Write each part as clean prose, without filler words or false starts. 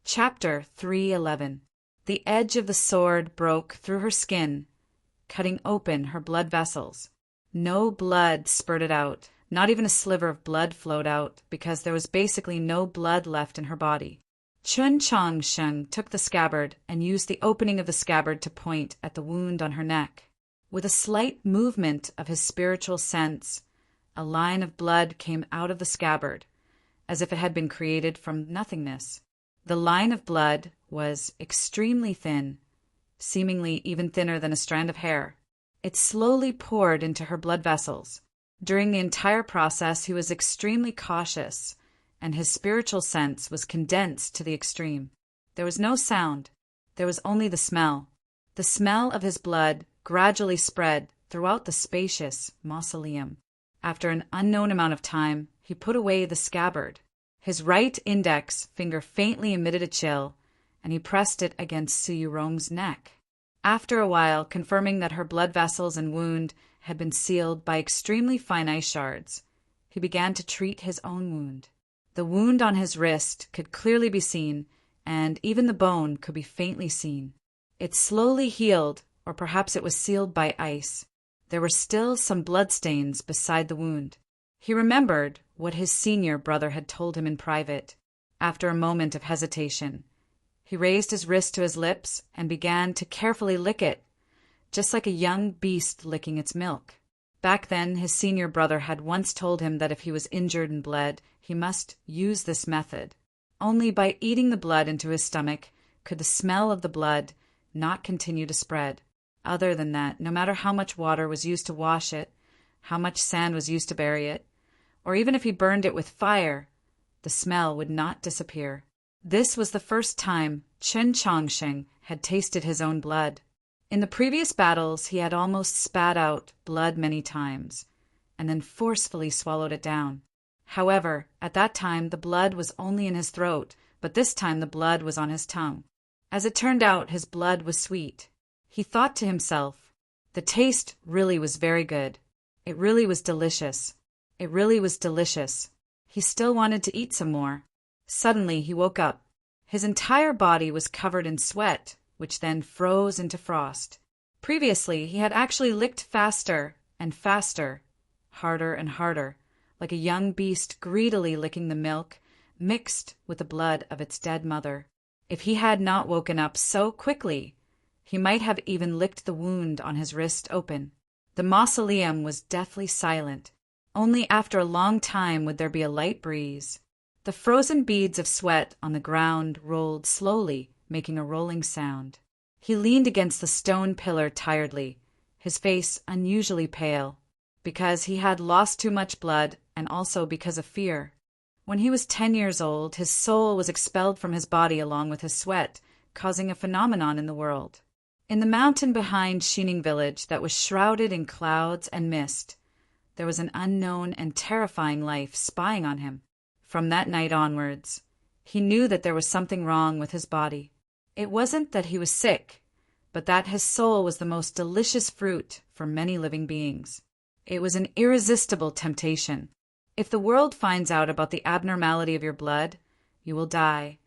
Chapter 3:11. The edge of the sword broke through her skin, cutting open her blood vessels. No blood spurted out, not even a sliver of blood flowed out, because there was basically no blood left in her body. Chun Chong Sheng took the scabbard and used the opening of the scabbard to point at the wound on her neck. With a slight movement of his spiritual sense, a line of blood came out of the scabbard, as if it had been created from nothingness. The line of blood was extremely thin, seemingly even thinner than a strand of hair. It slowly poured into her blood vessels. During the entire process, he was extremely cautious, and his spiritual sense was condensed to the extreme. There was no sound. There was only the smell. The smell of his blood gradually spread throughout the spacious mausoleum. After an unknown amount of time, he put away the scabbard. His right index finger faintly emitted a chill, and he pressed it against Su Yurong's neck. After a while, confirming that her blood vessels and wound had been sealed by extremely fine ice shards, he began to treat his own wound. The wound on his wrist could clearly be seen, and even the bone could be faintly seen. It slowly healed, or perhaps it was sealed by ice. There were still some bloodstains beside the wound. He remembered what his senior brother had told him in private. After a moment of hesitation, he raised his wrist to his lips and began to carefully lick it, just like a young beast licking its milk. Back then, his senior brother had once told him that if he was injured and bled, he must use this method. Only by eating the blood into his stomach could the smell of the blood not continue to spread. Other than that, no matter how much water was used to wash it, how much sand was used to bury it, or even if he burned it with fire, the smell would not disappear. This was the first time Chun Chongsheng had tasted his own blood. In the previous battles, he had almost spat out blood many times, and then forcefully swallowed it down. However, at that time the blood was only in his throat, but this time the blood was on his tongue. As it turned out, his blood was sweet. He thought to himself, the taste really was very good. It really was delicious. It really was delicious. He still wanted to eat some more. Suddenly he woke up. His entire body was covered in sweat, which then froze into frost. Previously, he had actually licked faster and faster, harder and harder, like a young beast greedily licking the milk mixed with the blood of its dead mother. If he had not woken up so quickly, he might have even licked the wound on his wrist open. The mausoleum was deathly silent. Only after a long time would there be a light breeze. The frozen beads of sweat on the ground rolled slowly, making a rolling sound. He leaned against the stone pillar tiredly, his face unusually pale, because he had lost too much blood and also because of fear. When he was 10 years old, his soul was expelled from his body along with his sweat, causing a phenomenon in the world. In the mountain behind Xining village that was shrouded in clouds and mist, there was an unknown and terrifying life spying on him. From that night onwards, he knew that there was something wrong with his body. It wasn't that he was sick, but that his soul was the most delicious fruit for many living beings. It was an irresistible temptation. If the world finds out about the abnormality of your blood, you will die,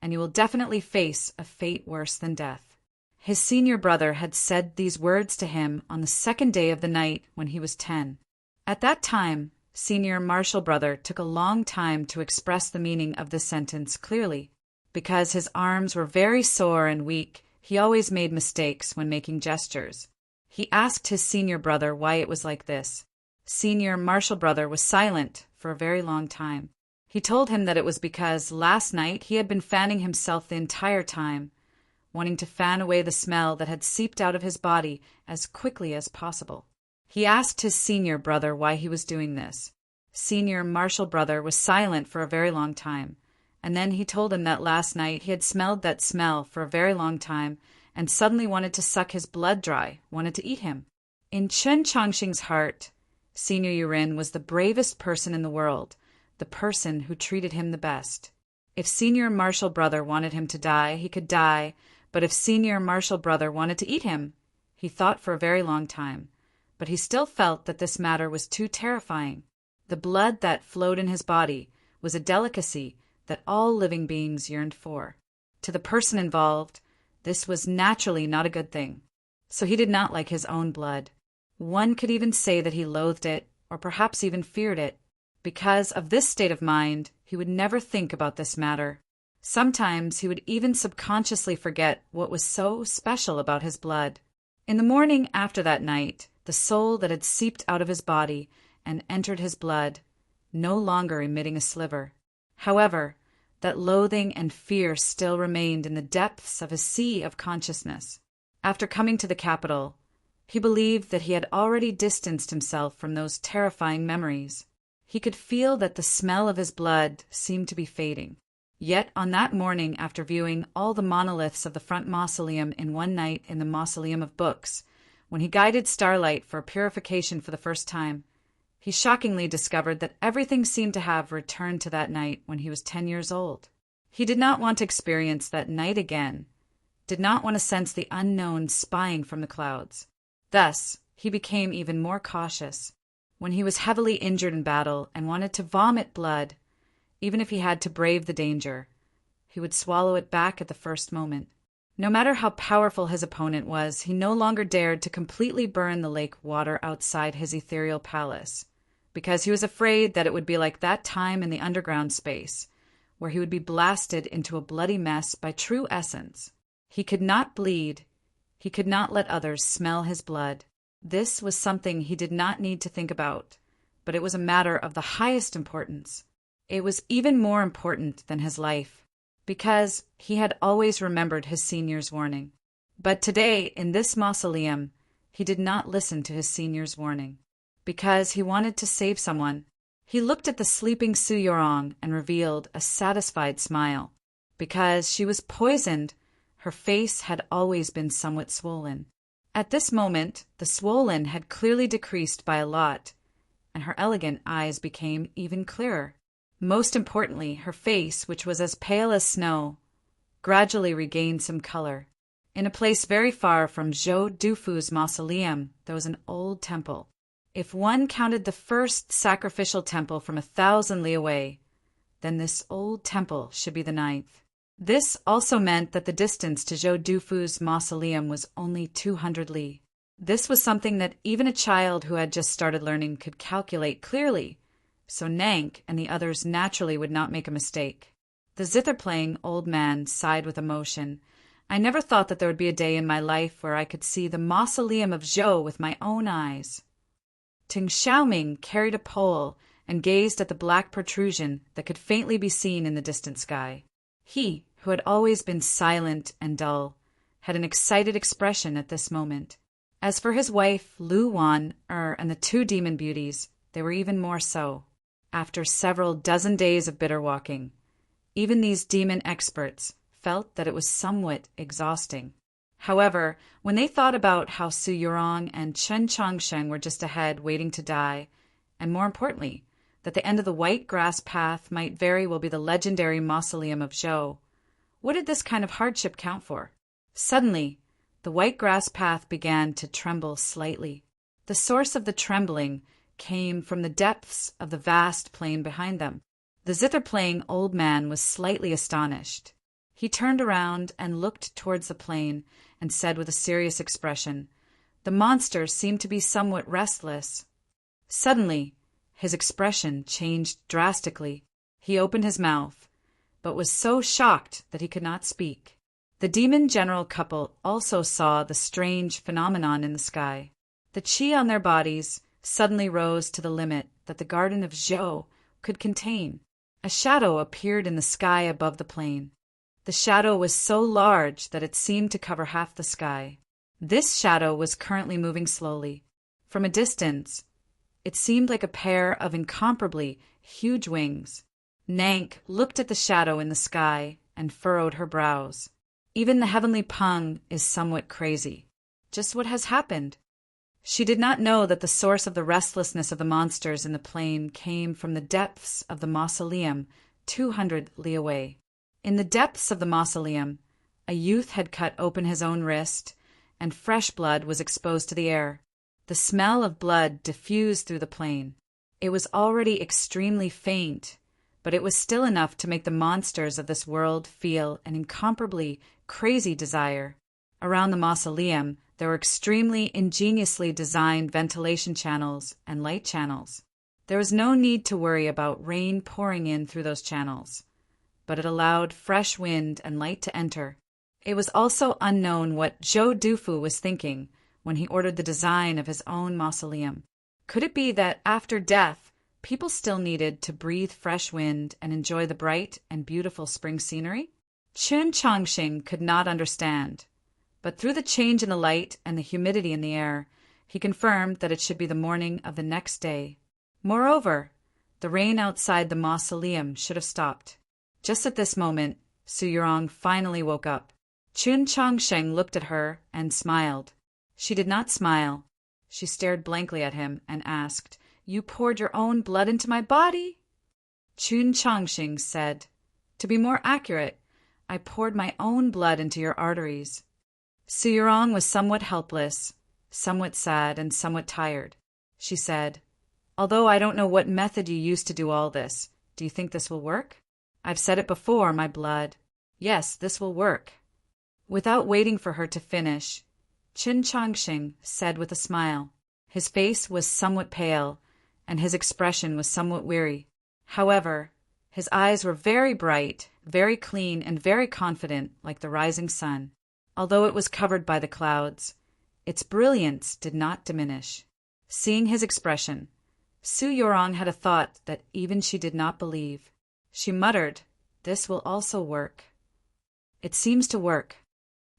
and you will definitely face a fate worse than death. His senior brother had said these words to him on the second day of the night when he was 10. At that time, senior Marshall brother took a long time to express the meaning of this sentence clearly. Because his arms were very sore and weak, he always made mistakes when making gestures. He asked his senior brother why it was like this. Senior Marshall brother was silent for a very long time. He told him that it was because last night he had been fanning himself the entire time, wanting to fan away the smell that had seeped out of his body as quickly as possible. He asked his senior brother why he was doing this. Senior Marshall brother was silent for a very long time, and then he told him that last night he had smelled that smell for a very long time and suddenly wanted to suck his blood dry, wanted to eat him. In Chun Chongsheng's heart, Senior Yurin was the bravest person in the world, the person who treated him the best. If Senior Marshall brother wanted him to die, he could die, but if Senior Marshall brother wanted to eat him, he thought for a very long time. But he still felt that this matter was too terrifying. The blood that flowed in his body was a delicacy that all living beings yearned for. To the person involved, this was naturally not a good thing. So he did not like his own blood. One could even say that he loathed it, or perhaps even feared it. Because of this state of mind, he would never think about this matter. Sometimes he would even subconsciously forget what was so special about his blood. In the morning after that night, the soul that had seeped out of his body and entered his blood, no longer emitting a sliver. However, that loathing and fear still remained in the depths of his sea of consciousness. After coming to the capital, he believed that he had already distanced himself from those terrifying memories. He could feel that the smell of his blood seemed to be fading. Yet on that morning, after viewing all the monoliths of the front mausoleum in one night in the Mausoleum of Books, when he guided Starlight for purification for the first time, he shockingly discovered that everything seemed to have returned to that night when he was 10 years old. He did not want to experience that night again, did not want to sense the unknown spying from the clouds. Thus, he became even more cautious. When he was heavily injured in battle and wanted to vomit blood, even if he had to brave the danger, he would swallow it back at the first moment. No matter how powerful his opponent was, he no longer dared to completely burn the lake water outside his ethereal palace, because he was afraid that it would be like that time in the underground space, where he would be blasted into a bloody mess by true essence. He could not bleed. He could not let others smell his blood. This was something he did not need to think about, but it was a matter of the highest importance. It was even more important than his life, because he had always remembered his senior's warning. But today, in this mausoleum, he did not listen to his senior's warning, because he wanted to save someone. He looked at the sleeping Su Yorong and revealed a satisfied smile. Because she was poisoned, her face had always been somewhat swollen. At this moment, the swollen had clearly decreased by a lot, and her elegant eyes became even clearer. Most importantly, her face, which was as pale as snow, gradually regained some color. In a place very far from Zhou Dufu's mausoleum, there was an old temple. If one counted the first sacrificial temple from 1,000 li away, then this old temple should be the 9th. This also meant that the distance to Zhou Dufu's mausoleum was only 200 li. This was something that even a child who had just started learning could calculate clearly, so Nank and the others naturally would not make a mistake. The zither-playing old man sighed with emotion. I never thought that there would be a day in my life where I could see the mausoleum of Zhou with my own eyes. Ting Xiaoming carried a pole and gazed at the black protrusion that could faintly be seen in the distant sky. He, who had always been silent and dull, had an excited expression at this moment. As for his wife, Lu Wan, and the 2 demon beauties, they were even more so. After several dozen days of bitter walking, even these demon experts felt that it was somewhat exhausting. However, when they thought about how Su Yorong and Chen Chongsheng were just ahead waiting to die, and more importantly, that the end of the white grass path might very well be the legendary mausoleum of Zhou, what did this kind of hardship count for? Suddenly, the white grass path began to tremble slightly. The source of the trembling came from the depths of the vast plain behind them. The zither-playing old man was slightly astonished. He turned around and looked towards the plain and said with a serious expression, "The monster seemed to be somewhat restless." Suddenly, his expression changed drastically. He opened his mouth, but was so shocked that he could not speak. The demon general couple also saw the strange phenomenon in the sky. The qi on their bodies suddenly rose to the limit that the garden of Zhou could contain. A shadow appeared in the sky above the plain. The shadow was so large that it seemed to cover half the sky. This shadow was currently moving slowly. From a distance, it seemed like a pair of incomparably huge wings. Nank looked at the shadow in the sky and furrowed her brows. Even the heavenly Peng is somewhat crazy. Just what has happened? She did not know that the source of the restlessness of the monsters in the plain came from the depths of the mausoleum 200 li away. In the depths of the mausoleum, a youth had cut open his own wrist, and fresh blood was exposed to the air. The smell of blood diffused through the plain. It was already extremely faint, but it was still enough to make the monsters of this world feel an incomparably crazy desire. Around the mausoleum, there were extremely ingeniously designed ventilation channels and light channels. There was no need to worry about rain pouring in through those channels, but it allowed fresh wind and light to enter. It was also unknown what Zhou Dufu was thinking when he ordered the design of his own mausoleum. Could it be that after death, people still needed to breathe fresh wind and enjoy the bright and beautiful spring scenery? Qin Changxing could not understand, but through the change in the light and the humidity in the air, he confirmed that it should be the morning of the next day. Moreover, the rain outside the mausoleum should have stopped. Just at this moment, Su Yurong finally woke up. Qin Changsheng looked at her and smiled. She did not smile. She stared blankly at him and asked, "You poured your own blood into my body?" Qin Changsheng said, "To be more accurate, I poured my own blood into your arteries." Su Yurong was somewhat helpless, somewhat sad, and somewhat tired. She said, "Although I don't know what method you used to do all this, do you think this will work? I've said it before, my blood. Yes, this will work." Without waiting for her to finish, Qin Changxing said with a smile. His face was somewhat pale, and his expression was somewhat weary. However, his eyes were very bright, very clean, and very confident, like the rising sun. Although it was covered by the clouds, its brilliance did not diminish. Seeing his expression, Su Yurong had a thought that even she did not believe. She muttered, "This will also work." "It seems to work."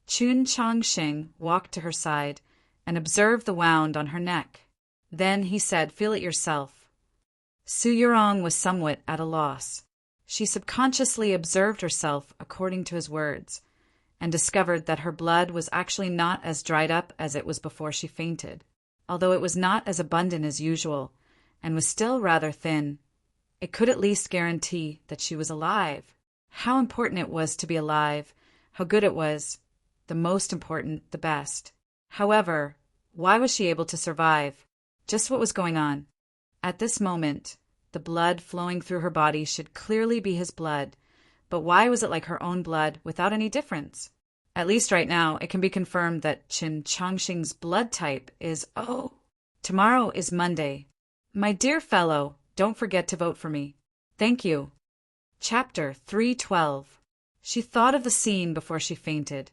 Qin Changxing walked to her side and observed the wound on her neck. Then he said, "Feel it yourself." Su Yurong was somewhat at a loss. She subconsciously observed herself according to his words, and discovered that her blood was actually not as dried up as it was before she fainted. Although it was not as abundant as usual, and was still rather thin, it could at least guarantee that she was alive. How important it was to be alive, how good it was, the most important, the best. However, why was she able to survive? Just what was going on? At this moment, the blood flowing through her body should clearly be his blood, but why was it like her own blood without any difference? At least right now, it can be confirmed that Qin Changxing's blood type is O. Tomorrow is Monday. My dear fellow, don't forget to vote for me. Thank you. Chapter 312. She thought of the scene before she fainted,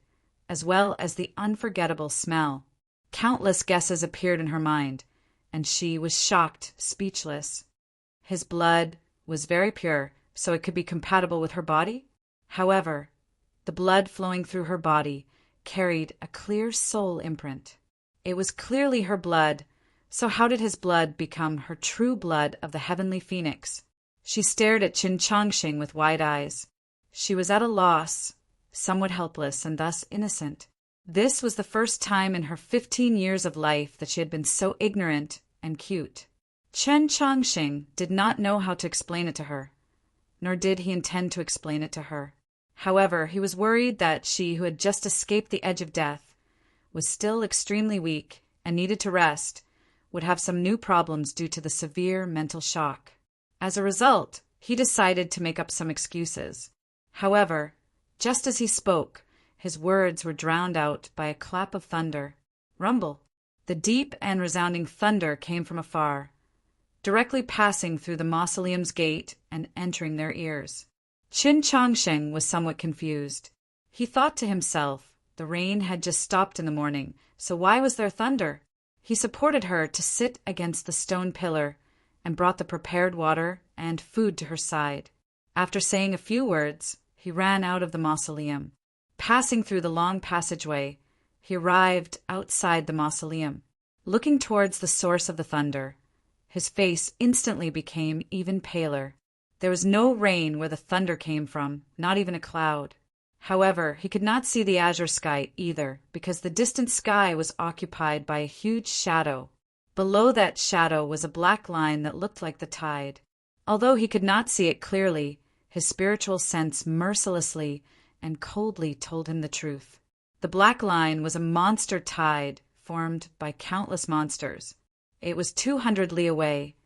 as well as the unforgettable smell. Countless guesses appeared in her mind, and she was shocked, speechless. His blood was very pure, so it could be compatible with her body? However, the blood flowing through her body carried a clear soul imprint. It was clearly her blood, so how did his blood become her true blood of the heavenly phoenix? She stared at Qin Changxing with wide eyes. She was at a loss, somewhat helpless, and thus innocent. This was the first time in her 15 years of life that she had been so ignorant and cute. Qin Changxing did not know how to explain it to her, nor did he intend to explain it to her. However, he was worried that she, who had just escaped the edge of death, was still extremely weak and needed to rest, would have some new problems due to the severe mental shock. As a result, he decided to make up some excuses. However, just as he spoke, his words were drowned out by a clap of thunder. Rumble. The deep and resounding thunder came from afar, directly passing through the mausoleum's gate and entering their ears. Qin Changsheng was somewhat confused. He thought to himself, the rain had just stopped in the morning, so why was there thunder? He supported her to sit against the stone pillar and brought the prepared water and food to her side. After saying a few words, he ran out of the mausoleum. Passing through the long passageway, he arrived outside the mausoleum. Looking towards the source of the thunder, his face instantly became even paler. There was no rain where the thunder came from, not even a cloud. However, he could not see the azure sky either, because the distant sky was occupied by a huge shadow. Below that shadow was a black line that looked like the tide. Although he could not see it clearly, his spiritual sense mercilessly and coldly told him the truth. The black line was a monster tide formed by countless monsters. It was 200 li away,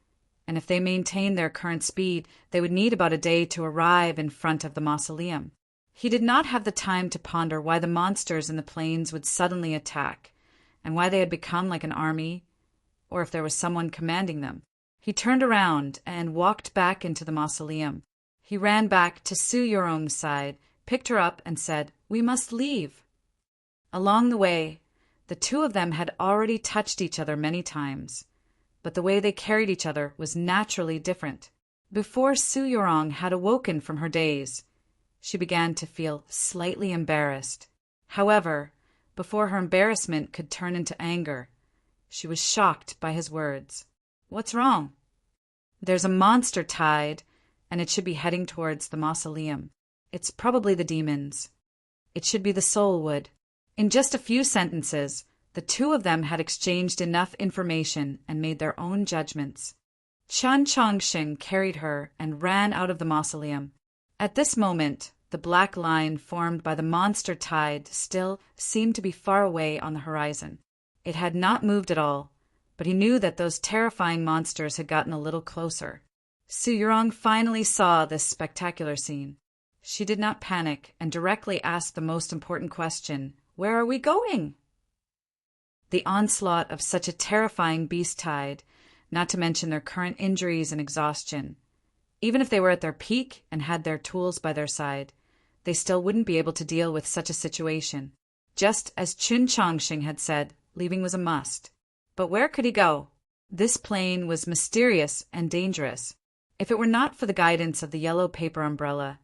and if they maintained their current speed, they would need about a day to arrive in front of the mausoleum. He did not have the time to ponder why the monsters in the plains would suddenly attack, and why they had become like an army, or if there was someone commanding them. He turned around and walked back into the mausoleum. He ran back to Su Yorong's side, picked her up, and said, "We must leave." Along the way, the two of them had already touched each other many times, but the way they carried each other was naturally different. Before Su Yorong had awoken from her daze, she began to feel slightly embarrassed. However, before her embarrassment could turn into anger, she was shocked by his words. "What's wrong?" "There's a monster tied, and it should be heading towards the mausoleum. It's probably the demons. It should be the soul wood." In just a few sentences, the two of them had exchanged enough information and made their own judgments. Chen Chongqing carried her and ran out of the mausoleum. At this moment, the black line formed by the monster tide still seemed to be far away on the horizon. It had not moved at all, but he knew that those terrifying monsters had gotten a little closer. Su Yorong finally saw this spectacular scene. She did not panic and directly asked the most important question, "Where are we going?" The onslaught of such a terrifying beast tide, not to mention their current injuries and exhaustion. Even if they were at their peak and had their tools by their side, they still wouldn't be able to deal with such a situation. Just as Chun Chongqing had said, leaving was a must. But where could he go? This plain was mysterious and dangerous. If it were not for the guidance of the yellow paper umbrella,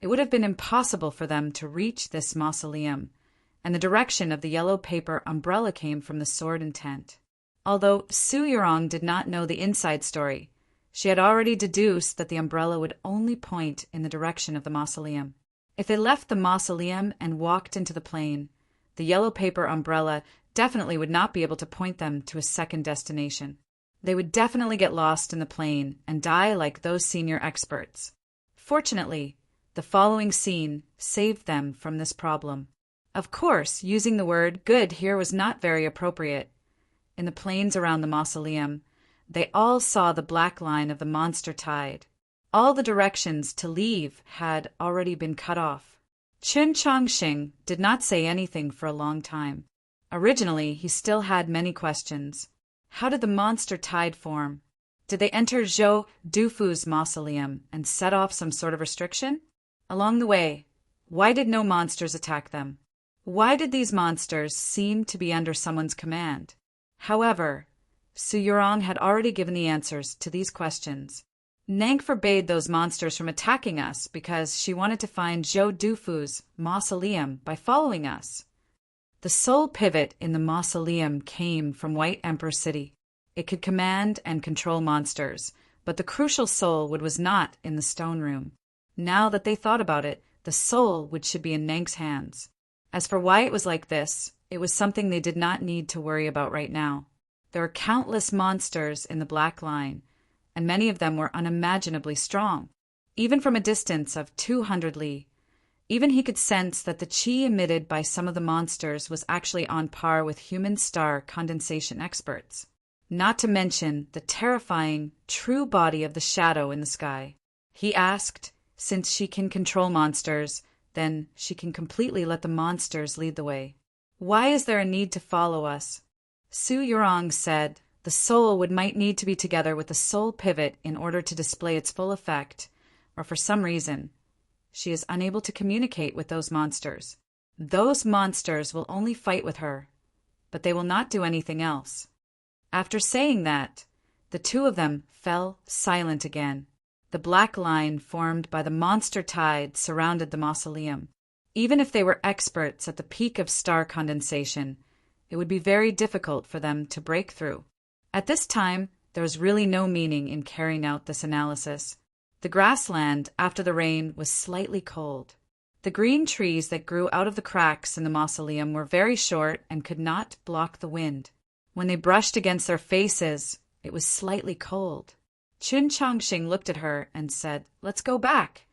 it would have been impossible for them to reach this mausoleum, and the direction of the yellow paper umbrella came from the sword and tent. Although Su Yorong did not know the inside story, she had already deduced that the umbrella would only point in the direction of the mausoleum. If they left the mausoleum and walked into the plain, the yellow paper umbrella definitely would not be able to point them to a second destination. They would definitely get lost in the plain and die like those senior experts. Fortunately, the following scene saved them from this problem. Of course, using the word good here was not very appropriate. In the plains around the mausoleum, they all saw the black line of the monster tide. All the directions to leave had already been cut off. Chun Chongqing did not say anything for a long time. Originally, he still had many questions. How did the monster tide form? Did they enter Zhou Dufu's mausoleum and set off some sort of restriction? Along the way, why did no monsters attack them? Why did these monsters seem to be under someone's command? However, Su Yorong had already given the answers to these questions. Nang forbade those monsters from attacking us because she wanted to find Zhou Dufu's mausoleum by following us. The sole pivot in the mausoleum came from White Emperor City. It could command and control monsters, but the crucial soul wood was not in the stone room. Now that they thought about it, the soul wood should be in Nang's hands. As for why it was like this, it was something they did not need to worry about right now. There were countless monsters in the black line, and many of them were unimaginably strong. Even from a distance of 200 li, even he could sense that the qi emitted by some of the monsters was actually on par with human star condensation experts. Not to mention the terrifying, true body of the shadow in the sky. He asked, since she can control monsters, then she can completely let the monsters lead the way. Why is there a need to follow us? Su Yorong said the soul might need to be together with the soul pivot in order to display its full effect, or for some reason, she is unable to communicate with those monsters. Those monsters will only fight with her, but they will not do anything else. After saying that, the two of them fell silent again. The black line formed by the monster tide surrounded the mausoleum. Even if they were experts at the peak of star condensation, it would be very difficult for them to break through. At this time, there was really no meaning in carrying out this analysis. The grassland after the rain was slightly cold. The green trees that grew out of the cracks in the mausoleum were very short and could not block the wind. When they brushed against their faces, it was slightly cold. Chun Chongqing looked at her and said, "Let's go back."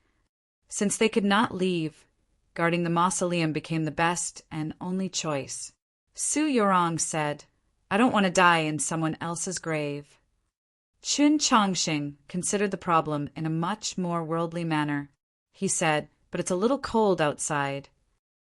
Since they could not leave, guarding the mausoleum became the best and only choice. Su Yorong said, "I don't want to die in someone else's grave." Chun Chongqing considered the problem in a much more worldly manner. He said, "But it's a little cold outside."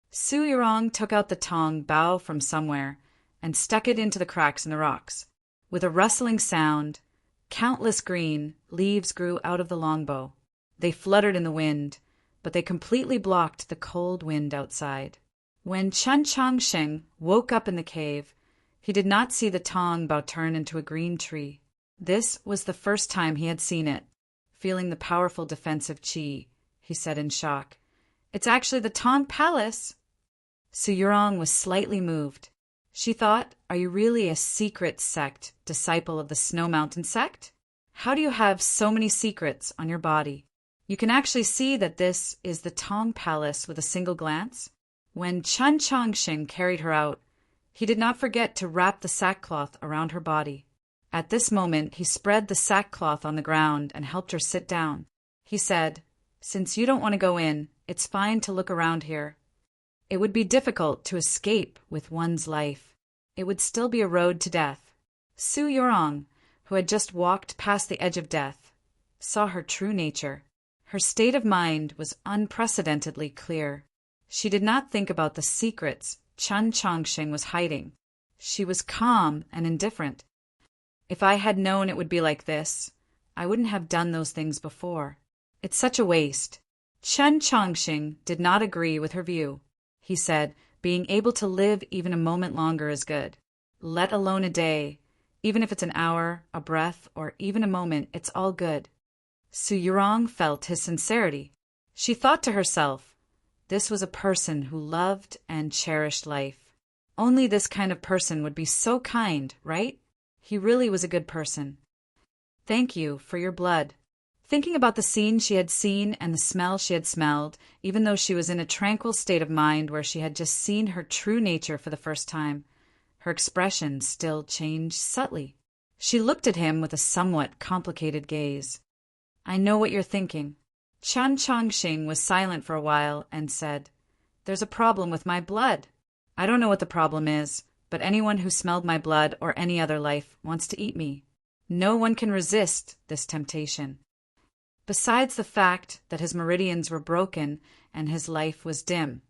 Su Yurong took out the tong bough from somewhere and stuck it into the cracks in the rocks. With a rustling sound, countless green leaves grew out of the longbow. They fluttered in the wind, but they completely blocked the cold wind outside. When Chun Chongqing woke up in the cave, he did not see the tong bough turn into a green tree. This was the first time he had seen it. Feeling the powerful defensive qi, he said in shock, "It's actually the Tong Palace." Su Yurong was slightly moved. She thought, "Are you really a secret sect, disciple of the Snow Mountain sect? How do you have so many secrets on your body? You can actually see that this is the Tong Palace with a single glance?" When Chun Chongqing carried her out, he did not forget to wrap the sackcloth around her body. At this moment, he spread the sackcloth on the ground and helped her sit down. He said, "Since you don't want to go in, it's fine to look around here. It would be difficult to escape with one's life. It would still be a road to death." Su Yurong, who had just walked past the edge of death, saw her true nature. Her state of mind was unprecedentedly clear. She did not think about the secrets Chun Chongqing was hiding. She was calm and indifferent. "If I had known it would be like this, I wouldn't have done those things before. It's such a waste." Chun Chongqing did not agree with her view. He said, "Being able to live even a moment longer is good. Let alone a day. Even if it's an hour, a breath, or even a moment, it's all good." Su Yurong felt his sincerity. She thought to herself, this was a person who loved and cherished life. Only this kind of person would be so kind, right? He really was a good person. "Thank you for your blood." Thinking about the scene she had seen and the smell she had smelled, even though she was in a tranquil state of mind where she had just seen her true nature for the first time, her expression still changed subtly. She looked at him with a somewhat complicated gaze. "I know what you're thinking." Chun Chongqing was silent for a while and said, "There's a problem with my blood. I don't know what the problem is, but anyone who smelled my blood or any other life wants to eat me. No one can resist this temptation." Besides the fact that his meridians were broken and his life was dim,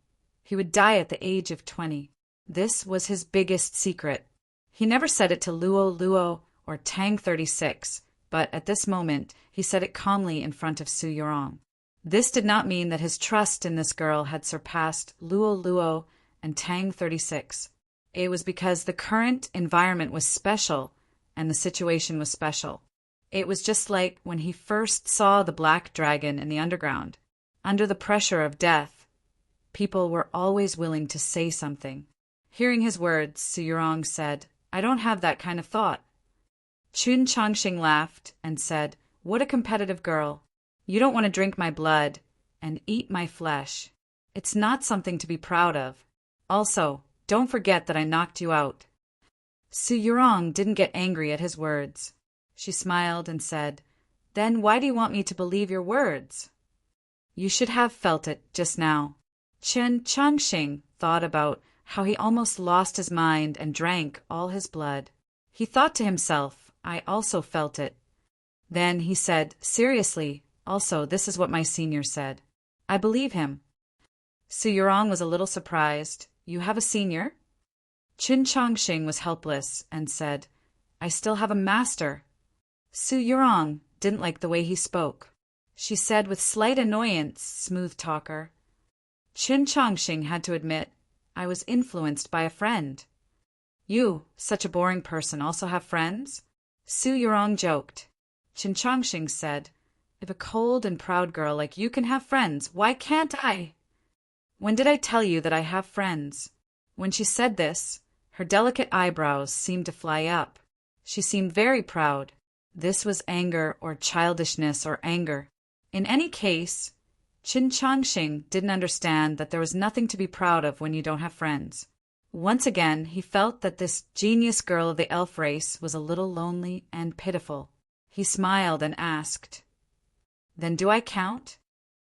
he would die at the age of 20. This was his biggest secret. He never said it to Luo Luo or Tang 36, but at this moment he said it calmly in front of Su Yurong. This did not mean that his trust in this girl had surpassed Luo Luo and Tang 36. It was because the current environment was special and the situation was special. It was just like when he first saw the black dragon in the underground. Under the pressure of death, people were always willing to say something. Hearing his words, Su Yurong said, "I don't have that kind of thought." Chun Chongqing laughed and said, "What a competitive girl. You don't want to drink my blood and eat my flesh. It's not something to be proud of. Also, don't forget that I knocked you out." Su Yurong didn't get angry at his words. She smiled and said, "Then why do you want me to believe your words?" "You should have felt it just now." Chun Chongqing thought about how he almost lost his mind and drank all his blood. He thought to himself, "I also felt it." Then he said, "Seriously, also this is what my senior said. I believe him." Su Yurong was a little surprised. "You have a senior?" Chun Chongqing was helpless and said, "I still have a master." Su Yurong didn't like the way he spoke. She said with slight annoyance, "Smooth talker." Chun Chongqing had to admit, "I was influenced by a friend." "You, such a boring person, also have friends?" Su Yurong joked. Chun Chongqing said, "If a cold and proud girl like you can have friends, why can't I?" "When did I tell you that I have friends?" When she said this, her delicate eyebrows seemed to fly up. She seemed very proud. This was anger or childishness or anger. In any case, Chun Chongqing didn't understand that there was nothing to be proud of when you don't have friends. Once again, he felt that this genius girl of the elf race was a little lonely and pitiful. He smiled and asked, "Then do I count?"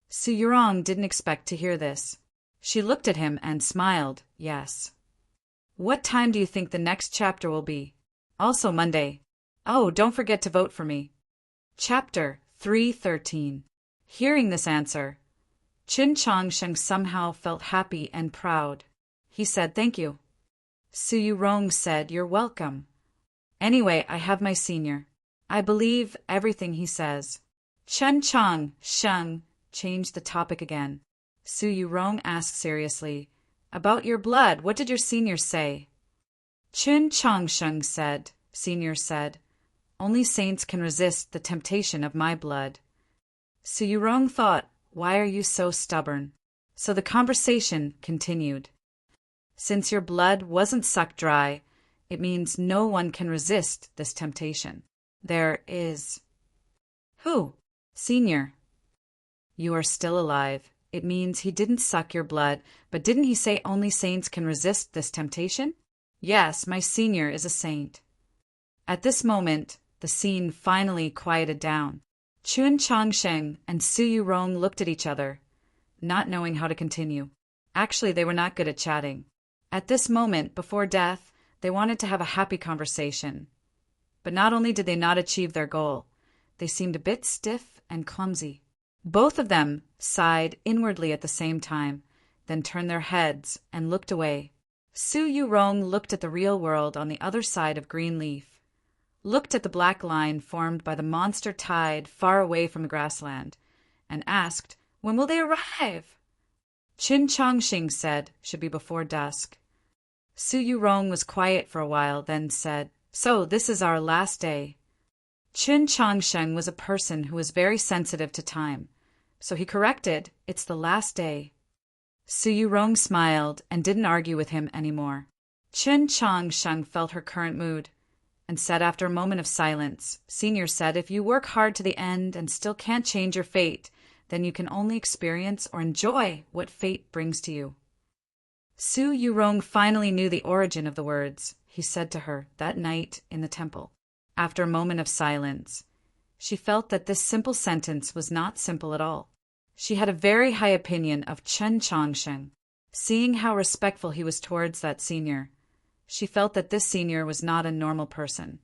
Su Yurong didn't expect to hear this. She looked at him and smiled, "Yes." "What time do you think the next chapter will be?" "Also Monday." Oh, don't forget to vote for me. Chapter 313. Hearing this answer, Qin Changsheng somehow felt happy and proud. He said, "Thank you." Su Yurong said, "You're welcome. Anyway, I have my senior. I believe everything he says." Chen Changsheng changed the topic again. Su Yurong asked seriously, "About your blood, what did your senior say?" Qin Changsheng said, "Senior said, only saints can resist the temptation of my blood." Su Yurong thought, "Why are you so stubborn?" So the conversation continued. "Since your blood wasn't sucked dry, it means no one can resist this temptation. There is—" "Who?" "Senior." "You are still alive. It means he didn't suck your blood, but didn't he say only saints can resist this temptation?" "Yes, my senior is a saint." At this moment, the scene finally quieted down. Qin Changsheng and Su Yurong looked at each other, not knowing how to continue. Actually, they were not good at chatting. At this moment, before death, they wanted to have a happy conversation. But not only did they not achieve their goal, they seemed a bit stiff and clumsy. Both of them sighed inwardly at the same time, then turned their heads and looked away. Su Yurong looked at the real world on the other side of Greenleaf, looked at the black line formed by the monster tide far away from the grassland, and asked, "When will they arrive?" Qin Changxing said, "Should be before dusk." Su Yurong was quiet for a while, then said, "So this is our last day." Qin Changsheng was a person who was very sensitive to time, so he corrected, "It's the last day." Su Yurong smiled and didn't argue with him anymore. Qin Changsheng felt her current mood and said after a moment of silence, "Senior said, if you work hard to the end and still can't change your fate, then you can only experience or enjoy what fate brings to you." Su Yurong finally knew the origin of the words he said to her that night in the temple. After a moment of silence, she felt that this simple sentence was not simple at all. She had a very high opinion of Chen Changsheng. Seeing how respectful he was towards that senior, she felt that this senior was not a normal person.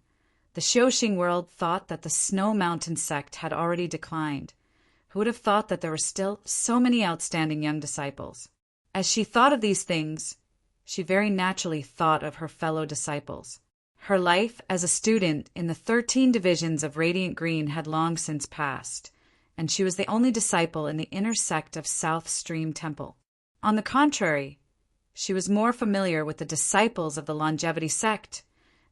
The Xiuxing world thought that the Snow Mountain sect had already declined. Who would have thought that there were still so many outstanding young disciples? As she thought of these things, she very naturally thought of her fellow disciples. Her life as a student in the 13 divisions of Radiant Green had long since passed, and she was the only disciple in the inner sect of South Stream Temple. On the contrary, she was more familiar with the disciples of the Longevity sect,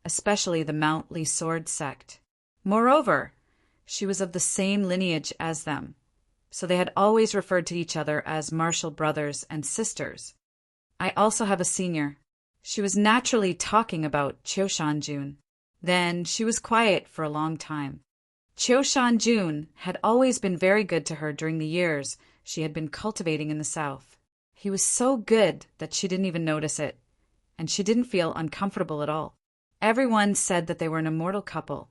especially the Mount Lee Sword sect. Moreover, she was of the same lineage as them, so they had always referred to each other as martial brothers and sisters. "I also have a senior." She was naturally talking about Qiu Shanjun. Then she was quiet for a long time. Qiu Shanjun had always been very good to her during the years she had been cultivating in the south. He was so good that she didn't even notice it, and she didn't feel uncomfortable at all. Everyone said that they were an immortal couple,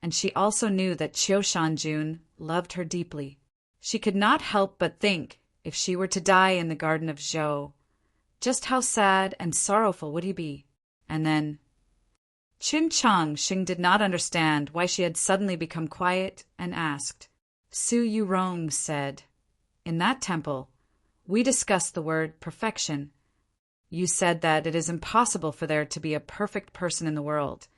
and she also knew that Qiu Shanjun loved her deeply. She could not help but think, if she were to die in the Garden of Zhou, just how sad and sorrowful would he be? And then Qin Changxing did not understand why she had suddenly become quiet and asked. Su Yurong said, "In that temple, we discussed the word perfection. You said that it is impossible for there to be a perfect person in the world,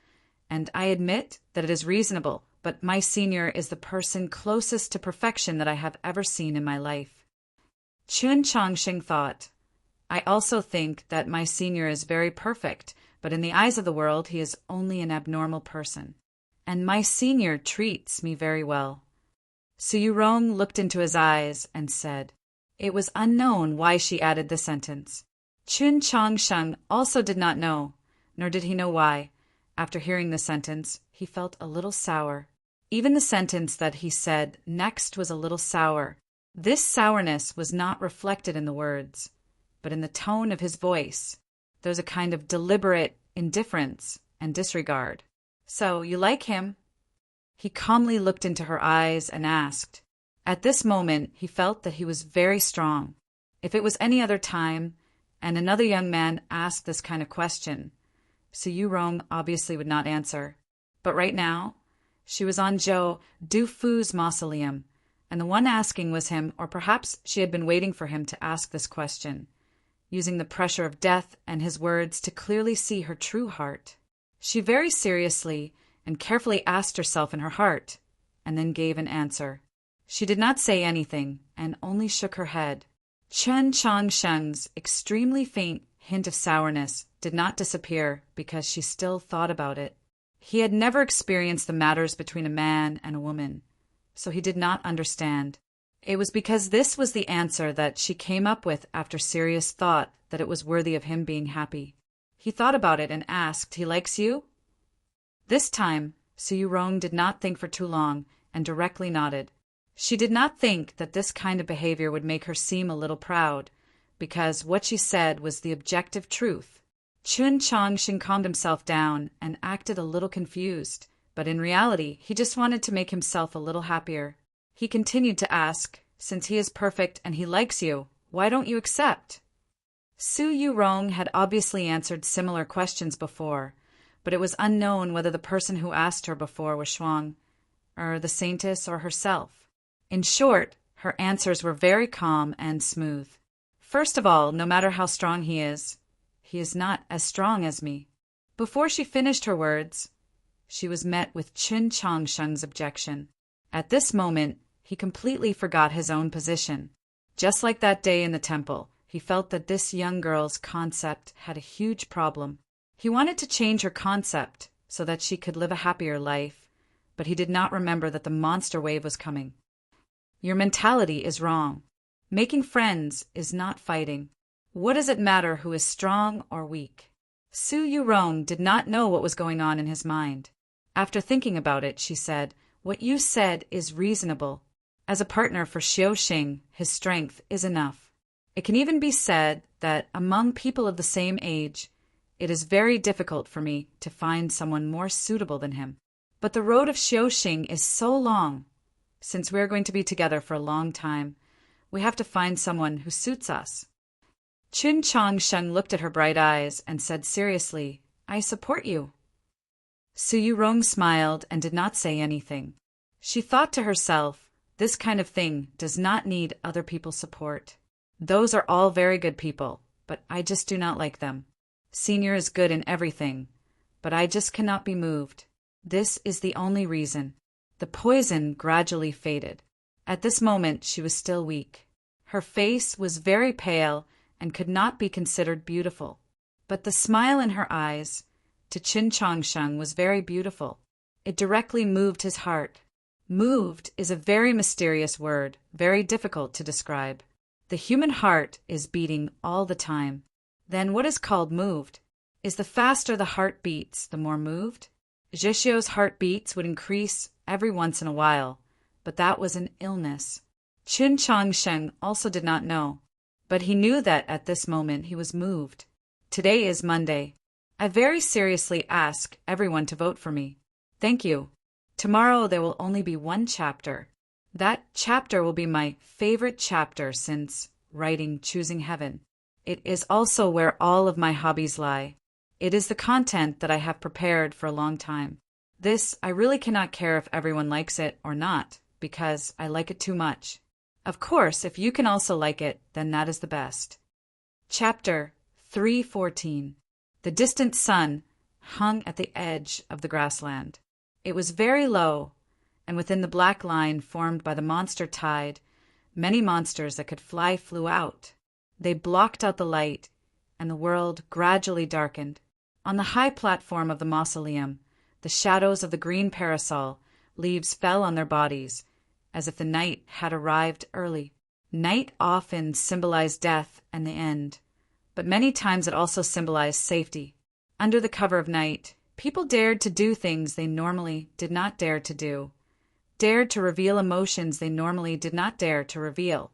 and I admit that it is reasonable, but my senior is the person closest to perfection that I have ever seen in my life." Qin Changxing thought, "I also think that my senior is very perfect, but in the eyes of the world he is only an abnormal person. And my senior treats me very well." Su Yurong looked into his eyes and said, it was unknown why she added the sentence. Qin Changsheng also did not know, nor did he know why. After hearing the sentence, he felt a little sour. Even the sentence that he said next was a little sour. This sourness was not reflected in the words, but in the tone of his voice. There was a kind of deliberate indifference and disregard. "So, you like him?" He calmly looked into her eyes and asked. At this moment, he felt that he was very strong. If it was any other time, and another young man asked this kind of question, Su Yurong obviously would not answer. But right now, she was on Zhou Dufu's mausoleum, and the one asking was him, or perhaps she had been waiting for him to ask this question, using the pressure of death and his words to clearly see her true heart. She very seriously and carefully asked herself in her heart, and then gave an answer. She did not say anything, and only shook her head. Chen Changsheng's extremely faint hint of sourness did not disappear because she still thought about it. He had never experienced the matters between a man and a woman, so he did not understand. It was because this was the answer that she came up with after serious thought that it was worthy of him being happy. He thought about it and asked, "He likes you?" This time, Su Yurong did not think for too long and directly nodded. She did not think that this kind of behavior would make her seem a little proud, because what she said was the objective truth. Chun Changsheng calmed himself down and acted a little confused, but in reality, he just wanted to make himself a little happier. He continued to ask, "Since he is perfect and he likes you, why don't you accept?" Su Yurong had obviously answered similar questions before, but it was unknown whether the person who asked her before was Shuang, or the saintess, or herself. In short, her answers were very calm and smooth. First of all, no matter how strong he is not as strong as me. Before she finished her words, she was met with Chun Changsheng's objection. At this moment, he completely forgot his own position. Just like that day in the temple, he felt that this young girl's concept had a huge problem. He wanted to change her concept so that she could live a happier life, but he did not remember that the monster wave was coming. Your mentality is wrong. Making friends is not fighting. What does it matter who is strong or weak? Su Yurong did not know what was going on in his mind. After thinking about it, she said, "What you said is reasonable. As a partner for Xiaoxing, his strength is enough. It can even be said that among people of the same age, it is very difficult for me to find someone more suitable than him. But the road of Xiaoxing is so long. Since we are going to be together for a long time, we have to find someone who suits us." Chun Changsheng looked at her bright eyes and said seriously, "I support you." Su Yurong smiled and did not say anything. She thought to herself, this kind of thing does not need other people's support. Those are all very good people, but I just do not like them. Senior is good in everything, but I just cannot be moved. This is the only reason. The poison gradually faded. At this moment, she was still weak. Her face was very pale and could not be considered beautiful. But the smile in her eyes, to Chun Changsheng, was very beautiful. It directly moved his heart. Moved is a very mysterious word, very difficult to describe. The human heart is beating all the time. Then what is called moved? Is the faster the heart beats, the more moved? Zheshio's heartbeats would increase every once in a while, but that was an illness. Chun Changsheng also did not know, but he knew that at this moment he was moved. Today is Monday. I very seriously ask everyone to vote for me. Thank you. Tomorrow there will only be one chapter. That chapter will be my favorite chapter since writing Choosing Heaven. It is also where all of my hobbies lie. It is the content that I have prepared for a long time. This, I really cannot care if everyone likes it or not, because I like it too much. Of course, if you can also like it, then that is the best. Chapter 3:14. The distant sun hung at the edge of the grassland. It was very low, and within the black line formed by the monster tide, many monsters that could fly flew out. They blocked out the light, and the world gradually darkened. On the high platform of the mausoleum, the shadows of the green parasol leaves fell on their bodies, as if the night had arrived early. Night often symbolized death and the end, but many times it also symbolized safety. Under the cover of night, people dared to do things they normally did not dare to do, dared to reveal emotions they normally did not dare to reveal,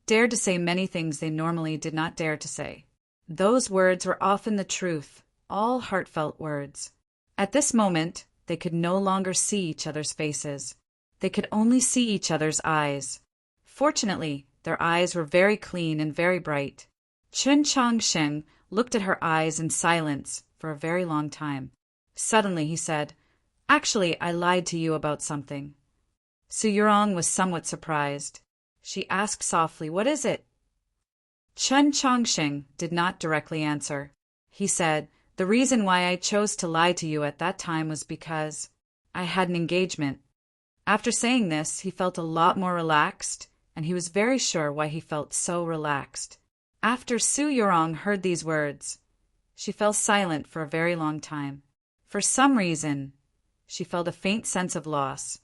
dared to say many things they normally did not dare to say. Those words were often the truth, all heartfelt words. At this moment, they could no longer see each other's faces. They could only see each other's eyes. Fortunately, their eyes were very clean and very bright. Chun Changsheng looked at her eyes in silence for a very long time. Suddenly he said, Actually, I lied to you about something. Su Yurong was somewhat surprised. She asked softly, "What is it?" Chen Chongsheng did not directly answer. He said, "The reason why I chose to lie to you at that time was because I had an engagement." After saying this, he felt a lot more relaxed, and he was very sure why he felt so relaxed. After Su Yurong heard these words, she fell silent for a very long time. For some reason, she felt a faint sense of loss,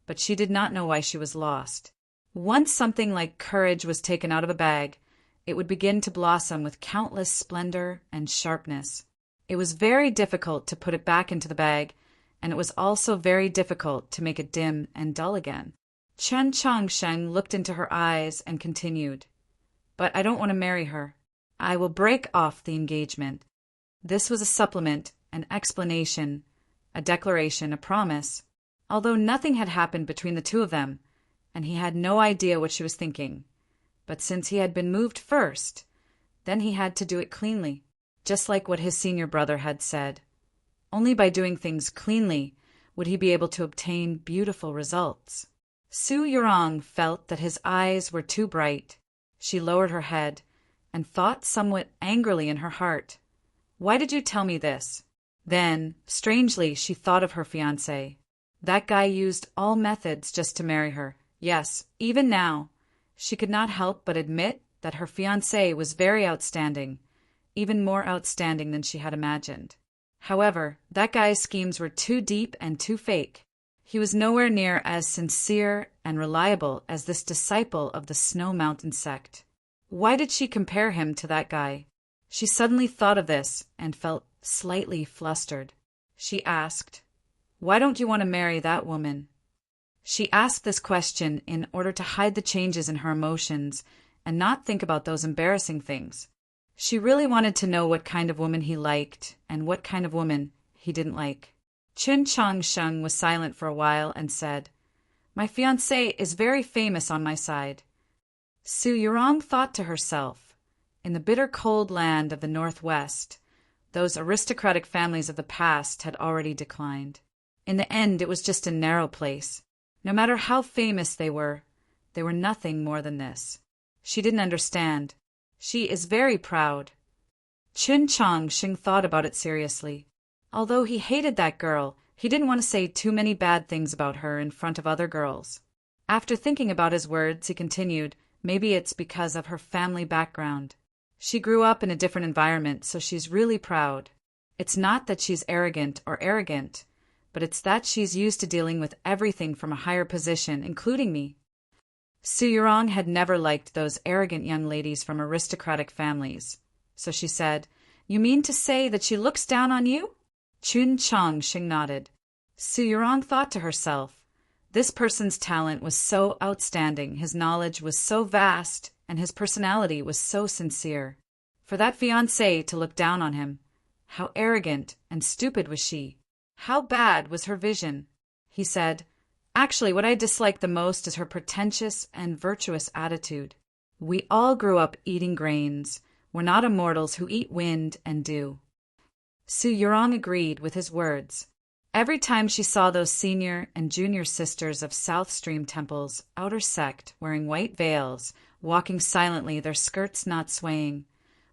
but she did not know why she was lost. Once something like courage was taken out of a bag, it would begin to blossom with countless splendor and sharpness. It was very difficult to put it back into the bag, and it was also very difficult to make it dim and dull again. Chen Chongsheng looked into her eyes and continued, "But I don't want to marry her. I will break off the engagement." This was a supplement, an explanation, a declaration, a promise, although nothing had happened between the two of them, and he had no idea what she was thinking. But since he had been moved first, then he had to do it cleanly, just like what his senior brother had said. Only by doing things cleanly would he be able to obtain beautiful results. Su Yurong felt that his eyes were too bright. She lowered her head and thought somewhat angrily in her heart, "Why did you tell me this?" Then, strangely, she thought of her fiancé. That guy used all methods just to marry her. Yes, even now, she could not help but admit that her fiancé was very outstanding, even more outstanding than she had imagined. However, that guy's schemes were too deep and too fake. He was nowhere near as sincere and reliable as this disciple of the Snow Mountain sect. Why did she compare him to that guy? She suddenly thought of this and felt slightly flustered. She asked, "Why don't you want to marry that woman?" She asked this question in order to hide the changes in her emotions and not think about those embarrassing things. She really wanted to know what kind of woman he liked and what kind of woman he didn't like. Chen Chongsheng was silent for a while and said, "My fiancé is very famous on my side." Su Yurong thought to herself, in the bitter cold land of the Northwest, those aristocratic families of the past had already declined. In the end, it was just a narrow place. No matter how famous they were nothing more than this. She didn't understand. She is very proud. Chen Chongsheng thought about it seriously. Although he hated that girl, he didn't want to say too many bad things about her in front of other girls. After thinking about his words, he continued, "Maybe it's because of her family background. She grew up in a different environment, so she's really proud. It's not that she's arrogant, but it's that she's used to dealing with everything from a higher position, including me." Su Yurong had never liked those arrogant young ladies from aristocratic families, so she said, "You mean to say that she looks down on you?" Chen Chongsheng nodded. Su Yurong thought to herself, this person's talent was so outstanding, his knowledge was so vast, and his personality was so sincere. For that fiancé to look down on him, how arrogant and stupid was she? How bad was her vision? He said, "Actually, what I dislike the most is her pretentious and virtuous attitude. We all grew up eating grains. We're not immortals who eat wind and dew." Su Yurong agreed with his words. Every time she saw those senior and junior sisters of South Stream Temple's outer sect wearing white veils, walking silently, their skirts not swaying,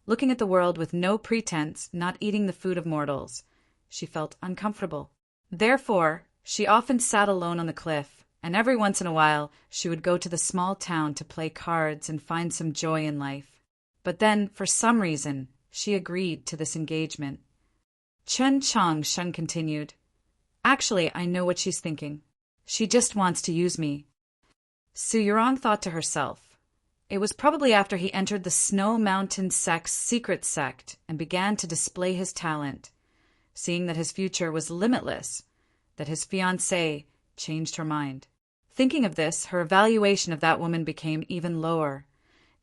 looking at the world with no pretense, not eating the food of mortals, she felt uncomfortable. Therefore, she often sat alone on the cliff, and every once in a while she would go to the small town to play cards and find some joy in life. But then, for some reason, she agreed to this engagement. Chen Chongsheng continued, "Actually, I know what she's thinking. She just wants to use me." Su Yurong thought to herself, it was probably after he entered the Snow Mountain sect's secret sect and began to display his talent, seeing that his future was limitless, that his fiancée changed her mind. Thinking of this, her evaluation of that woman became even lower,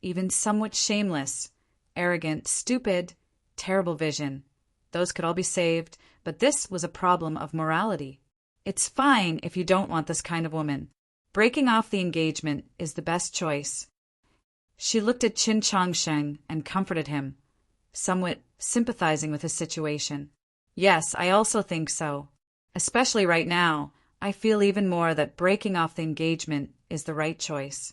even somewhat shameless, arrogant, stupid, terrible vision. Those could all be saved, but this was a problem of morality. It's fine if you don't want this kind of woman. Breaking off the engagement is the best choice. She looked at Chen Chongsheng and comforted him, somewhat sympathizing with his situation. "Yes, I also think so." Especially right now, I feel even more that breaking off the engagement is the right choice.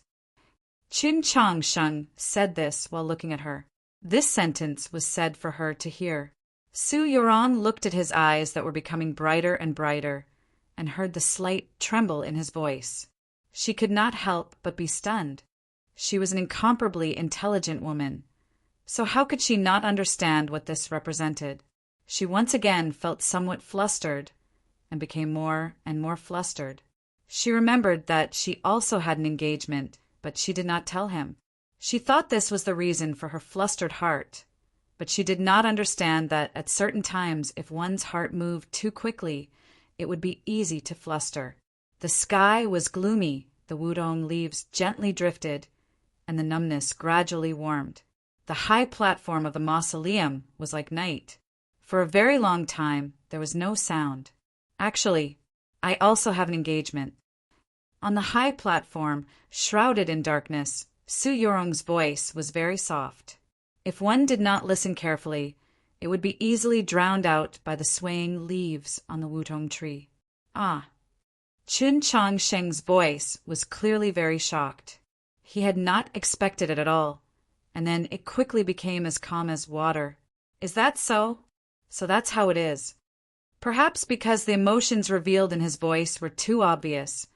Chun Chang Sheng said this while looking at her. This sentence was said for her to hear. Su Yurong looked at his eyes that were becoming brighter and brighter, and heard the slight tremble in his voice. She could not help but be stunned. She was an incomparably intelligent woman. So how could she not understand what this represented? She once again felt somewhat flustered, and became more and more flustered. She remembered that she also had an engagement, but she did not tell him. She thought this was the reason for her flustered heart, but she did not understand that at certain times, if one's heart moved too quickly, it would be easy to fluster. The sky was gloomy, the wudong leaves gently drifted, and the numbness gradually warmed. The high platform of the mausoleum was like night. For a very long time, there was no sound. Actually, I also have an engagement. On the high platform, shrouded in darkness, Su Yurong's voice was very soft. If one did not listen carefully, it would be easily drowned out by the swaying leaves on the wutong tree. Ah! Chun Chang Sheng's voice was clearly very shocked. He had not expected it at all, and then it quickly became as calm as water. Is that so? So that's how it is. Perhaps because the emotions revealed in his voice were too obvious,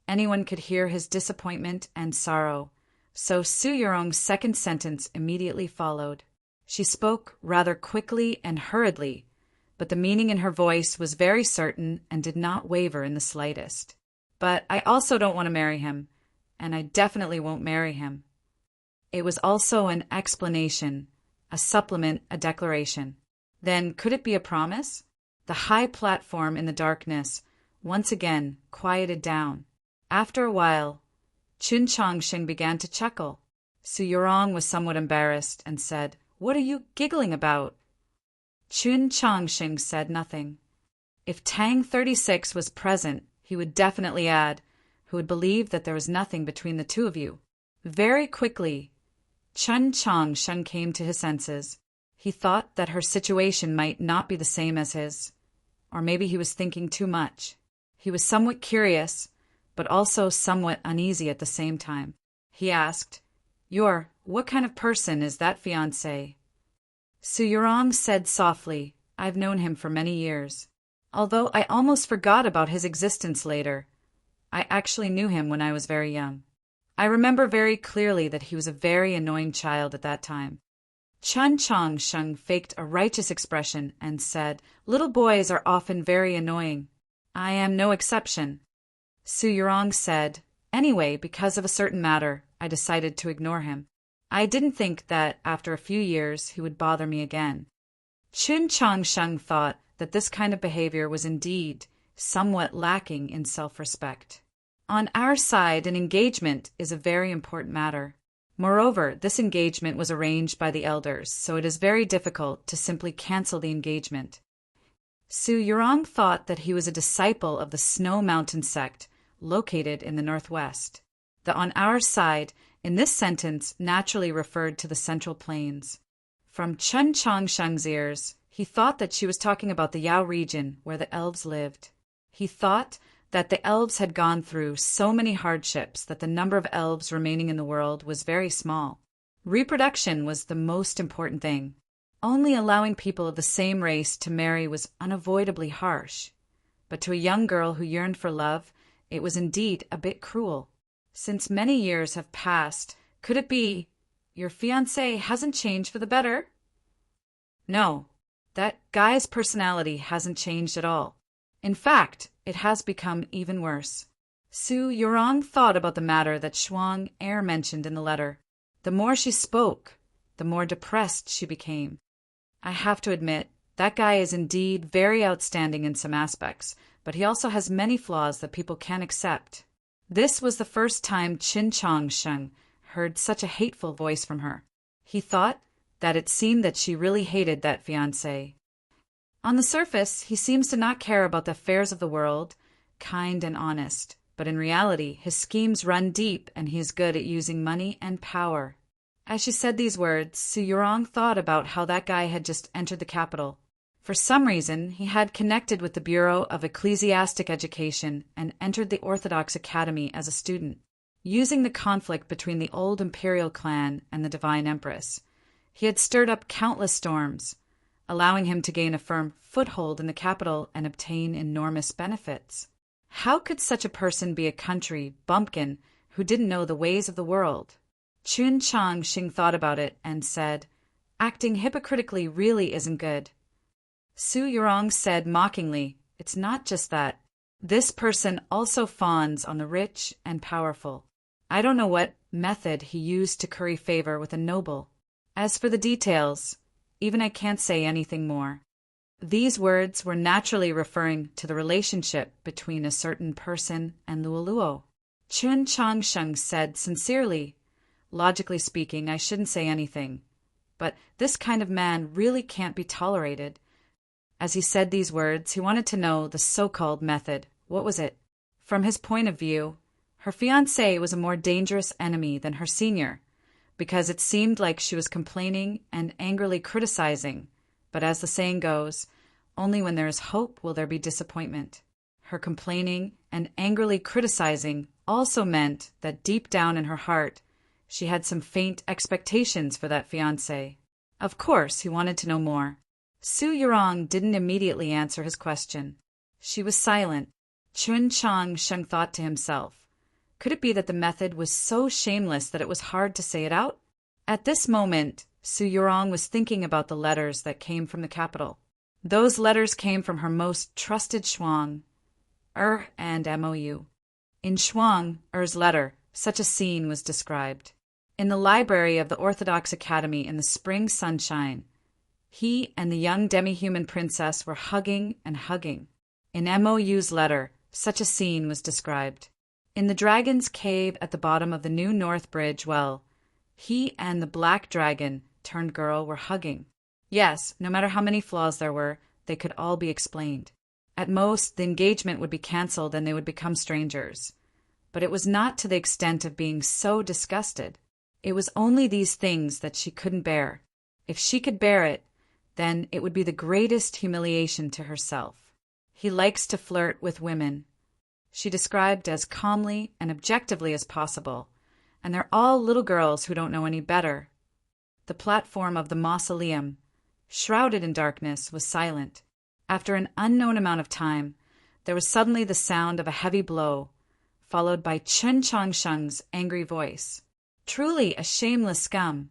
anyone could hear his disappointment and sorrow, so Su Yurong's second sentence immediately followed. She spoke rather quickly and hurriedly, but the meaning in her voice was very certain and did not waver in the slightest. But I also don't want to marry him, and I definitely won't marry him. It was also an explanation, a supplement, a declaration. Then could it be a promise? The high platform in the darkness once again quieted down. After a while, Chun Changsheng began to chuckle. Su Yurong was somewhat embarrassed and said, "What are you giggling about?" Chun Changsheng said nothing. If Tang 36 was present, he would definitely add, who would believe that there was nothing between the two of you. Very quickly, Chun Changsheng came to his senses. He thought that her situation might not be the same as his, or maybe he was thinking too much. He was somewhat curious, but also somewhat uneasy at the same time. He asked, What kind of person is that fiancé?" Su Yurong said softly, "I've known him for many years. Although I almost forgot about his existence later. I actually knew him when I was very young. I remember very clearly that he was a very annoying child at that time." Chun Changsheng faked a righteous expression and said, "Little boys are often very annoying. I am no exception." Su Yurong said, "Anyway, because of a certain matter, I decided to ignore him. I didn't think that after a few years he would bother me again." Chun Changsheng thought that this kind of behavior was indeed somewhat lacking in self-respect. On our side, an engagement is a very important matter. Moreover, this engagement was arranged by the elders, so it is very difficult to simply cancel the engagement. Su Yurong thought that he was a disciple of the Snow Mountain sect, located in the northwest. The "on our side" in this sentence naturally referred to the Central Plains. From Chun Changsheng's ears, he thought that she was talking about the Yao region where the elves lived. He thought that the elves had gone through so many hardships that the number of elves remaining in the world was very small. Reproduction was the most important thing. Only allowing people of the same race to marry was unavoidably harsh. But to a young girl who yearned for love, it was indeed a bit cruel. Since many years have passed, could it be your fiancé hasn't changed for the better? No, that guy's personality hasn't changed at all. In fact, it has become even worse. Su Yurong thought about the matter that Shuang Er mentioned in the letter. The more she spoke, the more depressed she became. I have to admit, that guy is indeed very outstanding in some aspects, but he also has many flaws that people can't accept. This was the first time Chun Changsheng heard such a hateful voice from her. He thought that it seemed that she really hated that fiancé. On the surface, he seems to not care about the affairs of the world, kind and honest, but in reality, his schemes run deep and he is good at using money and power. As she said these words, Su Yurong thought about how that guy had just entered the capital. For some reason, he had connected with the Bureau of Ecclesiastic Education and entered the Orthodox Academy as a student. Using the conflict between the old imperial clan and the divine empress, he had stirred up countless storms, allowing him to gain a firm foothold in the capital and obtain enormous benefits. How could such a person be a country bumpkin who didn't know the ways of the world? Chun Chang Shing thought about it and said, "Acting hypocritically really isn't good." Su Yurong said mockingly, "It's not just that. This person also fawns on the rich and powerful. I don't know what method he used to curry favor with a noble. As for the details, even I can't say anything more." These words were naturally referring to the relationship between a certain person and Luoluo. Chun Chang Sheng said sincerely, "Logically speaking, I shouldn't say anything. But this kind of man really can't be tolerated." As he said these words, he wanted to know the so-called method. What was it? From his point of view, her fiancé was a more dangerous enemy than her senior, because it seemed like she was complaining and angrily criticizing. But as the saying goes, only when there is hope will there be disappointment. Her complaining and angrily criticizing also meant that deep down in her heart, she had some faint expectations for that fiancé. Of course, he wanted to know more. Su Yurong didn't immediately answer his question. She was silent. Chun Chang Sheng thought to himself, could it be that the method was so shameless that it was hard to say it out? At this moment, Su Yurong was thinking about the letters that came from the capital. Those letters came from her most trusted Shuang, and Mou. In Shuang, letter, such a scene was described. In the library of the Orthodox Academy in the spring sunshine, he and the young demi-human princess were hugging and hugging. In Mou's letter, such a scene was described. In the dragon's cave at the bottom of the new North Bridge well, he and the black dragon turned girl were hugging. Yes, no matter how many flaws there were, they could all be explained. At most, the engagement would be cancelled and they would become strangers. But it was not to the extent of being so disgusted. It was only these things that she couldn't bear. If she could bear it, then it would be the greatest humiliation to herself. He likes to flirt with women, she described as calmly and objectively as possible, and they're all little girls who don't know any better. The platform of the mausoleum, shrouded in darkness, was silent. After an unknown amount of time, there was suddenly the sound of a heavy blow, followed by Chun Chang Sheng's angry voice. Truly a shameless scum.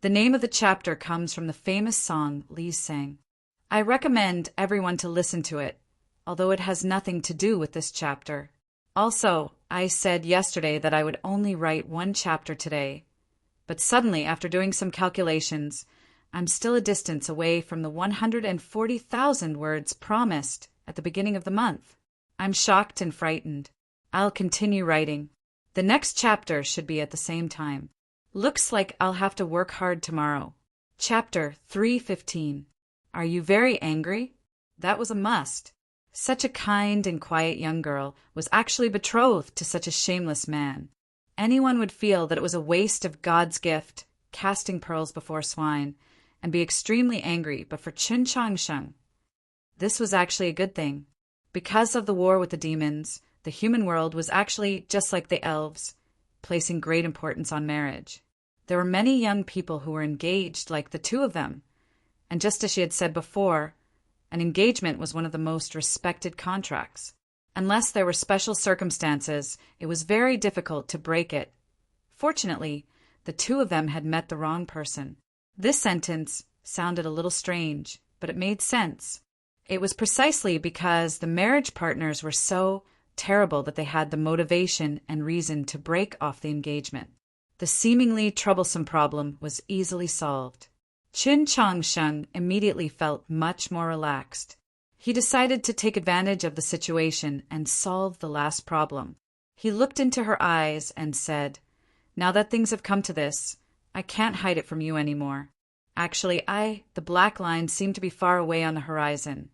The name of the chapter comes from the famous song Li sang. I recommend everyone to listen to it, although it has nothing to do with this chapter. Also, I said yesterday that I would only write one chapter today, but suddenly, after doing some calculations, I'm still a distance away from the 140,000 words promised at the beginning of the month. I'm shocked and frightened. I'll continue writing. The next chapter should be at the same time. Looks like I'll have to work hard tomorrow. Chapter 315. Are you very angry? That was a must. Such a kind and quiet young girl was actually betrothed to such a shameless man. Anyone would feel that it was a waste of God's gift, casting pearls before swine, and be extremely angry, but for Chun Chang Sheng, this was actually a good thing. Because of the war with the demons, the human world was actually just like the elves, placing great importance on marriage. There were many young people who were engaged like the two of them, and just as she had said before, an engagement was one of the most respected contracts. Unless there were special circumstances, it was very difficult to break it. Fortunately, the two of them had met the wrong person. This sentence sounded a little strange, but it made sense. It was precisely because the marriage partners were so terrible that they had the motivation and reason to break off the engagement. The seemingly troublesome problem was easily solved. Chun Chang Sheng immediately felt much more relaxed. He decided to take advantage of the situation and solve the last problem. He looked into her eyes and said, "Now that things have come to this, I can't hide it from you anymore. Actually, the black line seemed to be far away on the horizon,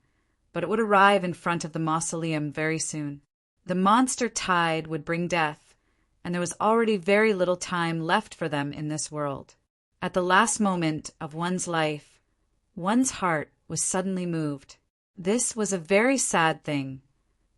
but it would arrive in front of the mausoleum very soon. The monster tide would bring death, and there was already very little time left for them in this world. At the last moment of one's life, one's heart was suddenly moved. This was a very sad thing,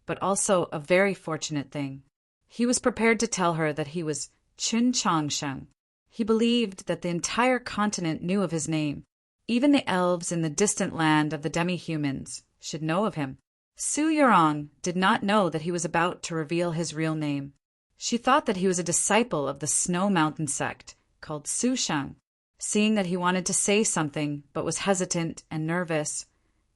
but also a very fortunate thing. He was prepared to tell her that he was Chun Changsheng. He believed that the entire continent knew of his name. Even the elves in the distant land of the demi-humans should know of him. Su Yurong did not know that he was about to reveal his real name. She thought that he was a disciple of the Snow Mountain sect called Su Shang. Seeing that he wanted to say something but was hesitant and nervous,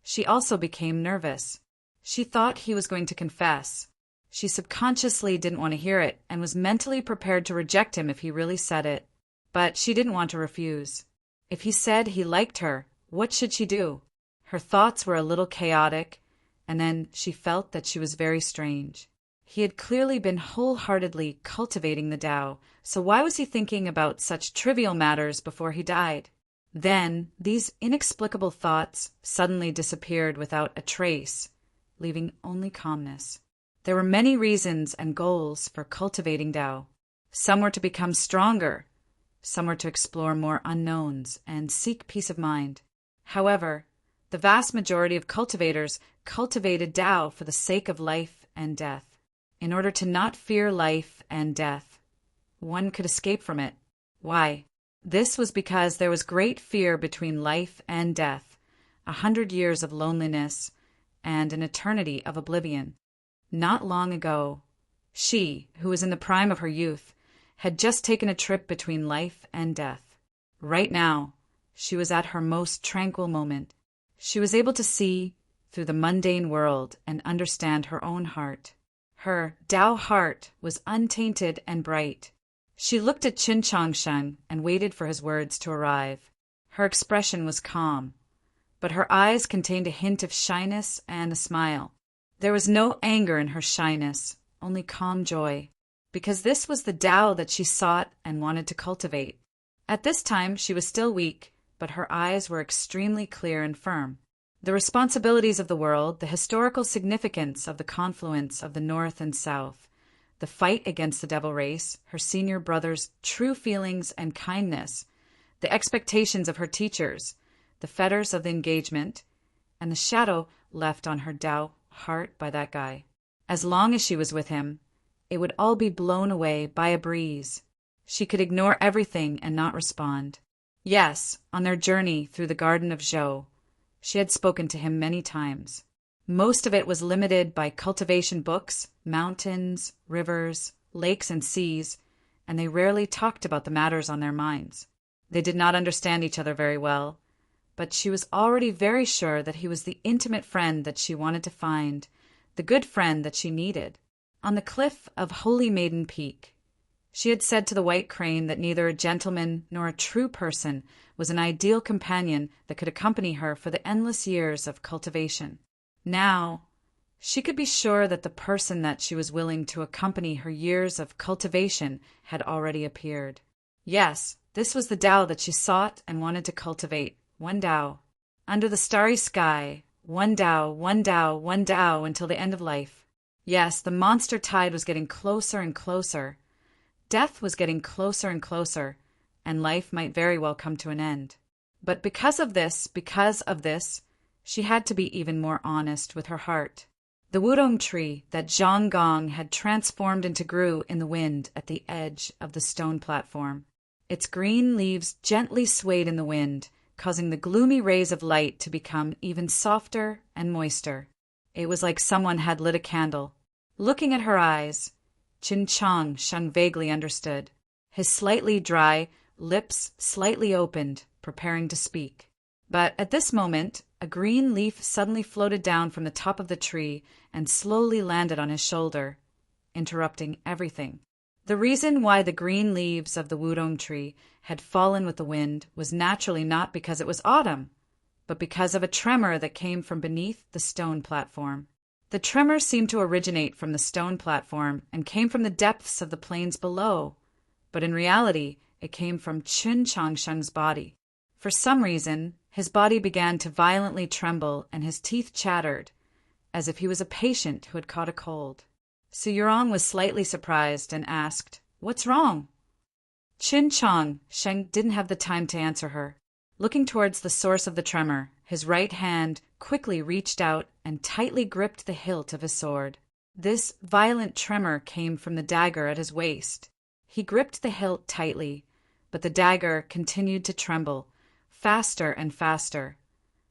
she also became nervous. She thought he was going to confess. She subconsciously didn't want to hear it and was mentally prepared to reject him if he really said it. But she didn't want to refuse. If he said he liked her, what should she do? Her thoughts were a little chaotic, and then she felt that she was very strange. He had clearly been wholeheartedly cultivating the Tao, so why was he thinking about such trivial matters before he died? Then these inexplicable thoughts suddenly disappeared without a trace, leaving only calmness. There were many reasons and goals for cultivating Tao. Some were to become stronger, some were to explore more unknowns and seek peace of mind. However, the vast majority of cultivators cultivated Tao for the sake of life and death. In order to not fear life and death, one could escape from it. Why? This was because there was great fear between life and death, 100 years of loneliness, and an eternity of oblivion. Not long ago, she, who was in the prime of her youth, had just taken a trip between life and death. Right now, she was at her most tranquil moment. She was able to see through the mundane world and understand her own heart. Her Tao heart was untainted and bright. She looked at Qin Changshan and waited for his words to arrive. Her expression was calm, but her eyes contained a hint of shyness and a smile. There was no anger in her shyness, only calm joy, because this was the Tao that she sought and wanted to cultivate. At this time she was still weak, but her eyes were extremely clear and firm. The responsibilities of the world, the historical significance of the confluence of the North and South, the fight against the devil race, her senior brother's true feelings and kindness, the expectations of her teachers, the fetters of the engagement, and the shadow left on her Tao heart by that guy. As long as she was with him, it would all be blown away by a breeze. She could ignore everything and not respond. Yes, on their journey through the garden of Zhou, she had spoken to him many times. Most of it was limited by cultivation books, mountains, rivers, lakes, and seas, and they rarely talked about the matters on their minds. They did not understand each other very well, but she was already very sure that he was the intimate friend that she wanted to find, the good friend that she needed. On the cliff of Holy Maiden Peak, she had said to the white crane that neither a gentleman nor a true person was an ideal companion that could accompany her for the endless years of cultivation. Now, she could be sure that the person that she was willing to accompany her years of cultivation had already appeared. Yes, this was the Tao that she sought and wanted to cultivate, one Tao. Under the starry sky, one Tao, one Tao, one Tao until the end of life. Yes, the monster tide was getting closer and closer. Death was getting closer and closer, and life might very well come to an end. But because of this, she had to be even more honest with her heart. The wudong tree that Zhang Gong had transformed into grew in the wind at the edge of the stone platform. Its green leaves gently swayed in the wind, causing the gloomy rays of light to become even softer and moister. It was like someone had lit a candle. Looking at her eyes, Qin Changshan vaguely understood. His slightly dry lips slightly opened, preparing to speak. But at this moment, a green leaf suddenly floated down from the top of the tree and slowly landed on his shoulder, interrupting everything. The reason why the green leaves of the wudong tree had fallen with the wind was naturally not because it was autumn, but because of a tremor that came from beneath the stone platform. The tremor seemed to originate from the stone platform and came from the depths of the plains below, but in reality it came from Qin Changshan's body. For some reason, his body began to violently tremble and his teeth chattered, as if he was a patient who had caught a cold. Su Yurong was slightly surprised and asked, "What's wrong?" Qin Changshan didn't have the time to answer her. Looking towards the source of the tremor, His right hand quickly reached out and tightly gripped the hilt of his sword. This violent tremor came from the dagger at his waist. He gripped the hilt tightly, but the dagger continued to tremble, faster and faster,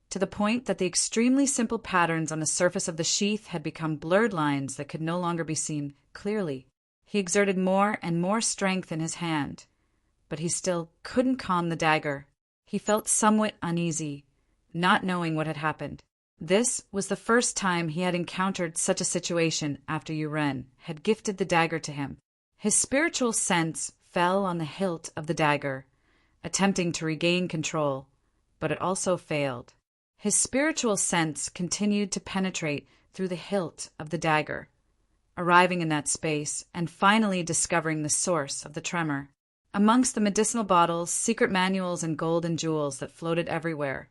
to the point that the extremely simple patterns on the surface of the sheath had become blurred lines that could no longer be seen clearly. He exerted more and more strength in his hand, but he still couldn't calm the dagger. He felt somewhat uneasy, not knowing what had happened. This was the first time he had encountered such a situation after Yuren had gifted the dagger to him. His spiritual sense fell on the hilt of the dagger, attempting to regain control, but it also failed. His spiritual sense continued to penetrate through the hilt of the dagger, arriving in that space and finally discovering the source of the tremor. Amongst the medicinal bottles, secret manuals, and gold and jewels that floated everywhere,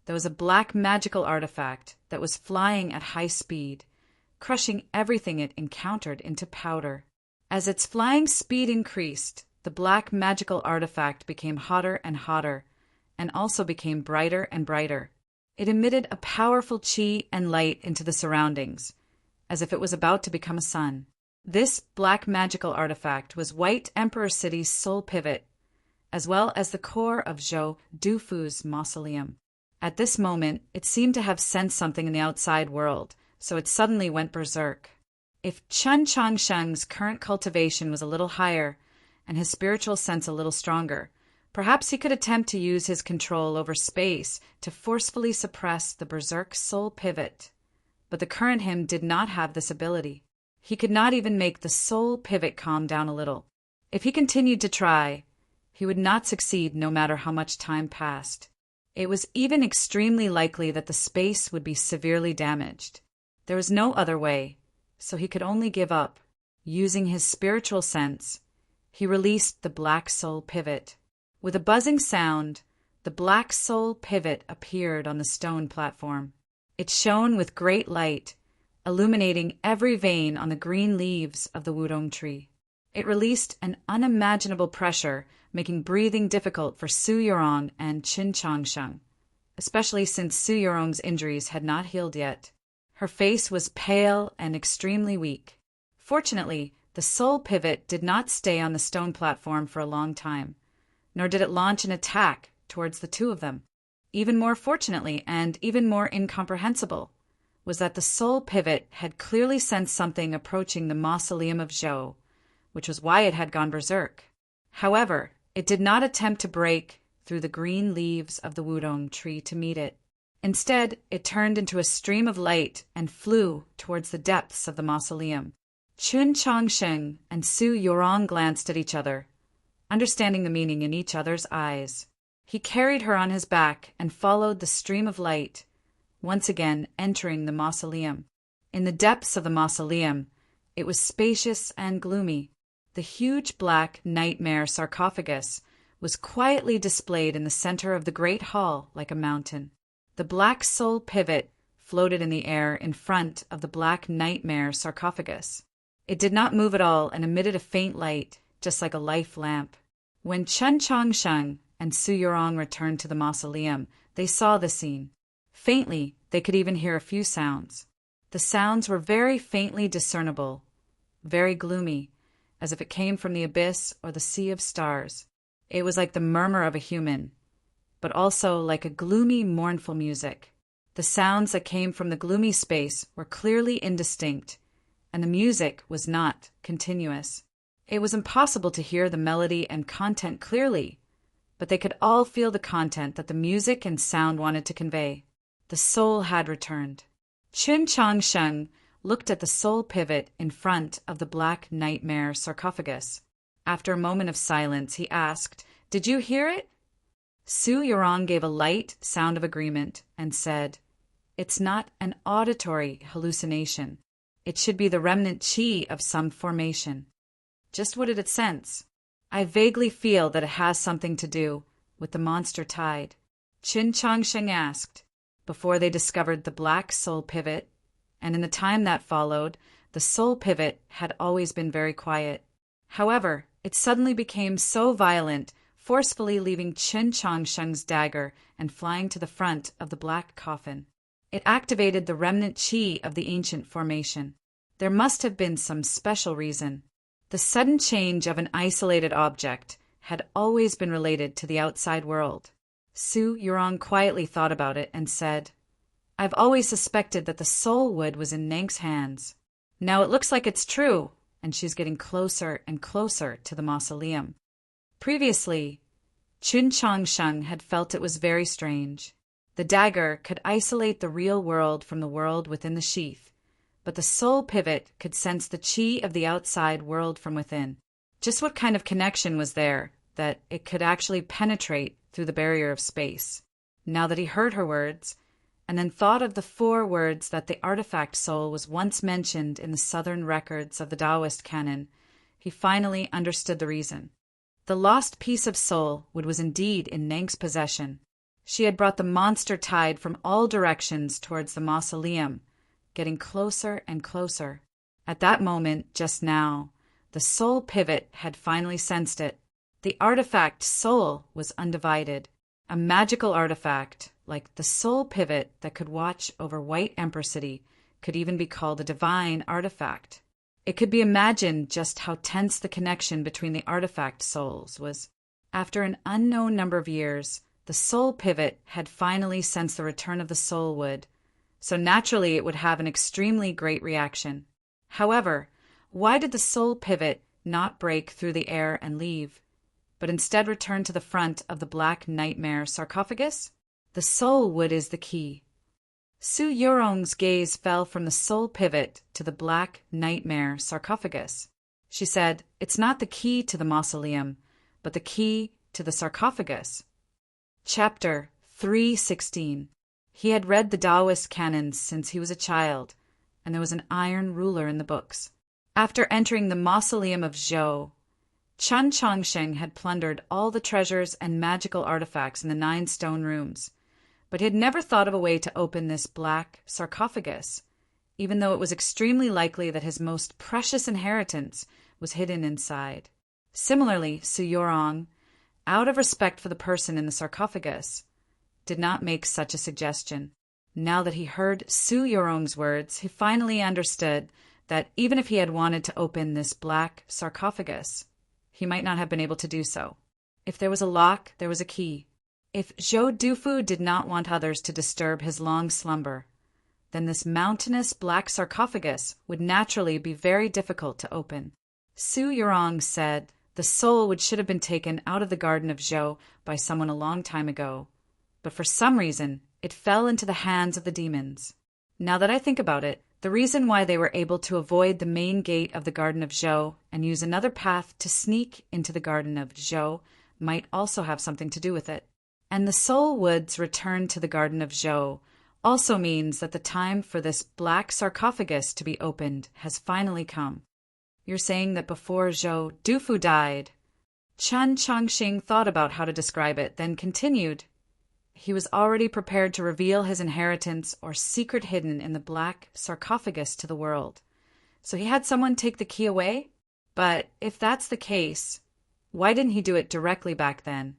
there was a black magical artifact that was flying at high speed, crushing everything it encountered into powder. As its flying speed increased, the black magical artifact became hotter and hotter, and also became brighter and brighter. It emitted a powerful chi and light into the surroundings, as if it was about to become a sun. This black magical artifact was White Emperor City's soul pivot, as well as the core of Zhou Dufu's mausoleum. At this moment, it seemed to have sensed something in the outside world, so it suddenly went berserk. If Chen Changsheng's current cultivation was a little higher, and his spiritual sense a little stronger, perhaps he could attempt to use his control over space to forcefully suppress the berserk soul pivot. But the current him did not have this ability. He could not even make the soul pivot calm down a little. If he continued to try, he would not succeed no matter how much time passed. It was even extremely likely that the space would be severely damaged. There was no other way, so he could only give up. Using his spiritual sense, he released the black soul pivot. With a buzzing sound, the black soul pivot appeared on the stone platform. It shone with great light, illuminating every vein on the green leaves of the wudong tree. It released an unimaginable pressure, making breathing difficult for Su Yurong and Qin Changsheng, especially since Su Yurong's injuries had not healed yet. Her face was pale and extremely weak. Fortunately, the soul pivot did not stay on the stone platform for a long time, nor did it launch an attack towards the two of them. Even more fortunately, and even more incomprehensible, was that the soul pivot had clearly sensed something approaching the mausoleum of Zhou, which was why it had gone berserk. However, it did not attempt to break through the green leaves of the wudong tree to meet it. Instead, it turned into a stream of light and flew towards the depths of the mausoleum. Qin Changsheng and Su Yurong glanced at each other, understanding the meaning in each other's eyes. He carried her on his back and followed the stream of light, once again entering the mausoleum. In the depths of the mausoleum, it was spacious and gloomy. The huge black nightmare sarcophagus was quietly displayed in the center of the great hall like a mountain. The black soul pivot floated in the air in front of the black nightmare sarcophagus. It did not move at all and emitted a faint light, just like a life lamp. When Chen Changsheng and Su Yurong returned to the mausoleum, they saw the scene. Faintly, they could even hear a few sounds. The sounds were very faintly discernible, very gloomy, as if it came from the abyss or the sea of stars. It was like the murmur of a human, but also like a gloomy, mournful music. The sounds that came from the gloomy space were clearly indistinct, and the music was not continuous. It was impossible to hear the melody and content clearly, but they could all feel the content that the music and sound wanted to convey. The soul had returned. Qin Changsheng looked at the soul pivot in front of the black nightmare sarcophagus. After a moment of silence, he asked, "Did you hear it?" Su Yurong gave a light sound of agreement and said, "It's not an auditory hallucination. It should be the remnant qi of some formation." Just what did it sense? "I vaguely feel that it has something to do with the monster tide," Qin Changsheng asked, before they discovered the black soul pivot, and in the time that followed, the soul pivot had always been very quiet. However, it suddenly became so violent, forcefully leaving Qin Changsheng's dagger and flying to the front of the black coffin. It activated the remnant qi of the ancient formation. There must have been some special reason. The sudden change of an isolated object had always been related to the outside world. Su Yurong quietly thought about it and said, "I've always suspected that the soul wood was in Nang's hands. Now it looks like it's true," and she's getting closer and closer to the mausoleum. Previously, Qin Changsheng had felt it was very strange. The dagger could isolate the real world from the world within the sheath, but the soul pivot could sense the qi of the outside world from within. Just what kind of connection was there that it could actually penetrate through the barrier of space? Now that he heard her words, and then thought of the 4 words that the artifact soul was once mentioned in the southern records of the Taoist canon, he finally understood the reason. The lost piece of soul wood was indeed in Nang's possession. She had brought the monster tide from all directions towards the mausoleum, getting closer and closer. At that moment, just now, the soul pivot had finally sensed it. The artifact soul was undivided, a magical artifact like the soul pivot that could watch over White Emperor City could even be called a divine artifact. It could be imagined just how tense the connection between the artifact souls was. After an unknown number of years, the soul pivot had finally sensed the return of the soul wood, so naturally it would have an extremely great reaction. However, why did the soul pivot not break through the air and leave, but instead return to the front of the Black Nightmare sarcophagus? The soul wood is the key. Su Yurong's gaze fell from the soul pivot to the Black Nightmare sarcophagus. She said, "It's not the key to the mausoleum, but the key to the sarcophagus." Chapter 316. He had read the Taoist canons since he was a child, and there was an iron ruler in the books. After entering the mausoleum of Zhou, Qin Changsheng had plundered all the treasures and magical artifacts in the 9 stone rooms, but he had never thought of a way to open this black sarcophagus, even though it was extremely likely that his most precious inheritance was hidden inside. Similarly, Su Yurong, out of respect for the person in the sarcophagus, did not make such a suggestion. Now that he heard Su Yurong's words, he finally understood that even if he had wanted to open this black sarcophagus, he might not have been able to do so. If there was a lock, there was a key. If Zhou Dufu did not want others to disturb his long slumber, then this mountainous black sarcophagus would naturally be very difficult to open. Su Yurong said the soul would should have been taken out of the garden of Zhou by someone a long time ago, but for some reason it fell into the hands of the demons. Now that I think about it, the reason why they were able to avoid the main gate of the garden of Zhou and use another path to sneak into the garden of Zhou might also have something to do with it. And the soul wood's return to the garden of Zhou also means that the time for this black sarcophagus to be opened has finally come. You're saying that before Zhou Dufu died? Qin Changsheng thought about how to describe it, then continued. He was already prepared to reveal his inheritance or secret hidden in the black sarcophagus to the world. So he had someone take the key away? But if that's the case, why didn't he do it directly back then?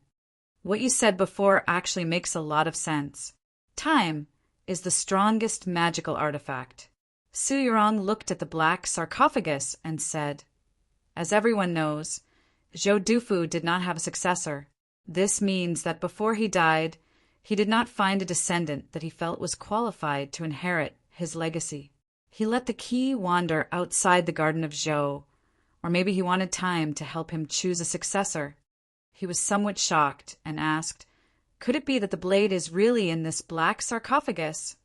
What you said before actually makes a lot of sense. Time is the strongest magical artifact. Su Yurong looked at the black sarcophagus and said, "As everyone knows, Zhou Dufu did not have a successor. This means that before he died, he did not find a descendant that he felt was qualified to inherit his legacy. He let the key wander outside the garden of Zhou, or maybe he wanted time to help him choose a successor." He was somewhat shocked and asked, "Could it be that the blade is really in this black sarcophagus?"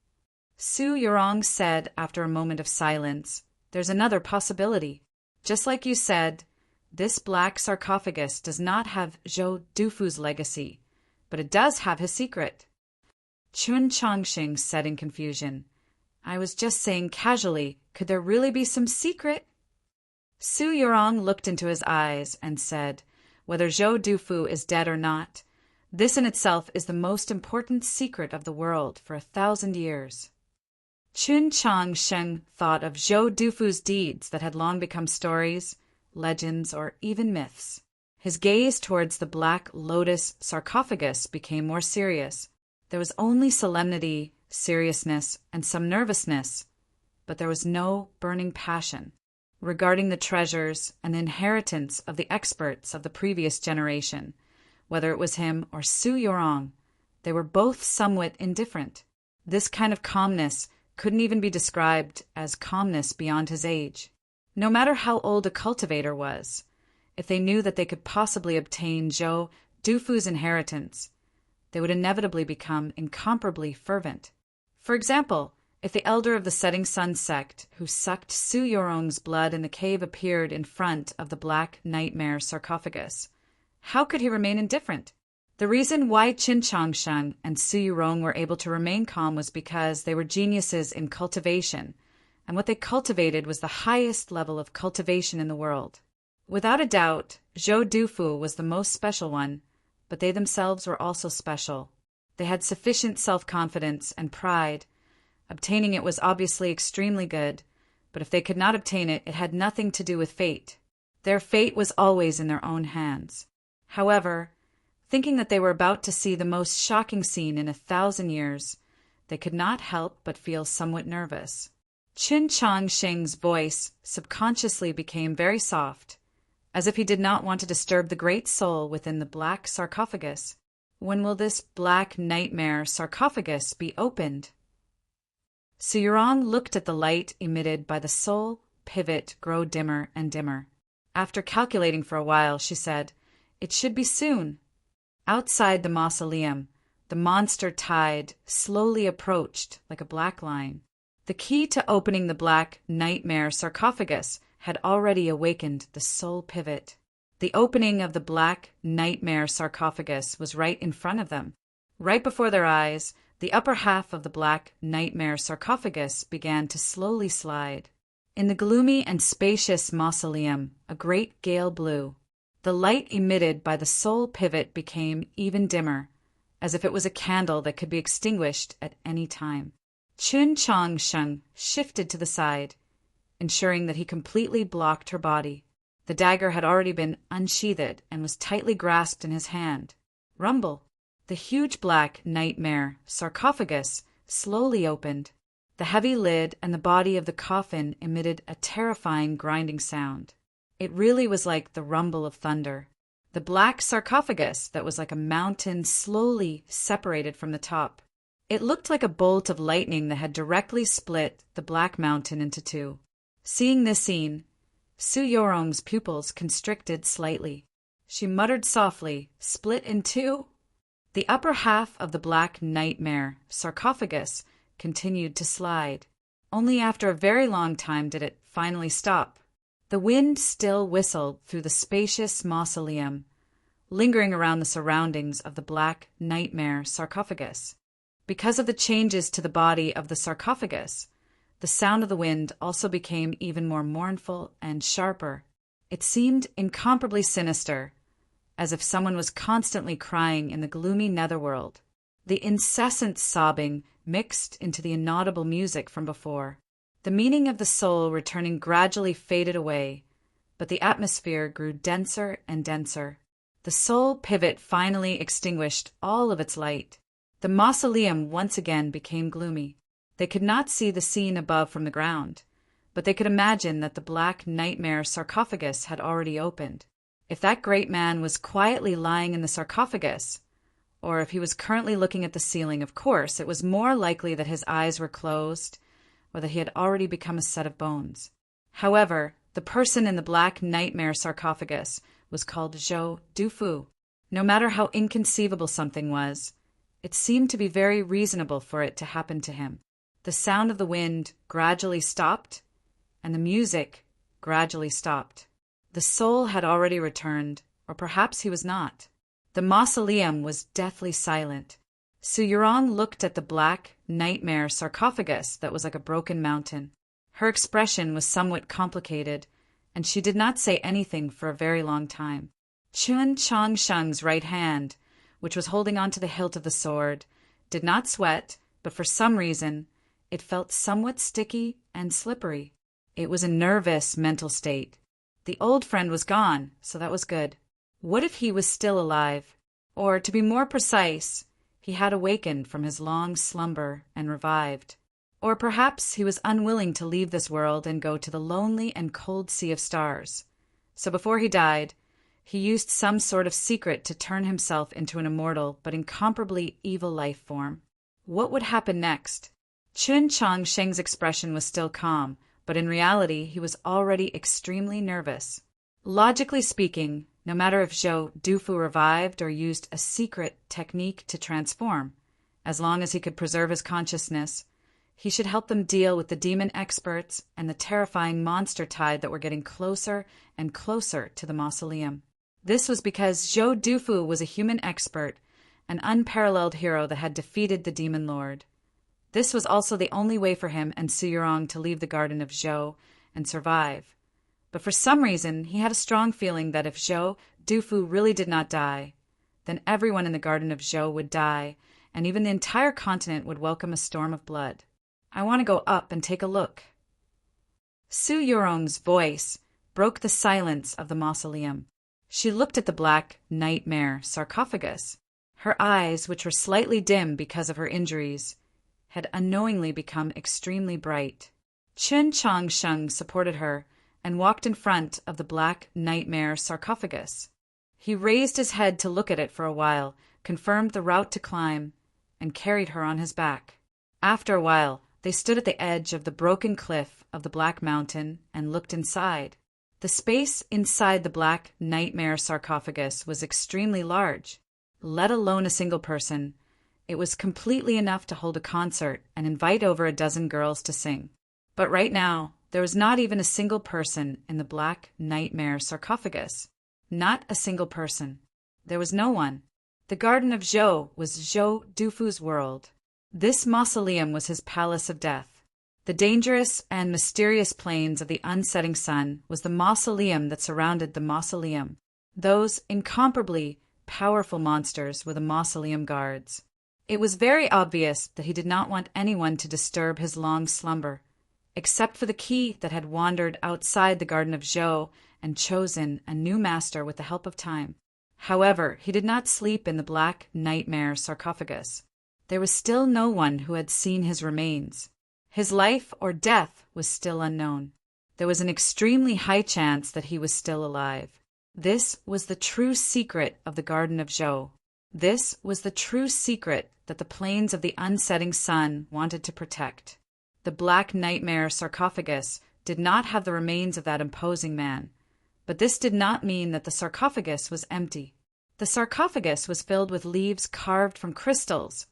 Su Yurong said after a moment of silence, "There's another possibility. Just like you said, this black sarcophagus does not have Zhou Dufu's legacy, but it does have his secret." Qin Changsheng said in confusion, "I was just saying casually, could there really be some secret?" Su Yurong looked into his eyes and said, "Whether Zhou Dufu is dead or not, this in itself is the most important secret of the world for 1,000 years." Qin Changsheng thought of Zhou Dufu's deeds that had long become stories, legends, or even myths. His gaze towards the black lotus sarcophagus became more serious. There was only solemnity, seriousness, and some nervousness, but there was no burning passion. Regarding the treasures and the inheritance of the experts of the previous generation, whether it was him or Su Yorong, they were both somewhat indifferent. This kind of calmness couldn't even be described as calmness beyond his age. No matter how old a cultivator was, if they knew that they could possibly obtain Zhou Dufu's inheritance, they would inevitably become incomparably fervent. For example, if the elder of the Setting Sun sect who sucked Su Yorong's blood in the cave appeared in front of the black nightmare sarcophagus, how could he remain indifferent? The reason why Qin Changsheng and Su Yorong were able to remain calm was because they were geniuses in cultivation, and what they cultivated was the highest level of cultivation in the world. Without a doubt, Zhou Dufu was the most special one, but they themselves were also special. They had sufficient self-confidence and pride. Obtaining it was obviously extremely good, but if they could not obtain it, it had nothing to do with fate. Their fate was always in their own hands. However, thinking that they were about to see the most shocking scene in 1,000 years, they could not help but feel somewhat nervous. Qin Changsheng's voice subconsciously became very soft, as if he did not want to disturb the great soul within the black sarcophagus. When will this black nightmare sarcophagus be opened? Su Yorong looked at the light emitted by the soul pivot grow dimmer and dimmer. After calculating for a while, she said, "It should be soon." Outside the mausoleum, the monster tide slowly approached like a black line. The key to opening the black nightmare sarcophagus had already awakened the soul pivot. The opening of the black nightmare sarcophagus was right in front of them. Right before their eyes, the upper half of the black nightmare sarcophagus began to slowly slide. In the gloomy and spacious mausoleum, a great gale blew. The light emitted by the soul pivot became even dimmer, as if it was a candle that could be extinguished at any time. Qin Changsheng shifted to the side, ensuring that he completely blocked her body. The dagger had already been unsheathed and was tightly grasped in his hand. Rumble! The huge black nightmare sarcophagus slowly opened. The heavy lid and the body of the coffin emitted a terrifying grinding sound. It really was like the rumble of thunder. The black sarcophagus that was like a mountain slowly separated from the top. It looked like a bolt of lightning that had directly split the black mountain into two. Seeing this scene, Su Yorong's pupils constricted slightly. She muttered softly, "Split in two?" The upper half of the black nightmare sarcophagus continued to slide. Only after a very long time did it finally stop. The wind still whistled through the spacious mausoleum, lingering around the surroundings of the black nightmare sarcophagus. Because of the changes to the body of the sarcophagus, the sound of the wind also became even more mournful and sharper. It seemed incomparably sinister, as if someone was constantly crying in the gloomy netherworld. The incessant sobbing mixed into the inaudible music from before. The meaning of the soul returning gradually faded away, but the atmosphere grew denser and denser. The soul pivot finally extinguished all of its light. The mausoleum once again became gloomy. They could not see the scene above from the ground, but they could imagine that the black nightmare sarcophagus had already opened. If that great man was quietly lying in the sarcophagus, or if he was currently looking at the ceiling, of course, it was more likely that his eyes were closed or that he had already become a set of bones. However, the person in the black nightmare sarcophagus was called Zhou Dufu. No matter how inconceivable something was, it seemed to be very reasonable for it to happen to him. The sound of the wind gradually stopped, and the music gradually stopped. The soul had already returned, or perhaps he was not. The mausoleum was deathly silent. Su Yorong looked at the black nightmare sarcophagus that was like a broken mountain. Her expression was somewhat complicated, and she did not say anything for a very long time. Qin Changsheng's right hand, which was holding onto the hilt of the sword, did not sweat, but for some reason it felt somewhat sticky and slippery. It was a nervous mental state. The old friend was gone, so that was good. What if he was still alive? Or, to be more precise, he had awakened from his long slumber and revived. Or perhaps he was unwilling to leave this world and go to the lonely and cold sea of stars. So before he died, he used some sort of secret to turn himself into an immortal but incomparably evil life form. What would happen next? Chun Changsheng's expression was still calm, but in reality he was already extremely nervous. Logically speaking, no matter if Zhou Dufu revived or used a secret technique to transform, as long as he could preserve his consciousness, he should help them deal with the demon experts and the terrifying monster tide that were getting closer and closer to the mausoleum. This was because Zhou Dufu was a human expert, an unparalleled hero that had defeated the demon lord. This was also the only way for him and Su Yurong to leave the Garden of Zhou and survive. But for some reason, he had a strong feeling that if Zhou Dufu really did not die, then everyone in the Garden of Zhou would die, and even the entire continent would welcome a storm of blood. I want to go up and take a look. Su Yurong's voice broke the silence of the mausoleum. She looked at the black nightmare sarcophagus. Her eyes, which were slightly dim because of her injuries, had unknowingly become extremely bright. Chun Changsheng supported her and walked in front of the black nightmare sarcophagus. He raised his head to look at it for a while, confirmed the route to climb, and carried her on his back. After a while, they stood at the edge of the broken cliff of the Black Mountain and looked inside. The space inside the black nightmare sarcophagus was extremely large. Let alone a single person, it was completely enough to hold a concert and invite over a dozen girls to sing. But right now, there was not even a single person in the black nightmare sarcophagus. Not a single person. There was no one. The Garden of Zhou was Zhou Dufu's world. This mausoleum was his palace of death. The dangerous and mysterious plains of the unsetting sun was the mausoleum that surrounded the mausoleum. Those incomparably powerful monsters were the mausoleum guards. It was very obvious that he did not want anyone to disturb his long slumber, except for the key that had wandered outside the Garden of Zhou and chosen a new master with the help of time. However, he did not sleep in the black nightmare sarcophagus. There was still no one who had seen his remains. His life or death was still unknown. There was an extremely high chance that he was still alive. This was the true secret of the Garden of Zhou. This was the true secret that the plains of the unsetting sun wanted to protect. The black nightmare sarcophagus did not have the remains of that imposing man, but this did not mean that the sarcophagus was empty. The sarcophagus was filled with leaves carved from crystals,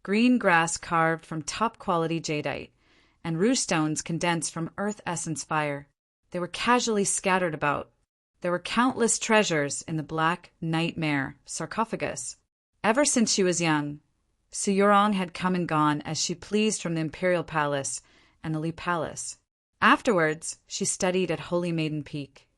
green grass carved from top-quality jadeite, and rue stones condensed from earth essence fire. They were casually scattered about. There were countless treasures in the black nightmare sarcophagus. Ever since she was young, Su Yurong had come and gone as she pleased from the Imperial Palace and the Li Palace. Afterwards, she studied at Holy Maiden Peak,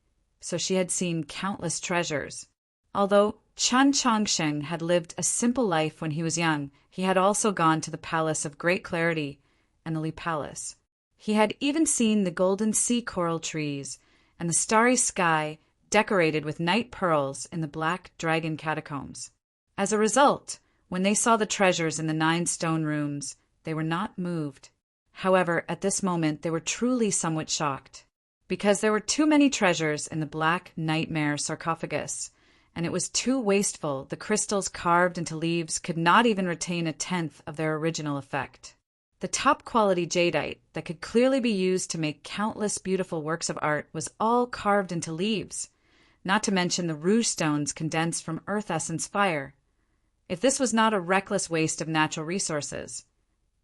so she had seen countless treasures. Although Chun Changsheng had lived a simple life when he was young, he had also gone to the Palace of Great Clarity and the Li Palace. He had even seen the golden sea coral trees and the starry sky decorated with night pearls in the Black Dragon Catacombs. As a result, when they saw the treasures in the 9 stone rooms, they were not moved. However, at this moment they were truly somewhat shocked, because there were too many treasures in the black nightmare sarcophagus, and it was too wasteful. The crystals carved into leaves could not even retain a tenth of their original effect. The top-quality jadeite that could clearly be used to make countless beautiful works of art was all carved into leaves, not to mention the rue stones condensed from earth essence fire. If this was not a reckless waste of natural resources,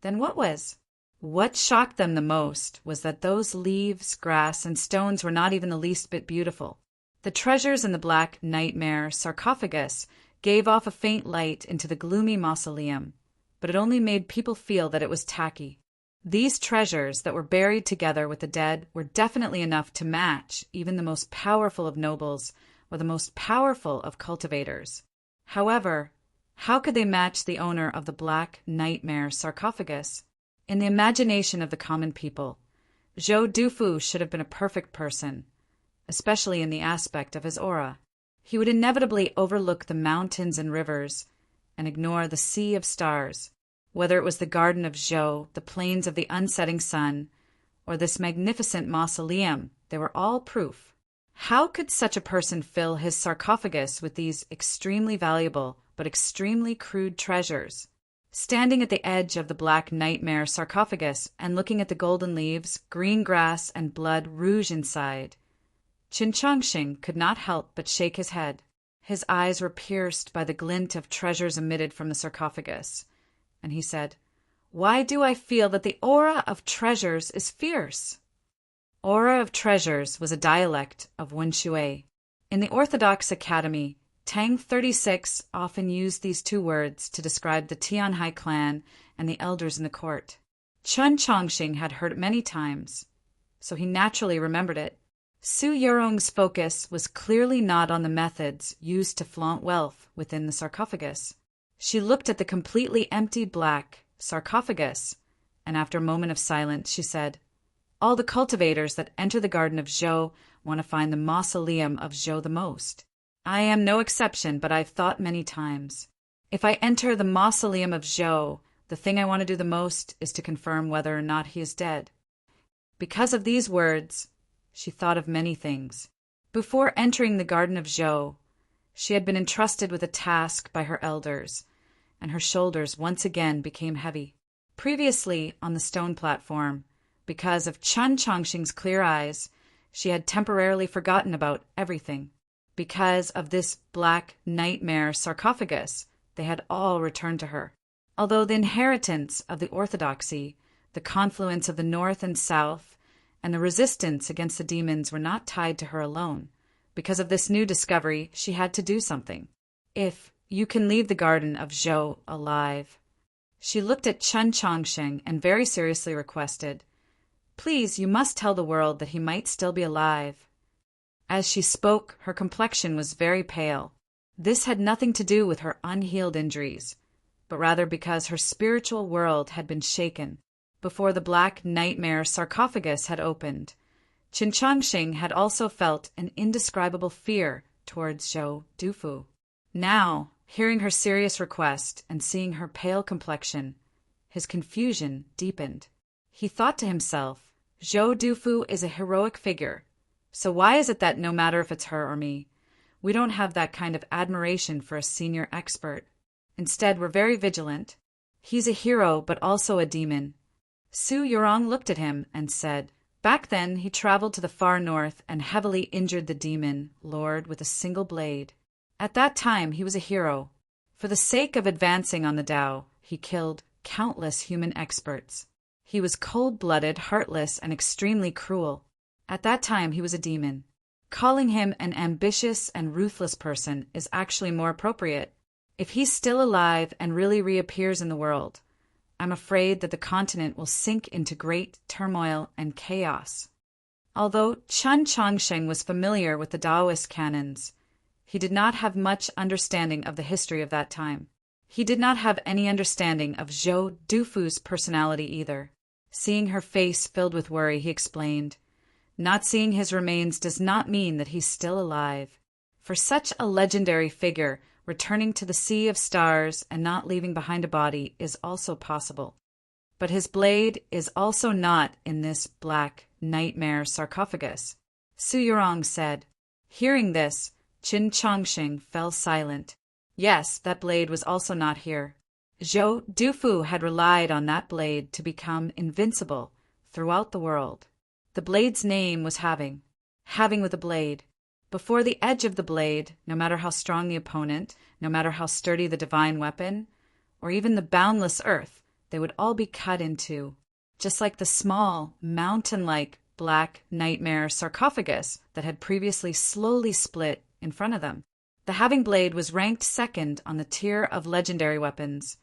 then what was? What shocked them the most was that those leaves, grass, and stones were not even the least bit beautiful. The treasures in the black nightmare sarcophagus gave off a faint light into the gloomy mausoleum, but it only made people feel that it was tacky. These treasures that were buried together with the dead were definitely enough to match even the most powerful of nobles or the most powerful of cultivators. However, how could they match the owner of the black nightmare sarcophagus? In the imagination of the common people, Zhou Dufu should have been a perfect person, especially in the aspect of his aura. He would inevitably overlook the mountains and rivers and ignore the sea of stars, whether it was the Garden of Zhou, the plains of the unsetting sun, or this magnificent mausoleum. They were all proof. How could such a person fill his sarcophagus with these extremely valuable but extremely crude treasures? Standing at the edge of the black nightmare sarcophagus and looking at the golden leaves, green grass, and blood rouge inside, Qin Chongqing could not help but shake his head. His eyes were pierced by the glint of treasures emitted from the sarcophagus, and he said, "Why do I feel that the aura of treasures is fierce?" Aura of treasures was a dialect of Wenshui. In the Orthodox Academy, Tang 36 often used these two words to describe the Tianhai clan and the elders in the court. Qin Chongqing had heard it many times, so he naturally remembered it. Su Yurong's focus was clearly not on the methods used to flaunt wealth within the sarcophagus. She looked at the completely empty black sarcophagus, and after a moment of silence, she said, "All the cultivators that enter the Garden of Zhou want to find the mausoleum of Zhou the most. I am no exception, but I've thought many times, if I enter the mausoleum of Zhou, the thing I want to do the most is to confirm whether or not he is dead." Because of these words, she thought of many things. Before entering the Garden of Zhou, she had been entrusted with a task by her elders, and her shoulders once again became heavy. Previously, on the stone platform, because of Qin Chongqing's clear eyes, she had temporarily forgotten about everything. Because of this black nightmare sarcophagus, they had all returned to her. Although the inheritance of the orthodoxy, the confluence of the north and south, and the resistance against the demons were not tied to her alone. Because of this new discovery, she had to do something. "If you can leave the Garden of Zhou alive." She looked at Qin Chongqing and very seriously requested, "Please, you must tell the world that he might still be alive." As she spoke, her complexion was very pale. This had nothing to do with her unhealed injuries, but rather because her spiritual world had been shaken. Before the black nightmare sarcophagus had opened, Qin Chongqing had also felt an indescribable fear towards Zhou Dufu. Now, hearing her serious request and seeing her pale complexion, his confusion deepened. He thought to himself, "Zhou Dufu is a heroic figure, so why is it that no matter if it's her or me, we don't have that kind of admiration for a senior expert? Instead, we're very vigilant. He's a hero, but also a demon." Su Yurong looked at him and said, "Back then, he traveled to the far north and heavily injured the demon lord with a single blade. At that time, he was a hero. For the sake of advancing on the Tao, he killed countless human experts. He was cold-blooded, heartless, and extremely cruel. At that time, he was a demon. Calling him an ambitious and ruthless person is actually more appropriate. If he's still alive and really reappears in the world, I'm afraid that the continent will sink into great turmoil and chaos." Although Qin Chongqing was familiar with the Taoist canons, he did not have much understanding of the history of that time. He did not have any understanding of Zhou Dufu's personality either. Seeing her face filled with worry, he explained, "Not seeing his remains does not mean that he's still alive. For such a legendary figure, returning to the sea of stars and not leaving behind a body is also possible. But his blade is also not in this black nightmare sarcophagus." Su Yurong said. Hearing this, Qin Chongqing fell silent. Yes, that blade was also not here. Zhou Dufu had relied on that blade to become invincible throughout the world. The blade's name was Having. Having with a blade. Before the edge of the blade, no matter how strong the opponent, no matter how sturdy the divine weapon, or even the boundless earth, they would all be cut in two, just like the small, mountain-like black nightmare sarcophagus that had previously slowly split in front of them. The Having blade was ranked second on the tier of legendary weapons,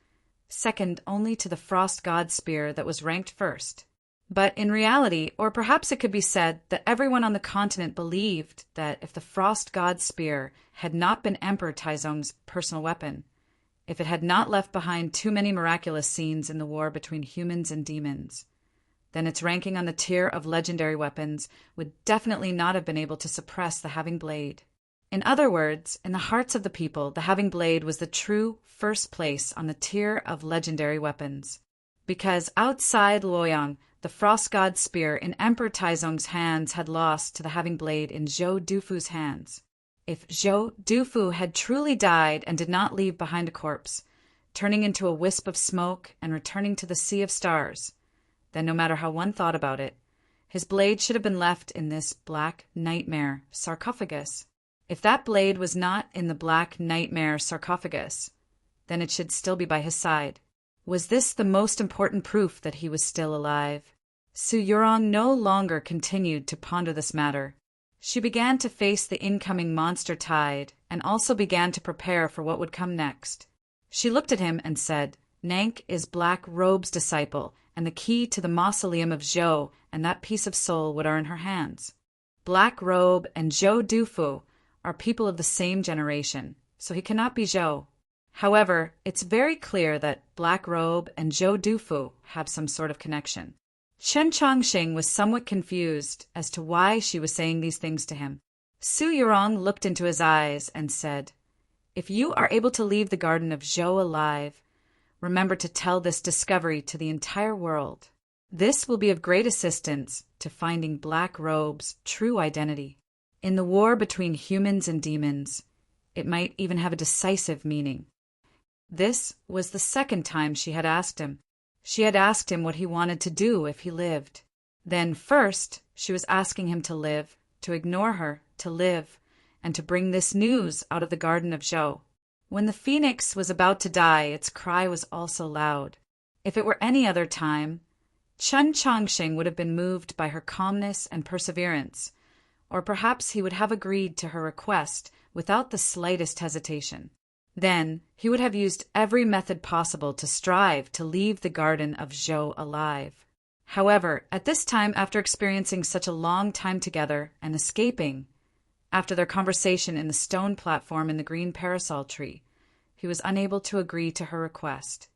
second only to the Frost God spear that was ranked first. But in reality, or perhaps it could be said that everyone on the continent believed that if the Frost God spear had not been Emperor Taizong's personal weapon, if it had not left behind too many miraculous scenes in the war between humans and demons, then its ranking on the tier of legendary weapons would definitely not have been able to suppress the Having blade. In other words, in the hearts of the people, the Having Blade was the true first place on the tier of legendary weapons. Because outside Luoyang, the frost god's spear in Emperor Taizong's hands had lost to the Having Blade in Zhou Dufu's hands. If Zhou Dufu had truly died and did not leave behind a corpse, turning into a wisp of smoke and returning to the sea of stars, then no matter how one thought about it, his blade should have been left in this black nightmare sarcophagus. If that blade was not in the black nightmare sarcophagus, then it should still be by his side. Was this the most important proof that he was still alive? Su Yurong no longer continued to ponder this matter. She began to face the incoming monster tide and also began to prepare for what would come next. She looked at him and said, "Nank is Black Robe's disciple, and the key to the mausoleum of Zhou and that piece of soul would are in her hands. Black Robe and Zhou Dufu are people of the same generation, so he cannot be Zhou. However, it's very clear that Black Robe and Zhou Dufu have some sort of connection." Chen Chongqing was somewhat confused as to why she was saying these things to him. Su Yurong looked into his eyes and said, "If you are able to leave the garden of Zhou alive, remember to tell this discovery to the entire world. This will be of great assistance to finding Black Robe's true identity. In the war between humans and demons, it might even have a decisive meaning." This was the second time she had asked him. She had asked him what he wanted to do if he lived. Then first, she was asking him to live, to ignore her, to live, and to bring this news out of the garden of Zhou. When the phoenix was about to die, its cry was also loud. If it were any other time, Chen Chongqing would have been moved by her calmness and perseverance, or perhaps he would have agreed to her request without the slightest hesitation. Then he would have used every method possible to strive to leave the garden of Zhou alive. However, at this time, after experiencing such a long time together and escaping, after their conversation in the stone platform in the green parasol tree, he was unable to agree to her request.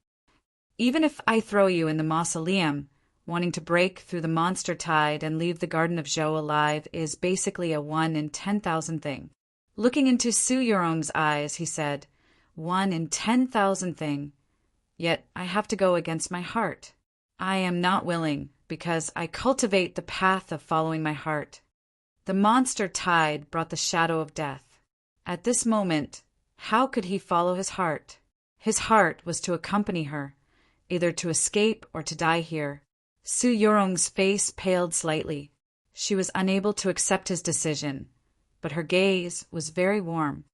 "Even if I throw you in the mausoleum, wanting to break through the monster tide and leave the garden of Zhou alive is basically a 1 in 10,000 thing." Looking into Su Yurong's eyes, he said, "1 in 10,000 thing. Yet I have to go against my heart. I am not willing, because I cultivate the path of following my heart." The monster tide brought the shadow of death. At this moment, how could he follow his heart? His heart was to accompany her, either to escape or to die here. Su Yurong's face paled slightly. She was unable to accept his decision, but her gaze was very warm.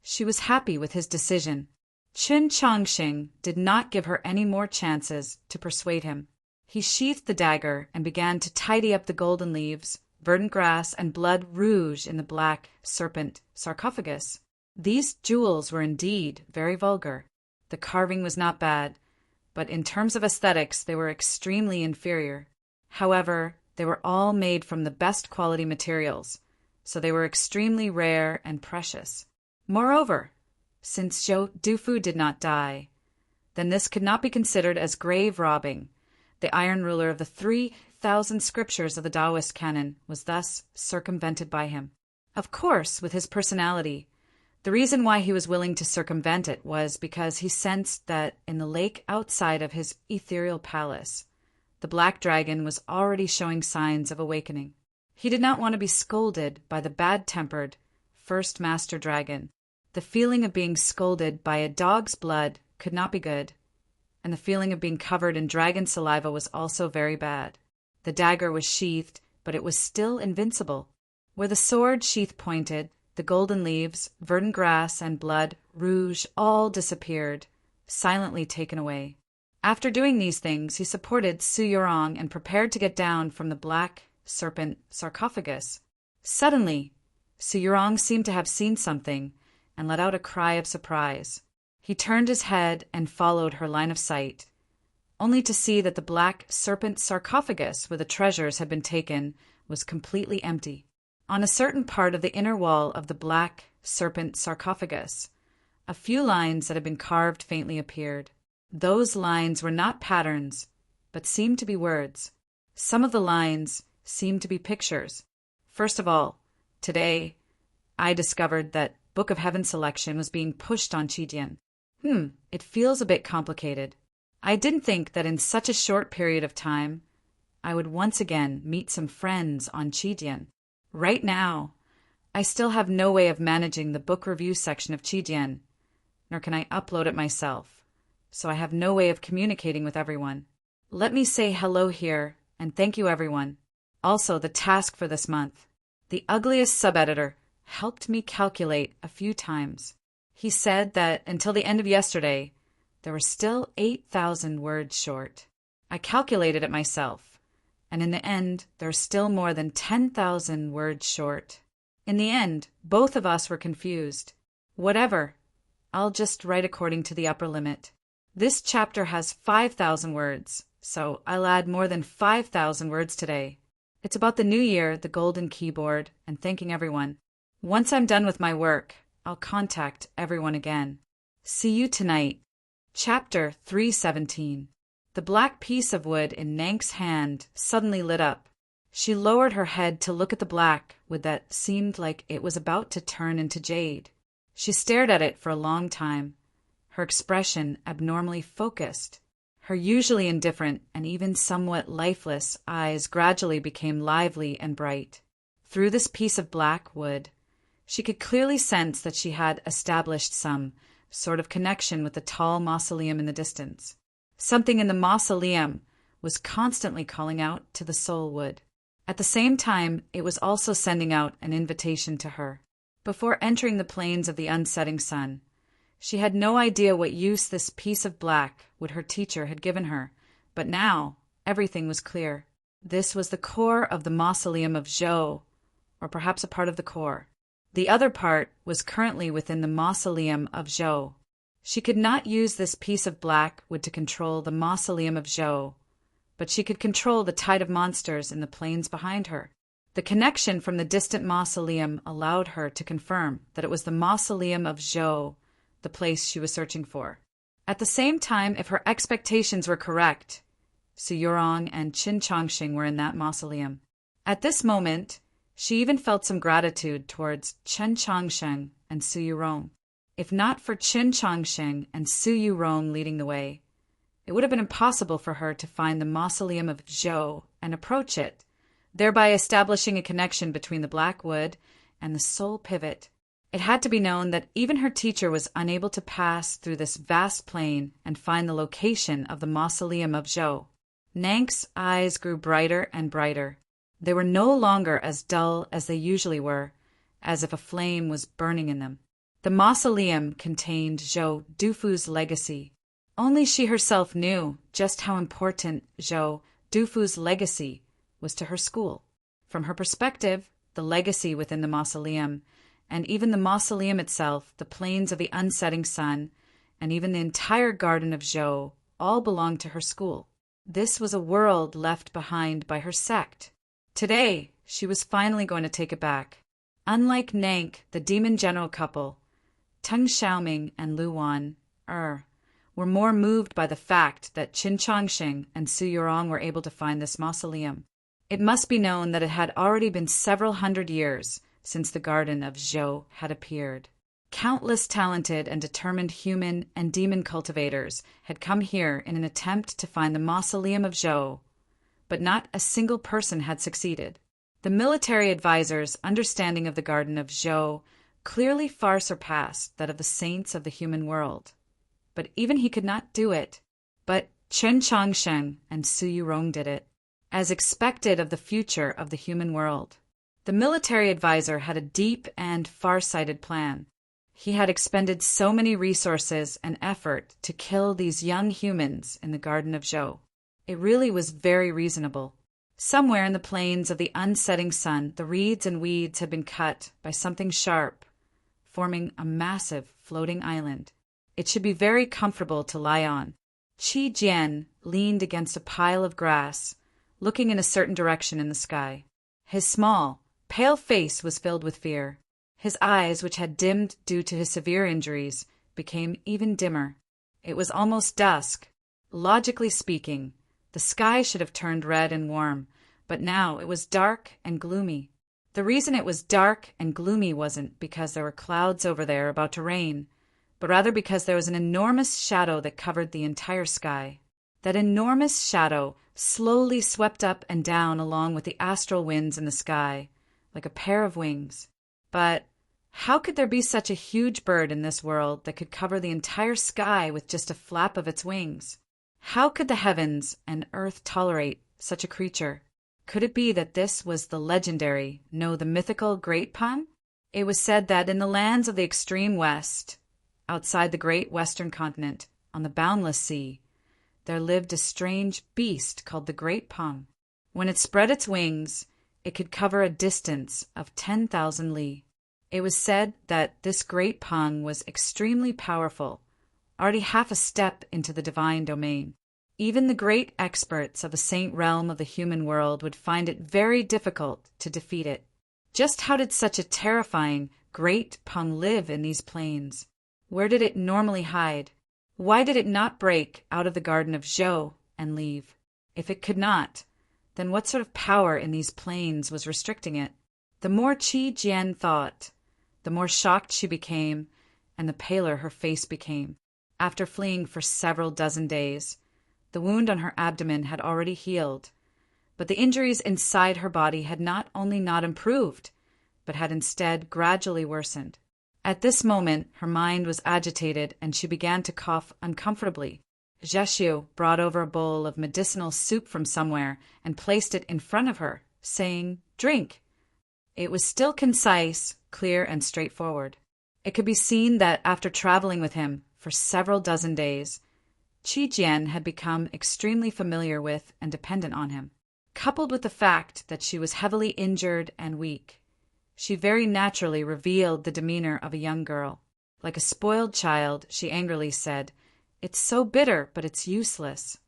She was happy with his decision. Chen Chongqing did not give her any more chances to persuade him. He sheathed the dagger and began to tidy up the golden leaves, verdant grass, and blood rouge in the black serpent sarcophagus. These jewels were indeed very vulgar. The carving was not bad, but in terms of aesthetics they were extremely inferior. However, they were all made from the best quality materials, so they were extremely rare and precious. Moreover, since Zhou Dufu did not die, then this could not be considered as grave robbing. The iron ruler of the 3,000 scriptures of the Taoist canon was thus circumvented by him. Of course, with his personality, the reason why he was willing to circumvent it was because he sensed that in the lake outside of his ethereal palace, the black dragon was already showing signs of awakening. He did not want to be scolded by the bad-tempered first master dragon. The feeling of being scolded by a dog's blood could not be good, and the feeling of being covered in dragon saliva was also very bad. The dagger was sheathed, but it was still invincible. Where the sword sheath pointed, the golden leaves, verdant grass, and blood rouge all disappeared, silently taken away. After doing these things, he supported Su Yurong and prepared to get down from the black serpent sarcophagus. Suddenly, Su Yurong seemed to have seen something and let out a cry of surprise. He turned his head and followed her line of sight, only to see that the black serpent sarcophagus where the treasures had been taken was completely empty. On a certain part of the inner wall of the black serpent sarcophagus, a few lines that had been carved faintly appeared. Those lines were not patterns, but seemed to be words. Some of the lines seemed to be pictures. First of all, today, I discovered that Book of Heaven selection was being pushed on Qijian. It feels a bit complicated. I didn't think that in such a short period of time, I would once again meet some friends on Qijian. Right now, I still have no way of managing the book review section of Qijian, nor can I upload it myself, so I have no way of communicating with everyone. Let me say hello here, and thank you everyone. Also, the task for this month. The ugliest sub-editor helped me calculate a few times. He said that until the end of yesterday, there were still 8,000 words short. I calculated it myself, and in the end, there are still more than 10,000 words short. In the end, both of us were confused. Whatever, I'll just write according to the upper limit. This chapter has 5,000 words, so I'll add more than 5,000 words today. It's about the new year, the golden keyboard, and thanking everyone. Once I'm done with my work, I'll contact everyone again. See you tonight. Chapter 317. The black piece of wood in Nank's hand suddenly lit up. She lowered her head to look at the black wood that seemed like it was about to turn into jade. She stared at it for a long time, her expression abnormally focused. Her usually indifferent and even somewhat lifeless eyes gradually became lively and bright. Through this piece of black wood, she could clearly sense that she had established some sort of connection with the tall mausoleum in the distance. Something in the mausoleum was constantly calling out to the soul wood. At the same time, it was also sending out an invitation to her. Before entering the plains of the unsetting sun, she had no idea what use this piece of black wood her teacher had given her, but now everything was clear. This was the core of the mausoleum of Zhou, or perhaps a part of the core. The other part was currently within the mausoleum of Zhou. She could not use this piece of black wood to control the mausoleum of Zhou, but she could control the tide of monsters in the plains behind her. The connection from the distant mausoleum allowed her to confirm that it was the mausoleum of Zhou, the place she was searching for. At the same time, if her expectations were correct, Su Yurong and Qin Chongxing were in that mausoleum. At this moment, she even felt some gratitude towards Chen Chongsheng and Su Yurong. If not for Qin Chongsheng and Su Yurong leading the way, it would have been impossible for her to find the mausoleum of Zhou and approach it, thereby establishing a connection between the black wood and the soul pivot. It had to be known that even her teacher was unable to pass through this vast plain and find the location of the mausoleum of Zhou. Nank's eyes grew brighter and brighter. They were no longer as dull as they usually were, as if a flame was burning in them. The mausoleum contained Zhou Dufu's legacy. Only she herself knew just how important Zhou Dufu's legacy was to her school. From her perspective, the legacy within the mausoleum, and even the mausoleum itself, the plains of the unsetting sun, and even the entire garden of Zhou, all belonged to her school. This was a world left behind by her sect. Today, she was finally going to take it back. Unlike Nank, the demon general couple, Teng Xiaoming and Lu Wan, were more moved by the fact that Qin Chongxing and Su Yurong were able to find this mausoleum. It must be known that it had already been several hundred years since the garden of Zhou had appeared. Countless talented and determined human and demon cultivators had come here in an attempt to find the mausoleum of Zhou, but not a single person had succeeded. The military advisor's understanding of the garden of Zhou clearly far surpassed that of the saints of the human world. But even he could not do it. But Chen Chongsheng and Su Yurong did it, as expected of the future of the human world. The military advisor had a deep and far-sighted plan. He had expended so many resources and effort to kill these young humans in the garden of Zhou. It really was very reasonable. Somewhere in the plains of the unsetting sun, the reeds and weeds had been cut by something sharp, forming a massive floating island. It should be very comfortable to lie on. Qi Jian leaned against a pile of grass, looking in a certain direction in the sky. His small, pale face was filled with fear. His eyes, which had dimmed due to his severe injuries, became even dimmer. It was almost dusk. Logically speaking, the sky should have turned red and warm, but now it was dark and gloomy. The reason it was dark and gloomy wasn't because there were clouds over there about to rain, but rather because there was an enormous shadow that covered the entire sky. That enormous shadow slowly swept up and down along with the astral winds in the sky, like a pair of wings. But how could there be such a huge bird in this world that could cover the entire sky with just a flap of its wings? How could the heavens and earth tolerate such a creature? Could it be that this was the legendary, no, the mythical Great Pang? It was said that in the lands of the extreme west, outside the great western continent, on the boundless sea, there lived a strange beast called the Great Pang. When it spread its wings, it could cover a distance of 10,000 li. It was said that this Great Pang was extremely powerful, already half a step into the divine domain. Even the great experts of the saint realm of the human world would find it very difficult to defeat it. Just how did such a terrifying Great Pang live in these plains? Where did it normally hide? Why did it not break out of the garden of Zhou and leave? If it could not, then what sort of power in these plains was restricting it? The more Qi Jian thought, the more shocked she became, and the paler her face became. After fleeing for several dozen days, the wound on her abdomen had already healed, but the injuries inside her body had not only not improved, but had instead gradually worsened. At this moment, her mind was agitated and she began to cough uncomfortably. Zheshio brought over a bowl of medicinal soup from somewhere and placed it in front of her, saying, "Drink." It was still concise, clear, and straightforward. It could be seen that after traveling with him for several dozen days, Qi Jian had become extremely familiar with and dependent on him. Coupled with the fact that she was heavily injured and weak, she very naturally revealed the demeanor of a young girl. Like a spoiled child, she angrily said, "It's so bitter, but it's useless."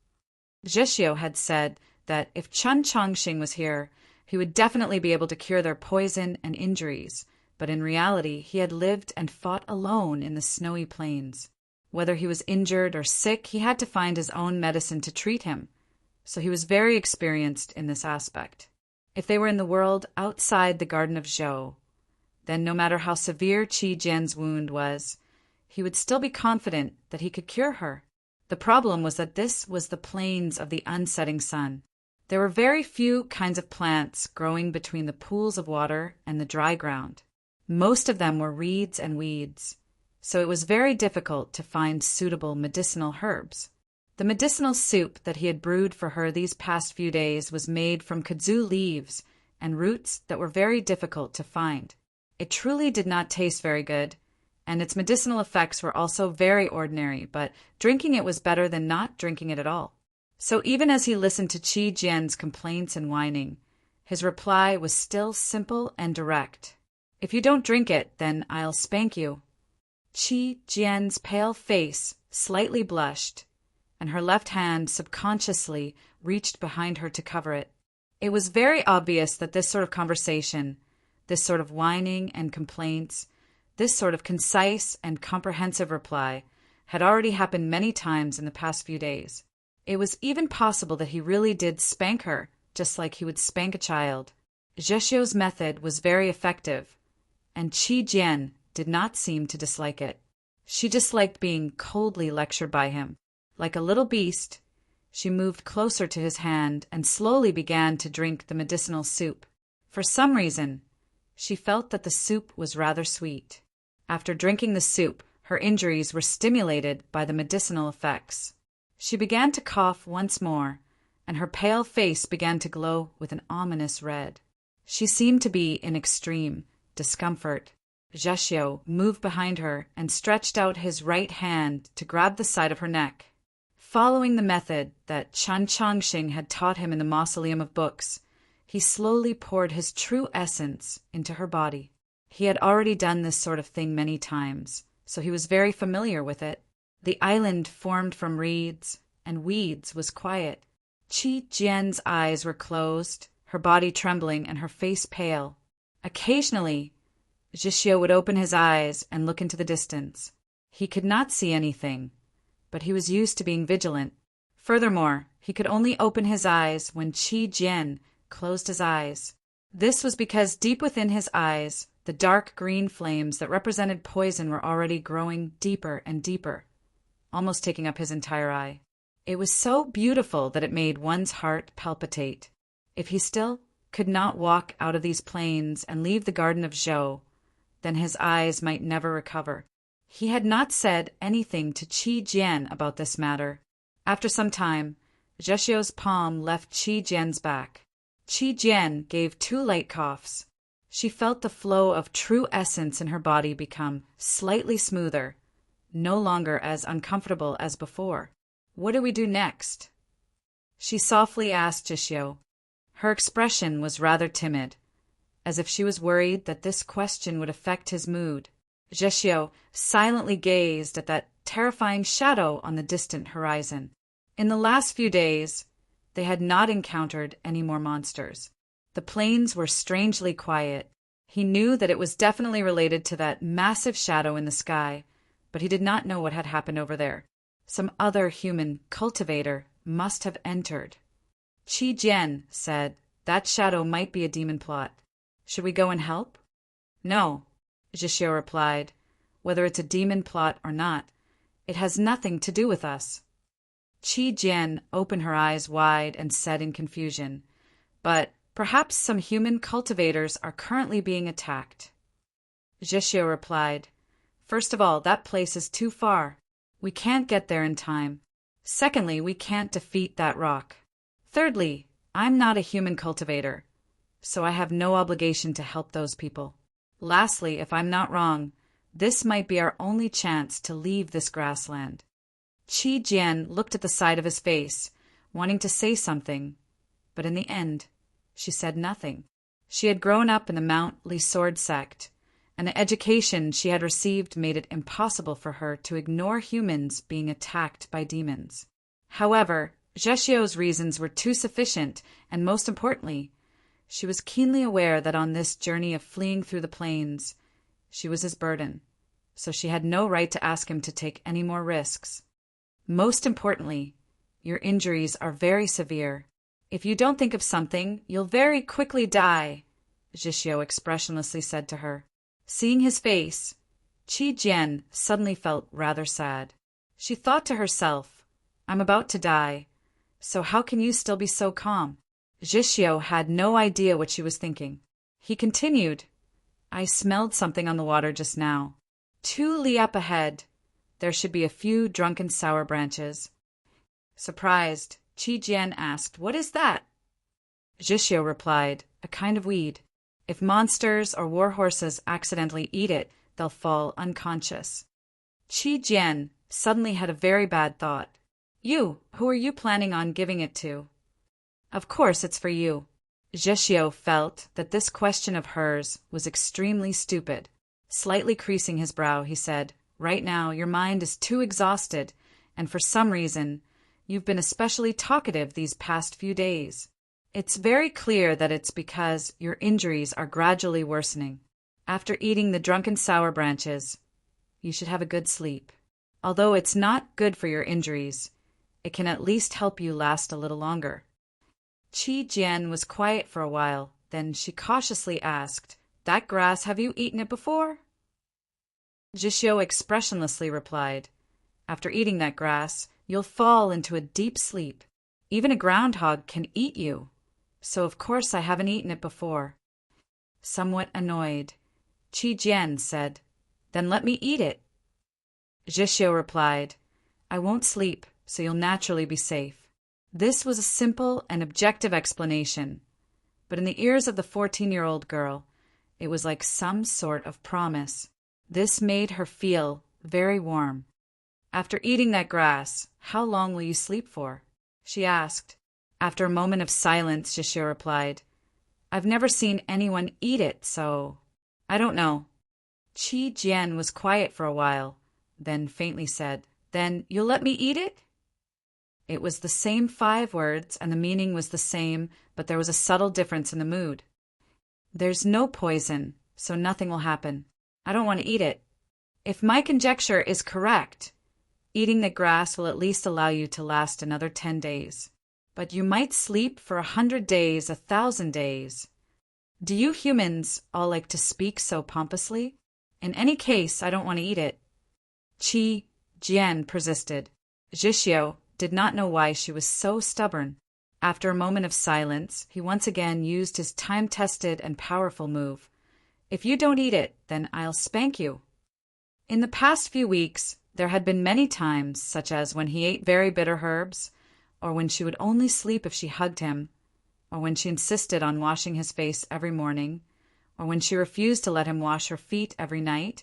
Zheshio had said that if Chun Chongxing was here, he would definitely be able to cure their poison and injuries, but in reality he had lived and fought alone in the snowy plains. Whether he was injured or sick, he had to find his own medicine to treat him, so he was very experienced in this aspect. If they were in the world outside the Garden of Zhou, then no matter how severe Qi Jian's wound was, he would still be confident that he could cure her. The problem was that this was the plains of the unsetting sun. There were very few kinds of plants growing between the pools of water and the dry ground. Most of them were reeds and weeds, so it was very difficult to find suitable medicinal herbs. The medicinal soup that he had brewed for her these past few days was made from kudzu leaves and roots that were very difficult to find. It truly did not taste very good, and its medicinal effects were also very ordinary, but drinking it was better than not drinking it at all. So even as he listened to Qi Jian's complaints and whining, his reply was still simple and direct. "If you don't drink it, then I'll spank you." Qi Jian's pale face slightly blushed, and her left hand subconsciously reached behind her to cover it. It was very obvious that this sort of conversation, this sort of whining and complaints, this sort of concise and comprehensive reply had already happened many times in the past few days. It was even possible that he really did spank her, just like he would spank a child. Zheshio's method was very effective, and Qi Jian did not seem to dislike it. She disliked being coldly lectured by him. Like a little beast, she moved closer to his hand and slowly began to drink the medicinal soup. For some reason, she felt that the soup was rather sweet. After drinking the soup, her injuries were stimulated by the medicinal effects. She began to cough once more, and her pale face began to glow with an ominous red. She seemed to be in extreme discomfort. Zheshio moved behind her and stretched out his right hand to grab the side of her neck. Following the method that Chun Chongxing had taught him in the Mausoleum of Books, he slowly poured his true essence into her body. He had already done this sort of thing many times, so he was very familiar with it. The island formed from reeds and weeds was quiet. Qi Jian's eyes were closed, her body trembling and her face pale. Occasionally, Zheshio would open his eyes and look into the distance. He could not see anything, but he was used to being vigilant. Furthermore, he could only open his eyes when Qi Jian closed his eyes. This was because deep within his eyes, the dark green flames that represented poison were already growing deeper and deeper, almost taking up his entire eye. It was so beautiful that it made one's heart palpitate. If he still could not walk out of these plains and leave the garden of Zhou, then his eyes might never recover. He had not said anything to Qi Jian about this matter. After some time, Zhexiu's palm left Qi Jian's back. Qi Jian gave 2 light coughs. She felt the flow of true essence in her body become slightly smoother, no longer as uncomfortable as before. What do we do next? She softly asked Zhexiu. Her expression was rather timid, as if she was worried that this question would affect his mood. Zhexiu silently gazed at that terrifying shadow on the distant horizon. In the last few days, they had not encountered any more monsters. The plains were strangely quiet. He knew that it was definitely related to that massive shadow in the sky, but he did not know what had happened over there. Some other human cultivator must have entered. Qi Jian said, "That shadow might be a demon plot. Should we go and help?" "No," Zhexiu replied. "Whether it's a demon plot or not, it has nothing to do with us." Qi Jian opened her eyes wide and said in confusion, "But perhaps some human cultivators are currently being attacked." Zhexiu replied, "First of all, that place is too far. We can't get there in time. Secondly, we can't defeat that rock. Thirdly, I'm not a human cultivator, so I have no obligation to help those people. Lastly, if I'm not wrong, this might be our only chance to leave this grassland." Qi Jian looked at the side of his face, wanting to say something, but in the end, she said nothing. She had grown up in the Mount Li Sword sect, and the education she had received made it impossible for her to ignore humans being attacked by demons. However, Zhexiu's reasons were too sufficient, and most importantly, she was keenly aware that on this journey of fleeing through the plains, she was his burden, so she had no right to ask him to take any more risks. Most importantly, your injuries are very severe. If you don't think of something, you'll very quickly die, Zhexiu expressionlessly said to her. Seeing his face, Qi Jian suddenly felt rather sad. She thought to herself, "I'm about to die, so how can you still be so calm?" Zhexiu had no idea what she was thinking. He continued, "I smelled something on the water just now. 2 li up ahead, there should be a few drunken sour branches." Surprised, Qi Jian asked, "What is that?" Zhexiu replied, "A kind of weed. If monsters or war horses accidentally eat it, they'll fall unconscious." Qi Jian suddenly had a very bad thought. "You, who are you planning on giving it to?" "Of course it's for you." Zhexiu felt that this question of hers was extremely stupid. Slightly creasing his brow, he said, "Right now your mind is too exhausted, and for some reason, you've been especially talkative these past few days. It's very clear that it's because your injuries are gradually worsening. After eating the drunken sour branches, you should have a good sleep. Although it's not good for your injuries, it can at least help you last a little longer." Qi Jian was quiet for a while, then she cautiously asked, "That grass, have you eaten it before?" Zhexiu expressionlessly replied, "After eating that grass, you'll fall into a deep sleep. Even a groundhog can eat you, so of course I haven't eaten it before." Somewhat annoyed, Qi Jian said, "Then let me eat it." Zhexiu replied, "I won't sleep, so you'll naturally be safe." This was a simple and objective explanation, but in the ears of the 14-year-old girl, it was like some sort of promise. This made her feel very warm. "After eating that grass, how long will you sleep for?" she asked. After a moment of silence, Zhexiu replied, "I've never seen anyone eat it, so I don't know." Qi Jian was quiet for a while, then faintly said, "Then you'll let me eat it?" It was the same 5 words, and the meaning was the same, but there was a subtle difference in the mood. "There's no poison, so nothing will happen. I don't want to eat it. If my conjecture is correct, eating the grass will at least allow you to last another 10 days. But you might sleep for 100 days, 1,000 days. Do you humans all like to speak so pompously? In any case, I don't want to eat it. Qi Jian persisted. Zhixio did not know why she was so stubborn. After a moment of silence, he once again used his time-tested and powerful move. If you don't eat it, then I'll spank you. In the past few weeks, there had been many times, such as when he ate very bitter herbs, or when she would only sleep if she hugged him, or when she insisted on washing his face every morning, or when she refused to let him wash her feet every night,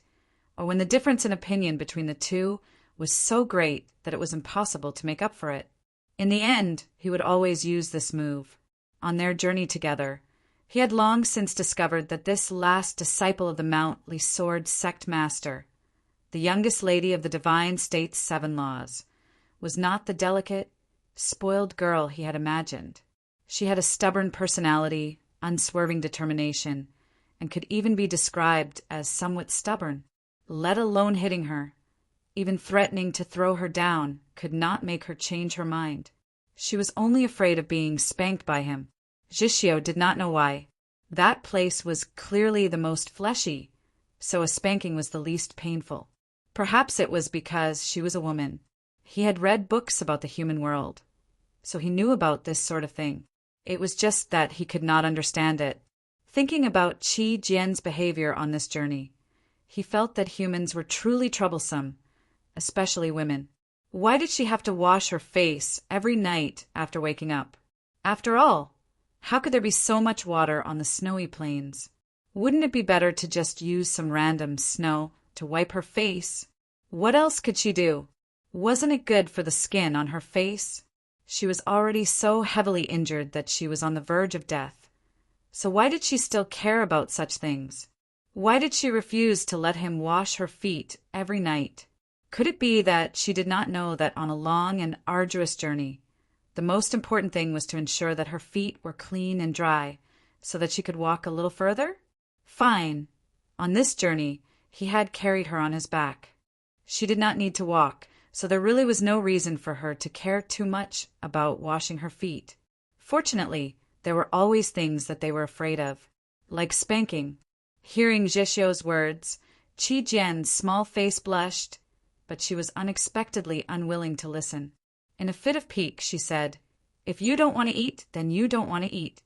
or when the difference in opinion between the two was so great that it was impossible to make up for it. In the end, he would always use this move. On their journey together, he had long since discovered that this last disciple of the Mountly Sword sect master, the youngest lady of the Divine State's 7 laws, was not the delicate, spoiled girl he had imagined. She had a stubborn personality, unswerving determination, and could even be described as somewhat stubborn. Let alone hitting her, even threatening to throw her down, could not make her change her mind. She was only afraid of being spanked by him. Zhixio did not know why. That place was clearly the most fleshy, so a spanking was the least painful. Perhaps it was because she was a woman. He had read books about the human world, so he knew about this sort of thing. It was just that he could not understand it. Thinking about Qi Jian's behavior on this journey, he felt that humans were truly troublesome, especially women. Why did she have to wash her face every night after waking up? After all, how could there be so much water on the snowy plains? Wouldn't it be better to just use some random snow to wipe her face? What else could she do? Wasn't it good for the skin on her face? She was already so heavily injured that she was on the verge of death. So why did she still care about such things? Why did she refuse to let him wash her feet every night? Could it be that she did not know that on a long and arduous journey, the most important thing was to ensure that her feet were clean and dry, so that she could walk a little further? Fine. On this journey, he had carried her on his back. She did not need to walk, so there really was no reason for her to care too much about washing her feet. Fortunately, there were always things that they were afraid of, like spanking. Hearing Zhixio's words, Qi Jian's small face blushed, but she was unexpectedly unwilling to listen. In a fit of pique, she said, "If you don't want to eat, then you don't want to eat."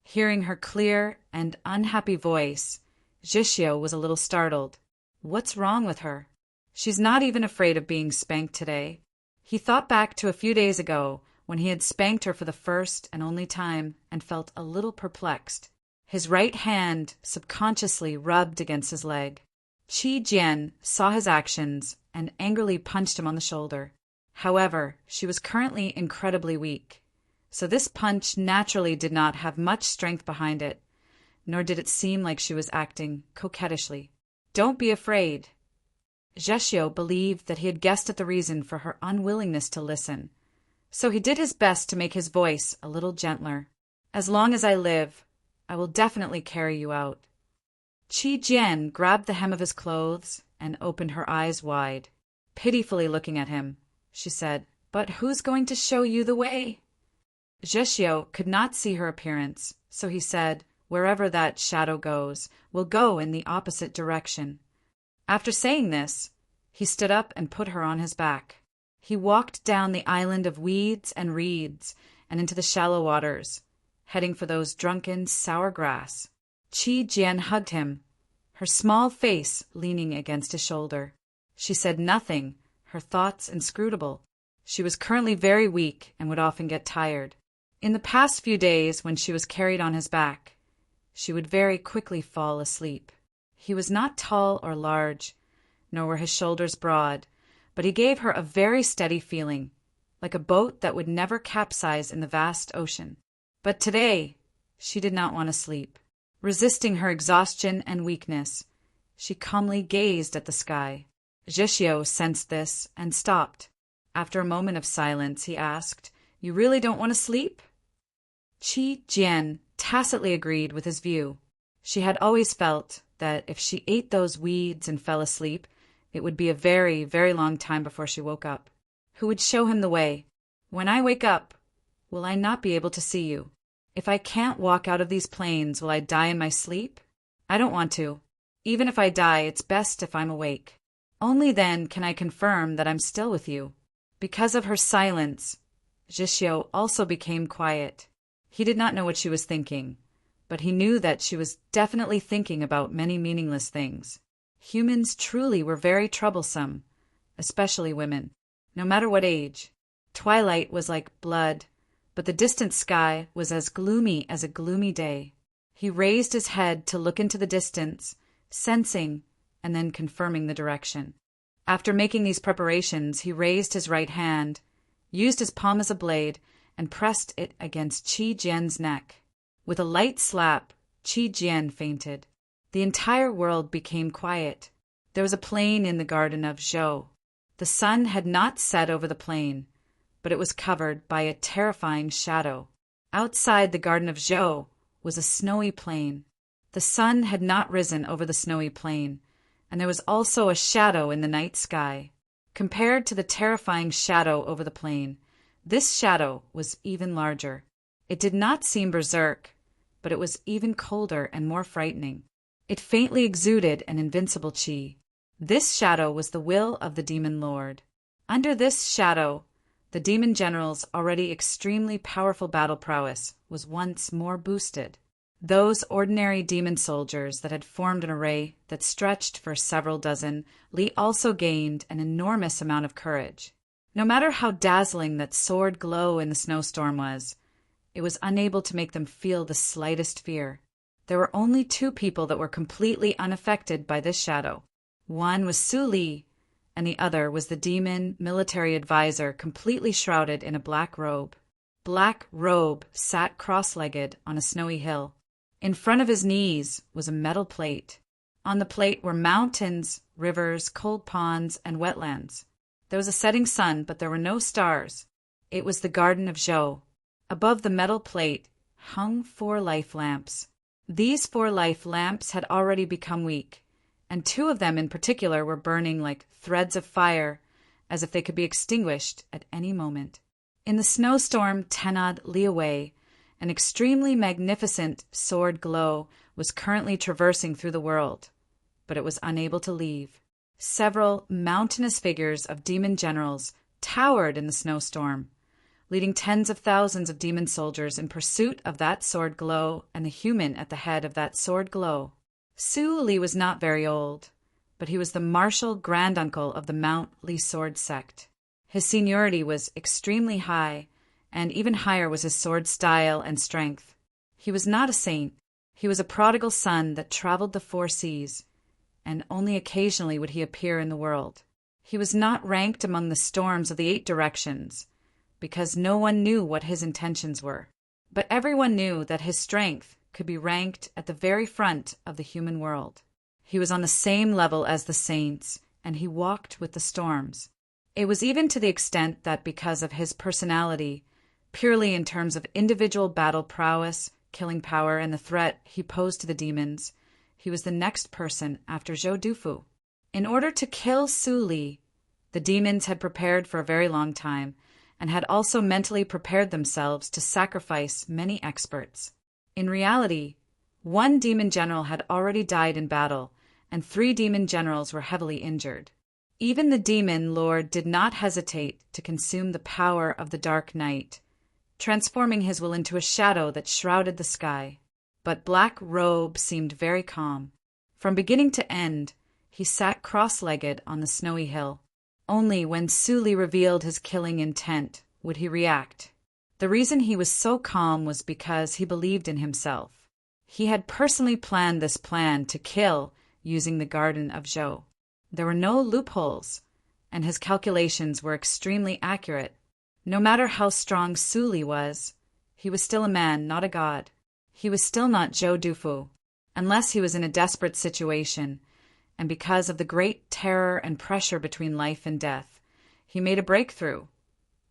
Hearing her clear and unhappy voice, Zhixio was a little startled. What's wrong with her? She's not even afraid of being spanked today. He thought back to a few days ago when he had spanked her for the first and only time and felt a little perplexed. His right hand subconsciously rubbed against his leg. Qi Jian saw his actions and angrily punched him on the shoulder. However, she was currently incredibly weak, so this punch naturally did not have much strength behind it, nor did it seem like she was acting coquettishly. "Don't be afraid." Zhixio believed that he had guessed at the reason for her unwillingness to listen, so he did his best to make his voice a little gentler. "As long as I live, I will definitely carry you out." Qi Jian grabbed the hem of his clothes and opened her eyes wide. Pitifully looking at him, she said, "But who's going to show you the way?" Zhixio could not see her appearance, so he said, "Wherever that shadow goes, we'll go in the opposite direction." After saying this, he stood up and put her on his back. He walked down the island of weeds and reeds and into the shallow waters, heading for those drunken sour grass. Qi Jian hugged him, her small face leaning against his shoulder. She said nothing, her thoughts inscrutable. She was currently very weak and would often get tired. In the past few days, when she was carried on his back, she would very quickly fall asleep. He was not tall or large, nor were his shoulders broad, but he gave her a very steady feeling, like a boat that would never capsize in the vast ocean. But today, she did not want to sleep. Resisting her exhaustion and weakness, she calmly gazed at the sky. Zhixio sensed this and stopped. After a moment of silence, he asked, "You really don't want to sleep?" Qi Jian tacitly agreed with his view. She had always felt that if she ate those weeds and fell asleep, it would be a very, very long time before she woke up. Who would show him the way? "When I wake up, will I not be able to see you?" If I can't walk out of these plains, will I die in my sleep? I don't want to. Even if I die, it's best if I'm awake. Only then can I confirm that I'm still with you." Because of her silence, Zhishio also became quiet. He did not know what she was thinking, but he knew that she was definitely thinking about many meaningless things. Humans truly were very troublesome, especially women, no matter what age. Twilight was like blood, but the distant sky was as gloomy as a gloomy day. He raised his head to look into the distance, sensing and then confirming the direction. After making these preparations, he raised his right hand, used his palm as a blade, and pressed it against Qi Jian's neck. With a light slap, Qi Jian fainted. The entire world became quiet. There was a plain in the garden of Zhou. The sun had not set over the plain, but it was covered by a terrifying shadow. Outside the garden of Zhou was a snowy plain. The sun had not risen over the snowy plain, and there was also a shadow in the night sky. Compared to the terrifying shadow over the plain, this shadow was even larger. It did not seem berserk, but it was even colder and more frightening. It faintly exuded an invincible qi. This shadow was the will of the demon lord. Under this shadow, the demon general's already extremely powerful battle prowess was once more boosted. Those ordinary demon soldiers that had formed an array that stretched for several dozen, Li also gained an enormous amount of courage. No matter how dazzling that sword glow in the snowstorm was, it was unable to make them feel the slightest fear. There were only two people that were completely unaffected by this shadow. One was Su Li, and the other was the demon military advisor completely shrouded in a black robe. Black Robe sat cross-legged on a snowy hill. In front of his knees was a metal plate. On the plate were mountains, rivers, cold ponds, and wetlands. There was a setting sun, but there were no stars. It was the Garden of Zhou. Above the metal plate hung 4 life lamps. These 4 life lamps had already become weak, and 2 of them in particular were burning like threads of fire, as if they could be extinguished at any moment. In the snowstorm Tenad Liawei, an extremely magnificent sword glow was currently traversing through the world, but it was unable to leave. Several mountainous figures of demon generals towered in the snowstorm, leading tens of thousands of demon soldiers in pursuit of that sword glow and the human at the head of that sword glow. Su Li was not very old, but he was the martial granduncle of the Mount Li sword sect. His seniority was extremely high, and even higher was his sword style and strength. He was not a saint. He was a prodigal son that traveled the 4 seas, and only occasionally would he appear in the world. He was not ranked among the storms of the 8 directions, because no one knew what his intentions were. But everyone knew that his strength could be ranked at the very front of the human world. He was on the same level as the saints, and he walked with the storms. It was even to the extent that because of his personality, purely in terms of individual battle prowess, killing power, and the threat he posed to the demons, he was the next person after Zhou Dufu. In order to kill Su Li, the demons had prepared for a very long time, and had also mentally prepared themselves to sacrifice many experts. In reality, 1 demon general had already died in battle, and 3 demon generals were heavily injured. Even the demon lord did not hesitate to consume the power of the dark night, transforming his will into a shadow that shrouded the sky. But Black Robe seemed very calm. From beginning to end, he sat cross-legged on the snowy hill. Only when Su Li revealed his killing intent would he react. The reason he was so calm was because he believed in himself. He had personally planned this plan to kill using the Garden of Zhou. There were no loopholes, and his calculations were extremely accurate. No matter how strong Su Li was, he was still a man, not a god. He was still not Zhou Dufu, unless he was in a desperate situation, and because of the great terror and pressure between life and death, he made a breakthrough.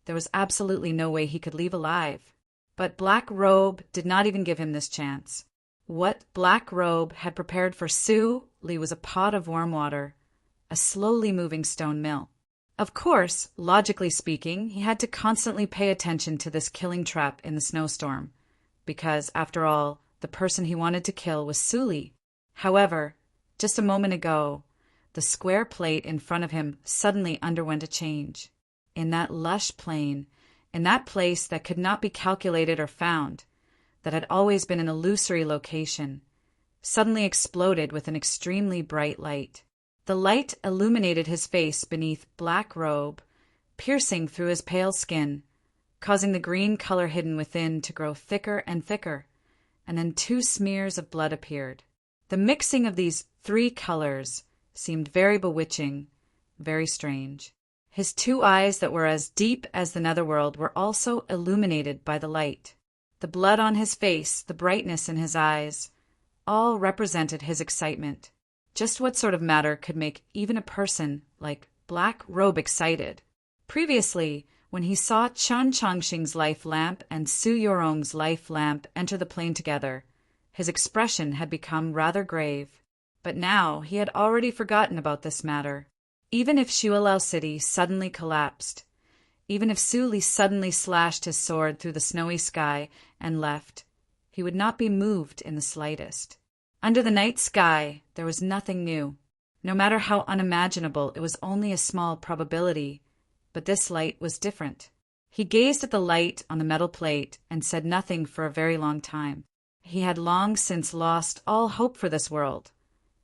There was absolutely no way he could leave alive. But Black Robe did not even give him this chance. What Black Robe had prepared for Su Li was a pot of warm water, a slowly moving stone mill. Of course, logically speaking, he had to constantly pay attention to this killing trap in the snowstorm, because, after all, the person he wanted to kill was Suli. However, just a moment ago, the square plate in front of him suddenly underwent a change. In that lush plain, in that place that could not be calculated or found, that had always been an illusory location, suddenly exploded with an extremely bright light. The light illuminated his face beneath black robe, piercing through his pale skin, causing the green color hidden within to grow thicker and thicker, and then 2 smears of blood appeared. The mixing of these 3 colors seemed very bewitching, very strange. His 2 eyes that were as deep as the netherworld were also illuminated by the light. The blood on his face, the brightness in his eyes, all represented his excitement. Just what sort of matter could make even a person like Black Robe excited? Previously, when he saw Chun Changxing's life lamp and Su Yorong's life lamp enter the plane together, his expression had become rather grave. But now he had already forgotten about this matter. Even if Shualao City suddenly collapsed, even if Suli suddenly slashed his sword through the snowy sky and left, he would not be moved in the slightest. Under the night sky, there was nothing new. No matter how unimaginable, it was only a small probability. But this light was different. He gazed at the light on the metal plate and said nothing for a very long time. He had long since lost all hope for this world,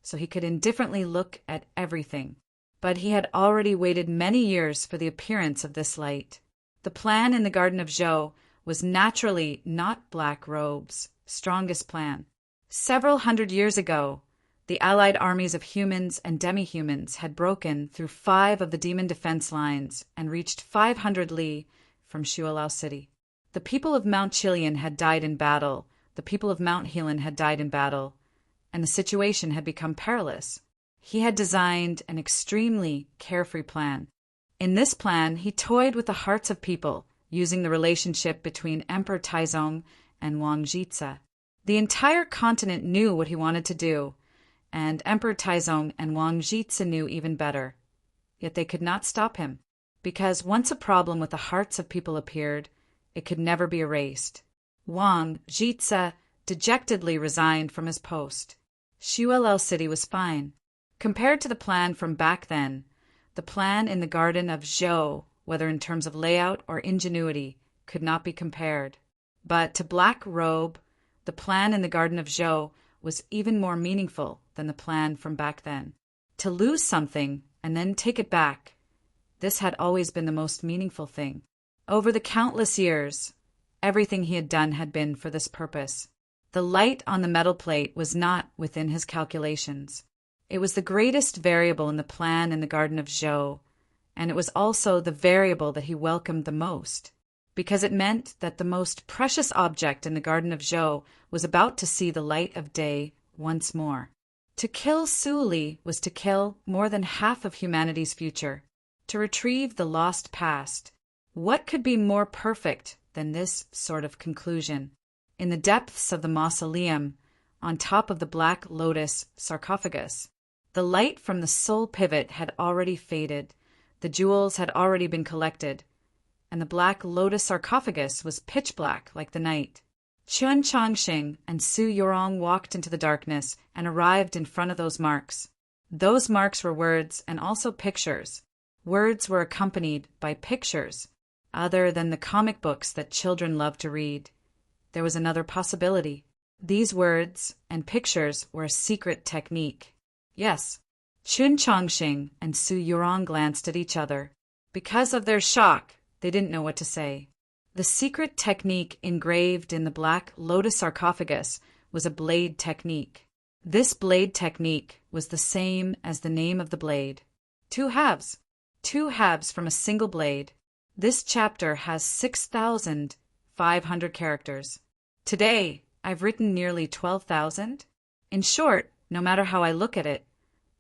so he could indifferently look at everything. But he had already waited many years for the appearance of this light. The plan in the Garden of Zhou was naturally not Black Robe's strongest plan. Several hundred years ago, the allied armies of humans and demi-humans had broken through 5 of the demon defense lines and reached 500 li from Shualao City. The people of Mount Chilian had died in battle, the people of Mount Helan had died in battle, and the situation had become perilous. He had designed an extremely carefree plan. In this plan, he toyed with the hearts of people, using the relationship between Emperor Taizong and Wang Jitsa. The entire continent knew what he wanted to do, and Emperor Taizong and Wang Jitsa knew even better. Yet they could not stop him, because once a problem with the hearts of people appeared, it could never be erased. Wang Jitsa dejectedly resigned from his post. Shualao City was fine. Compared to the plan from back then, the plan in the Garden of Zhou, whether in terms of layout or ingenuity, could not be compared. But to Black Robe, the plan in the Garden of Zhou was even more meaningful than the plan from back then. To lose something and then take it back, this had always been the most meaningful thing. Over the countless years, everything he had done had been for this purpose. The light on the metal plate was not within his calculations. It was the greatest variable in the plan in the Garden of Zhou, and it was also the variable that he welcomed the most, because it meant that the most precious object in the Garden of Zhou was about to see the light of day once more. To kill Suli was to kill more than half of humanity's future, to retrieve the lost past. What could be more perfect than this sort of conclusion? In the depths of the mausoleum, on top of the Black Lotus sarcophagus, the light from the soul pivot had already faded, the jewels had already been collected, and the Black Lotus sarcophagus was pitch black like the night. Chun Changxing and Su Yorong walked into the darkness and arrived in front of those marks. Those marks were words and also pictures. Words were accompanied by pictures, other than the comic books that children love to read. There was another possibility. These words and pictures were a secret technique. Yes, Chun Changxing and Su Yorong glanced at each other. Because of their shock, they didn't know what to say. The secret technique engraved in the Black Lotus sarcophagus was a blade technique. This blade technique was the same as the name of the blade. 2 halves. 2 halves from a single blade. This chapter has 6,500 characters. Today, I've written nearly 12,000. In short, no matter how I look at it,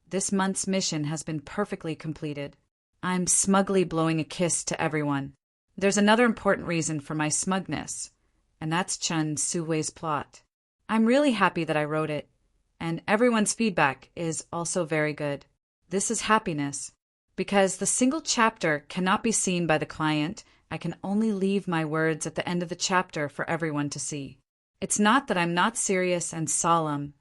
this month's mission has been perfectly completed. I'm smugly blowing a kiss to everyone. There's another important reason for my smugness, and that's Chun Suwei's plot. I'm really happy that I wrote it, and everyone's feedback is also very good. This is happiness. Because the single chapter cannot be seen by the client, I can only leave my words at the end of the chapter for everyone to see. It's not that I'm not serious and solemn.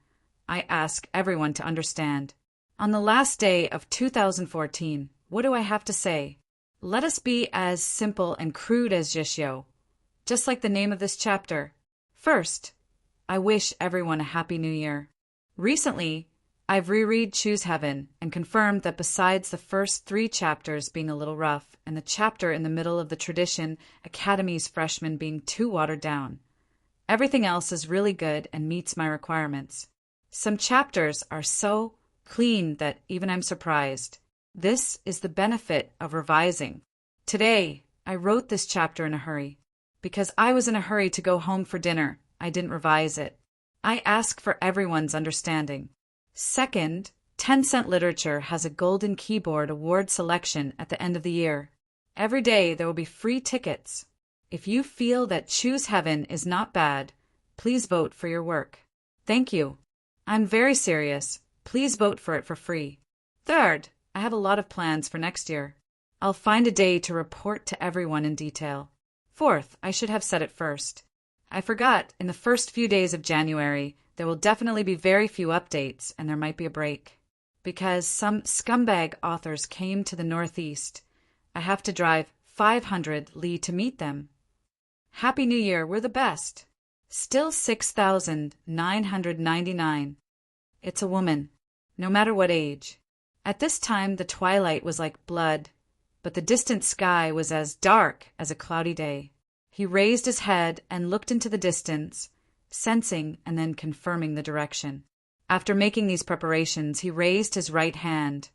I ask everyone to understand. On the last day of 2014, what do I have to say? Let us be as simple and crude as Jishyo, just like the name of this chapter. First, I wish everyone a Happy New Year. Recently, I've reread Choose Heaven and confirmed that besides the first 3 chapters being a little rough and the chapter in the middle of the tradition Academy's freshmen being too watered down, everything else is really good and meets my requirements. Some chapters are so clean that even I'm surprised. This is the benefit of revising. Today, I wrote this chapter in a hurry. Because I was in a hurry to go home for dinner, I didn't revise it. I ask for everyone's understanding. Second, Tencent Literature has a Golden Keyboard Award selection at the end of the year. Every day there will be free tickets. If you feel that Choose Heaven is not bad, please vote for your work. Thank you. I'm very serious. Please vote for it for free. Third, I have a lot of plans for next year. I'll find a day to report to everyone in detail. Fourth, I should have said it first. I forgot, in the first few days of January, there will definitely be very few updates and there might be a break. Because some scumbag authors came to the Northeast, I have to drive 500 li to meet them. Happy New Year, we're the best. Still 6,999. It's a woman, no matter what age. At this time the twilight was like blood, but the distant sky was as dark as a cloudy day. He raised his head and looked into the distance, sensing and then confirming the direction. After making these preparations, he raised his right hand,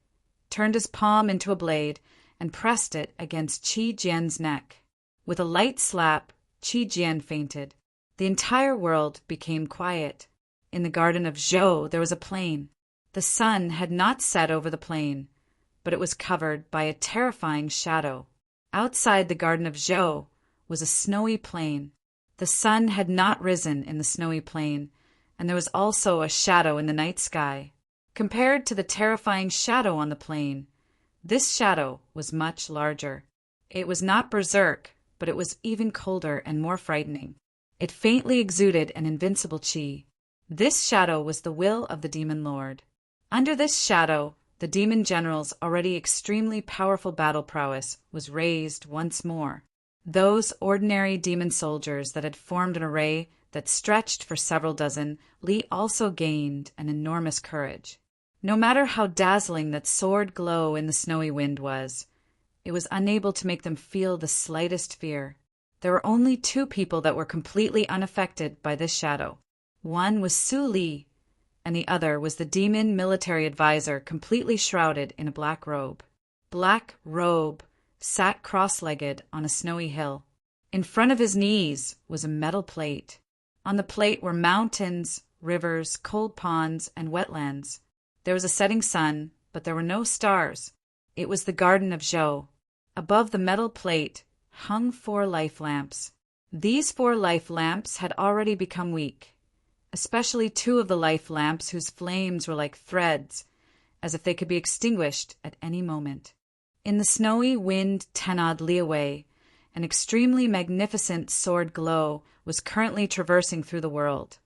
turned his palm into a blade, and pressed it against Qi Jian's neck. With a light slap, Qi Jian fainted. The entire world became quiet. In the garden of Zhou there was a plain. The sun had not set over the plain, but it was covered by a terrifying shadow. Outside the garden of Zhou was a snowy plain. The sun had not risen in the snowy plain, and there was also a shadow in the night sky. Compared to the terrifying shadow on the plain, this shadow was much larger. It was not berserk, but it was even colder and more frightening. It faintly exuded an invincible qi. This shadow was the will of the demon lord. Under this shadow, the demon general's already extremely powerful battle prowess was raised once more. Those ordinary demon soldiers that had formed an array that stretched for several dozen li also gained an enormous courage. No matter how dazzling that sword glow in the snowy wind was, it was unable to make them feel the slightest fear. There were only 2 people that were completely unaffected by this shadow. One was Su Li, and the other was the demon military advisor completely shrouded in a black robe. Black robe sat cross-legged on a snowy hill. In front of his knees was a metal plate. On the plate were mountains, rivers, cold ponds, and wetlands. There was a setting sun, but there were no stars. It was the garden of Zhou. Above the metal plate hung 4 life lamps. These 4 life lamps had already become weak, especially 2 of the life lamps whose flames were like threads, as if they could be extinguished at any moment. In the snowy wind 10-odd li away, an extremely magnificent sword glow was currently traversing through the world,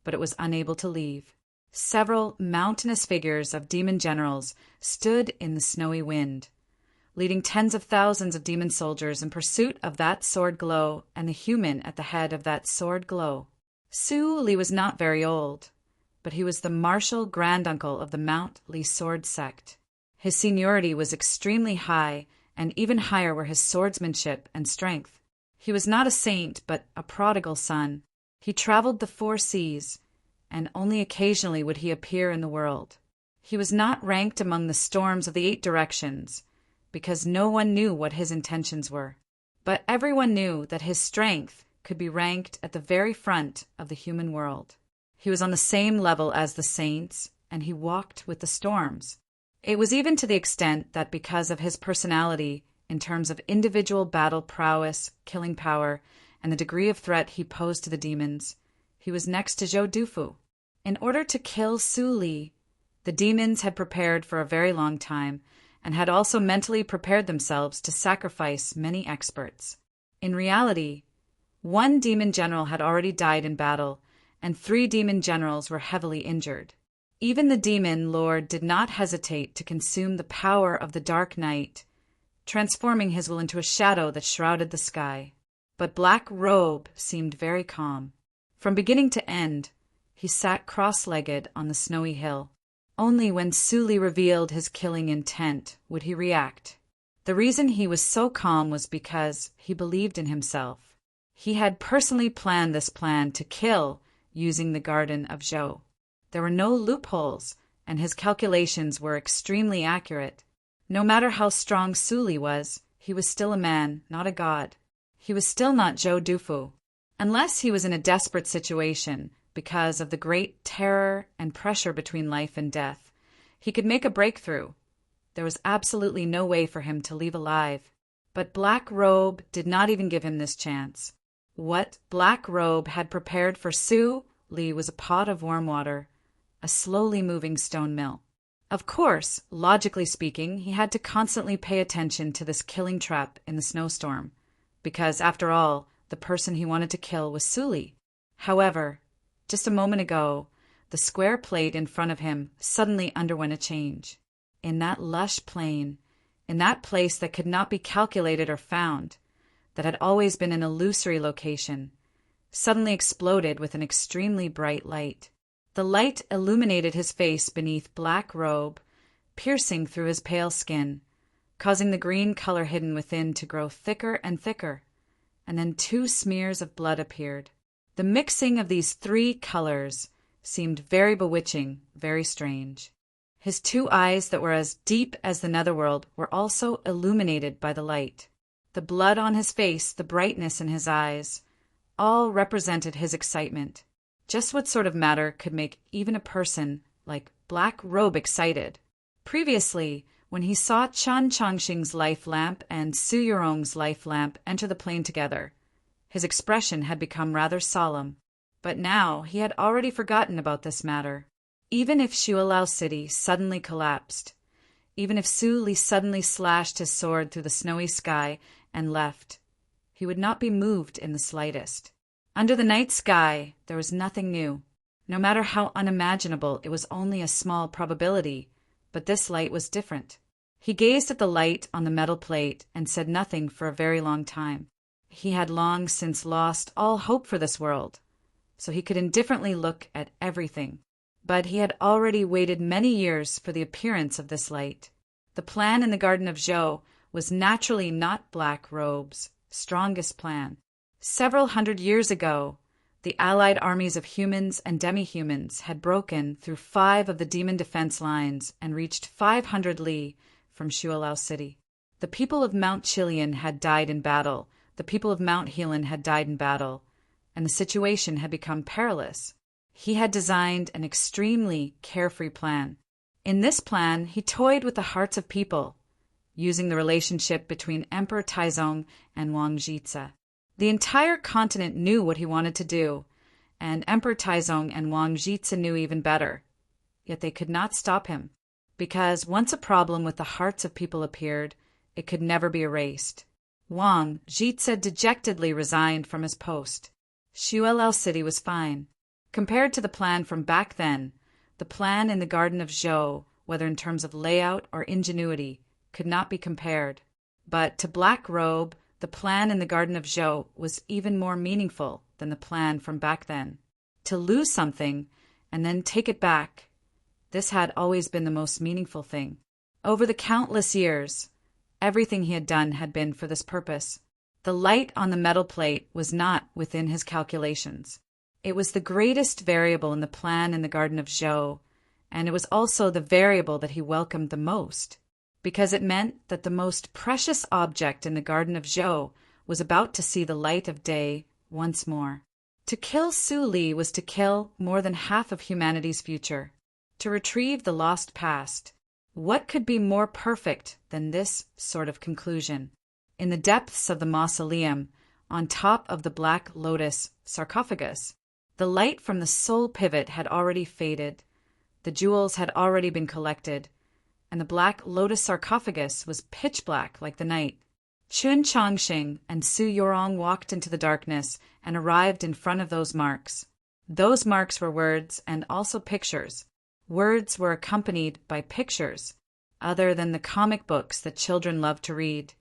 but it was unable to leave. Several mountainous figures of demon generals stood in the snowy wind, leading tens of thousands of demon soldiers in pursuit of that sword glow and the human at the head of that sword glow. Su Li was not very old, but he was the martial granduncle of the Mount Li sword sect. His seniority was extremely high, and even higher were his swordsmanship and strength. He was not a saint, but a prodigal son. He traveled the 4 seas, and only occasionally would he appear in the world. He was not ranked among the storms of the 8 directions, because no one knew what his intentions were. But everyone knew that his strength could be ranked at the very front of the human world. He was on the same level as the saints, and he walked with the storms. It was even to the extent that because of his personality, in terms of individual battle prowess, killing power, and the degree of threat he posed to the demons, he was next to Zhou Dufu. In order to kill Su Li, the demons had prepared for a very long time, and had also mentally prepared themselves to sacrifice many experts. In reality, 1 demon general had already died in battle, and 3 demon generals were heavily injured. Even the demon lord did not hesitate to consume the power of the dark night, transforming his will into a shadow that shrouded the sky. But Black Robe seemed very calm. From beginning to end, he sat cross-legged on the snowy hill. Only when Sully revealed his killing intent would he react. The reason he was so calm was because he believed in himself. He had personally planned this plan to kill using the Garden of Zhou. There were no loopholes, and his calculations were extremely accurate. No matter how strong Sully was, he was still a man, not a god. He was still not Zhou Dufu. Unless he was in a desperate situation because of the great terror and pressure between life and death, he could make a breakthrough. There was absolutely no way for him to leave alive. But Black Robe did not even give him this chance. What Black Robe had prepared for Sully was a pot of warm water, a slowly moving stone mill. Of course, logically speaking, he had to constantly pay attention to this killing trap in the snowstorm, because, after all, the person he wanted to kill was Sully. However, just a moment ago, the square plate in front of him suddenly underwent a change. In that lush plain, in that place that could not be calculated or found, that had always been an illusory location, suddenly exploded with an extremely bright light. The light illuminated his face beneath Black Robe, piercing through his pale skin, causing the green color hidden within to grow thicker and thicker, and then 2 smears of blood appeared. The mixing of these 3 colors seemed very bewitching, very strange. His 2 eyes that were as deep as the netherworld were also illuminated by the light. The blood on his face, the brightness in his eyes, all represented his excitement. Just what sort of matter could make even a person like Black Robe excited? Previously, when he saw Chan Chongqing's life lamp and Su Yurong's life lamp enter the plane together, his expression had become rather solemn. But now he had already forgotten about this matter. Even if Shualao City suddenly collapsed, even if Sully suddenly slashed his sword through the snowy sky and left, he would not be moved in the slightest. Under the night sky, there was nothing new. No matter how unimaginable, it was only a small probability, but this light was different. He gazed at the light on the metal plate and said nothing for a very long time. He had long since lost all hope for this world, so he could indifferently look at everything. But he had already waited many years for the appearance of this light. The plan in the Garden of Zhou was naturally not Black Robe's strongest plan. Several hundred years ago, the allied armies of humans and demi-humans had broken through 5 of the demon defense lines and reached 500 li from Shualao City. The people of Mount Chilian had died in battle, the people of Mount Helan had died in battle, and the situation had become perilous. He had designed an extremely carefree plan. In this plan, he toyed with the hearts of people, using the relationship between Emperor Taizong and Wang Jitze. The entire continent knew what he wanted to do, and Emperor Taizong and Wang Jitze knew even better. Yet they could not stop him, because once a problem with the hearts of people appeared, it could never be erased. Wang Jitze dejectedly resigned from his post. Shualao City was fine. Compared to the plan from back then, the plan in the Garden of Zhou, whether in terms of layout or ingenuity, could not be compared. But to Black Robe, the plan in the Garden of Zhou was even more meaningful than the plan from back then. To lose something and then take it back, this had always been the most meaningful thing. Over the countless years, everything he had done had been for this purpose. The light on the metal plate was not within his calculations. It was the greatest variable in the plan in the Garden of Zhou, and it was also the variable that he welcomed the most, because it meant that the most precious object in the Garden of Zhou was about to see the light of day once more. To kill Sully was to kill more than half of humanity's future, to retrieve the lost past. What could be more perfect than this sort of conclusion? In the depths of the mausoleum, on top of the Black Lotus sarcophagus, the light from the soul pivot had already faded, the jewels had already been collected, and the Black Lotus sarcophagus was pitch black like the night. Chun Chongqing and Su Yurong walked into the darkness and arrived in front of those marks. Those marks were words and also pictures. Words were accompanied by pictures, other than the comic books that children love to read.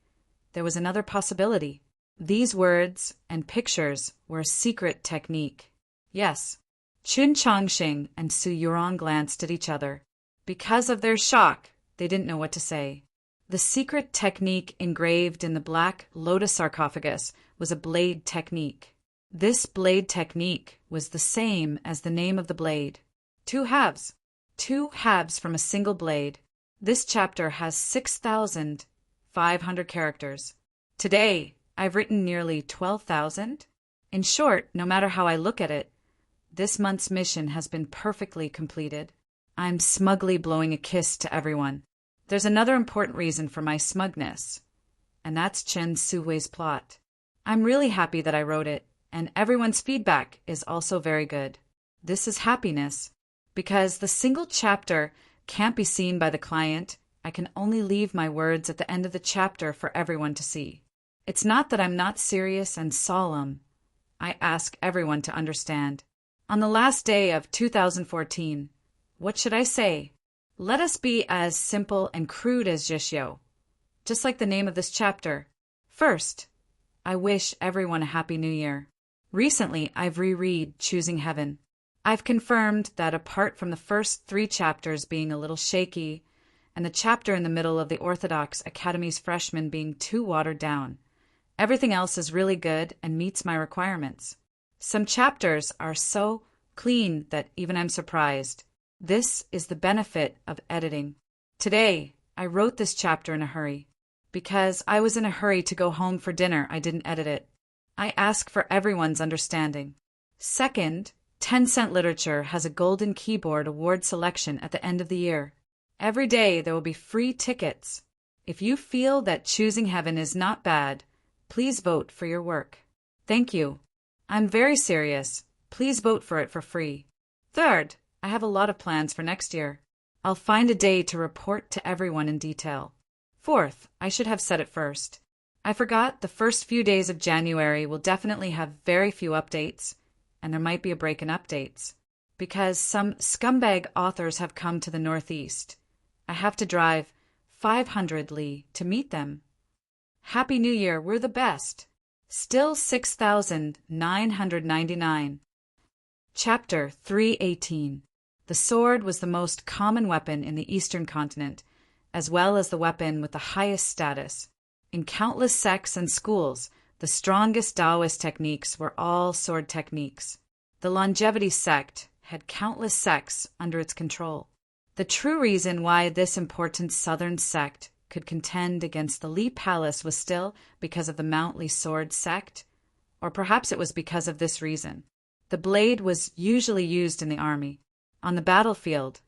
There was another possibility. These words and pictures were a secret technique. Yes. Chun Chongqing and Su Yurong glanced at each other. Because of their shock, they didn't know what to say. The secret technique engraved in the black lotus sarcophagus was a blade technique. This blade technique was the same as the name of the blade. Two halves from a single blade. This chapter has 6,500 characters. Today, I've written nearly 12,000. In short, no matter how I look at it, this month's mission has been perfectly completed. I'm smugly blowing a kiss to everyone. There's another important reason for my smugness, and that's Chen Suwei's plot. I'm really happy that I wrote it, and everyone's feedback is also very good. This is happiness. Because the single chapter can't be seen by the client, I can only leave my words at the end of the chapter for everyone to see. It's not that I'm not serious and solemn. I ask everyone to understand. On the last day of 2014, what should I say? Let us be as simple and crude as Jishyo, just like the name of this chapter. First, I wish everyone a Happy New Year. Recently, I've reread Choosing Heaven. I've confirmed that apart from the first 3 chapters being a little shaky, and the chapter in the middle of the Orthodox Academy's freshmen being too watered down, everything else is really good and meets my requirements. Some chapters are so clean that even I'm surprised. This is the benefit of editing. Today, I wrote this chapter in a hurry. Because I was in a hurry to go home for dinner, I didn't edit it. I ask for everyone's understanding. Second, 10-cent Literature has a Golden Keyboard Award selection at the end of the year. Every day there will be free tickets. If you feel that Choosing Heaven is not bad, please vote for your work. Thank you. I'm very serious. Please vote for it for free. Third, I have a lot of plans for next year. I'll find a day to report to everyone in detail. Fourth, I should have said it first. I forgot the first few days of January will definitely have very few updates, and there might be a break in updates, because some scumbag authors have come to the Northeast. I have to drive 500 li to meet them. Happy New Year, we're the best. Still 6,999. Chapter 318. The sword was the most common weapon in the Eastern continent, as well as the weapon with the highest status. In countless sects and schools, the strongest Taoist techniques were all sword techniques. The longevity sect had countless sects under its control. The true reason why this important southern sect could contend against the Li Palace was still because of the Mount Li sword sect, or perhaps it was because of this reason. The blade was usually used in the army. On the battlefield,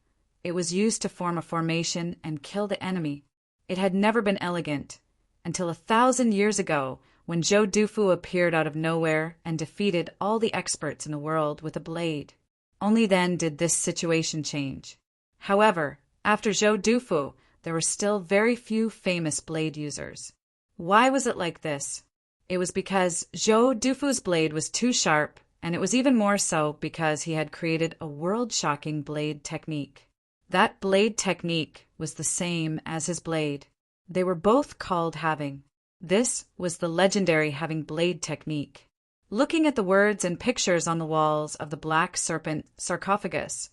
it was used to form a formation and kill the enemy. It had never been elegant, until 1,000 years ago, when Zhou Dufu appeared out of nowhere and defeated all the experts in the world with a blade. Only then did this situation change. However, after Zhou Dufu, there were still very few famous blade users. Why was it like this? It was because Zhou Dufu's blade was too sharp, and it was even more so because he had created a world-shocking blade technique. That blade technique was the same as his blade. They were both called halving. This was the legendary halving blade technique. Looking at the words and pictures on the walls of the black serpent sarcophagus,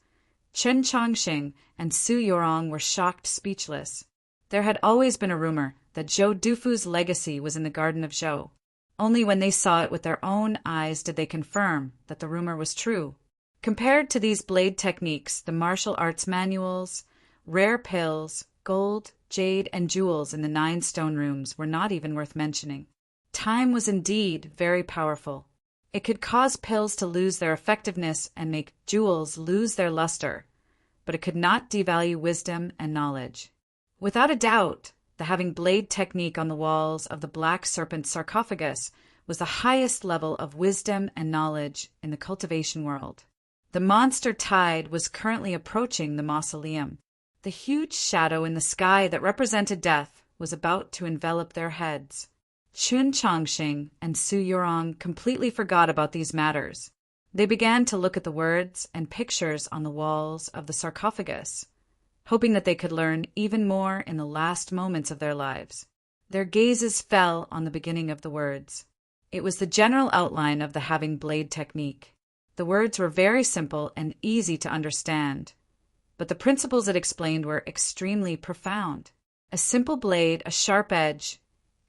Chen Chongqing and Su Yurong were shocked speechless. There had always been a rumor that Zhou Dufu's legacy was in the Garden of Zhou. Only when they saw it with their own eyes did they confirm that the rumor was true. Compared to these blade techniques, the martial arts manuals, rare pills, gold, jade, and jewels in the 9 stone rooms were not even worth mentioning. Time was indeed very powerful. It could cause pills to lose their effectiveness and make jewels lose their luster, but it could not devalue wisdom and knowledge. Without a doubt, the having blade technique on the walls of the black serpent sarcophagus was the highest level of wisdom and knowledge in the cultivation world. The monster tide was currently approaching the mausoleum. The huge shadow in the sky that represented death was about to envelop their heads. Chun Chongqing and Su Yurong completely forgot about these matters. They began to look at the words and pictures on the walls of the sarcophagus, hoping that they could learn even more in the last moments of their lives. Their gazes fell on the beginning of the words. It was the general outline of the having blade technique. The words were very simple and easy to understand, but the principles it explained were extremely profound. A simple blade, a sharp edge,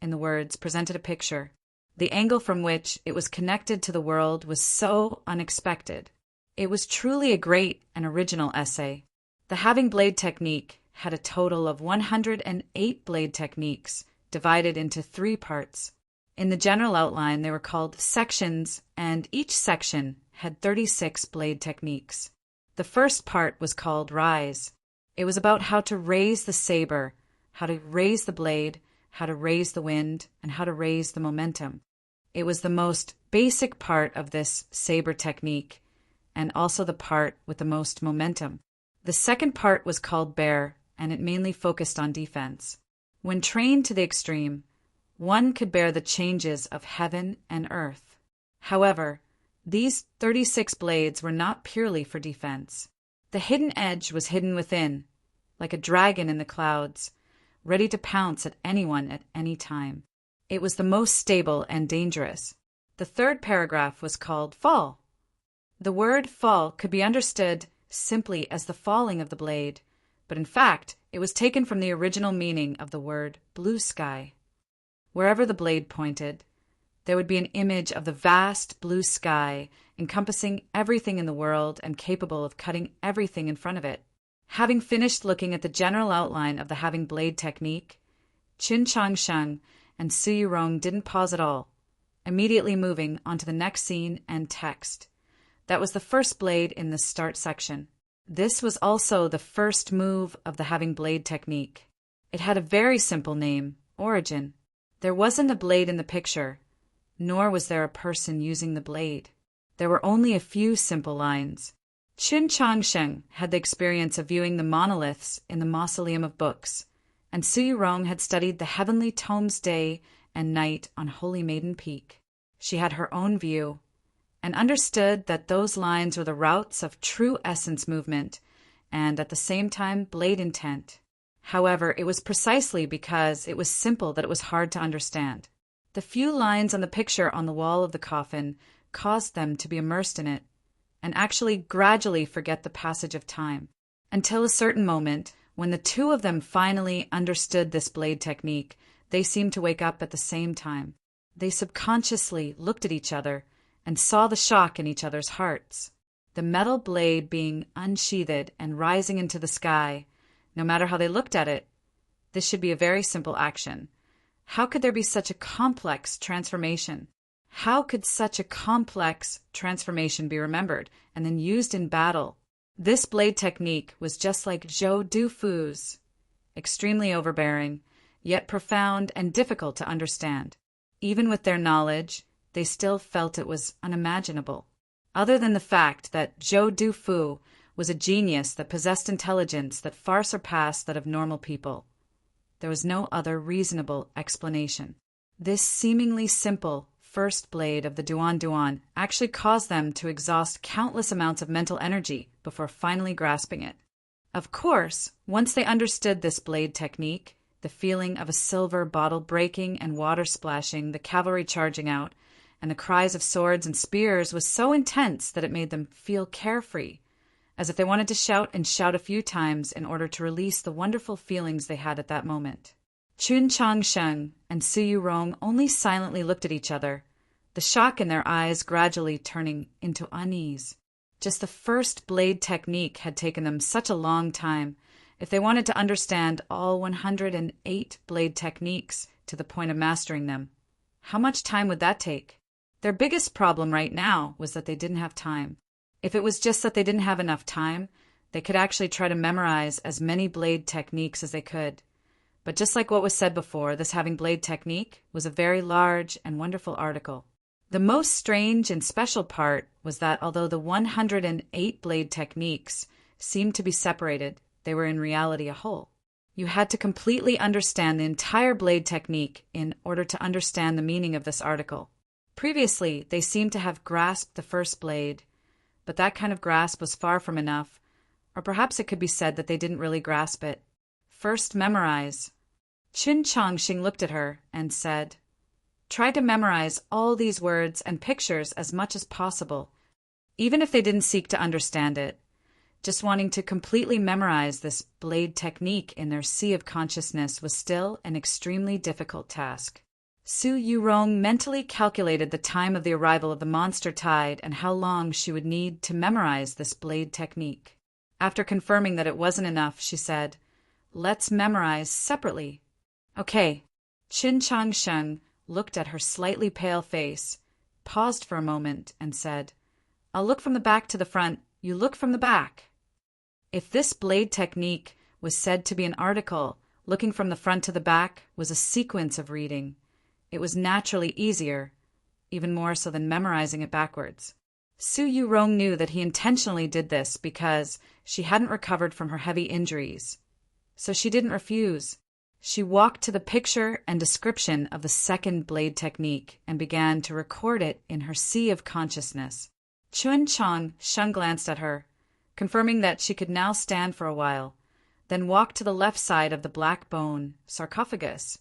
in the words, presented a picture. The angle from which it was connected to the world was so unexpected. It was truly a great and original essay. The having blade technique had a total of 108 blade techniques, divided into 3 parts. In the general outline, they were called sections, and each section had 36 blade techniques. The first part was called Rise. It was about how to raise the saber, how to raise the blade, how to raise the wind, and how to raise the momentum. It was the most basic part of this saber technique, and also the part with the most momentum. The second part was called Bear, and it mainly focused on defense. When trained to the extreme, one could bear the changes of heaven and earth. However, these 36 blades were not purely for defense. The hidden edge was hidden within, like a dragon in the clouds, ready to pounce at anyone at any time. It was the most stable and dangerous. The third paragraph was called Fall. The word fall could be understood simply as the falling of the blade, but in fact, it was taken from the original meaning of the word blue sky. Wherever the blade pointed, there would be an image of the vast blue sky encompassing everything in the world and capable of cutting everything in front of it. Having finished looking at the general outline of the having blade technique, Qin Changsheng and Su Yurong didn't pause at all, immediately moving on to the next scene and text. That was the first blade in the start section. This was also the first move of the having blade technique. It had a very simple name, Origin. There wasn't a blade in the picture, nor was there a person using the blade. There were only a few simple lines. Qin Changsheng had the experience of viewing the monoliths in the Mausoleum of Books, and Su Yurong had studied the heavenly tomes day and night on Holy Maiden Peak. She had her own view, and understood that those lines were the routes of true essence movement, and at the same time blade intent. However, it was precisely because it was simple that it was hard to understand. The few lines on the picture on the wall of the coffin caused them to be immersed in it, and actually gradually forget the passage of time, until a certain moment, when the two of them finally understood this blade technique, they seemed to wake up at the same time. They subconsciously looked at each other and saw the shock in each other's hearts. The metal blade being unsheathed and rising into the sky, no matter how they looked at it, this should be a very simple action. How could there be such a complex transformation? How could such a complex transformation be remembered and then used in battle? This blade technique was just like Zhou Dufu's, extremely overbearing, yet profound and difficult to understand. Even with their knowledge, they still felt it was unimaginable. Other than the fact that Zhou Dufu was a genius that possessed intelligence that far surpassed that of normal people, there was no other reasonable explanation. This seemingly simple first blade of the Duan Duan actually caused them to exhaust countless amounts of mental energy before finally grasping it. Of course, once they understood this blade technique, the feeling of a silver bottle breaking and water splashing, the cavalry charging out, and the cries of swords and spears was so intense that it made them feel carefree, as if they wanted to shout and shout a few times in order to release the wonderful feelings they had at that moment. Qin Changsheng and Su Yurong only silently looked at each other, the shock in their eyes gradually turning into unease. Just the first blade technique had taken them such a long time. If they wanted to understand all 108 blade techniques to the point of mastering them, how much time would that take? Their biggest problem right now was that they didn't have time. If it was just that they didn't have enough time, they could actually try to memorize as many blade techniques as they could. But just like what was said before, this having blade technique was a very large and wonderful article. The most strange and special part was that although the 108 blade techniques seemed to be separated, they were in reality a whole. You had to completely understand the entire blade technique in order to understand the meaning of this article. Previously, they seemed to have grasped the first blade, but that kind of grasp was far from enough, or perhaps it could be said that they didn't really grasp it. First, memorize. Qin Changxing looked at her and said, "Try to memorize all these words and pictures as much as possible, even if they didn't seek to understand it. Just wanting to completely memorize this blade technique in their sea of consciousness was still an extremely difficult task." Su Yurong mentally calculated the time of the arrival of the monster tide and how long she would need to memorize this blade technique. After confirming that it wasn't enough, she said, "Let's memorize separately." "Okay." Qin Changsheng looked at her slightly pale face, paused for a moment, and said, "I'll look from the back to the front, you look from the back." If this blade technique was said to be an article, looking from the front to the back was a sequence of reading. It was naturally easier, even more so than memorizing it backwards. Su Yurong knew that he intentionally did this because she hadn't recovered from her heavy injuries. So she didn't refuse. She walked to the picture and description of the second blade technique and began to record it in her sea of consciousness. Qin Changsheng glanced at her, confirming that she could now stand for a while, then walked to the left side of the black bone sarcophagus,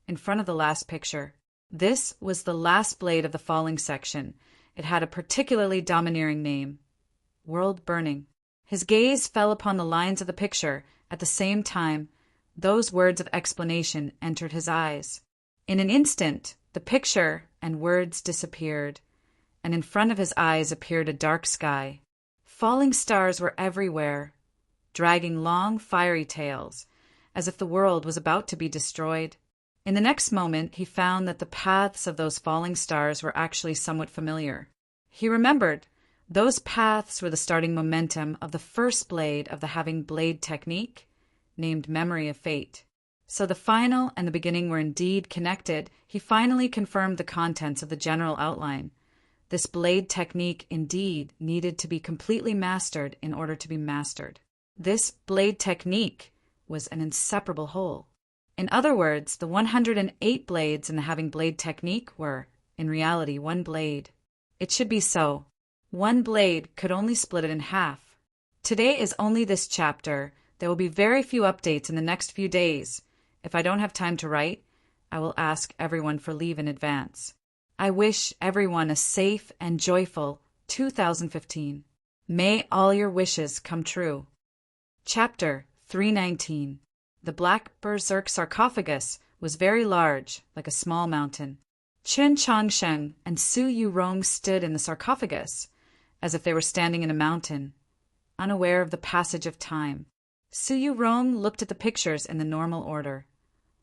in front of the last picture. This was the last blade of the falling section. It had a particularly domineering name, World Burning. His gaze fell upon the lines of the picture. At the same time, those words of explanation entered his eyes. In an instant, the picture and words disappeared, and in front of his eyes appeared a dark sky. Falling stars were everywhere, dragging long, fiery tails, as if the world was about to be destroyed. In the next moment, he found that the paths of those falling stars were actually somewhat familiar. He remembered those paths were the starting momentum of the first blade of the having blade technique, named Memory of Fate. So the final and the beginning were indeed connected. He finally confirmed the contents of the general outline. This blade technique indeed needed to be completely mastered in order to be mastered. This blade technique was an inseparable whole. In other words, the 108 blades in the having blade technique were, in reality, one blade. It should be so. One blade could only split it in half. Today is only this chapter. There will be very few updates in the next few days. If I don't have time to write, I will ask everyone for leave in advance. I wish everyone a safe and joyful 2015. May all your wishes come true. Chapter 319. The black berserk sarcophagus was very large, like a small mountain. Qin Changsheng and Su Yurong stood in the sarcophagus, as if they were standing in a mountain, unaware of the passage of time. Su Yurong looked at the pictures in the normal order,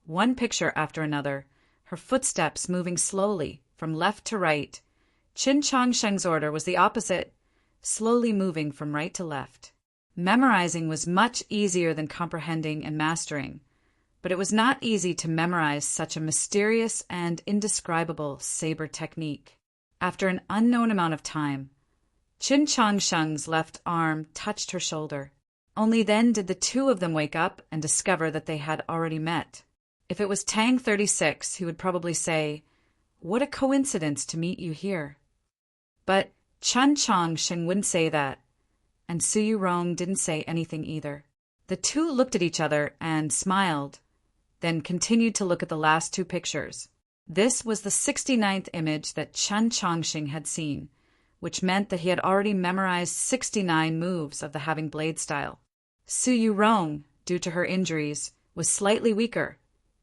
one picture after another, her footsteps moving slowly from left to right. Qin Changsheng's order was the opposite, slowly moving from right to left. Memorizing was much easier than comprehending and mastering, but it was not easy to memorize such a mysterious and indescribable saber technique. After an unknown amount of time, Qin Changsheng's left arm touched her shoulder. Only then did the two of them wake up and discover that they had already met. If it was Tang 36, he would probably say, "What a coincidence to meet you here." But Qin Changsheng wouldn't say that, and Su Yurong didn't say anything either. The two looked at each other and smiled, then continued to look at the last two pictures. This was the 69th image that Qin Changsheng had seen, which meant that he had already memorized 69 moves of the having blade style. Su Yurong, due to her injuries, was slightly weaker,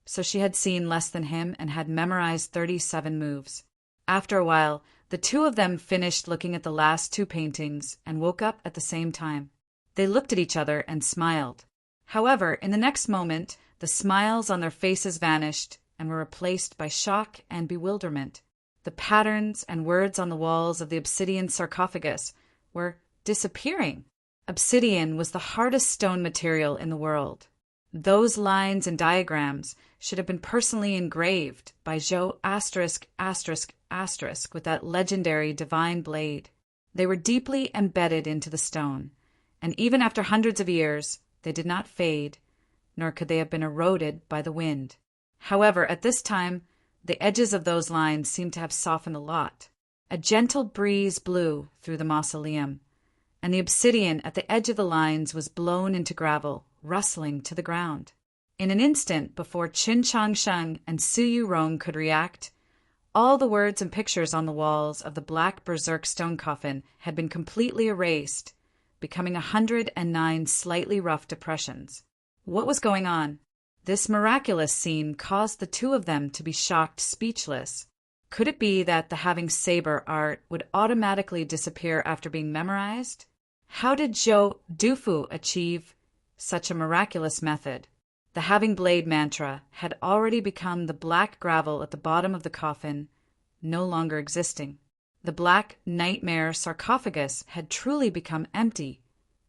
so she had seen less than him and had memorized 37 moves. After a while, the two of them finished looking at the last two paintings and woke up at the same time. They looked at each other and smiled. However, in the next moment, the smiles on their faces vanished and were replaced by shock and bewilderment. The patterns and words on the walls of the obsidian sarcophagus were disappearing. Obsidian was the hardest stone material in the world. Those lines and diagrams should have been personally engraved by Zhou **** with that legendary divine blade. They were deeply embedded into the stone, and even after hundreds of years, they did not fade, nor could they have been eroded by the wind. However, at this time, the edges of those lines seemed to have softened a lot. A gentle breeze blew through the mausoleum, and the obsidian at the edge of the lines was blown into gravel, rustling to the ground. In an instant, before Qin Changsheng and Su Yurong could react, all the words and pictures on the walls of the black berserk stone coffin had been completely erased, becoming 109 slightly rough depressions. What was going on? This miraculous scene caused the two of them to be shocked speechless. Could it be that the having saber art would automatically disappear after being memorized? How did Zhou Dufu achieve such a miraculous method? The having blade mantra had already become the black gravel at the bottom of the coffin, no longer existing. The black nightmare sarcophagus had truly become empty,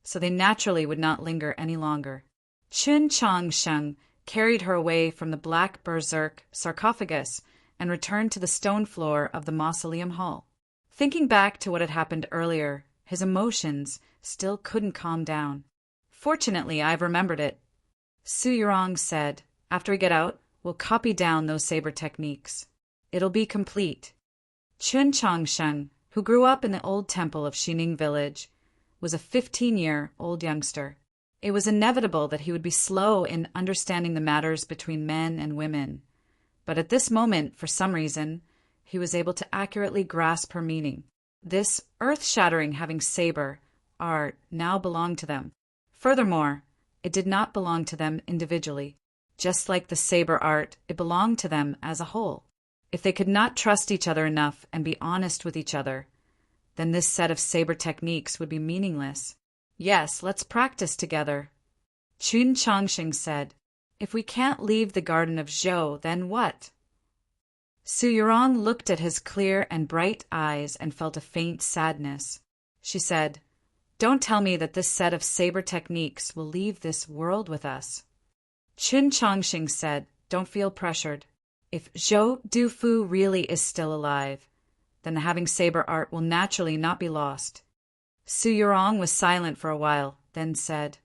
so they naturally would not linger any longer. Qin Changsheng carried her away from the black berserk sarcophagus and returned to the stone floor of the mausoleum hall. Thinking back to what had happened earlier, his emotions still couldn't calm down. Fortunately, I've remembered it. Su Yurong said, after we get out, we'll copy down those saber techniques. It'll be complete. Qin Changsheng, who grew up in the old temple of Xining village, was a 15-year-old youngster. It was inevitable that he would be slow in understanding the matters between men and women. But at this moment, for some reason, he was able to accurately grasp her meaning. This earth-shattering having saber art now belonged to them. Furthermore, it did not belong to them individually. Just like the saber art, it belonged to them as a whole. If they could not trust each other enough and be honest with each other, then this set of saber techniques would be meaningless. Yes, let's practice together. Qin Changsheng said, if we can't leave the garden of Zhou, then what? Su Yurong looked at his clear and bright eyes and felt a faint sadness. She said, don't tell me that this set of saber techniques will leave this world with us. Qin Changsheng said, don't feel pressured. If Zhou Dufu really is still alive, then the having saber art will naturally not be lost. Su Yurong was silent for a while, then said,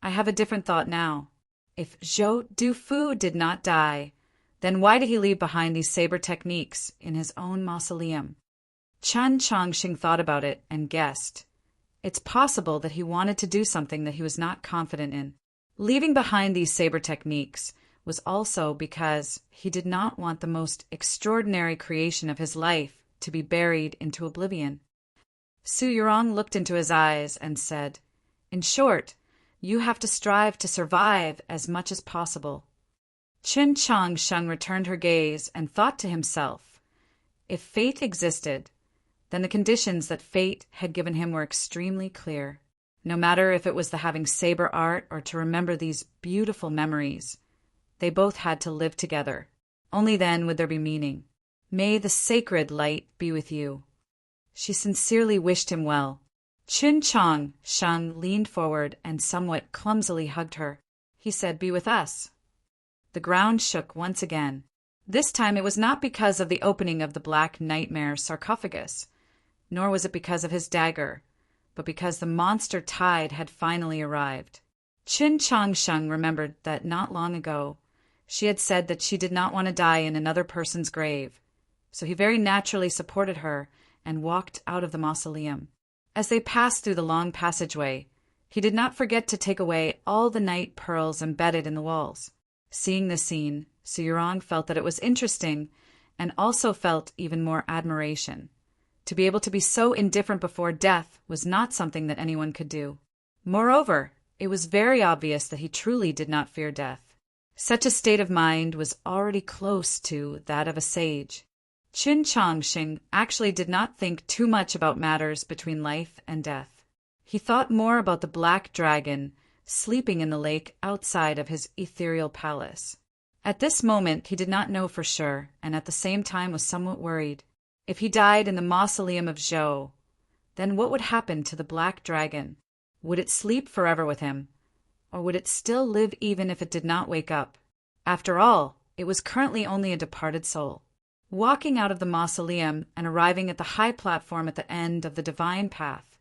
I have a different thought now. If Zhou Dufu did not die, then why did he leave behind these saber techniques in his own mausoleum? Qin Changsheng thought about it and guessed. It's possible that he wanted to do something that he was not confident in. Leaving behind these saber techniques was also because he did not want the most extraordinary creation of his life to be buried into oblivion. Su Yurong looked into his eyes and said, in short, you have to strive to survive as much as possible. Qin Changsheng returned her gaze and thought to himself, if fate existed, then the conditions that fate had given him were extremely clear. No matter if it was the having saber art or to remember these beautiful memories, they both had to live together. Only then would there be meaning. May the sacred light be with you. She sincerely wished him well. Qin Changsheng leaned forward and somewhat clumsily hugged her. He said, be with us. The ground shook once again. This time it was not because of the opening of the black nightmare sarcophagus, nor was it because of his dagger, but because the monster tide had finally arrived. Qin Changsheng remembered that not long ago she had said that she did not want to die in another person's grave, so he very naturally supported her and walked out of the mausoleum. As they passed through the long passageway, he did not forget to take away all the night pearls embedded in the walls. Seeing this scene, Su Yurong felt that it was interesting and also felt even more admiration. To be able to be so indifferent before death was not something that anyone could do. Moreover, it was very obvious that he truly did not fear death. Such a state of mind was already close to that of a sage. Qin Changsheng actually did not think too much about matters between life and death. He thought more about the black dragon sleeping in the lake outside of his ethereal palace. At this moment he did not know for sure, and at the same time was somewhat worried. If he died in the mausoleum of Zhou, then what would happen to the black dragon? Would it sleep forever with him? Or would it still live even if it did not wake up? After all, it was currently only a departed soul. Walking out of the mausoleum and arriving at the high platform at the end of the divine path,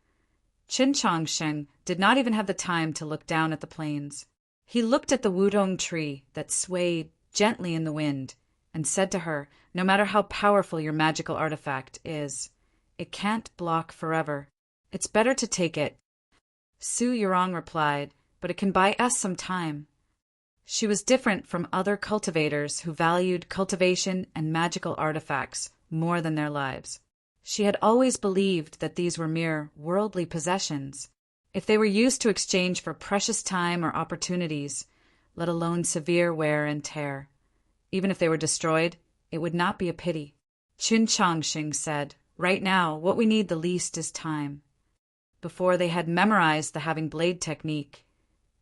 Qin Changsheng did not even have the time to look down at the plains. He looked at the wudong tree that swayed gently in the wind and said to her, no matter how powerful your magical artifact is, it can't block forever. It's better to take it Su Yurong replied, "But it can buy us some time." She was different from other cultivators who valued cultivation and magical artifacts more than their lives. She had always believed that these were mere worldly possessions. If they were used to exchange for precious time or opportunities, let alone severe wear and tear, even if they were destroyed, it would not be a pity. Qin Changxing said, "Right now, what we need the least is time." Before they had memorized the having blade technique,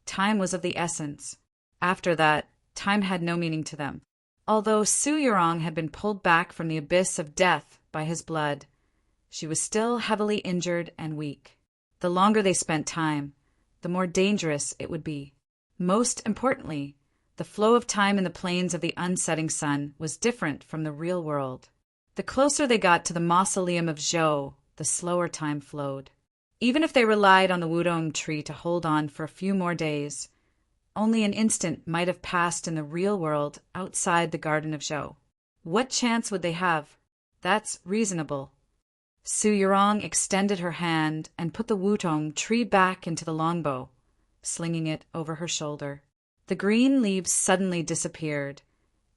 time was of the essence. After that, time had no meaning to them. Although Su Yurong had been pulled back from the abyss of death by his blood, she was still heavily injured and weak. The longer they spent time, the more dangerous it would be. Most importantly, the flow of time in the plains of the unsetting sun was different from the real world. The closer they got to the mausoleum of Zhou, the slower time flowed. Even if they relied on the wudong tree to hold on for a few more days, only an instant might have passed in the real world outside the Garden of Zhou. What chance would they have? That's reasonable. Su Yurong extended her hand and put the wudong tree back into the longbow, slinging it over her shoulder. The green leaves suddenly disappeared,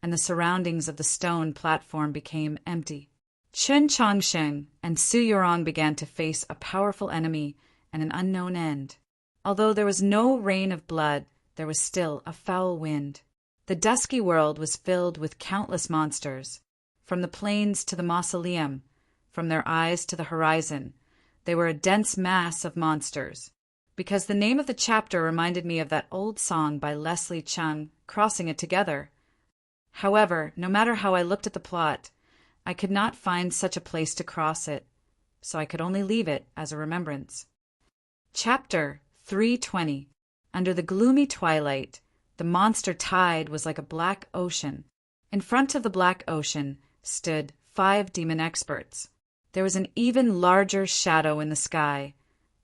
and the surroundings of the stone platform became empty. Qin Changsheng and Su Yurong began to face a powerful enemy and an unknown end. Although there was no rain of blood, there was still a foul wind. The dusky world was filled with countless monsters. From the plains to the mausoleum, from their eyes to the horizon, they were a dense mass of monsters. Because the name of the chapter reminded me of that old song by Leslie Chung, Crossing It Together. However, no matter how I looked at the plot, I could not find such a place to cross it, so I could only leave it as a remembrance. Chapter 320. Under the gloomy twilight, the monster tide was like a black ocean. In front of the black ocean stood 5 demon experts. There was an even larger shadow in the sky,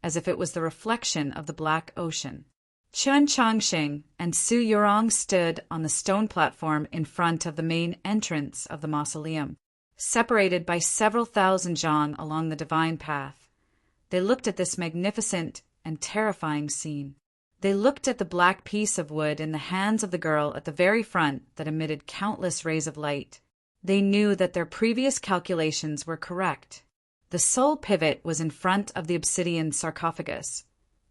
as if it was the reflection of the black ocean. Qin Changxing and Su Yurong stood on the stone platform in front of the main entrance of the mausoleum, separated by several thousand zhang along the divine path. They looked at this magnificent and terrifying scene. They looked at the black piece of wood in the hands of the girl at the very front that emitted countless rays of light. They knew that their previous calculations were correct. The soul pivot was in front of the obsidian sarcophagus,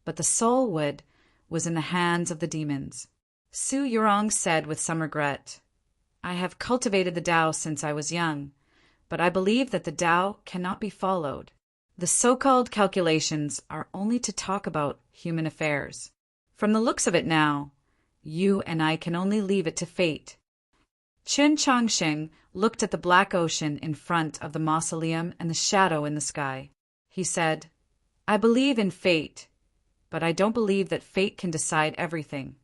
but the soul wood was in the hands of the demons. Su Yurong said with some regret, "I have cultivated the Tao since I was young, but I believe that the Tao cannot be followed. The so-called calculations are only to talk about human affairs. From the looks of it now, you and I can only leave it to fate." Qin Changsheng looked at the black ocean in front of the mausoleum and the shadow in the sky. He said, "I believe in fate, but I don't believe that fate can decide everything."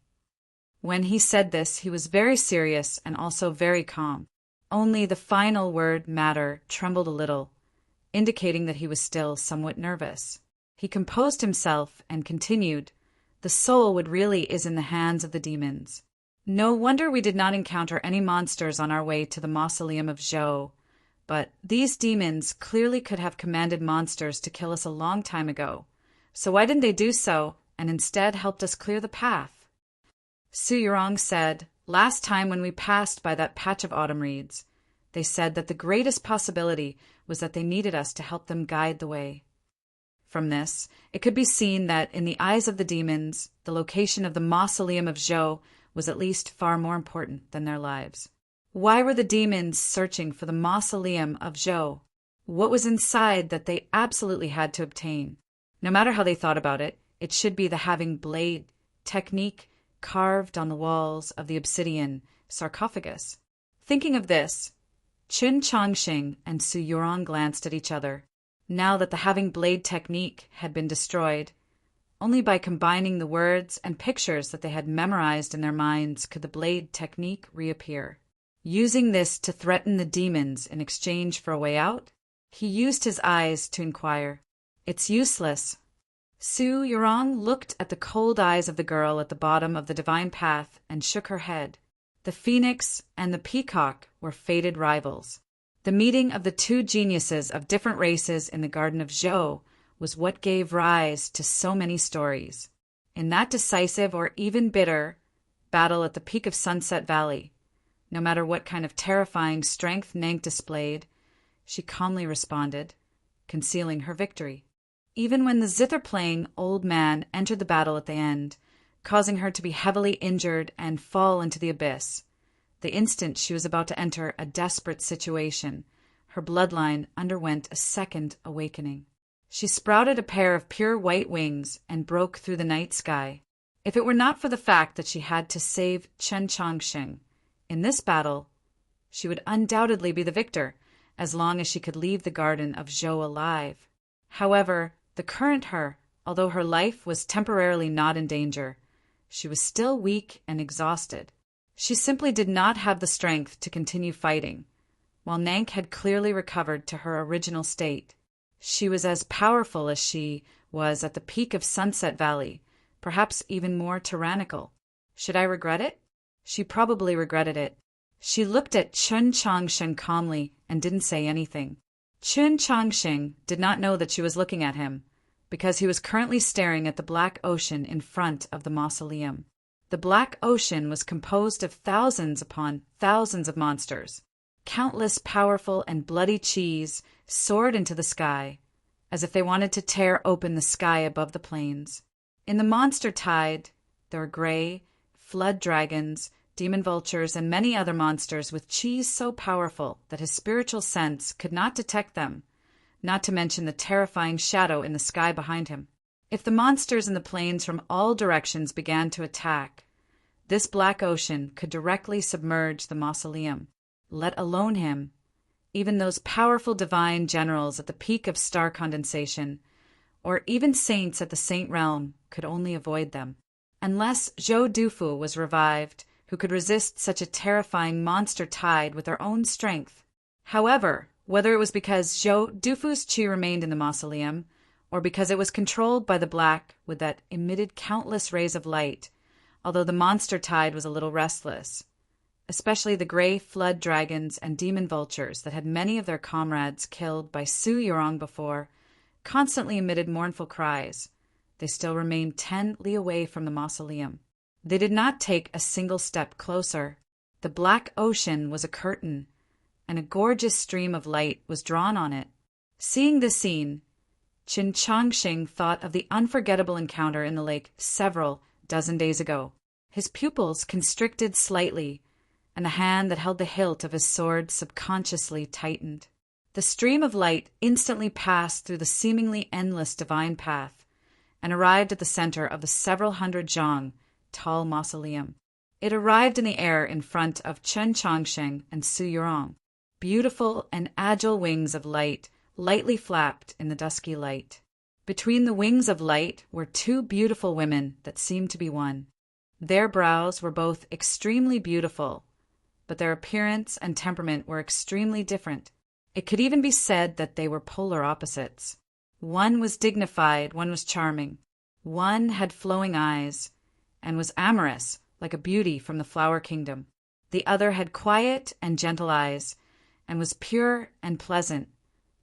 When he said this, he was very serious and also very calm. Only the final word, matter, trembled a little, indicating that he was still somewhat nervous. He composed himself and continued, "The soul wood really is in the hands of the demons. No wonder we did not encounter any monsters on our way to the mausoleum of Zhou, but these demons clearly could have commanded monsters to kill us a long time ago. So why didn't they do so and instead helped us clear the path?" Su Yurong said, "Last time when we passed by that patch of autumn reeds, they said that the greatest possibility was that they needed us to help them guide the way." From this, it could be seen that in the eyes of the demons, the location of the mausoleum of Zhou was at least far more important than their lives. Why were the demons searching for the mausoleum of Zhou? What was inside that they absolutely had to obtain? No matter how they thought about it, it should be the having blade technique carved on the walls of the obsidian sarcophagus. Thinking of this, Qin Changxing and Su Yurong glanced at each other. Now that the having blade technique had been destroyed, only by combining the words and pictures that they had memorized in their minds could the blade technique reappear. Using this to threaten the demons in exchange for a way out, he used his eyes to inquire. "It's useless." Su Yurong looked at the cold eyes of the girl at the bottom of the divine path and shook her head. The phoenix and the peacock were fated rivals. The meeting of the 2 geniuses of different races in the Garden of Zhou was what gave rise to so many stories. In that decisive or even bitter battle at the peak of Sunset Valley, no matter what kind of terrifying strength Nank displayed, she calmly responded, concealing her victory. Even when the zither-playing old man entered the battle at the end, causing her to be heavily injured and fall into the abyss, the instant she was about to enter a desperate situation, her bloodline underwent a second awakening. She sprouted a pair of pure white wings and broke through the night sky. If it were not for the fact that she had to save Chen Chongsheng in this battle, she would undoubtedly be the victor, as long as she could leave the garden of Zhou alive. However, the current her, although her life was temporarily not in danger, she was still weak and exhausted. She simply did not have the strength to continue fighting, while Nank had clearly recovered to her original state. She was as powerful as she was at the peak of Sunset Valley, perhaps even more tyrannical. Should I regret it? She probably regretted it. She looked at Chen Chongsheng calmly and didn't say anything. Chen Chongsheng did not know that she was looking at him, because he was currently staring at the black ocean in front of the mausoleum. The black ocean was composed of thousands upon thousands of monsters. Countless powerful and bloody cheese soared into the sky, as if they wanted to tear open the sky above the plains. In the monster tide, there were gray, flood dragons, demon vultures, and many other monsters with cheese so powerful that his spiritual sense could not detect them, not to mention the terrifying shadow in the sky behind him. If the monsters in the plains from all directions began to attack, this black ocean could directly submerge the mausoleum, let alone him. Even those powerful divine generals at the peak of star condensation, or even saints at the saint realm, could only avoid them. Unless Zhou Dufu was revived, who could resist such a terrifying monster tide with her own strength. However, whether it was because Zhou Dufu's qi remained in the mausoleum, or because it was controlled by the black wood that emitted countless rays of light, although the monster tide was a little restless, especially the gray flood dragons and demon vultures that had many of their comrades killed by Su Yurong before, constantly emitted mournful cries. They still remained 10 li away from the mausoleum. They did not take a single step closer. The black ocean was a curtain, and a gorgeous stream of light was drawn on it. Seeing this scene, Qin Chongxing thought of the unforgettable encounter in the lake several dozen days ago. His pupils constricted slightly, and the hand that held the hilt of his sword subconsciously tightened. The stream of light instantly passed through the seemingly endless divine path and arrived at the center of the several hundred zhang tall mausoleum. It arrived in the air in front of Chen Chongsheng and Su Yurong. Beautiful and agile wings of light lightly flapped in the dusky light. Between the wings of light were two beautiful women that seemed to be one. Their brows were both extremely beautiful, but their appearance and temperament were extremely different. It could even be said that they were polar opposites. One was dignified, one was charming. One had flowing eyes and was amorous, like a beauty from the flower kingdom. The other had quiet and gentle eyes and was pure and pleasant,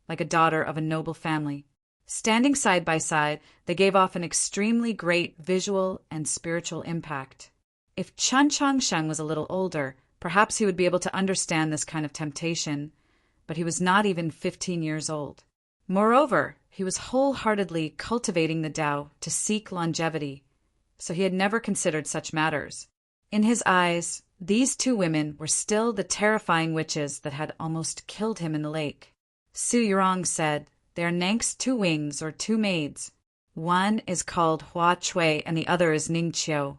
like a daughter of a noble family. Standing side by side, they gave off an extremely great visual and spiritual impact. If Chen Chongsheng was a little older, perhaps he would be able to understand this kind of temptation, but he was not even 15 years old. Moreover, he was wholeheartedly cultivating the Tao to seek longevity, so he had never considered such matters. In his eyes, these two women were still the terrifying witches that had almost killed him in the lake. Su Yurong said, "They are Nank's two wings, or two maids. One is called Hua Chui and the other is Ning Qiu."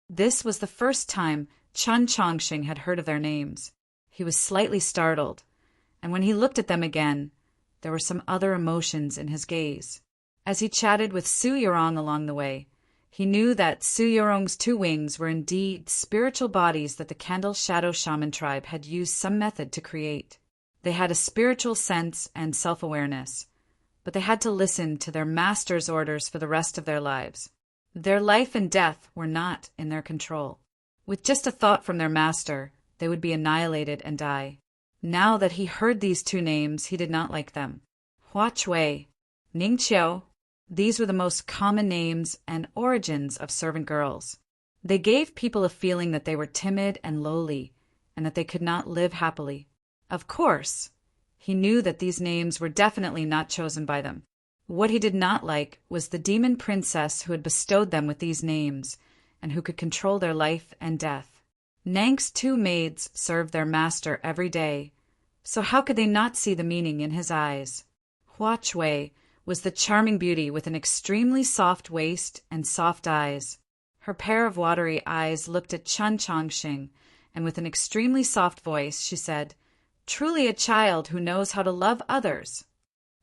This was the first time Chen Chongxing had heard of their names. He was slightly startled, and when he looked at them again, there were some other emotions in his gaze. As he chatted with Su Yurong along the way, he knew that Su Yurong's two wings were indeed spiritual bodies that the Candle Shadow Shaman tribe had used some method to create. They had a spiritual sense and self-awareness, but they had to listen to their master's orders for the rest of their lives. Their life and death were not in their control. With just a thought from their master, they would be annihilated and die. Now that he heard these two names, he did not like them. Hua Chui, Ningqiu. These were the most common names and origins of servant girls. They gave people a feeling that they were timid and lowly, and that they could not live happily. Of course, he knew that these names were definitely not chosen by them. What he did not like was the demon princess who had bestowed them with these names, and who could control their life and death. Nang's two maids served their master every day, so how could they not see the meaning in his eyes? Hua Chui was the charming beauty with an extremely soft waist and soft eyes. Her pair of watery eyes looked at Chen Chongqing, and with an extremely soft voice she said, "Truly a child who knows how to love others."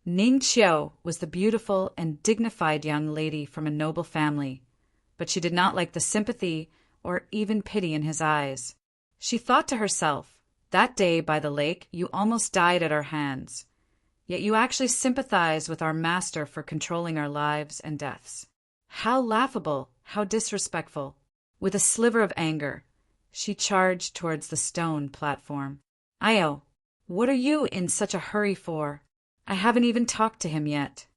Ning Qiu was the beautiful and dignified young lady from a noble family, but she did not like the sympathy or even pity in his eyes. She thought to herself, "That day by the lake you almost died at our hands. Yet you actually sympathize with our master for controlling our lives and deaths. How laughable, how disrespectful." With a sliver of anger, she charged towards the stone platform. "Io, what are you in such a hurry for? I haven't even talked to him yet."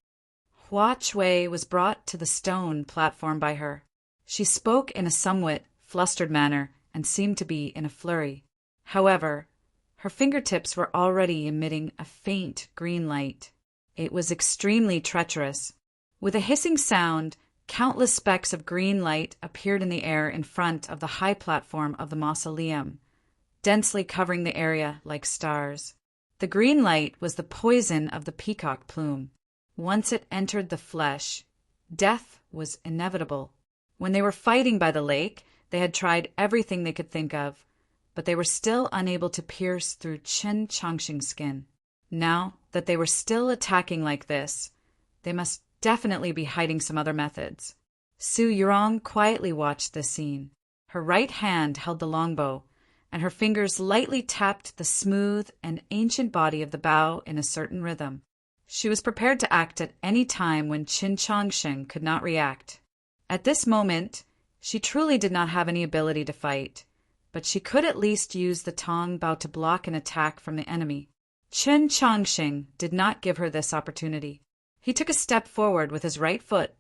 Hua Chui was brought to the stone platform by her. She spoke in a somewhat flustered manner and seemed to be in a flurry. However, her fingertips were already emitting a faint green light. It was extremely treacherous. With a hissing sound, countless specks of green light appeared in the air in front of the high platform of the mausoleum, densely covering the area like stars. The green light was the poison of the peacock plume. Once it entered the flesh, death was inevitable. When they were fighting by the lake, they had tried everything they could think of, but they were still unable to pierce through Chen Chongqing's skin. Now that they were still attacking like this, they must definitely be hiding some other methods. Su Yurong quietly watched this scene. Her right hand held the longbow, and her fingers lightly tapped the smooth and ancient body of the bow in a certain rhythm. She was prepared to act at any time when Qin Chongqing could not react. At this moment, she truly did not have any ability to fight, but she could at least use the tong bow to block an attack from the enemy. Qin Chongqing did not give her this opportunity. He took a step forward with his right foot,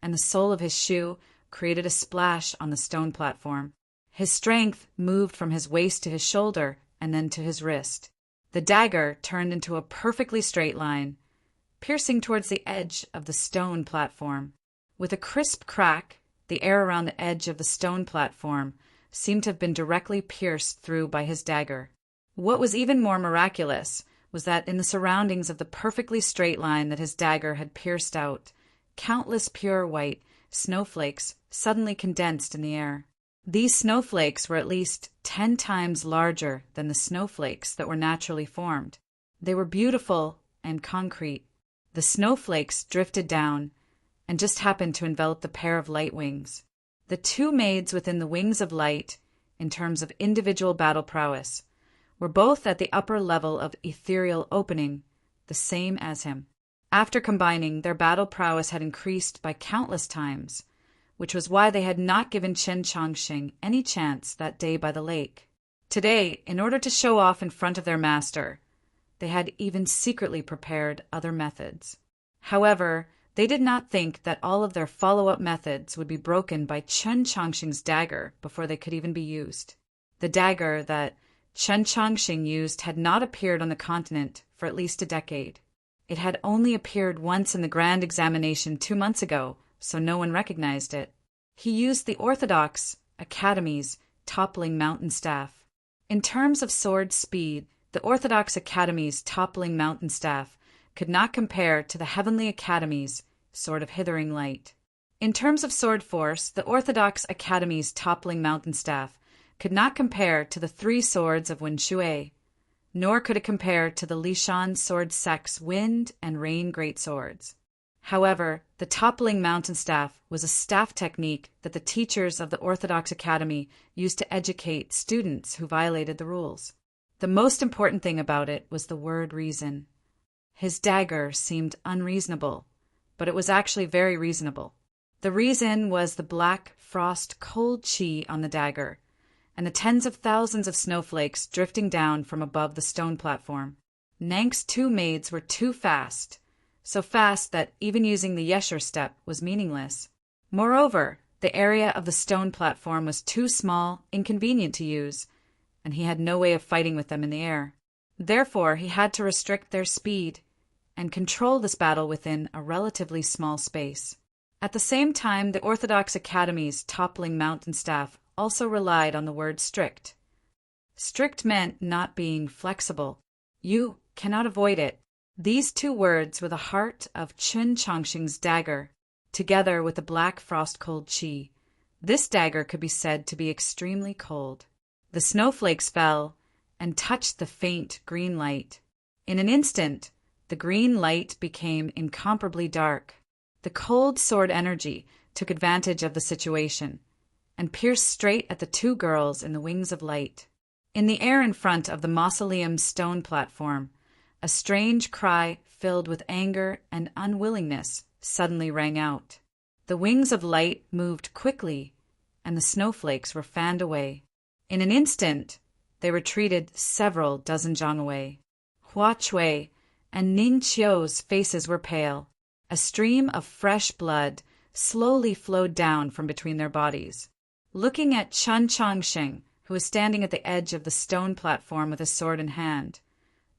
and the sole of his shoe created a splash on the stone platform. His strength moved from his waist to his shoulder and then to his wrist. The dagger turned into a perfectly straight line, piercing towards the edge of the stone platform. With a crisp crack, the air around the edge of the stone platform seemed to have been directly pierced through by his dagger. What was even more miraculous was that in the surroundings of the perfectly straight line that his dagger had pierced out, countless pure white snowflakes suddenly condensed in the air. These snowflakes were at least 10 times larger than the snowflakes that were naturally formed. They were beautiful and concrete. The snowflakes drifted down and just happened to envelop the pair of light wings. The two maids within the wings of light, in terms of individual battle prowess, were both at the upper level of ethereal opening, the same as him. After combining, their battle prowess had increased by countless times, which was why they had not given Chen Chongqing any chance that day by the lake. Today, in order to show off in front of their master, they had even secretly prepared other methods. However, they did not think that all of their follow-up methods would be broken by Chen Chongqing's dagger before they could even be used. The dagger that Chen Chongqing used had not appeared on the continent for at least a decade. It had only appeared once in the grand examination 2 months ago, so no one recognized it. He used the Orthodox Academy's toppling mountain staff. In terms of sword speed, the Orthodox Academy's toppling mountain staff could not compare to the Heavenly Academy's sword of hithering light. In terms of sword force, the Orthodox Academy's toppling mountain staff could not compare to the 3 swords of Wen Shui, nor could it compare to the Lishan sword sect's wind and rain great swords. However, the toppling mountain staff was a staff technique that the teachers of the Orthodox Academy used to educate students who violated the rules. The most important thing about it was the word reason. His dagger seemed unreasonable, but it was actually very reasonable. The reason was the black frost cold chi on the dagger, and the tens of thousands of snowflakes drifting down from above the stone platform. Nank's 2 maids were too fast, so fast that even using the Yesher step was meaningless. Moreover, the area of the stone platform was too small, inconvenient to use, and he had no way of fighting with them in the air. Therefore, he had to restrict their speed and control this battle within a relatively small space. At the same time, the Orthodox Academy's toppling mountain staff also relied on the word strict. Strict meant not being flexible. You cannot avoid it. These two words were the heart of Chun Chongqing's dagger, together with the black frost-cold Qi. This dagger could be said to be extremely cold. The snowflakes fell and touched the faint green light. In an instant, the green light became incomparably dark. The cold sword energy took advantage of the situation and pierced straight at the two girls in the wings of light. In the air in front of the mausoleum's stone platform, a strange cry filled with anger and unwillingness suddenly rang out. The wings of light moved quickly, and the snowflakes were fanned away. In an instant, they retreated several dozen zhang away. Hua Chui and Ning Qiu's faces were pale. A stream of fresh blood slowly flowed down from between their bodies. Looking at Chun Chongqing, who was standing at the edge of the stone platform with a sword in hand,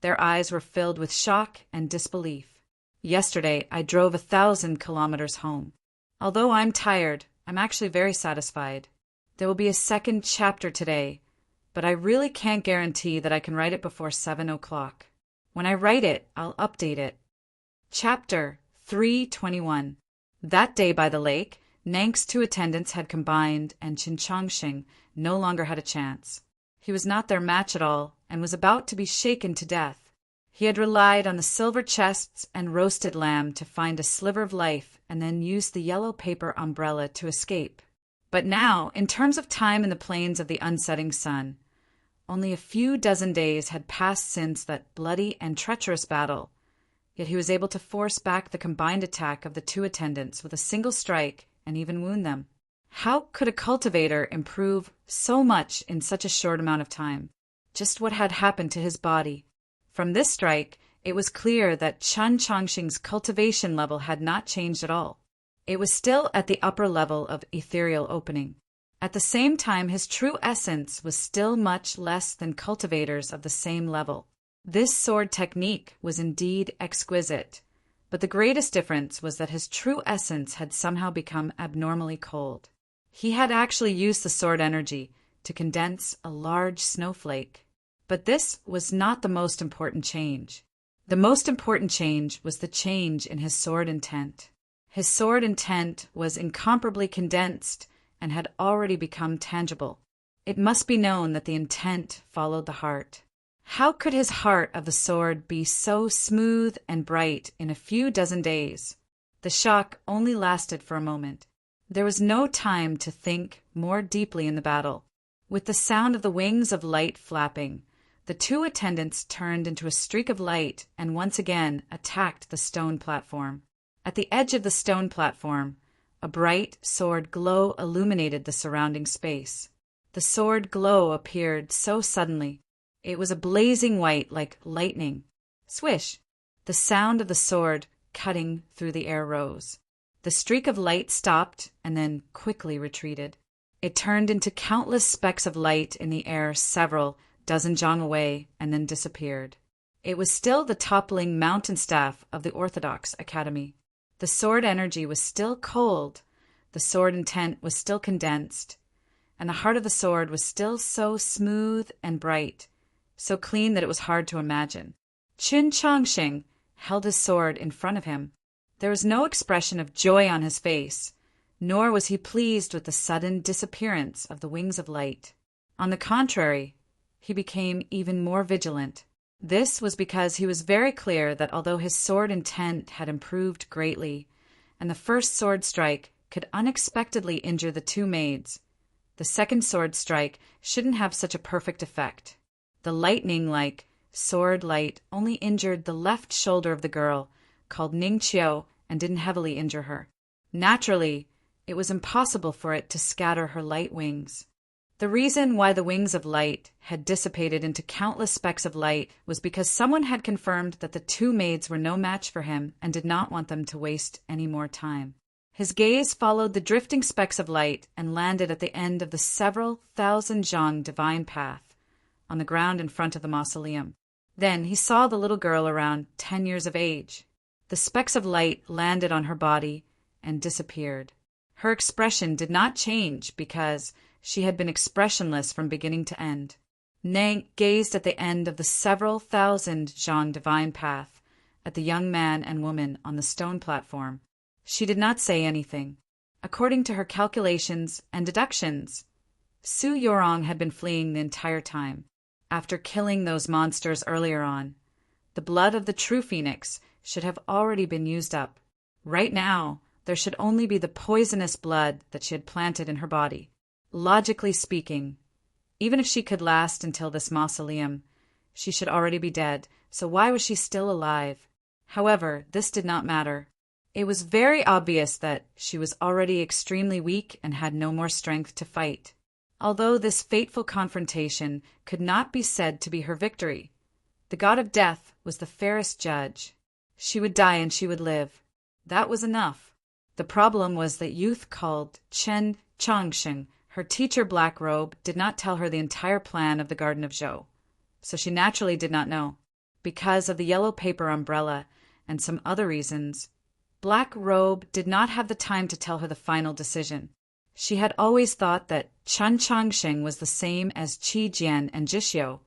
their eyes were filled with shock and disbelief. Yesterday, I drove 1,000 kilometers home. Although I'm tired, I'm actually very satisfied. There will be a second chapter today, but I really can't guarantee that I can write it before 7 o'clock. When I write it, I'll update it. Chapter 321. That day by the lake, Nank's two attendants had combined, and Qin Chongqing no longer had a chance. He was not their match at all, and was about to be shaken to death. He had relied on the silver chests and roasted lamb to find a sliver of life, and then used the yellow paper umbrella to escape. But now, in terms of time in the plains of the unsetting sun, only a few dozen days had passed since that bloody and treacherous battle, yet he was able to force back the combined attack of the two attendants with a single strike and even wound them. How could a cultivator improve so much in such a short amount of time? Just what had happened to his body? From this strike, it was clear that Chun Chongqing's cultivation level had not changed at all. It was still at the upper level of ethereal opening. At the same time, his true essence was still much less than cultivators of the same level. This sword technique was indeed exquisite, but the greatest difference was that his true essence had somehow become abnormally cold. He had actually used the sword energy to condense a large snowflake. But this was not the most important change. The most important change was the change in his sword intent. His sword intent was incomparably condensed and had already become tangible. It must be known that the intent followed the heart. How could his heart of the sword be so smooth and bright in a few dozen days? The shock only lasted for a moment. There was no time to think more deeply in the battle. With the sound of the wings of light flapping, the two attendants turned into a streak of light and once again attacked the stone platform. At the edge of the stone platform, a bright sword glow illuminated the surrounding space. The sword glow appeared so suddenly. It was a blazing white like lightning. Swish! The sound of the sword cutting through the air rose. The streak of light stopped and then quickly retreated. It turned into countless specks of light in the air several dozen zhang away and then disappeared. It was still the toppling mountain staff of the Orthodox Academy. The sword energy was still cold, the sword intent was still condensed, and the heart of the sword was still so smooth and bright, so clean that it was hard to imagine. Qin Chongqing held his sword in front of him. There was no expression of joy on his face, nor was he pleased with the sudden disappearance of the wings of light. On the contrary, he became even more vigilant. This was because he was very clear that although his sword intent had improved greatly, and the first sword strike could unexpectedly injure the two maids, the second sword strike shouldn't have such a perfect effect. The lightning-like sword light only injured the left shoulder of the girl, called Ning Qiu, and didn't heavily injure her. Naturally, it was impossible for it to scatter her light wings. The reason why the wings of light had dissipated into countless specks of light was because someone had confirmed that the two maids were no match for him and did not want them to waste any more time. His gaze followed the drifting specks of light and landed at the end of the several thousand zhang divine path, on the ground in front of the mausoleum. Then he saw the little girl around 10 years of age. The specks of light landed on her body and disappeared. Her expression did not change because she had been expressionless from beginning to end. Nang gazed at the end of the several thousand zhang divine path at the young man and woman on the stone platform. She did not say anything. According to her calculations and deductions, Su Yorong had been fleeing the entire time. After killing those monsters earlier on, the blood of the true phoenix should have already been used up. Right now, there should only be the poisonous blood that she had planted in her body. Logically speaking, even if she could last until this mausoleum, she should already be dead, so why was she still alive? However, this did not matter. It was very obvious that she was already extremely weak and had no more strength to fight. Although this fateful confrontation could not be said to be her victory, the god of death was the fairest judge. She would die and she would live. That was enough. The problem was that youth called Chen Changsheng, her teacher Black Robe, did not tell her the entire plan of the Garden of Zhou, so she naturally did not know. Because of the yellow paper umbrella and some other reasons, Black Robe did not have the time to tell her the final decision. She had always thought that Chen Changsheng was the same as Qi Jian and Jishio,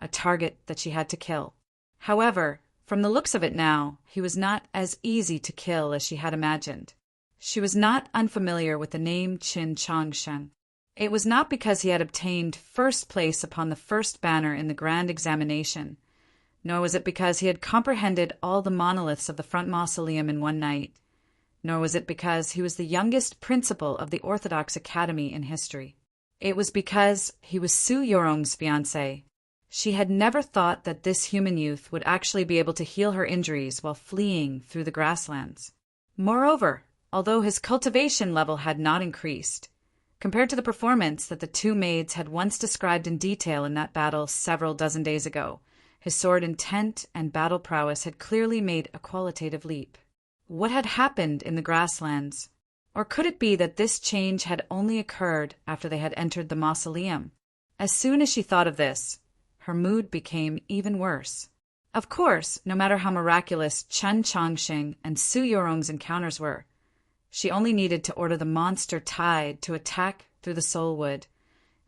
a target that she had to kill. However, from the looks of it now, he was not as easy to kill as she had imagined. She was not unfamiliar with the name Qin Changsheng. It was not because he had obtained first place upon the first banner in the grand examination, nor was it because he had comprehended all the monoliths of the front mausoleum in one night, nor was it because he was the youngest principal of the Orthodox Academy in history. It was because he was Su Yorong's fiancé. She had never thought that this human youth would actually be able to heal her injuries while fleeing through the grasslands. Moreover, although his cultivation level had not increased, compared to the performance that the two maids had once described in detail in that battle several dozen days ago, his sword intent and battle prowess had clearly made a qualitative leap. What had happened in the grasslands? Or could it be that this change had only occurred after they had entered the mausoleum? As soon as she thought of this, her mood became even worse. Of course, no matter how miraculous Chen Changsheng and Su Yorong's encounters were, she only needed to order the monster Tide to attack through the soul wood,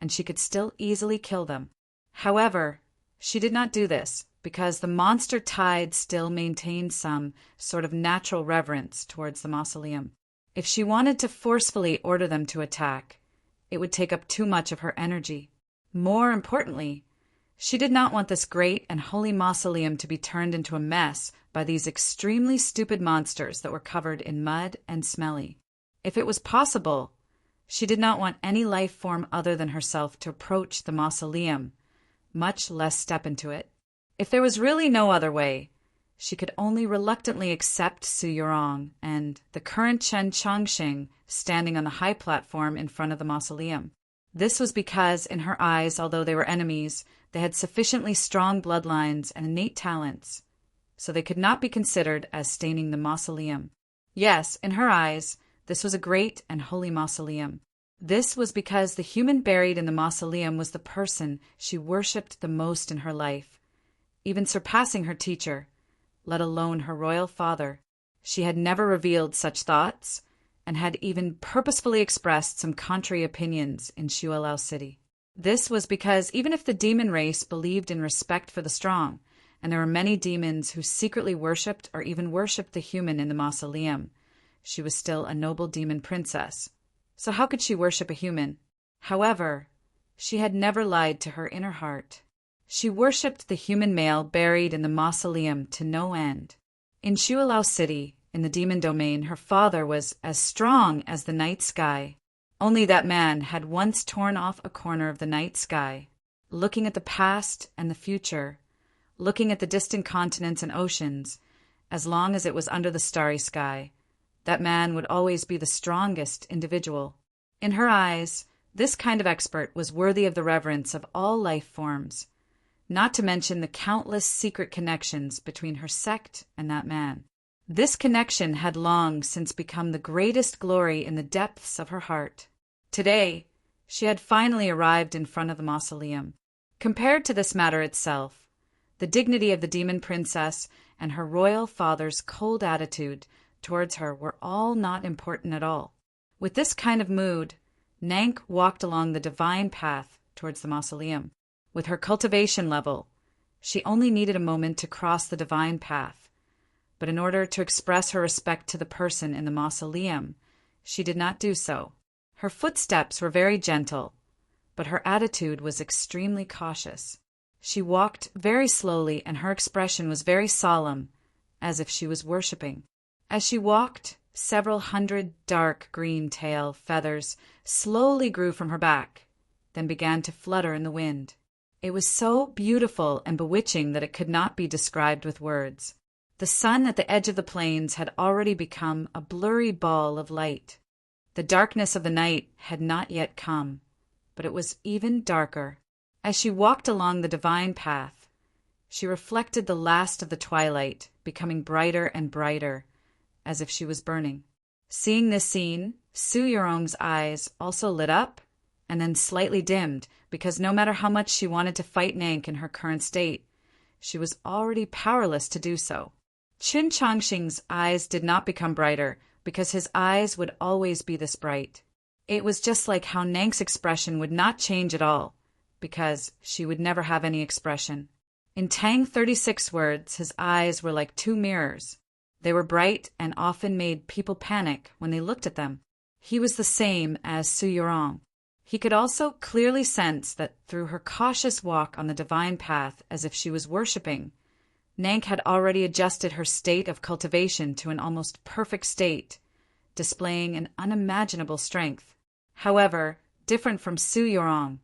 and she could still easily kill them. However, she did not do this because the monster Tide still maintained some sort of natural reverence towards the mausoleum. If she wanted to forcefully order them to attack, it would take up too much of her energy. More importantly, she did not want this great and holy mausoleum to be turned into a mess by these extremely stupid monsters that were covered in mud and smelly. If it was possible, she did not want any life form other than herself to approach the mausoleum, much less step into it. If there was really no other way, she could only reluctantly accept Su Yorong and the current Chen Changsheng standing on the high platform in front of the mausoleum. This was because, in her eyes, although they were enemies, they had sufficiently strong bloodlines and innate talents, so they could not be considered as staining the mausoleum. Yes, in her eyes, this was a great and holy mausoleum. This was because the human buried in the mausoleum was the person she worshipped the most in her life, even surpassing her teacher, let alone her royal father. She had never revealed such thoughts, and had even purposefully expressed some contrary opinions in Shualao City. This was because even if the demon race believed in respect for the strong, and there were many demons who secretly worshipped or even worshipped the human in the mausoleum, she was still a noble demon princess. So how could she worship a human? However, she had never lied to her inner heart. She worshipped the human male buried in the mausoleum to no end. In Shualao City, in the demon domain, her father was as strong as the night sky. Only that man had once torn off a corner of the night sky, looking at the past and the future, looking at the distant continents and oceans, as long as it was under the starry sky. That man would always be the strongest individual. In her eyes, This kind of expert was worthy of the reverence of all life forms, not to mention the countless secret connections between her sect and that man. This connection had long since become the greatest glory in the depths of her heart. Today, she had finally arrived in front of the mausoleum. Compared to this matter itself, the dignity of the demon princess and her royal father's cold attitude towards her were all not important at all. With this kind of mood, Nank walked along the divine path towards the mausoleum. With her cultivation level, she only needed a moment to cross the divine path. But in order to express her respect to the person in the mausoleum, she did not do so. Her footsteps were very gentle, but her attitude was extremely cautious. She walked very slowly, and her expression was very solemn, as if she was worshipping. As she walked, several hundred dark green tail feathers slowly grew from her back, then began to flutter in the wind. It was so beautiful and bewitching that it could not be described with words. The sun at the edge of the plains had already become a blurry ball of light. The darkness of the night had not yet come, but it was even darker. As she walked along the divine path, she reflected the last of the twilight, becoming brighter and brighter, as if she was burning. Seeing this scene, Su Yurong's eyes also lit up and then slightly dimmed, because no matter how much she wanted to fight Nank in her current state, she was already powerless to do so. Qin Changxing's eyes did not become brighter, because his eyes would always be this bright. It was just like how Nank's expression would not change at all, because she would never have any expression. In Tang 36 words, his eyes were like two mirrors. They were bright and often made people panic when they looked at them. He was the same as Su Yurong. He could also clearly sense that through her cautious walk on the divine path as if she was worshipping, Nank had already adjusted her state of cultivation to an almost perfect state, displaying an unimaginable strength. However, different from Su Yurong,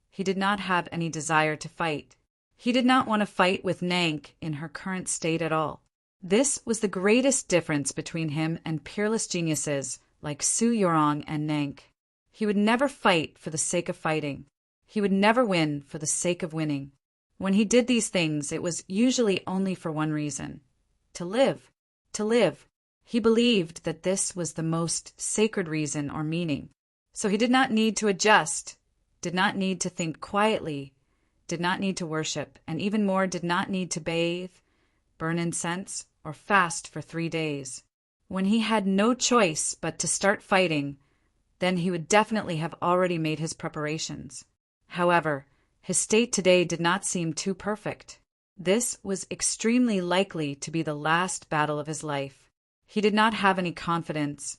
he did not have any desire to fight. He did not want to fight with Nank in her current state at all. This was the greatest difference between him and peerless geniuses like Su Yurong and Nank. He would never fight for the sake of fighting. He would never win for the sake of winning. When he did these things, it was usually only for one reason: to live. To live. He believed that this was the most sacred reason or meaning. So he did not need to adjust, did not need to think quietly, did not need to worship, and even more did not need to bathe, burn incense, or fast for 3 days. When he had no choice but to start fighting, then he would definitely have already made his preparations. However, his state today did not seem too perfect. This was extremely likely to be the last battle of his life. He did not have any confidence,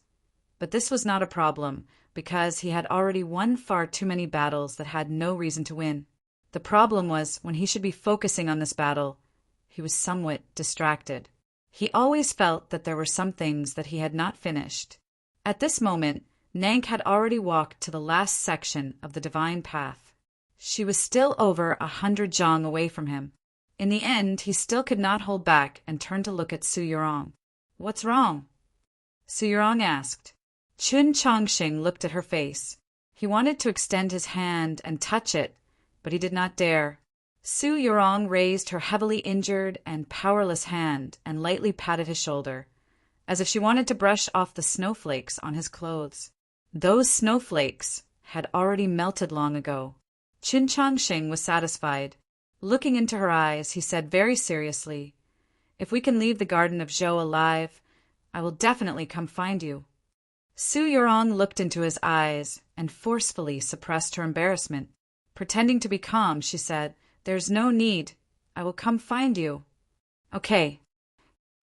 but this was not a problem, because he had already won far too many battles that had no reason to win. The problem was when he should be focusing on this battle, he was somewhat distracted. He always felt that there were some things that he had not finished. At this moment, Nank had already walked to the last section of the divine path. She was still over 100 zhang away from him. In the end, he still could not hold back and turned to look at Su Yurong. "What's wrong?" Su Yurong asked. Qin Changxing looked at her face. He wanted to extend his hand and touch it, but he did not dare. Su Yurong raised her heavily injured and powerless hand and lightly patted his shoulder, as if she wanted to brush off the snowflakes on his clothes. Those snowflakes had already melted long ago. Qin Changxing was satisfied. Looking into her eyes, he said very seriously, "If we can leave the Garden of Zhou alive, I will definitely come find you." Su Yurong looked into his eyes and forcefully suppressed her embarrassment. Pretending to be calm, she said, "There's no need. I will come find you." "Okay."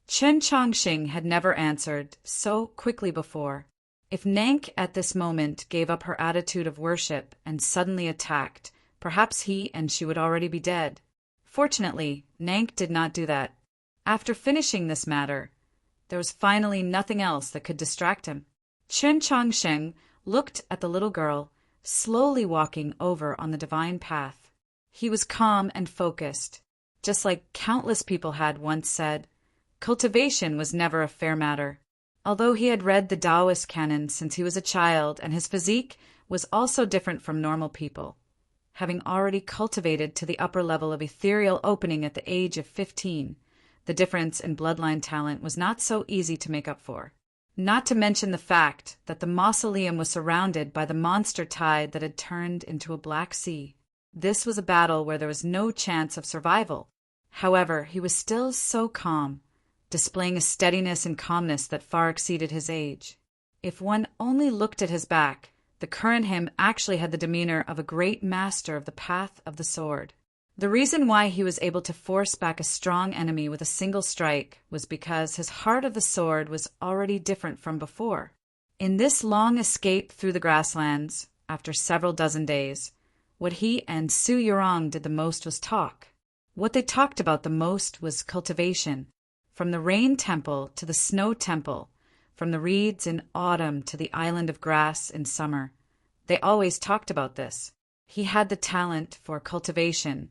Qin Changxing had never answered so quickly before. If Nank at this moment gave up her attitude of worship and suddenly attacked, perhaps he and she would already be dead. Fortunately, Nank did not do that. After finishing this matter, there was finally nothing else that could distract him. Qin Changxing looked at the little girl, slowly walking over on the divine path. He was calm and focused. Just like countless people had once said, cultivation was never a fair matter. Although he had read the Taoist canon since he was a child and his physique was also different from normal people, having already cultivated to the upper level of ethereal opening at the age of 15. The difference in bloodline talent was not so easy to make up for. Not to mention the fact that the mausoleum was surrounded by the monster tide that had turned into a black sea. This was a battle where there was no chance of survival. However, he was still so calm, displaying a steadiness and calmness that far exceeded his age. If one only looked at his back, the current him actually had the demeanor of a great master of the path of the sword. The reason why he was able to force back a strong enemy with a single strike was because his heart of the sword was already different from before. In this long escape through the grasslands, after several dozen days, what he and Su Yurong did the most was talk. What they talked about the most was cultivation, from the rain temple to the snow temple, from the reeds in autumn to the island of grass in summer. They always talked about this. He had the talent for cultivation,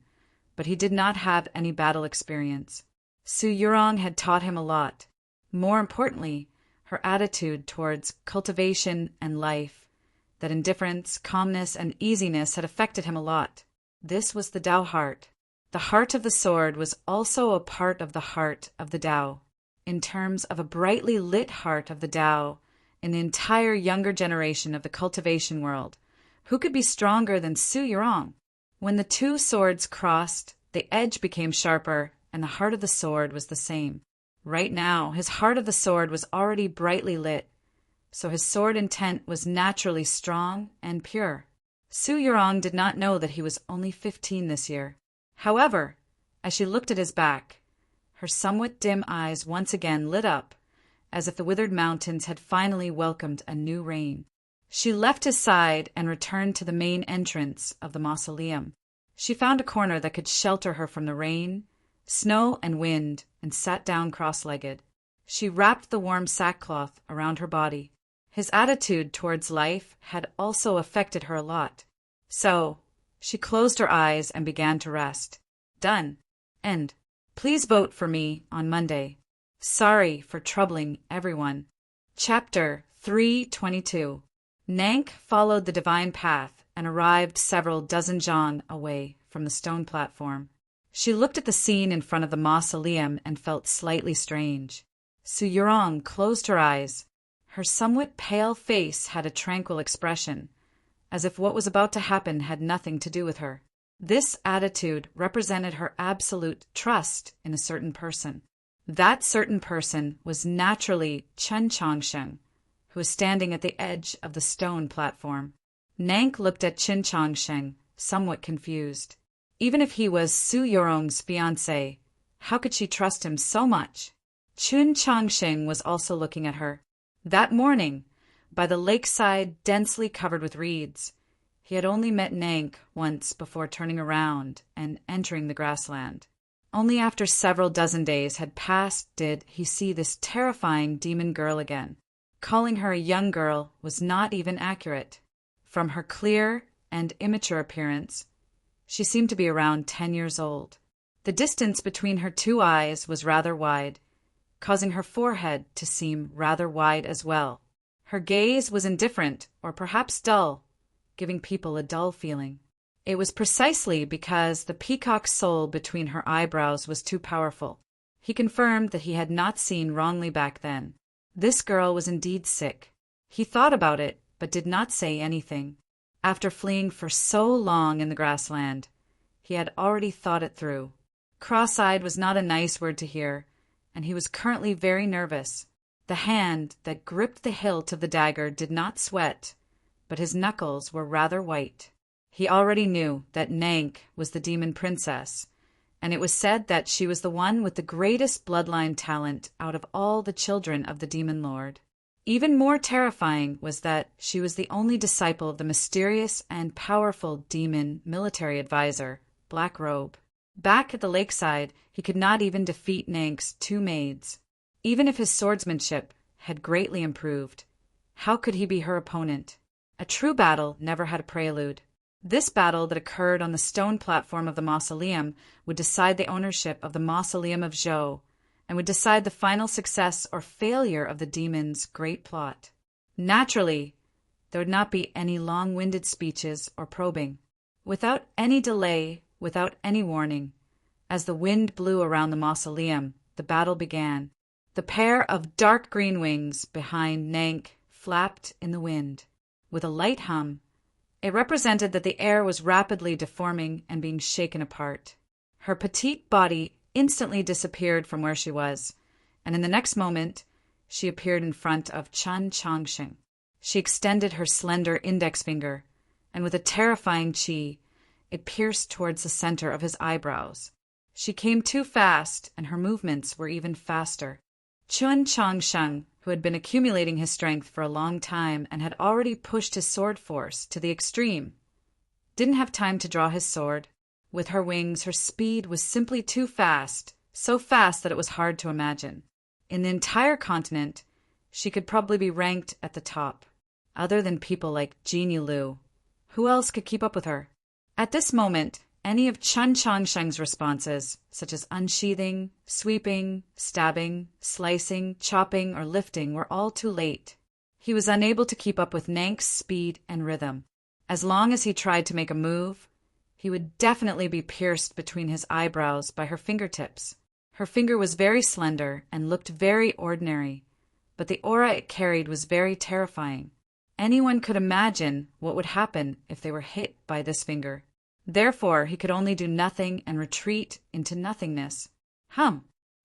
but he did not have any battle experience. Su Yurong had taught him a lot. More importantly, her attitude towards cultivation and life, that indifference, calmness, and easiness had affected him a lot. This was the Tao heart. The heart of the sword was also a part of the heart of the Tao, in terms of a brightly lit heart of the Tao in the entire younger generation of the cultivation world. Who could be stronger than Su Yurong? When the two swords crossed, the edge became sharper, and the heart of the sword was the same. Right now, his heart of the sword was already brightly lit, so his sword intent was naturally strong and pure. Su Yurong did not know that he was only 15 this year. However, as she looked at his back, her somewhat dim eyes once again lit up, as if the withered mountains had finally welcomed a new rain. She left his side and returned to the main entrance of the mausoleum. She found a corner that could shelter her from the rain, snow, and wind, and sat down cross-legged. She wrapped the warm sackcloth around her body. His attitude towards life had also affected her a lot. So, she closed her eyes and began to rest. Done. End. Please vote for me on Monday. Sorry for troubling everyone. Chapter 322. Nank followed the divine path and arrived several dozen zhang away from the stone platform. She looked at the scene in front of the mausoleum and felt slightly strange. Su Yurong closed her eyes. Her somewhat pale face had a tranquil expression, as if what was about to happen had nothing to do with her. This attitude represented her absolute trust in a certain person. That certain person was naturally Chen Changsheng, who was standing at the edge of the stone platform. Nank looked at Chen Changsheng, somewhat confused. Even if he was Su Yurong's fiancé, how could she trust him so much? Chen Changsheng was also looking at her. That morning, by the lakeside densely covered with reeds, he had only met Nank once before turning around and entering the grassland. Only after several dozen days had passed did he see this terrifying demon girl again. Calling her a young girl was not even accurate. From her clear and immature appearance, she seemed to be around 10 years old. The distance between her two eyes was rather wide, causing her forehead to seem rather wide as well. Her gaze was indifferent, or perhaps dull, giving people a dull feeling. It was precisely because the peacock soul between her eyebrows was too powerful. He confirmed that he had not seen wrongly back then. This girl was indeed sick. He thought about it, but did not say anything. After fleeing for so long in the grassland, he had already thought it through. Cross-eyed was not a nice word to hear, and he was currently very nervous. The hand that gripped the hilt of the dagger did not sweat, but his knuckles were rather white. He already knew that Nank was the demon princess, and it was said that she was the one with the greatest bloodline talent out of all the children of the demon lord. Even more terrifying was that she was the only disciple of the mysterious and powerful demon military advisor, Black Robe. Back at the lakeside, he could not even defeat Nank's two maids. Even if his swordsmanship had greatly improved, how could he be her opponent? A true battle never had a prelude. This battle that occurred on the stone platform of the mausoleum would decide the ownership of the mausoleum of Zhou, and would decide the final success or failure of the demon's great plot. Naturally, There would not be any long-winded speeches or probing. Without any delay, without any warning, as the wind blew around the mausoleum, the battle began. The pair of dark green wings behind Nank flapped in the wind. With a light hum, it represented that the air was rapidly deforming and being shaken apart. Her petite body instantly disappeared from where she was, and in the next moment, she appeared in front of Chun Chongsheng. She extended her slender index finger, and with a terrifying chi, it pierced towards the center of his eyebrows. She came too fast, and her movements were even faster. Chun Chongsheng, who had been accumulating his strength for a long time and had already pushed his sword force to the extreme, didn't have time to draw his sword. With her wings, her speed was simply too fast, so fast that it was hard to imagine. In the entire continent, she could probably be ranked at the top. Other than people like Jean Lu, who else could keep up with her? At this moment, any of Chun Chongsheng's responses, such as unsheathing, sweeping, stabbing, slicing, chopping, or lifting, were all too late. He was unable to keep up with Nank's speed and rhythm. As long as he tried to make a move, he would definitely be pierced between his eyebrows by her fingertips. Her finger was very slender and looked very ordinary, but the aura it carried was very terrifying. Anyone could imagine what would happen if they were hit by this finger. Therefore, he could only do nothing and retreat into nothingness.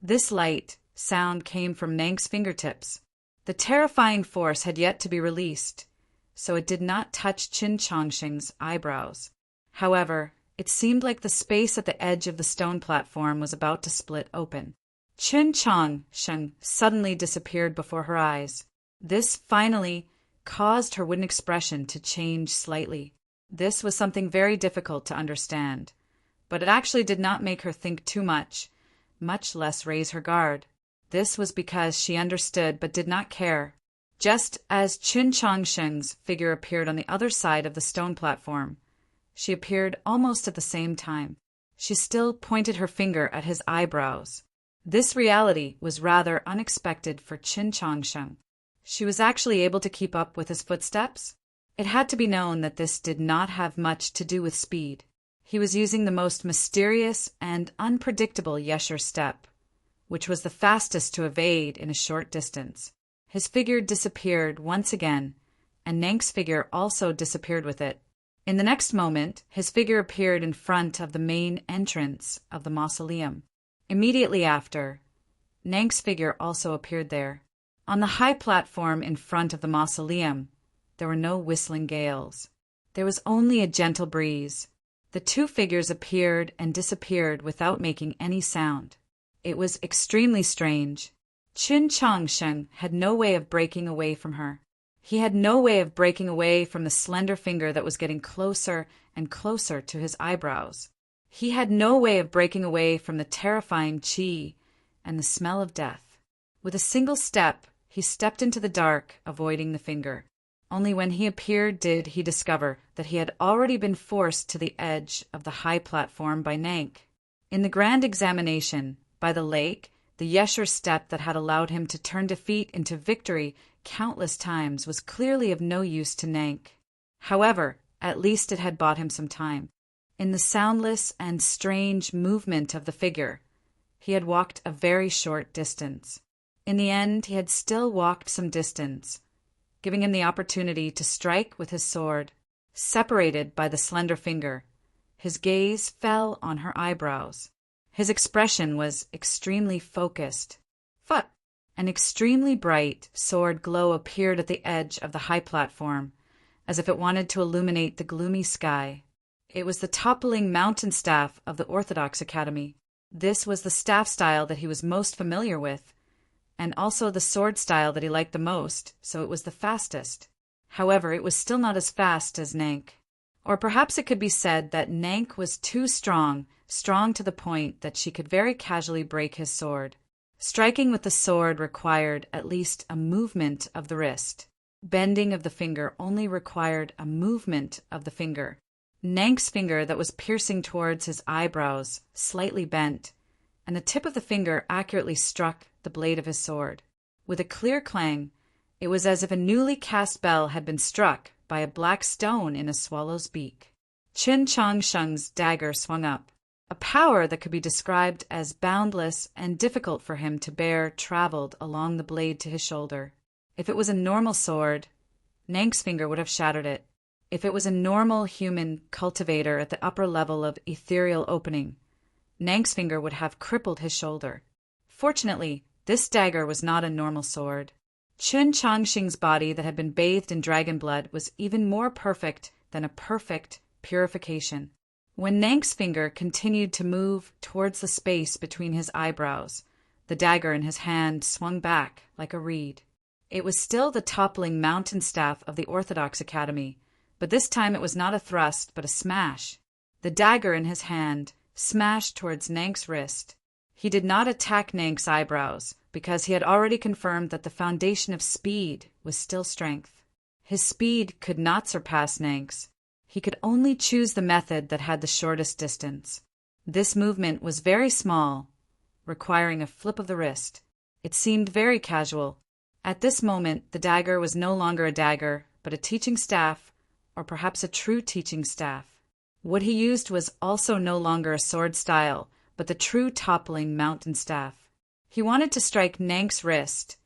This light sound came from Nank's fingertips. The terrifying force had yet to be released, so it did not touch Chun Chongsheng's eyebrows. However, it seemed like the space at the edge of the stone platform was about to split open. Chun Chongsheng suddenly disappeared before her eyes. This finally caused her wooden expression to change slightly. This was something very difficult to understand, but it actually did not make her think too much less raise her guard. This was because she understood but did not care. Just as Chun Chongsheng's figure appeared on the other side of the stone platform, she appeared almost at the same time. She still pointed her finger at his eyebrows. This reality was rather unexpected for Chun Chongsheng. She was actually able to keep up with his footsteps. It had to be known that this did not have much to do with speed. He was using the most mysterious and unpredictable Yesher step, which was the fastest to evade in a short distance. His figure disappeared once again, and Nank's figure also disappeared with it. In the next moment, his figure appeared in front of the main entrance of the mausoleum. Immediately after, Nank's figure also appeared there. On the high platform in front of the mausoleum, there were no whistling gales. There was only a gentle breeze. The two figures appeared and disappeared without making any sound. It was extremely strange. Chun Chongsheng had no way of breaking away from her. He had no way of breaking away from the slender finger that was getting closer and closer to his eyebrows. He had no way of breaking away from the terrifying chi and the smell of death. With a single step, he stepped into the dark, avoiding the finger. Only when he appeared did he discover that he had already been forced to the edge of the high platform by Nank. In the grand examination, by the lake, the Yesher step that had allowed him to turn defeat into victory countless times was clearly of no use to Nank. However, at least it had bought him some time. In the soundless and strange movement of the figure, he had walked a very short distance. In the end, he had still walked some distance, giving him the opportunity to strike with his sword. Separated by the slender finger, his gaze fell on her eyebrows. His expression was extremely focused. An extremely bright sword glow appeared at the edge of the high platform, as if it wanted to illuminate the gloomy sky. It was the toppling mountain staff of the Orthodox Academy. This was the staff style that he was most familiar with, and also the sword style that he liked the most, so it was the fastest. However, it was still not as fast as Nank. Or perhaps it could be said that Nank was too strong to the point that she could very casually break his sword. Striking with the sword required at least a movement of the wrist. Bending of the finger only required a movement of the finger. Nank's finger that was piercing towards his eyebrows slightly bent, and the tip of the finger accurately struck the blade of his sword. With a clear clang, it was as if a newly cast bell had been struck by a black stone in a swallow's beak. Qin Changsheng's dagger swung up. A power that could be described as boundless and difficult for him to bear traveled along the blade to his shoulder. If it was a normal sword, Nank's finger would have shattered it. If it was a normal human cultivator at the upper level of ethereal opening, Nank's finger would have crippled his shoulder. Fortunately, this dagger was not a normal sword. Qin Changxing's body that had been bathed in dragon blood was even more perfect than a perfect purification. When Nank's finger continued to move towards the space between his eyebrows, the dagger in his hand swung back like a reed. It was still the toppling mountain staff of the Orthodox Academy, but this time it was not a thrust but a smash. The dagger in his hand smashed towards Nank's wrist. He did not attack Nank's eyebrows, because he had already confirmed that the foundation of speed was still strength. His speed could not surpass Nank's. He could only choose the method that had the shortest distance. This movement was very small, requiring a flip of the wrist. It seemed very casual. At this moment, the dagger was no longer a dagger, but a teaching staff, or perhaps a true teaching staff. What he used was also no longer a sword style, but the true toppling mountain staff. He wanted to strike Nank's wrist,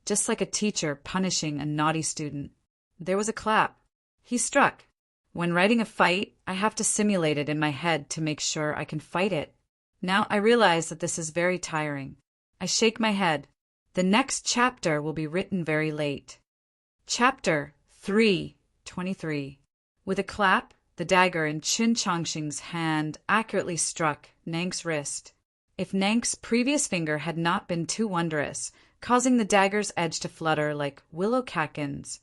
just like a teacher punishing a naughty student. There was a clap. He struck. When writing a fight, I have to simulate it in my head to make sure I can fight it. Now I realize that this is very tiring. I shake my head. The next chapter will be written very late. Chapter 3:23. With a clap, the dagger in Qin Changxing's hand accurately struck Nank's wrist. If Nank's previous finger had not been too wondrous, causing the dagger's edge to flutter like willow catkins,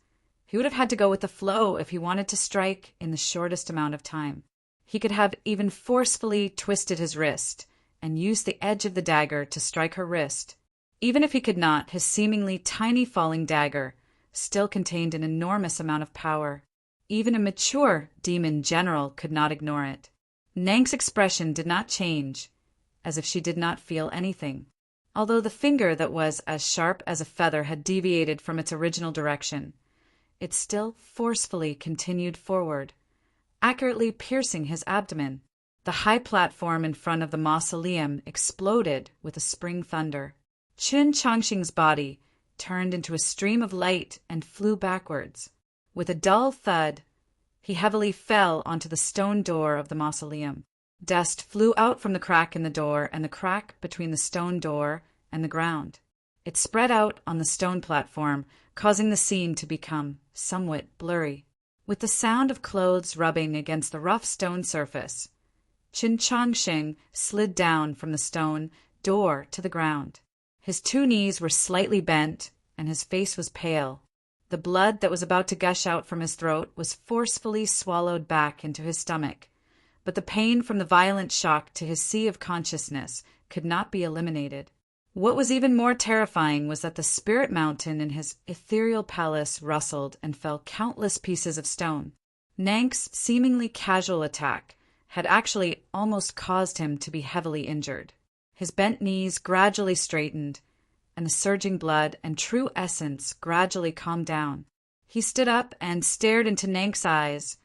he would have had to go with the flow if he wanted to strike in the shortest amount of time. He could have even forcefully twisted his wrist and used the edge of the dagger to strike her wrist. Even if he could not, his seemingly tiny falling dagger still contained an enormous amount of power. Even a mature demon general could not ignore it. Nank's expression did not change, as if she did not feel anything. Although the finger that was as sharp as a feather had deviated from its original direction, it still forcefully continued forward, accurately piercing his abdomen. The high platform in front of the mausoleum exploded with a spring thunder. Qin Changxing's body turned into a stream of light and flew backwards. With a dull thud, he heavily fell onto the stone door of the mausoleum. Dust flew out from the crack in the door and the crack between the stone door and the ground. It spread out on the stone platform, causing the scene to become somewhat blurry. With the sound of clothes rubbing against the rough stone surface, Qin Changxing slid down from the stone door to the ground. His two knees were slightly bent, and his face was pale. The blood that was about to gush out from his throat was forcefully swallowed back into his stomach, but the pain from the violent shock to his sea of consciousness could not be eliminated. What was even more terrifying was that the spirit mountain in his ethereal palace rustled and fell countless pieces of stone. Nank's seemingly casual attack had actually almost caused him to be heavily injured. His bent knees gradually straightened, and the surging blood and true essence gradually calmed down. He stood up and stared into Nank's eyes,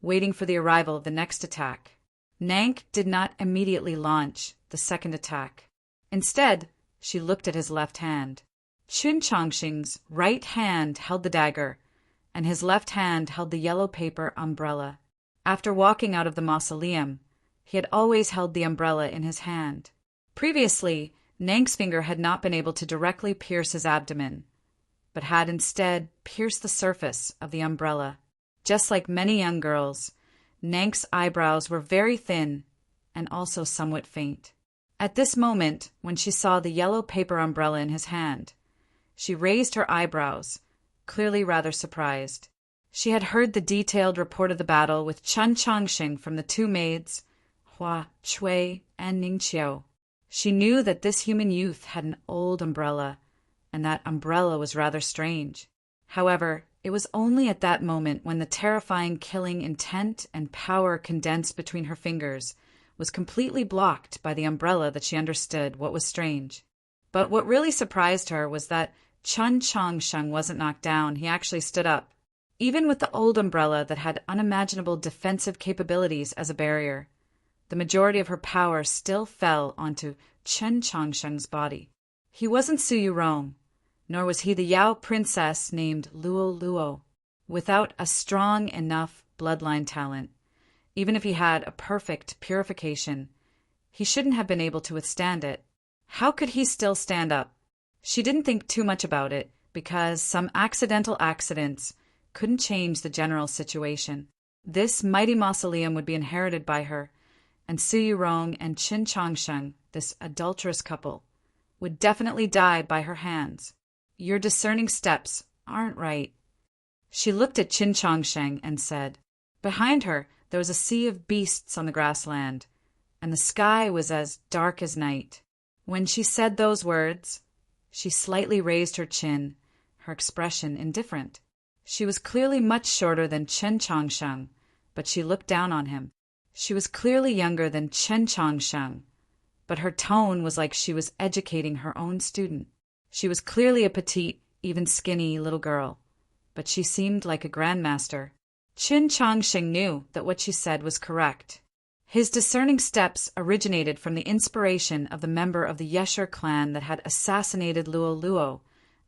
waiting for the arrival of the next attack. Nank did not immediately launch the second attack. Instead, she looked at his left hand. Qin Changxing's right hand held the dagger, and his left hand held the yellow paper umbrella. After walking out of the mausoleum, he had always held the umbrella in his hand. Previously, Nank's finger had not been able to directly pierce his abdomen, but had instead pierced the surface of the umbrella. Just like many young girls, Nank's eyebrows were very thin and also somewhat faint. At this moment, when she saw the yellow paper umbrella in his hand, she raised her eyebrows, clearly rather surprised. She had heard the detailed report of the battle with Qin Changxing from the two maids, Hua Chui and Ning Qiu. She knew that this human youth had an old umbrella, and that umbrella was rather strange. However, it was only at that moment when the terrifying killing intent and power condensed between her fingers was completely blocked by the umbrella that she understood what was strange. But what really surprised her was that Qin Changxing wasn't knocked down. He actually stood up. Even with the old umbrella that had unimaginable defensive capabilities as a barrier, the majority of her power still fell onto Chen Changsheng's body. He wasn't Su Yurong, nor was he the Yao princess named Luo Luo. Without a strong enough bloodline talent, even if he had a perfect purification, he shouldn't have been able to withstand it. How could he still stand up? She didn't think too much about it, because some accidental accidents couldn't change the general situation. This mighty mausoleum would be inherited by her, and Su Yurong and Qin Changsheng, this adulterous couple, would definitely die by her hands. Your discerning steps aren't right. She looked at Qin Changsheng and said. Behind her, there was a sea of beasts on the grassland, and the sky was as dark as night. When she said those words, she slightly raised her chin, her expression indifferent. She was clearly much shorter than Chen Changsheng, but she looked down on him. She was clearly younger than Chen Changsheng, but her tone was like she was educating her own student. She was clearly a petite, even skinny little girl, but she seemed like a grandmaster. Qin Changsheng knew that what she said was correct. His discerning steps originated from the inspiration of the member of the Yesher clan that had assassinated Luo Luo,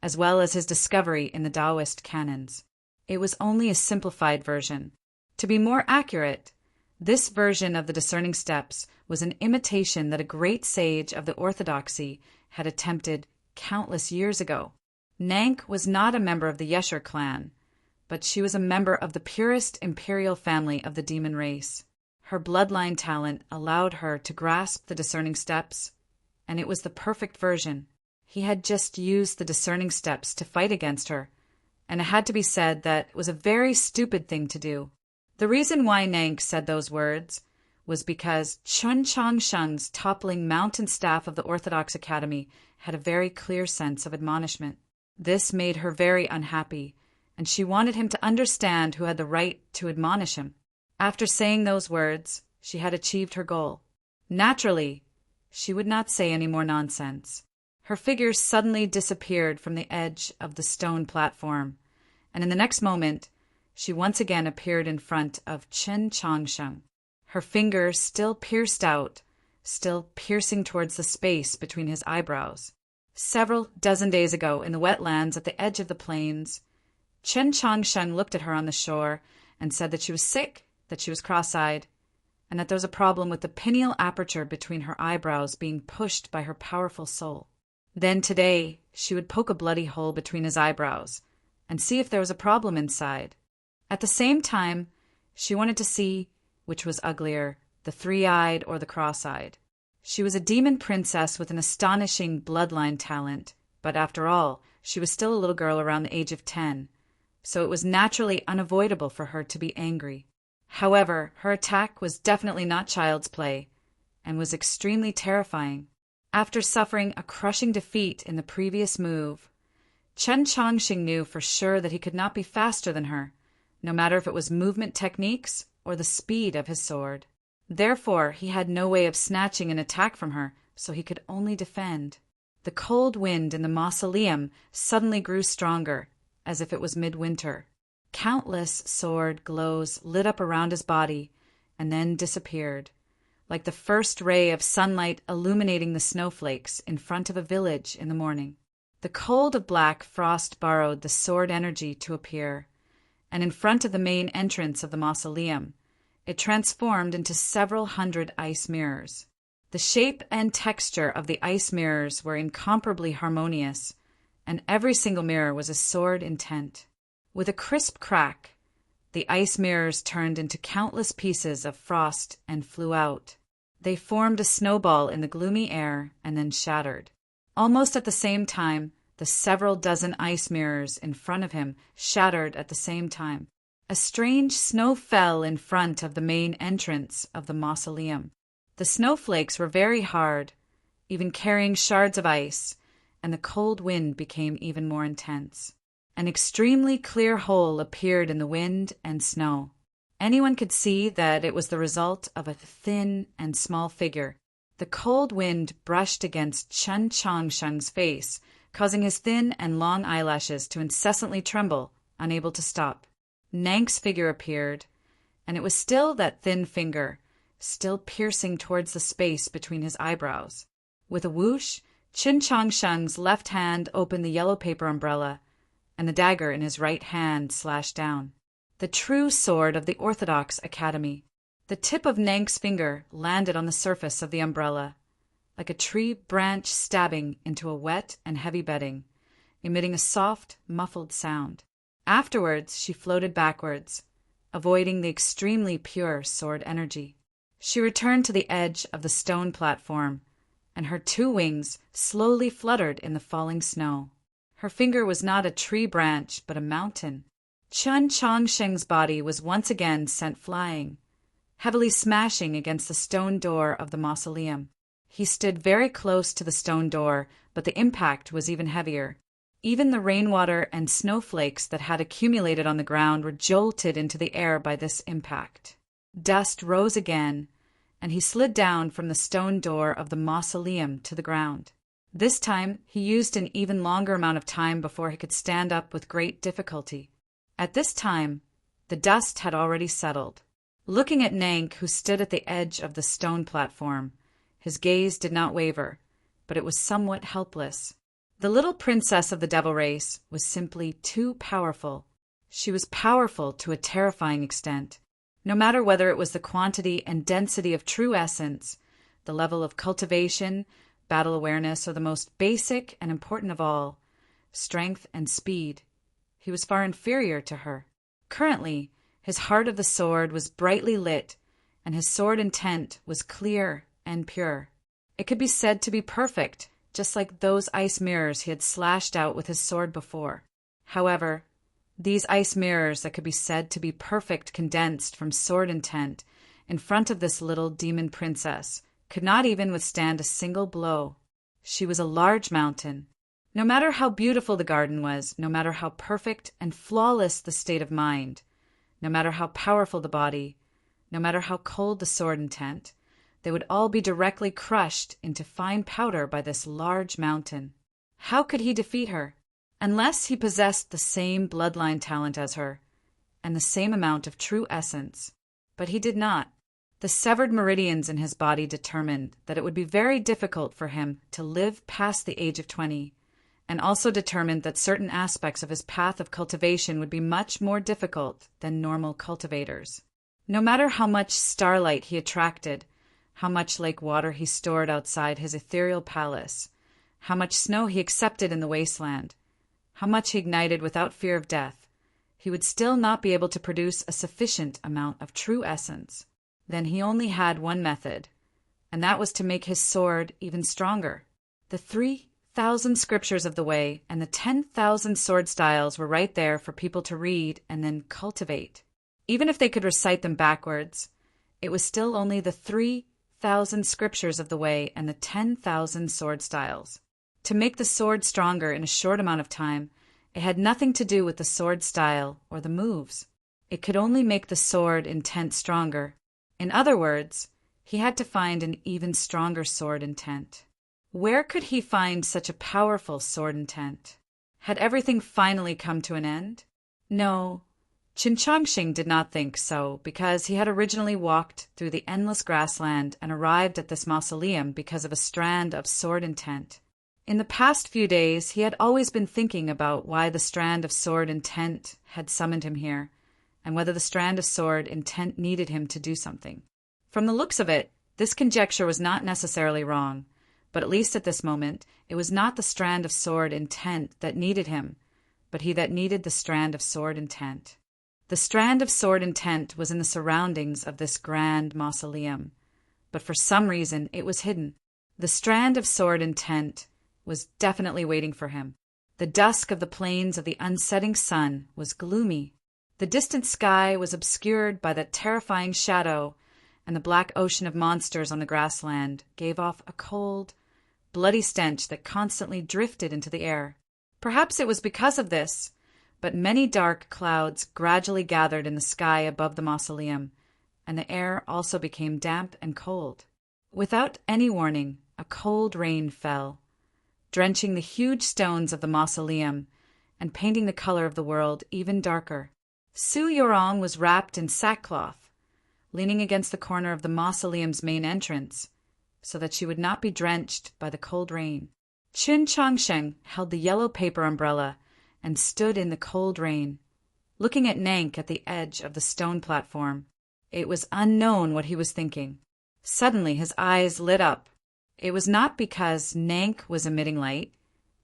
as well as his discovery in the Taoist canons. It was only a simplified version. To be more accurate, this version of the discerning steps was an imitation that a great sage of the orthodoxy had attempted countless years ago. Nank was not a member of the Yesher clan, but she was a member of the purest imperial family of the demon race. Her bloodline talent allowed her to grasp the discerning steps, and it was the perfect version. He had just used the discerning steps to fight against her, and it had to be said that it was a very stupid thing to do. The reason why Nank said those words was because Chen Changsheng's toppling mountain staff of the Orthodox Academy had a very clear sense of admonishment. This made her very unhappy, and she wanted him to understand who had the right to admonish him. After saying those words, she had achieved her goal. Naturally, she would not say any more nonsense. Her figure suddenly disappeared from the edge of the stone platform, and in the next moment, she once again appeared in front of Chen Changsheng. Her finger still pierced out, still piercing towards the space between his eyebrows. Several dozen days ago, in the wetlands at the edge of the plains, Chen Changsheng looked at her on the shore and said that she was sick, that she was cross-eyed, and that there was a problem with the pineal aperture between her eyebrows being pushed by her powerful soul. Then today, she would poke a bloody hole between his eyebrows and see if there was a problem inside. At the same time, she wanted to see which was uglier, the three-eyed or the cross-eyed. She was a demon princess with an astonishing bloodline talent, but after all, she was still a little girl around the age of 10, so it was naturally unavoidable for her to be angry. However, her attack was definitely not child's play, and was extremely terrifying. After suffering a crushing defeat in the previous move, Chen Changsheng knew for sure that he could not be faster than her, no matter if it was movement techniques or the speed of his sword. Therefore, he had no way of snatching an attack from her, so he could only defend. The cold wind in the mausoleum suddenly grew stronger, as if it was midwinter. Countless sword glows lit up around his body and then disappeared, like the first ray of sunlight illuminating the snowflakes in front of a village in the morning. The cold of black frost borrowed the sword energy to appear, and in front of the main entrance of the mausoleum, it transformed into several hundred ice mirrors. The shape and texture of the ice mirrors were incomparably harmonious, and every single mirror was a sword intent. With a crisp crack, the ice mirrors turned into countless pieces of frost and flew out. They formed a snowball in the gloomy air and then shattered. Almost at the same time, the several dozen ice mirrors in front of him shattered at the same time. A strange snow fell in front of the main entrance of the mausoleum. The snowflakes were very hard, even carrying shards of ice, and the cold wind became even more intense. An extremely clear hole appeared in the wind and snow. Anyone could see that it was the result of a thin and small figure. The cold wind brushed against Chen Changsheng's face, causing his thin and long eyelashes to incessantly tremble, unable to stop. Nank's figure appeared, and it was still that thin finger, still piercing towards the space between his eyebrows. With a whoosh, Qin Changsheng's left hand opened the yellow paper umbrella, and the dagger in his right hand slashed down. The true sword of the Orthodox Academy. The tip of Nank's finger landed on the surface of the umbrella, like a tree branch stabbing into a wet and heavy bedding, emitting a soft, muffled sound. Afterwards, she floated backwards, avoiding the extremely pure sword energy. She returned to the edge of the stone platform, and her two wings slowly fluttered in the falling snow. Her finger was not a tree branch, but a mountain. Qin Changsheng's body was once again sent flying, heavily smashing against the stone door of the mausoleum. He stood very close to the stone door, but the impact was even heavier. Even the rainwater and snowflakes that had accumulated on the ground were jolted into the air by this impact. Dust rose again, and he slid down from the stone door of the mausoleum to the ground. This time he used an even longer amount of time before he could stand up with great difficulty. At this time, the dust had already settled. Looking at Nank, who stood at the edge of the stone platform, his gaze did not waver, but it was somewhat helpless. The little princess of the devil race was simply too powerful. She was powerful to a terrifying extent. No matter whether it was the quantity and density of true essence, the level of cultivation, battle awareness, or the most basic and important of all, strength and speed, he was far inferior to her. Currently, his heart of the sword was brightly lit, and his sword intent was clear and pure. It could be said to be perfect, just like those ice mirrors he had slashed out with his sword before. However, these ice mirrors that could be said to be perfect condensed from sword intent in front of this little demon princess could not even withstand a single blow. She was a large mountain. No matter how beautiful the garden was, no matter how perfect and flawless the state of mind, no matter how powerful the body, no matter how cold the sword intent, they would all be directly crushed into fine powder by this large mountain. How could he defeat her? Unless he possessed the same bloodline talent as her, and the same amount of true essence. But he did not. The severed meridians in his body determined that it would be very difficult for him to live past the age of 20, and also determined that certain aspects of his path of cultivation would be much more difficult than normal cultivators. No matter how much starlight he attracted, how much lake water he stored outside his ethereal palace, how much snow he accepted in the wasteland, how much he ignited without fear of death, he would still not be able to produce a sufficient amount of true essence. Then he only had one method, and that was to make his sword even stronger. The 3,000 scriptures of the way and the 10,000 sword styles were right there for people to read and then cultivate. Even if they could recite them backwards, it was still only the 3,000 scriptures of the way and the 10,000 sword styles. To make the sword stronger in a short amount of time, it had nothing to do with the sword style or the moves. It could only make the sword intent stronger. In other words, he had to find an even stronger sword intent. Where could he find such a powerful sword intent? Had everything finally come to an end? No, Qin Changsheng did not think so, because he had originally walked through the endless grassland and arrived at this mausoleum because of a strand of sword intent. In the past few days, he had always been thinking about why the strand of sword intent had summoned him here, and whether the strand of sword intent needed him to do something. From the looks of it, this conjecture was not necessarily wrong, but at least at this moment, it was not the strand of sword intent that needed him, but he that needed the strand of sword intent. The strand of sword intent was in the surroundings of this grand mausoleum, but for some reason it was hidden. The strand of sword intent was definitely waiting for him. The dusk of the plains of the unsetting sun was gloomy. The distant sky was obscured by that terrifying shadow, and the black ocean of monsters on the grassland gave off a cold, bloody stench that constantly drifted into the air. Perhaps it was because of this, but many dark clouds gradually gathered in the sky above the mausoleum, and the air also became damp and cold. Without any warning, a cold rain fell, drenching the huge stones of the mausoleum and painting the color of the world even darker. Su Yorong was wrapped in sackcloth, leaning against the corner of the mausoleum's main entrance, so that she would not be drenched by the cold rain. Chun Chongsheng held the yellow paper umbrella and stood in the cold rain, looking at Nank at the edge of the stone platform. It was unknown what he was thinking. Suddenly his eyes lit up. It was not because Nank was emitting light,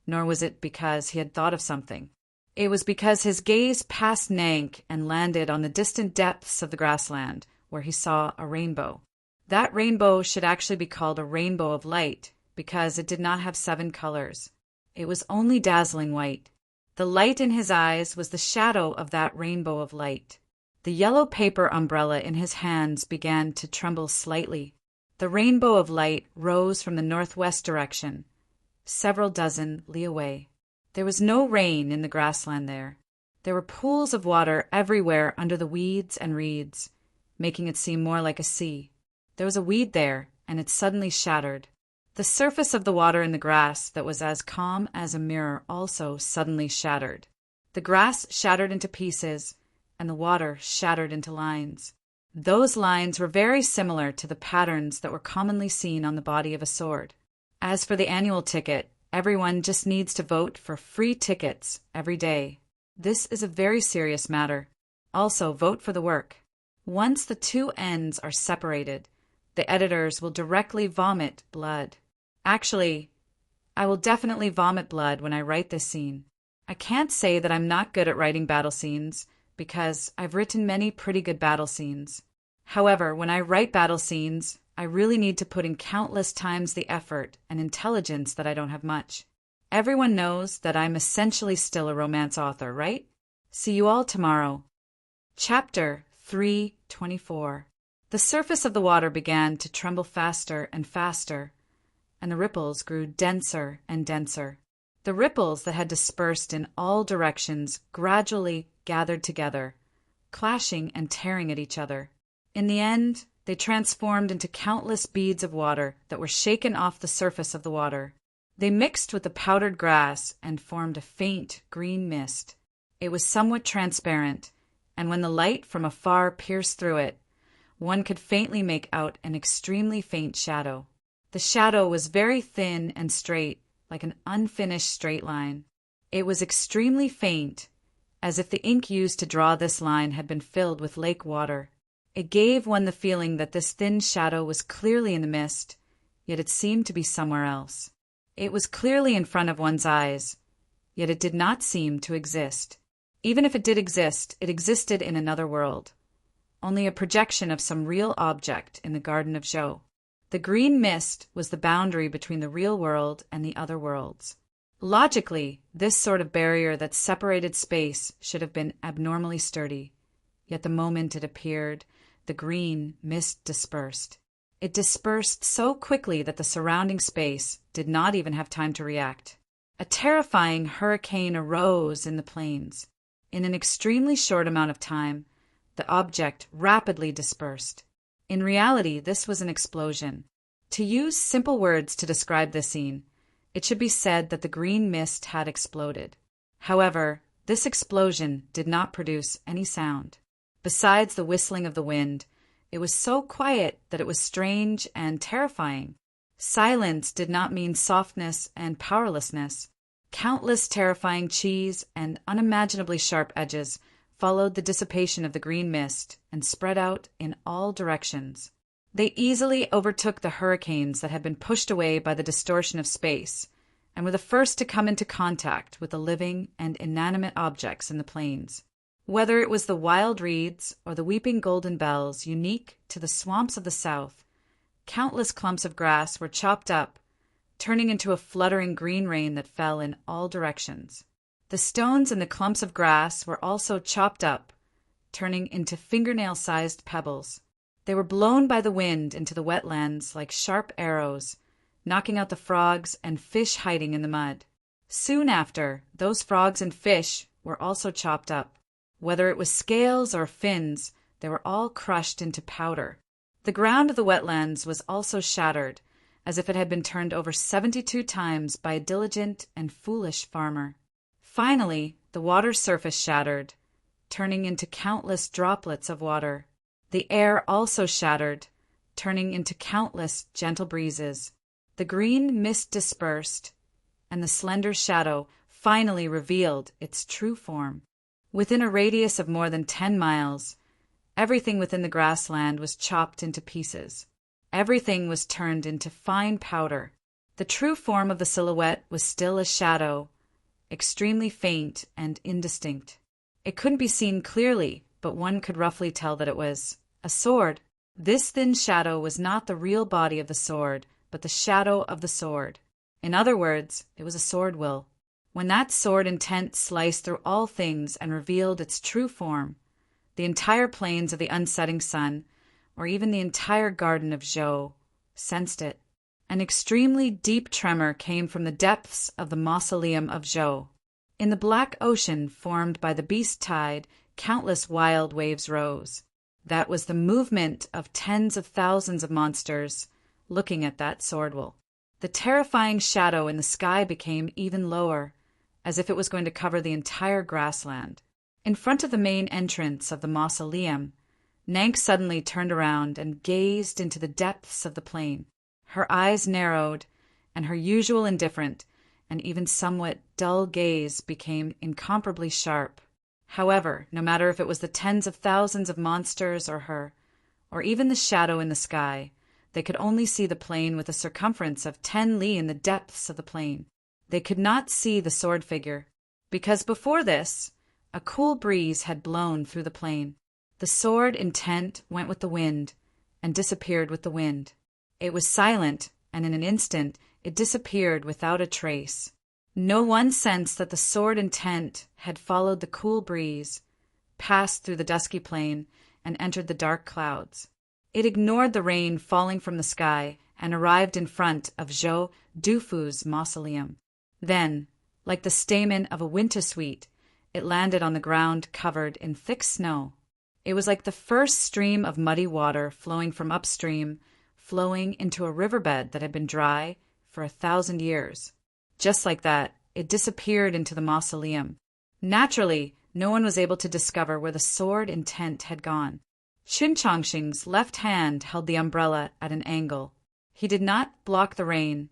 nor was it because he had thought of something. It was because his gaze passed Nank and landed on the distant depths of the grassland, where he saw a rainbow. That rainbow should actually be called a rainbow of light, because it did not have 7 colors. It was only dazzling white. The light in his eyes was the shadow of that rainbow of light. The yellow paper umbrella in his hands began to tremble slightly. The rainbow of light rose from the northwest direction, several dozen li away. There was no rain in the grassland there. There were pools of water everywhere under the weeds and reeds, making it seem more like a sea. There was a weed there, and it suddenly shattered. The surface of the water in the grass that was as calm as a mirror also suddenly shattered. The grass shattered into pieces, and the water shattered into lines. Those lines were very similar to the patterns that were commonly seen on the body of a sword. As for the annual ticket, everyone just needs to vote for free tickets every day. This is a very serious matter. Also, vote for the work. Once the 2 ends are separated, the editors will directly vomit blood. Actually, I will definitely vomit blood when I write this scene. I can't say that I'm not good at writing battle scenes, because I've written many pretty good battle scenes. However, when I write battle scenes, I really need to put in countless times the effort and intelligence that I don't have much. Everyone knows that I'm essentially still a romance author, right? See you all tomorrow. Chapter 3:24. The surface of the water began to tremble faster and faster, and the ripples grew denser and denser. The ripples that had dispersed in all directions gradually gathered together, clashing and tearing at each other. In the end, they transformed into countless beads of water that were shaken off the surface of the water. They mixed with the powdered grass and formed a faint green mist. It was somewhat transparent, and when the light from afar pierced through it, one could faintly make out an extremely faint shadow. The shadow was very thin and straight, like an unfinished straight line. It was extremely faint, as if the ink used to draw this line had been filled with lake water. It gave one the feeling that this thin shadow was clearly in the mist, yet it seemed to be somewhere else. It was clearly in front of one's eyes, yet it did not seem to exist. Even if it did exist, it existed in another world, only a projection of some real object in the Garden of Zhou. The green mist was the boundary between the real world and the other worlds. Logically, this sort of barrier that separated space should have been abnormally sturdy, yet the moment it appeared, the green mist dispersed. It dispersed so quickly that the surrounding space did not even have time to react. A terrifying hurricane arose in the plains. In an extremely short amount of time, the object rapidly dispersed. In reality, this was an explosion. To use simple words to describe this scene, it should be said that the green mist had exploded. However, this explosion did not produce any sound. Besides the whistling of the wind, it was so quiet that it was strange and terrifying. Silence did not mean softness and powerlessness. Countless terrifying cheese and unimaginably sharp edges followed the dissipation of the green mist and spread out in all directions. They easily overtook the hurricanes that had been pushed away by the distortion of space, and were the first to come into contact with the living and inanimate objects in the plains. Whether it was the wild reeds or the weeping golden bells unique to the swamps of the south, countless clumps of grass were chopped up, turning into a fluttering green rain that fell in all directions. The stones in the clumps of grass were also chopped up, turning into fingernail-sized pebbles. They were blown by the wind into the wetlands like sharp arrows, knocking out the frogs and fish hiding in the mud. Soon after, those frogs and fish were also chopped up. Whether it was scales or fins, they were all crushed into powder. The ground of the wetlands was also shattered, as if it had been turned over 72 times by a diligent and foolish farmer. Finally, the water's surface shattered, turning into countless droplets of water. The air also shattered, turning into countless gentle breezes. The green mist dispersed, and the slender shadow finally revealed its true form. Within a radius of more than 10 miles, everything within the grassland was chopped into pieces. Everything was turned into fine powder. The true form of the silhouette was still a shadow, extremely faint and indistinct. It couldn't be seen clearly, but one could roughly tell that it was a sword. This thin shadow was not the real body of the sword, but the shadow of the sword. In other words, it was a sword will. When that sword intent sliced through all things and revealed its true form, the entire plains of the unsetting sun, or even the entire garden of Zhou, sensed it. An extremely deep tremor came from the depths of the mausoleum of Zhou. In the black ocean formed by the beast tide, countless wild waves rose. That was the movement of tens of thousands of monsters looking at that sword will. The terrifying shadow in the sky became even lower, as if it was going to cover the entire grassland. In front of the main entrance of the mausoleum, Nank suddenly turned around and gazed into the depths of the plain. Her eyes narrowed, and her usual indifferent and even somewhat dull gaze became incomparably sharp. However, no matter if it was the tens of thousands of monsters or her, or even the shadow in the sky, they could only see the plain with a circumference of 10 li in the depths of the plain. They could not see the sword figure, because before this, a cool breeze had blown through the plain. The sword intent went with the wind and disappeared with the wind. It was silent, and in an instant it disappeared without a trace. No one sensed that the sword intent had followed the cool breeze, passed through the dusky plain, and entered the dark clouds. It ignored the rain falling from the sky and arrived in front of Zhou Dufu's mausoleum. Then, like the stamen of a wintersweet, it landed on the ground covered in thick snow. It was like the first stream of muddy water flowing from upstream, flowing into a riverbed that had been dry for 1,000 years. Just like that, it disappeared into the mausoleum. Naturally, no one was able to discover where the sword intent had gone. Qin Chongqing's left hand held the umbrella at an angle. He did not block the rain,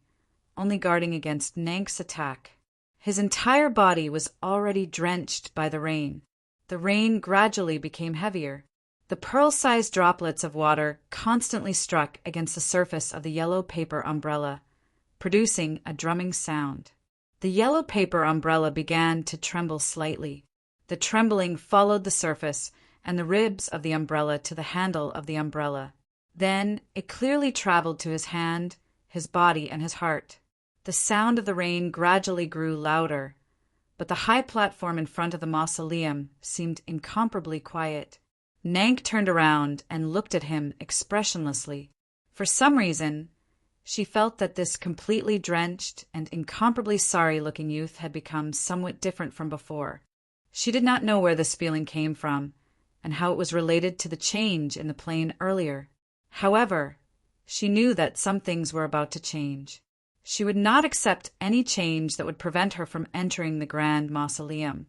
only guarding against Nank's attack. His entire body was already drenched by the rain. The rain gradually became heavier. The pearl-sized droplets of water constantly struck against the surface of the yellow paper umbrella, producing a drumming sound. The yellow paper umbrella began to tremble slightly. The trembling followed the surface and the ribs of the umbrella to the handle of the umbrella. Then it clearly traveled to his hand, his body, and his heart. The sound of the rain gradually grew louder, but the high platform in front of the mausoleum seemed incomparably quiet. Nank turned around and looked at him expressionlessly. For some reason, she felt that this completely drenched and incomparably sorry-looking youth had become somewhat different from before. She did not know where this feeling came from, and how it was related to the change in the plain earlier. However, she knew that some things were about to change. She would not accept any change that would prevent her from entering the grand mausoleum,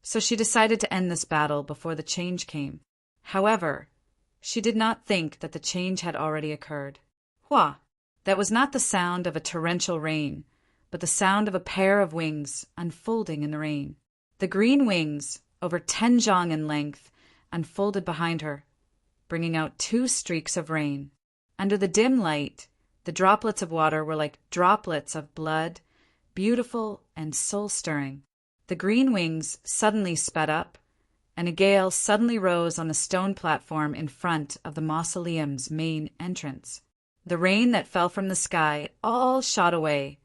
so she decided to end this battle before the change came. However, she did not think that the change had already occurred. Hua! That was not the sound of a torrential rain, but the sound of a pair of wings unfolding in the rain. The green wings, over 10 zhang in length, unfolded behind her, bringing out 2 streaks of rain. Under the dim light, the droplets of water were like droplets of blood, beautiful and soul-stirring. The green wings suddenly sped up, and a gale suddenly rose on the stone platform in front of the mausoleum's main entrance. The rain that fell from the sky all shot away,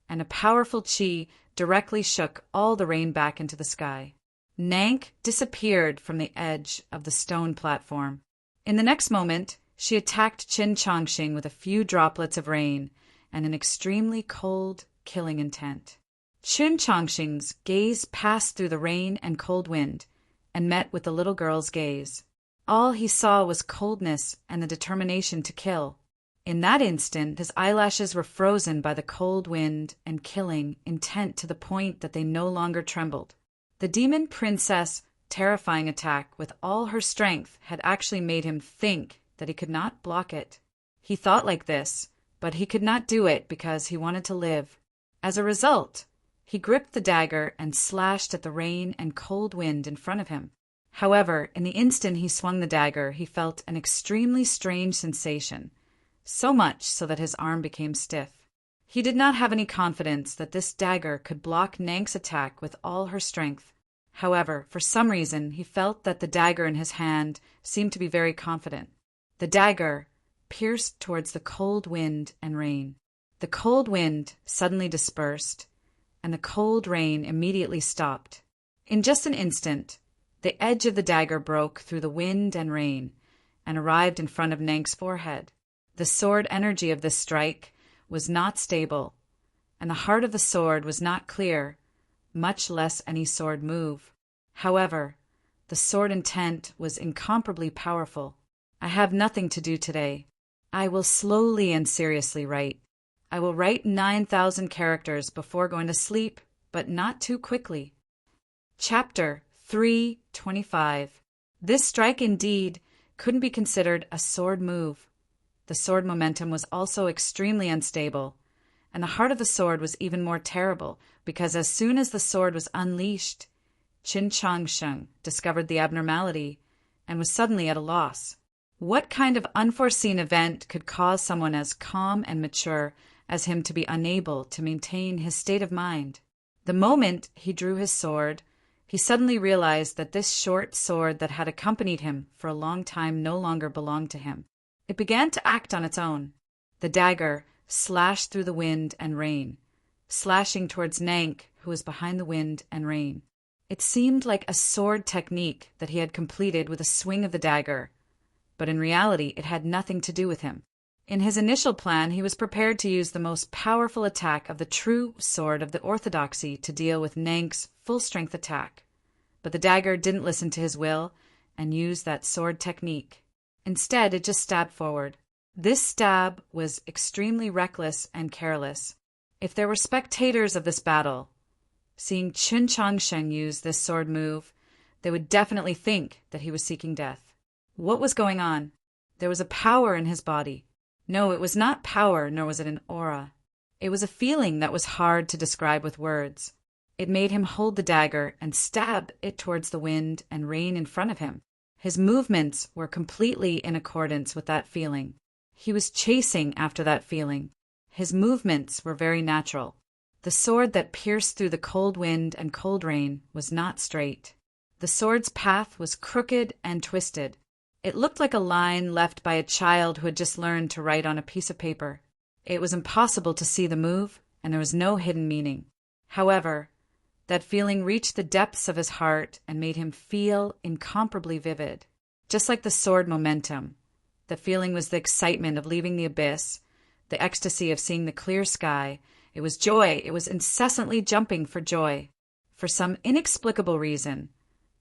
and a powerful qi directly shook all the rain back into the sky. Nank disappeared from the edge of the stone platform. In the next moment, she attacked Qin Chongqing with a few droplets of rain and an extremely cold, killing intent. Qin Chongqing's gaze passed through the rain and cold wind and met with the little girl's gaze. All he saw was coldness and the determination to kill. In that instant, his eyelashes were frozen by the cold wind and killing intent to the point that they no longer trembled. The demon princess terrifying attack with all her strength had actually made him think that he could not block it. He thought like this, but he could not do it because he wanted to live. As a result, he gripped the dagger and slashed at the rain and cold wind in front of him. However, in the instant he swung the dagger, he felt an extremely strange sensation, so much so that his arm became stiff. He did not have any confidence that this dagger could block Nank's attack with all her strength. However, for some reason, he felt that the dagger in his hand seemed to be very confident. The dagger pierced towards the cold wind and rain. The cold wind suddenly dispersed, and the cold rain immediately stopped. In just an instant, the edge of the dagger broke through the wind and rain and arrived in front of Nank's forehead. The sword energy of this strike was not stable, and the heart of the sword was not clear, much less any sword move. However, the sword intent was incomparably powerful. I have nothing to do today. I will slowly and seriously write. I will write 9,000 characters before going to sleep, but not too quickly. Chapter 3:25. This strike indeed couldn't be considered a sword move. The sword momentum was also extremely unstable, and the heart of the sword was even more terrible because as soon as the sword was unleashed, Qin Changsheng discovered the abnormality and was suddenly at a loss. What kind of unforeseen event could cause someone as calm and mature as him to be unable to maintain his state of mind? The moment he drew his sword, he suddenly realized that this short sword that had accompanied him for a long time no longer belonged to him. It began to act on its own. The dagger slashed through the wind and rain, slashing towards Nank, who was behind the wind and rain. It seemed like a sword technique that he had completed with a swing of the dagger, but in reality it had nothing to do with him. In his initial plan, he was prepared to use the most powerful attack of the true sword of the orthodoxy to deal with Nank's full-strength attack. But the dagger didn't listen to his will and use that sword technique. Instead, it just stabbed forward. This stab was extremely reckless and careless. If there were spectators of this battle, seeing Qin Changsheng use this sword move, they would definitely think that he was seeking death. What was going on? There was a power in his body. No, it was not power, nor was it an aura. It was a feeling that was hard to describe with words. It made him hold the dagger and stab it towards the wind and rain in front of him. His movements were completely in accordance with that feeling. He was chasing after that feeling. His movements were very natural. The sword that pierced through the cold wind and cold rain was not straight. The sword's path was crooked and twisted. It looked like a line left by a child who had just learned to write on a piece of paper. It was impossible to see the move, and there was no hidden meaning. However, that feeling reached the depths of his heart and made him feel incomparably vivid. Just like the sword momentum, the feeling was the excitement of leaving the abyss, the ecstasy of seeing the clear sky. It was joy. It was incessantly jumping for joy. For some inexplicable reason,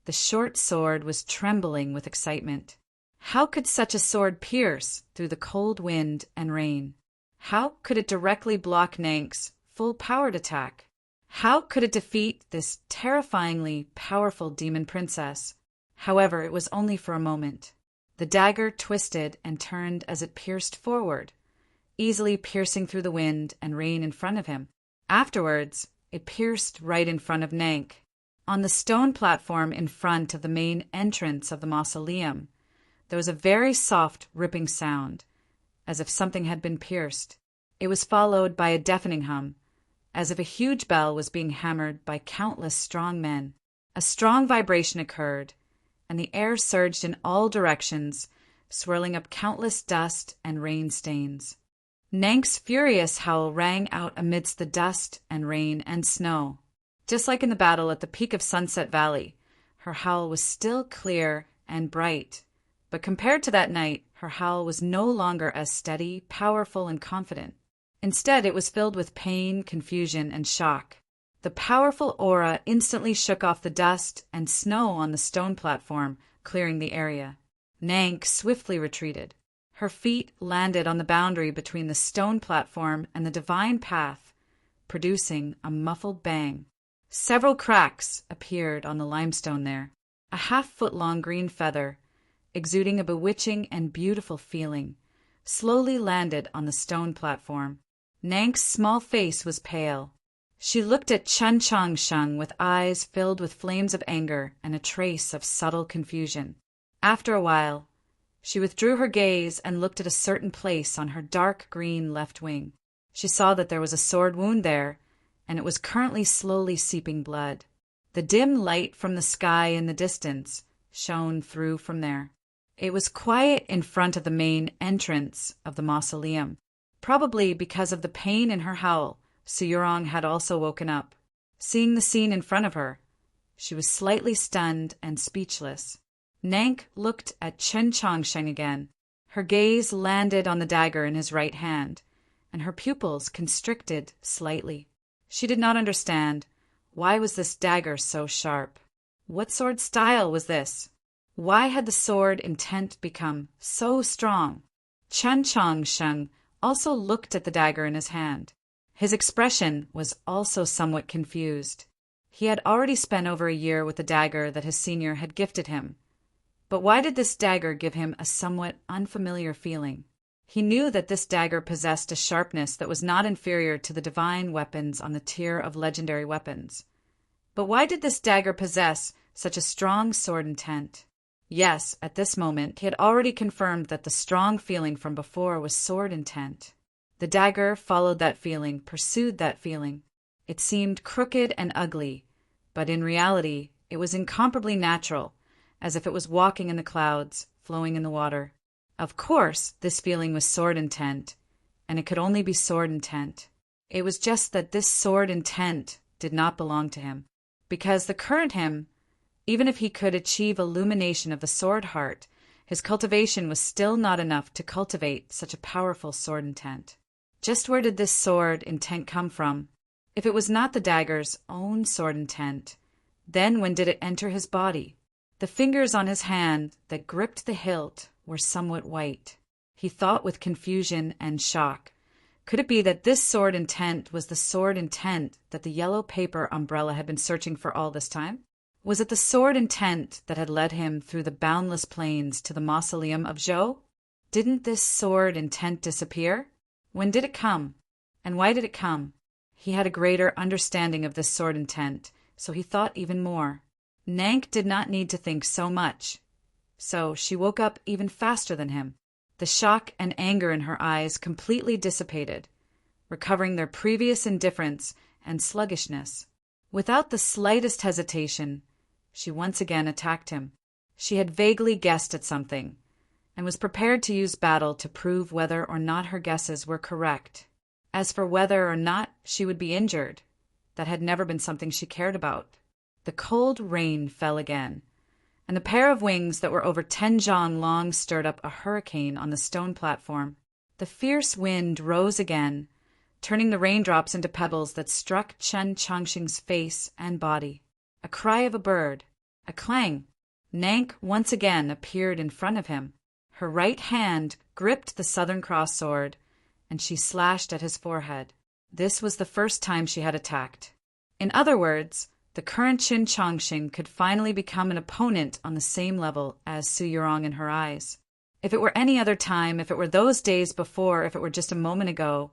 the short sword was trembling with excitement. How could such a sword pierce through the cold wind and rain? How could it directly block Nank's full-powered attack? How could it defeat this terrifyingly powerful demon princess? However, it was only for a moment. The dagger twisted and turned as it pierced forward, easily piercing through the wind and rain in front of him. Afterwards, it pierced right in front of Nank. On the stone platform in front of the main entrance of the mausoleum, there was a very soft, ripping sound, as if something had been pierced. It was followed by a deafening hum, as if a huge bell was being hammered by countless strong men. A strong vibration occurred, and the air surged in all directions, swirling up countless dust and rain stains. Nank's furious howl rang out amidst the dust and rain and snow. Just like in the battle at the peak of Sunset Valley, her howl was still clear and bright. But compared to that night, her howl was no longer as steady, powerful, and confident. Instead, it was filled with pain, confusion, and shock. The powerful aura instantly shook off the dust and snow on the stone platform, clearing the area. Nank swiftly retreated. Her feet landed on the boundary between the stone platform and the divine path, producing a muffled bang. Several cracks appeared on the limestone there. A half-foot-long green feather, exuding a bewitching and beautiful feeling, slowly landed on the stone platform. Nank's small face was pale. She looked at Chun Changsheng with eyes filled with flames of anger and a trace of subtle confusion. After a while, she withdrew her gaze and looked at a certain place on her dark green left wing. She saw that there was a sword wound there, and it was currently slowly seeping blood. The dim light from the sky in the distance shone through from there. It was quiet in front of the main entrance of the mausoleum. Probably because of the pain in her howl, Suyurong had also woken up. Seeing the scene in front of her, she was slightly stunned and speechless. Nank looked at Chen Changsheng again. Her gaze landed on the dagger in his right hand, and her pupils constricted slightly. She did not understand. Why was this dagger so sharp? What sword style was this? Why had the sword intent become so strong? Chen Changsheng also looked at the dagger in his hand. His expression was also somewhat confused. He had already spent over a year with the dagger that his senior had gifted him. But why did this dagger give him a somewhat unfamiliar feeling? He knew that this dagger possessed a sharpness that was not inferior to the divine weapons on the tier of legendary weapons. But why did this dagger possess such a strong sword intent? Yes, at this moment, he had already confirmed that the strong feeling from before was sword intent. The dagger followed that feeling, pursued that feeling. It seemed crooked and ugly, but in reality, it was incomparably natural, as if it was walking in the clouds, flowing in the water. Of course, this feeling was sword intent, and it could only be sword intent. It was just that this sword intent did not belong to him, because the current him, even if he could achieve illumination of the sword heart, his cultivation was still not enough to cultivate such a powerful sword intent. Just where did this sword intent come from? If it was not the dagger's own sword intent, then when did it enter his body? The fingers on his hand that gripped the hilt were somewhat white. He thought with confusion and shock. Could it be that this sword intent was the sword intent that the yellow paper umbrella had been searching for all this time? Was it the sword intent that had led him through the boundless plains to the mausoleum of Zhou? Didn't this sword intent disappear? When did it come? And why did it come? He had a greater understanding of this sword intent, so he thought even more. Nank did not need to think so much. So she woke up even faster than him. The shock and anger in her eyes completely dissipated, recovering their previous indifference and sluggishness. Without the slightest hesitation, she once again attacked him. She had vaguely guessed at something, and was prepared to use battle to prove whether or not her guesses were correct. As for whether or not she would be injured, that had never been something she cared about. The cold rain fell again, and the pair of wings that were over 10 zhang long stirred up a hurricane on the stone platform. The fierce wind rose again, turning the raindrops into pebbles that struck Chen Changsheng's face and body. A cry of a bird, a clang. Nank once again appeared in front of him. Her right hand gripped the Southern Cross sword, and she slashed at his forehead. This was the first time she had attacked. In other words, the current Chen Changsheng could finally become an opponent on the same level as Suyurong in her eyes. If it were any other time, if it were those days before, if it were just a moment ago,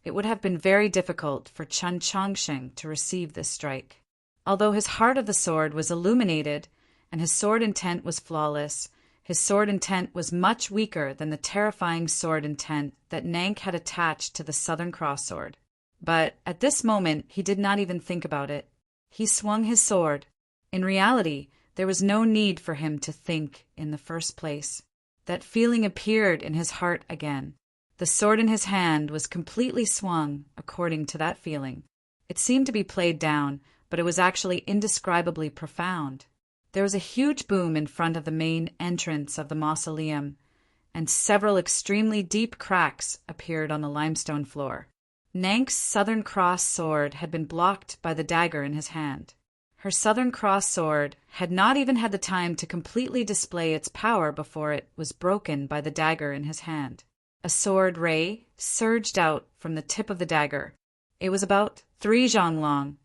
it would have been very difficult for Chen Changsheng to receive this strike. Although his heart of the sword was illuminated and his sword intent was flawless, his sword intent was much weaker than the terrifying sword intent that Nank had attached to the Southern Cross sword. But at this moment, he did not even think about it. He swung his sword. In reality, there was no need for him to think in the first place. That feeling appeared in his heart again. The sword in his hand was completely swung according to that feeling. It seemed to be played down, but it was actually indescribably profound. There was a huge boom in front of the main entrance of the mausoleum, and several extremely deep cracks appeared on the limestone floor. Nank's Southern Cross sword had been blocked by the dagger in his hand. Her Southern Cross sword had not even had the time to completely display its power before it was broken by the dagger in his hand. A sword ray surged out from the tip of the dagger. It was about 3 zhang long,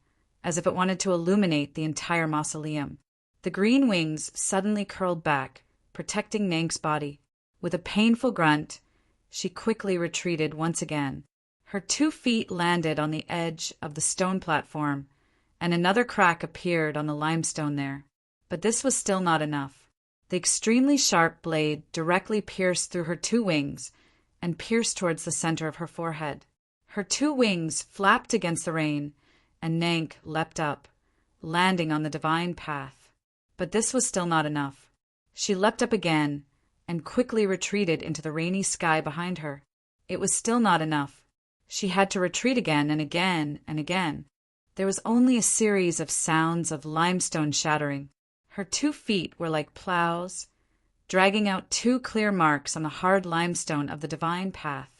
as if it wanted to illuminate the entire mausoleum. The green wings suddenly curled back, protecting Nank's body. With a painful grunt, she quickly retreated once again. Her 2 feet landed on the edge of the stone platform, and another crack appeared on the limestone there. But this was still not enough. The extremely sharp blade directly pierced through her 2 wings and pierced towards the center of her forehead. Her 2 wings flapped against the rain, and Nank leapt up, landing on the divine path. But this was still not enough. She leapt up again and quickly retreated into the rainy sky behind her. It was still not enough. She had to retreat again and again and again. There was only a series of sounds of limestone shattering. Her 2 feet were like plows, dragging out 2 clear marks on the hard limestone of the divine path.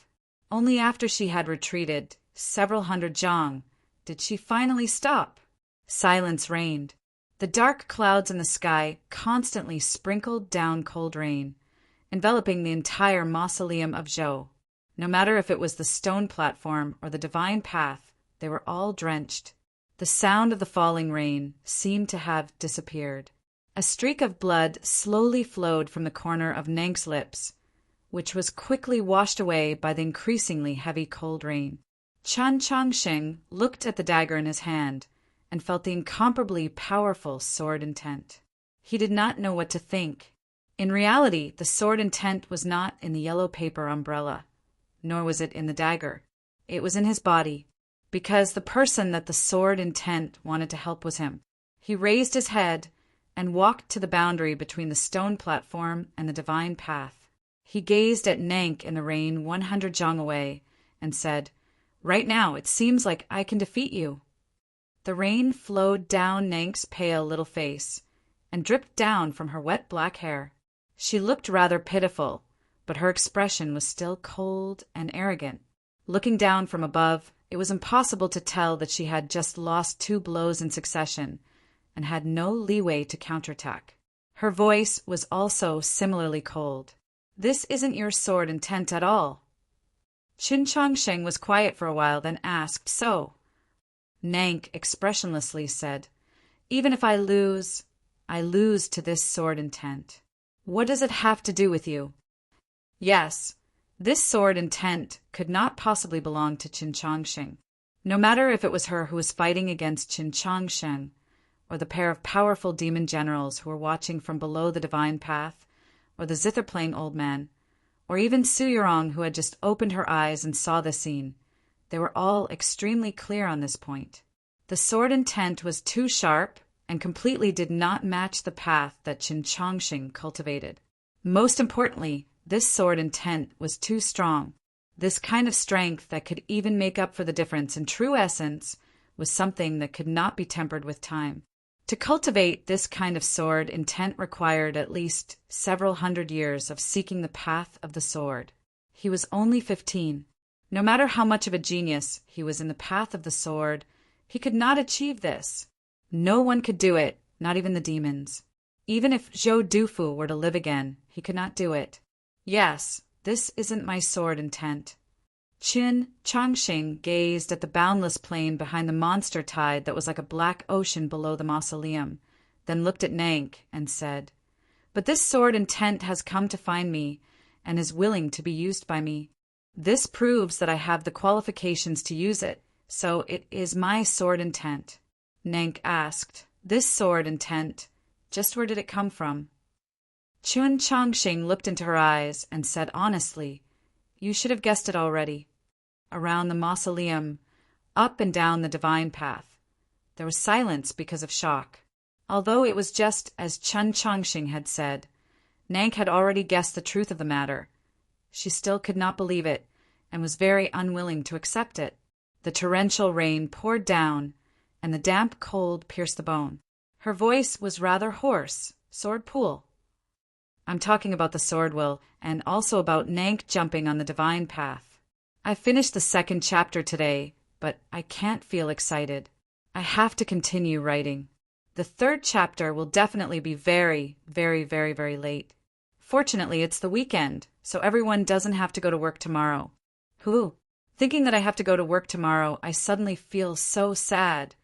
Only after she had retreated several hundred jang did she finally stop. Silence reigned. The dark clouds in the sky constantly sprinkled down cold rain, enveloping the entire mausoleum of Zhou. No matter if it was the stone platform or the divine path, they were all drenched. The sound of the falling rain seemed to have disappeared. A streak of blood slowly flowed from the corner of Nank's lips, which was quickly washed away by the increasingly heavy cold rain. Chen Changsheng looked at the dagger in his hand and felt the incomparably powerful sword intent. He did not know what to think. In reality, the sword intent was not in the yellow paper umbrella, nor was it in the dagger. It was in his body, because the person that the sword intent wanted to help was him. He raised his head and walked to the boundary between the stone platform and the divine path. He gazed at Nank in the rain 100 jang away and said, "Right now, it seems like I can defeat you." The rain flowed down Nank's pale little face and dripped down from her wet black hair. She looked rather pitiful, but her expression was still cold and arrogant. Looking down from above, it was impossible to tell that she had just lost 2 blows in succession and had no leeway to counterattack. Her voice was also similarly cold. "This isn't your sword intent at all." Qin Changsheng was quiet for a while, then asked, "So?" Nank expressionlessly said, "Even if I lose to this sword intent. What does it have to do with you?" Yes, this sword intent could not possibly belong to Qin Changsheng. No matter if it was her who was fighting against Qin Changsheng, or the pair of powerful demon generals who were watching from below the divine path, or the zither-playing old man, or even Su Yurong who had just opened her eyes and saw the scene, they were all extremely clear on this point. The sword intent was too sharp and completely did not match the path that Qin Changsheng cultivated. Most importantly, this sword intent was too strong. This kind of strength that could even make up for the difference in true essence was something that could not be tempered with time. To cultivate this kind of sword intent required at least several hundred years of seeking the path of the sword. He was only 15. No matter how much of a genius he was in the path of the sword, he could not achieve this. No one could do it, not even the demons. Even if Zhou Dufu were to live again, he could not do it. Yes, this isn't my sword intent. Qin Changsheng gazed at the boundless plain behind the monster tide that was like a black ocean below the mausoleum, then looked at Nank and said, "But this sword intent has come to find me and is willing to be used by me. This proves that I have the qualifications to use it, so it is my sword intent." Nank asked, "This sword intent, just where did it come from?" Qin Changsheng looked into her eyes and said honestly, "You should have guessed it already. Around the mausoleum, up and down the divine path." There was silence because of shock. Although it was just as Qin Changsheng had said, Nank had already guessed the truth of the matter. She still could not believe it and was very unwilling to accept it. The torrential rain poured down, and the damp cold pierced the bone. Her voice was rather hoarse. "Sword pool." "I'm talking about the sword will, and also about Nank jumping on the divine path. I finished the 2nd chapter today, but I can't feel excited. I have to continue writing. The 3rd chapter will definitely be very, very, very, very late. Fortunately, it's the weekend, so everyone doesn't have to go to work tomorrow. Whew. Thinking that I have to go to work tomorrow, I suddenly feel so sad.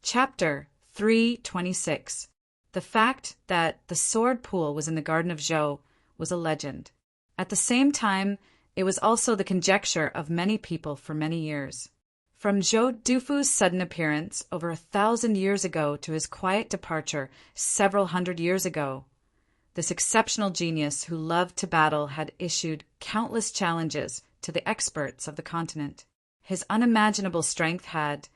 Chapter 326. The The fact that the sword pool was in the Garden of Zhou was a legend. At the same time, it was also the conjecture of many people for many years. From Zhou Dufu's sudden appearance over 1,000 years ago to his quiet departure several hundred years ago, this exceptional genius who loved to battle had issued countless challenges to the experts of the continent. His unimaginable strength had,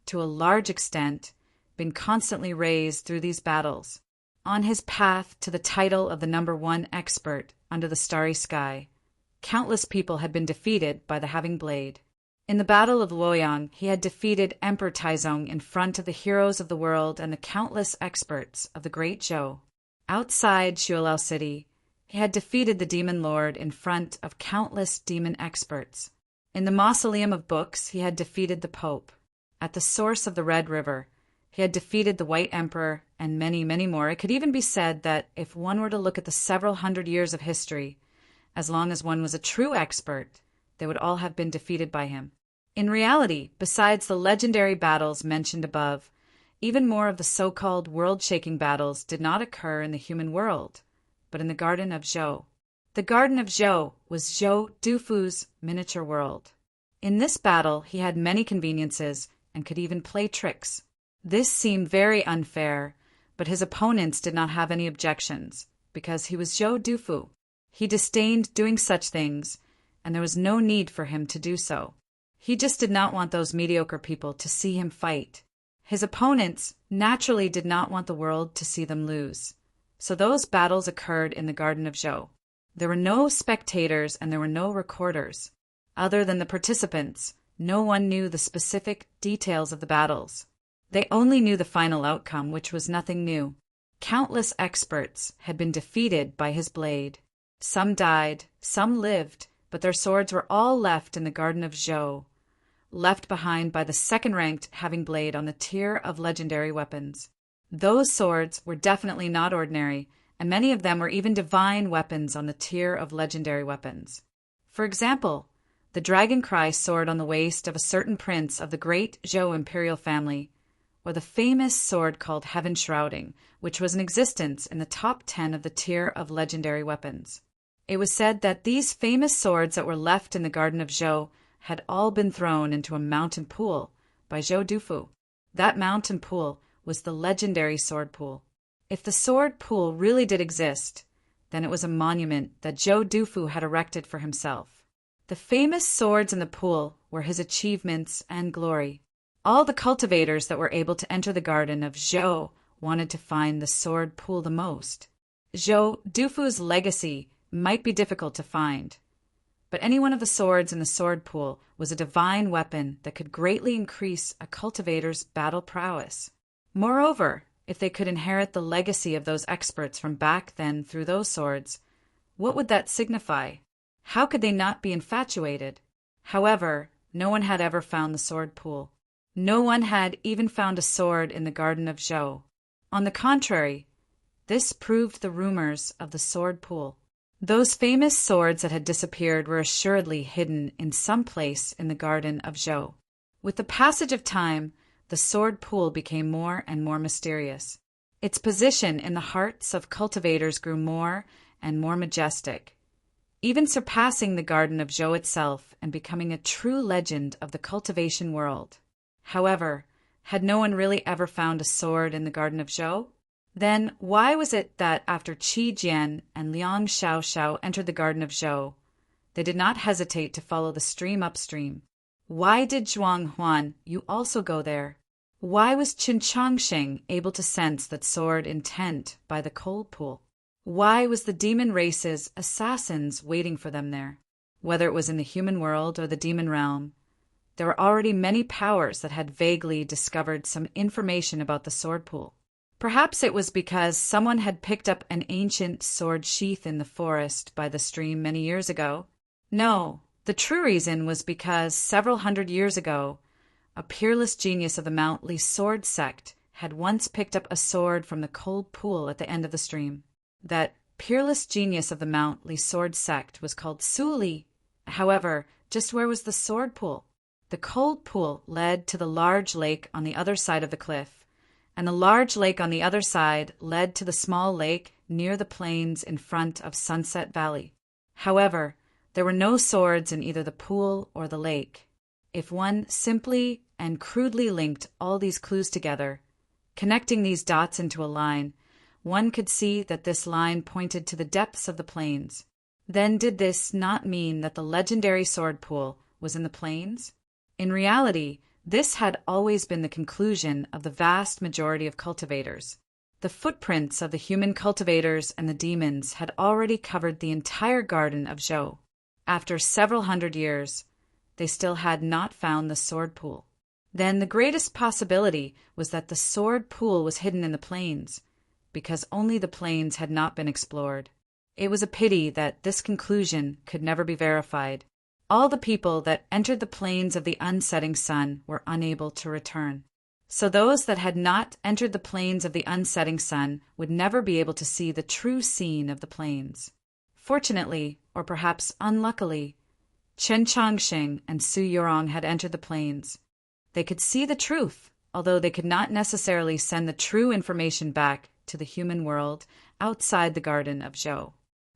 to a large extent, been constantly raised through these battles. On his path to the title of the #1 expert under the starry sky, countless people had been defeated by the Having Blade. In the Battle of Luoyang, he had defeated Emperor Taizong in front of the heroes of the world and the countless experts of the Great Zhou. Outside Xuelao City, he had defeated the Demon Lord in front of countless demon experts. In the Mausoleum of Books, he had defeated the Pope. At the source of the Red River, he had defeated the White Emperor and many, many more. It could even be said that if one were to look at the several hundred years of history, as long as one was a true expert, they would all have been defeated by him. In reality, besides the legendary battles mentioned above, even more of the so-called world-shaking battles did not occur in the human world, but in the Garden of Zhou. The Garden of Zhou was Zhou Dufu's miniature world. In this battle, he had many conveniences and could even play tricks. This seemed very unfair, but his opponents did not have any objections, because he was Zhou Dufu. He disdained doing such things, and there was no need for him to do so. He just did not want those mediocre people to see him fight. His opponents naturally did not want the world to see them lose. So those battles occurred in the Garden of Zhou. There were no spectators and there were no recorders. Other than the participants, no one knew the specific details of the battles. They only knew the final outcome, which was nothing new. Countless experts had been defeated by his blade. Some died, some lived, but their swords were all left in the Garden of Zhou, left behind by the second-ranked Having Blade on the tier of legendary weapons. Those swords were definitely not ordinary, and many of them were even divine weapons on the tier of legendary weapons. For example, the Dragon Cry sword on the waist of a certain prince of the great Zhou imperial family, or the famous sword called Heaven Shrouding, which was in existence in the top 10 of the tier of legendary weapons. It was said that these famous swords that were left in the Garden of Zhou had all been thrown into a mountain pool by Zhou Dufu. That mountain pool was the legendary sword pool. If the sword pool really did exist, then it was a monument that Zhou Dufu had erected for himself. The famous swords in the pool were his achievements and glory. All the cultivators that were able to enter the Garden of Zhou wanted to find the sword pool the most. Zhou Dufu's legacy might be difficult to find, but any one of the swords in the sword pool was a divine weapon that could greatly increase a cultivator's battle prowess. Moreover, if they could inherit the legacy of those experts from back then through those swords, what would that signify? How could they not be infatuated? However, no one had ever found the sword pool. No one had even found a sword in the Garden of Zhou. On the contrary, this proved the rumors of the sword pool. Those famous swords that had disappeared were assuredly hidden in some place in the Garden of Zhou. With the passage of time, the sword pool became more and more mysterious. Its position in the hearts of cultivators grew more and more majestic, even surpassing the Garden of Zhou itself and becoming a true legend of the cultivation world. However, had no one really ever found a sword in the Garden of Zhou? Then why was it that after Qi Jian and Liang Xiaoxiao entered the Garden of Zhou, they did not hesitate to follow the stream upstream? Why did Zhuang Huan you also go there? Why was Qin Changsheng able to sense that sword intent by the cold pool? Why was the demon race's assassins waiting for them there? Whether it was in the human world or the demon realm, there were already many powers that had vaguely discovered some information about the sword pool. Perhaps it was because someone had picked up an ancient sword sheath in the forest by the stream many years ago. No, the true reason was because several hundred years ago, a peerless genius of the Mount Li sword sect had once picked up a sword from the cold pool at the end of the stream. That peerless genius of the Mount Li sword sect was called Su Li. However, just where was the sword pool? The cold pool led to the large lake on the other side of the cliff, and a large lake on the other side led to the small lake near the plains in front of Sunset Valley. However, there were no swords in either the pool or the lake. If one simply and crudely linked all these clues together, connecting these dots into a line, one could see that this line pointed to the depths of the plains. Then did this not mean that the legendary sword pool was in the plains? In reality, this had always been the conclusion of the vast majority of cultivators. The footprints of the human cultivators and the demons had already covered the entire garden of Zhou. After several hundred years, they still had not found the sword pool. Then the greatest possibility was that the sword pool was hidden in the plains, because only the plains had not been explored. It was a pity that this conclusion could never be verified. All the people that entered the plains of the unsetting sun were unable to return. So those that had not entered the plains of the unsetting sun would never be able to see the true scene of the plains. Fortunately, or perhaps unluckily, Chen Changxing and Su Yurong had entered the plains. They could see the truth, although they could not necessarily send the true information back to the human world outside the Garden of Zhou.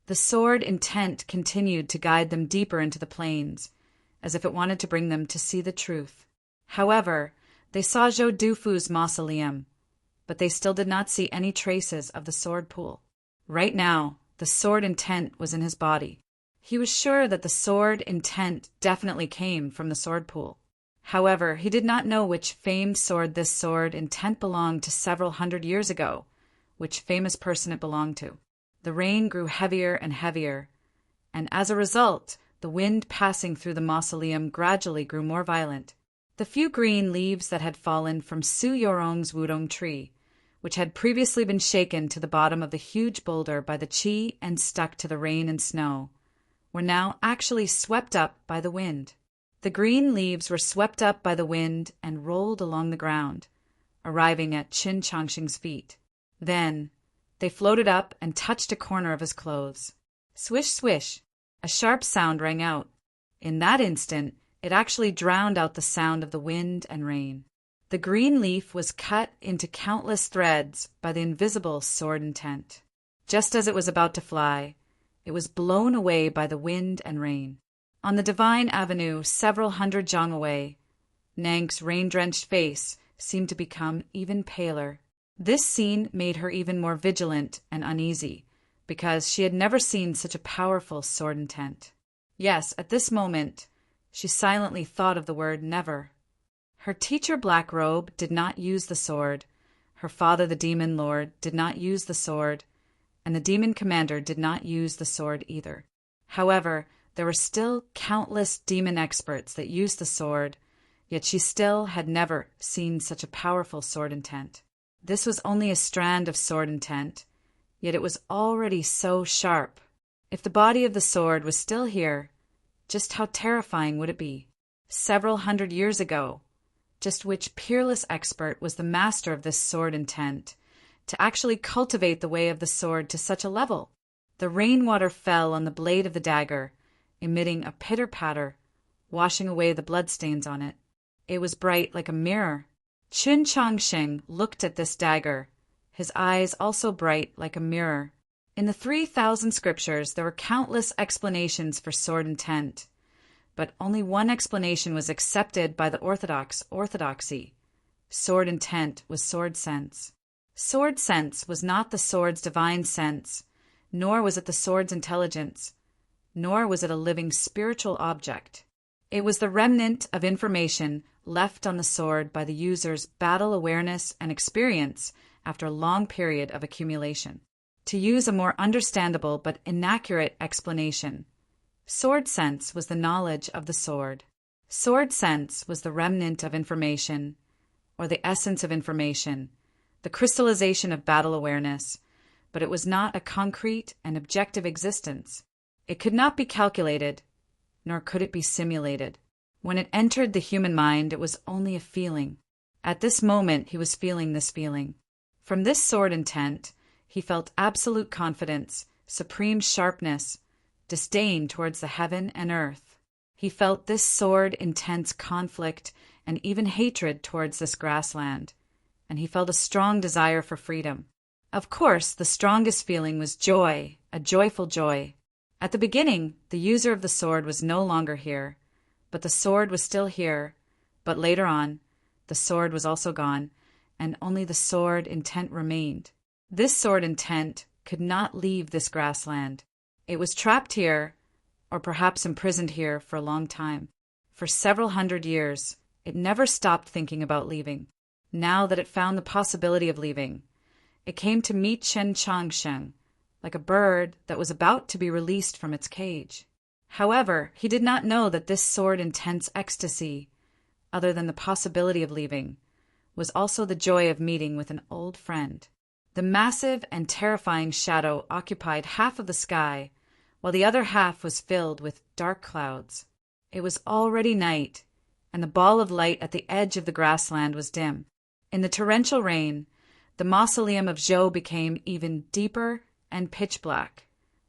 The sword intent continued to guide them deeper into the plains, as if it wanted to bring them to see the truth. However, they saw Zhou Dufu's mausoleum, but they still did not see any traces of the sword pool. Right now, the sword intent was in his body. He was sure that the sword intent definitely came from the sword pool. However, he did not know which famed sword this sword intent belonged to several hundred years ago, which famous person it belonged to. The rain grew heavier and heavier, and as a result, the wind passing through the mausoleum gradually grew more violent. The few green leaves that had fallen from Su Yorong's wudong tree, which had previously been shaken to the bottom of the huge boulder by the qi and stuck to the rain and snow, were now actually swept up by the wind. The green leaves were swept up by the wind and rolled along the ground, arriving at Qin Changxing's feet. Then they floated up and touched a corner of his clothes. Swish, swish, a sharp sound rang out. In that instant, it actually drowned out the sound of the wind and rain. The green leaf was cut into countless threads by the invisible sword intent. Just as it was about to fly, it was blown away by the wind and rain. On the Divine Avenue, several hundred zhang away, Nang's rain-drenched face seemed to become even paler. This scene made her even more vigilant and uneasy, because she had never seen such a powerful sword intent. Yes, at this moment, she silently thought of the word never. Her teacher Blackrobe did not use the sword, her father the Demon Lord did not use the sword, and the Demon Commander did not use the sword either. However, there were still countless demon experts that used the sword, yet she still had never seen such a powerful sword intent. This was only a strand of sword intent, yet it was already so sharp. If the body of the sword was still here, just how terrifying would it be? Several hundred years ago, just which peerless expert was the master of this sword intent, to actually cultivate the way of the sword to such a level? The rainwater fell on the blade of the dagger, emitting a pitter-patter, washing away the bloodstains on it. It was bright like a mirror. Qin Changxing looked at this dagger, his eyes also bright like a mirror. In the 3,000 scriptures there were countless explanations for sword intent, but only one explanation was accepted by the orthodoxy. Sword intent was sword sense. Sword sense was not the sword's divine sense, nor was it the sword's intelligence, nor was it a living spiritual object. It was the remnant of information left on the sword by the user's battle awareness and experience after a long period of accumulation. To use a more understandable but inaccurate explanation, sword sense was the knowledge of the sword. Sword sense was the remnant of information, or the essence of information, the crystallization of battle awareness, but it was not a concrete and objective existence. It could not be calculated, nor could it be simulated. When it entered the human mind, it was only a feeling. At this moment, he was feeling this feeling. From this sword intent, he felt absolute confidence, supreme sharpness, disdain towards the heaven and earth. He felt this sword intense conflict and even hatred towards this grassland. and he felt a strong desire for freedom. Of course, the strongest feeling was joy, a joyful joy. At the beginning, the user of the sword was no longer here, but the sword was still here. But later on, the sword was also gone, and only the sword intent remained. This sword intent could not leave this grassland. It was trapped here, or perhaps imprisoned here for a long time. For several hundred years, it never stopped thinking about leaving. Now that it found the possibility of leaving, it came to meet Chen Changsheng, like a bird that was about to be released from its cage. However, he did not know that this sword intense ecstasy, other than the possibility of leaving, was also the joy of meeting with an old friend. The massive and terrifying shadow occupied half of the sky, while the other half was filled with dark clouds. It was already night, and the ball of light at the edge of the grassland was dim. In the torrential rain, the mausoleum of Zhou became even deeper and pitch black,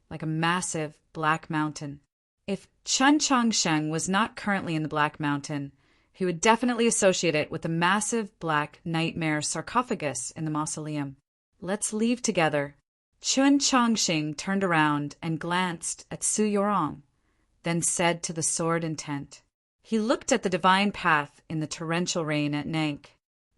like a massive black mountain. If Chen Changsheng was not currently in the Black Mountain, he would definitely associate it with the massive black nightmare sarcophagus in the mausoleum. Let's leave together. Chen Changsheng turned around and glanced at Su Yorong, then said to the sword intent. He looked at the divine path in the torrential rain at Nank.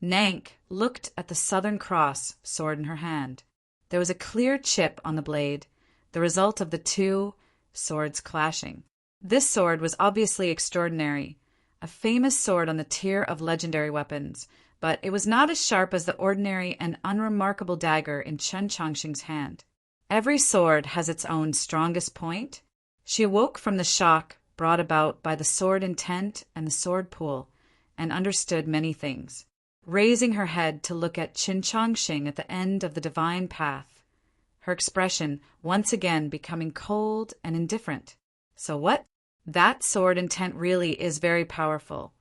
Nank looked at the Southern Cross sword in her hand. There was a clear chip on the blade, the result of the two swords clashing. This sword was obviously extraordinary, a famous sword on the tier of legendary weapons, but it was not as sharp as the ordinary and unremarkable dagger in Chen Changsheng's hand. Every sword has its own strongest point. She awoke from the shock brought about by the sword intent and the sword pool, and understood many things. Raising her head to look at Chen Changsheng at the end of the divine path, her expression once again becoming cold and indifferent. So what? That sword intent really is very powerful,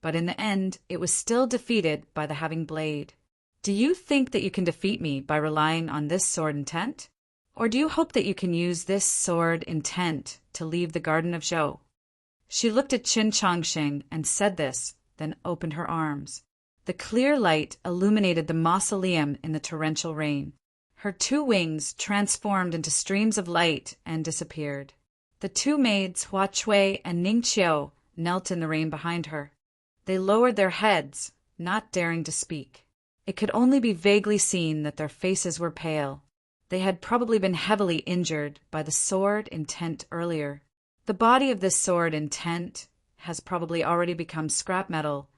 but in the end it was still defeated by the having blade. Do you think that you can defeat me by relying on this sword intent? Or do you hope that you can use this sword intent to leave the Garden of Zhou? She looked at Chen Changsheng and said this, then opened her arms. The clear light illuminated the mausoleum in the torrential rain. Her two wings transformed into streams of light and disappeared. The two maids, Hua Chui and Ning Qiu, knelt in the rain behind her. They lowered their heads, not daring to speak. It could only be vaguely seen that their faces were pale. They had probably been heavily injured by the sword intent earlier. The body of this sword intent has probably already become scrap metal,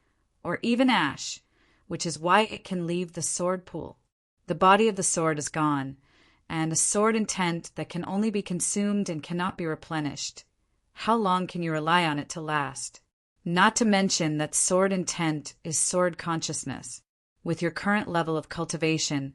or even ash, which is why it can leave the sword pool. The body of the sword is gone, and a sword intent that can only be consumed and cannot be replenished. How long can you rely on it to last? Not to mention that sword intent is sword consciousness. With your current level of cultivation,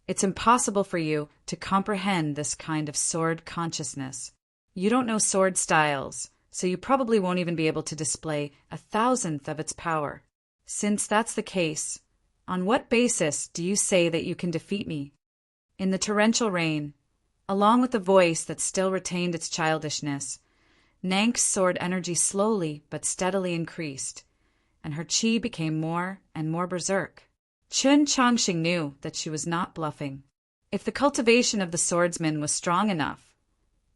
it's impossible for you to comprehend this kind of sword consciousness. You don't know sword styles, so you probably won't even be able to display 1,000th of its power. Since that's the case, on what basis do you say that you can defeat me? In the torrential rain, along with the voice that still retained its childishness, Nank's sword energy slowly but steadily increased, and her chi became more and more berserk. Chen Changsheng knew that she was not bluffing. If the cultivation of the swordsman was strong enough,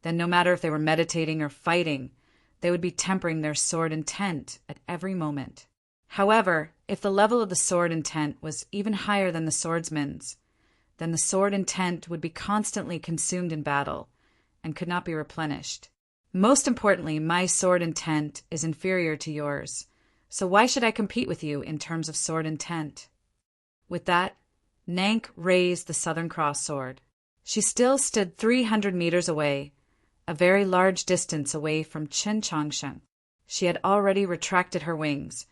then no matter if they were meditating or fighting, they would be tempering their sword intent at every moment. However, if the level of the sword intent was even higher than the swordsman's, then the sword intent would be constantly consumed in battle and could not be replenished. Most importantly, my sword intent is inferior to yours, so why should I compete with you in terms of sword intent? With that, Nank raised the Southern Cross sword. She still stood 300 meters away, a very large distance away from Chen Changsheng. She had already retracted her wings,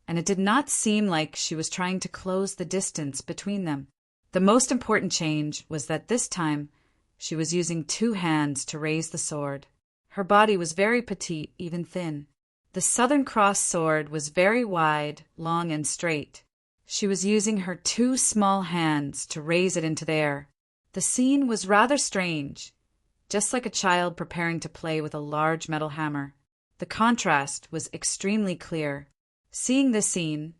and it did not seem like she was trying to close the distance between them. The most important change was that this time she was using two hands to raise the sword. Her body was very petite, even thin. The Southern Cross sword was very wide, long, and straight. She was using her two small hands to raise it into the air. The scene was rather strange, just like a child preparing to play with a large metal hammer. The contrast was extremely clear. Seeing this scene,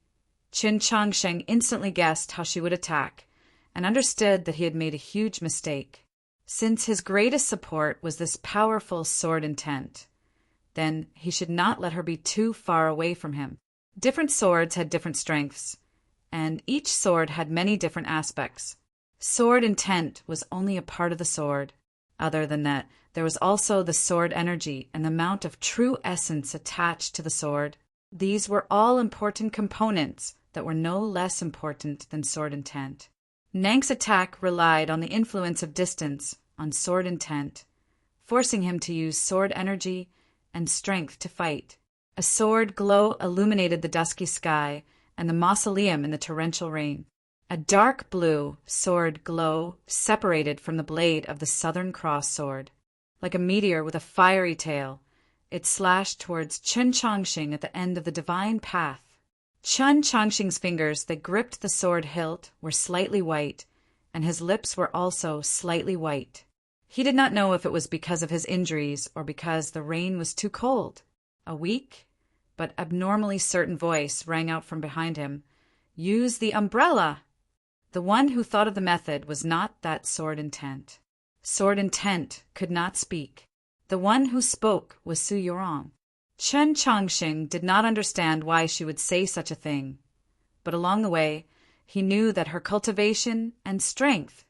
Qin Changsheng instantly guessed how she would attack, and understood that he had made a huge mistake. Since his greatest support was this powerful sword intent, then he should not let her be too far away from him. Different swords had different strengths, and each sword had many different aspects. Sword intent was only a part of the sword. Other than that, there was also the sword energy and the amount of true essence attached to the sword. These were all important components that were no less important than sword intent. Nang's attack relied on the influence of distance on sword intent, forcing him to use sword energy and strength to fight. A sword glow illuminated the dusky sky and the mausoleum in the torrential rain. A dark blue sword glow separated from the blade of the Southern Cross sword. Like a meteor with a fiery tail, it slashed towards Qin Changsheng at the end of the divine path. Qin Changsheng's fingers that gripped the sword hilt were slightly white, and his lips were also slightly white. He did not know if it was because of his injuries or because the rain was too cold. A weak, but abnormally certain voice rang out from behind him. "Use the umbrella!" The one who thought of the method was not that sword intent. Sword intent could not speak. The one who spoke was Su Yorong. Qin Changsheng did not understand why she would say such a thing, but along the way, he knew that her cultivation and strength,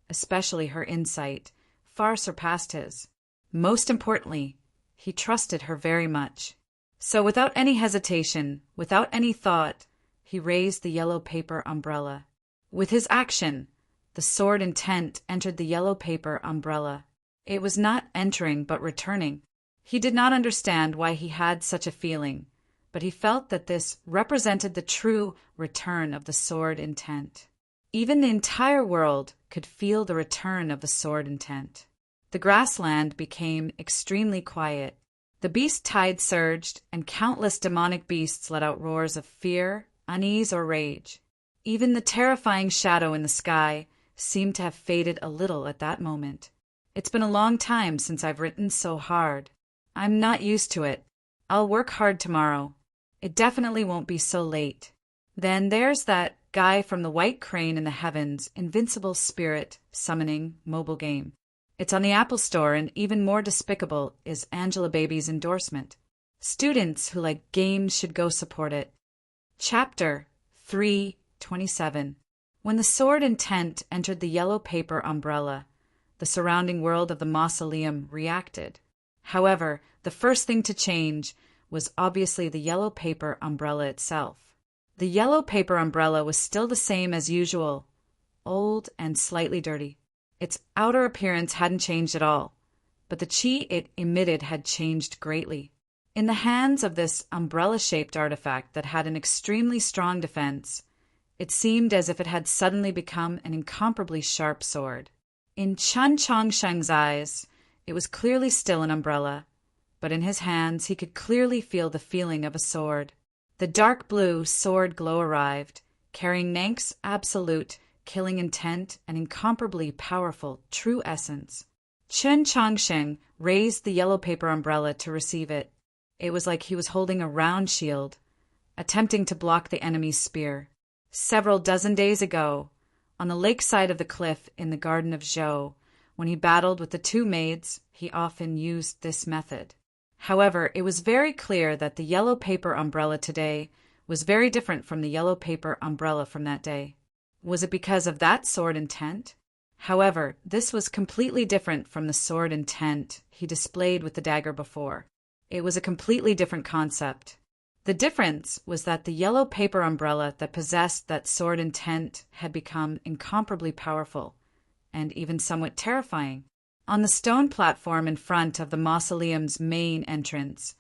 especially her insight, far surpassed his. Most importantly, he trusted her very much. So without any hesitation, without any thought, he raised the yellow paper umbrella. With his action, the sword intent entered the yellow paper umbrella. It was not entering but returning. He did not understand why he had such a feeling, but he felt that this represented the true return of the sword intent. Even the entire world could feel the return of the sword intent. The grassland became extremely quiet. The beast tide surged, and countless demonic beasts let out roars of fear, unease, or rage. Even the terrifying shadow in the sky seemed to have faded a little at that moment. It's been a long time since I've written so hard. I'm not used to it. I'll work hard tomorrow. It definitely won't be so late. Then there's that guy from the White Crane in the Heavens, Invincible Spirit Summoning mobile game. It's on the Apple Store, and even more despicable is Angelababy's endorsement. Students who like games should go support it. Chapter 3:27. When the sword intent entered the yellow paper umbrella, the surrounding world of the mausoleum reacted. However, the first thing to change was obviously the yellow paper umbrella itself. The yellow paper umbrella was still the same as usual, old and slightly dirty. Its outer appearance hadn't changed at all, but the chi it emitted had changed greatly. In the hands of this umbrella-shaped artifact that had an extremely strong defense, it seemed as if it had suddenly become an incomparably sharp sword. In Qin Changsheng's eyes, it was clearly still an umbrella, but in his hands he could clearly feel the feeling of a sword. The dark blue sword glow arrived, carrying Nank's absolute killing intent and incomparably powerful true essence. Qin Changsheng raised the yellow paper umbrella to receive it. It was like he was holding a round shield, attempting to block the enemy's spear. Several dozen days ago, on the lakeside of the cliff in the Garden of Zhou, when he battled with the two maids, he often used this method. However, it was very clear that the yellow paper umbrella today was very different from the yellow paper umbrella from that day. Was it because of that sword intent? However, this was completely different from the sword intent he displayed with the dagger before. It was a completely different concept. The difference was that the yellow paper umbrella that possessed that sword intent had become incomparably powerful, and even somewhat terrifying. On the stone platform in front of the mausoleum's main entrance,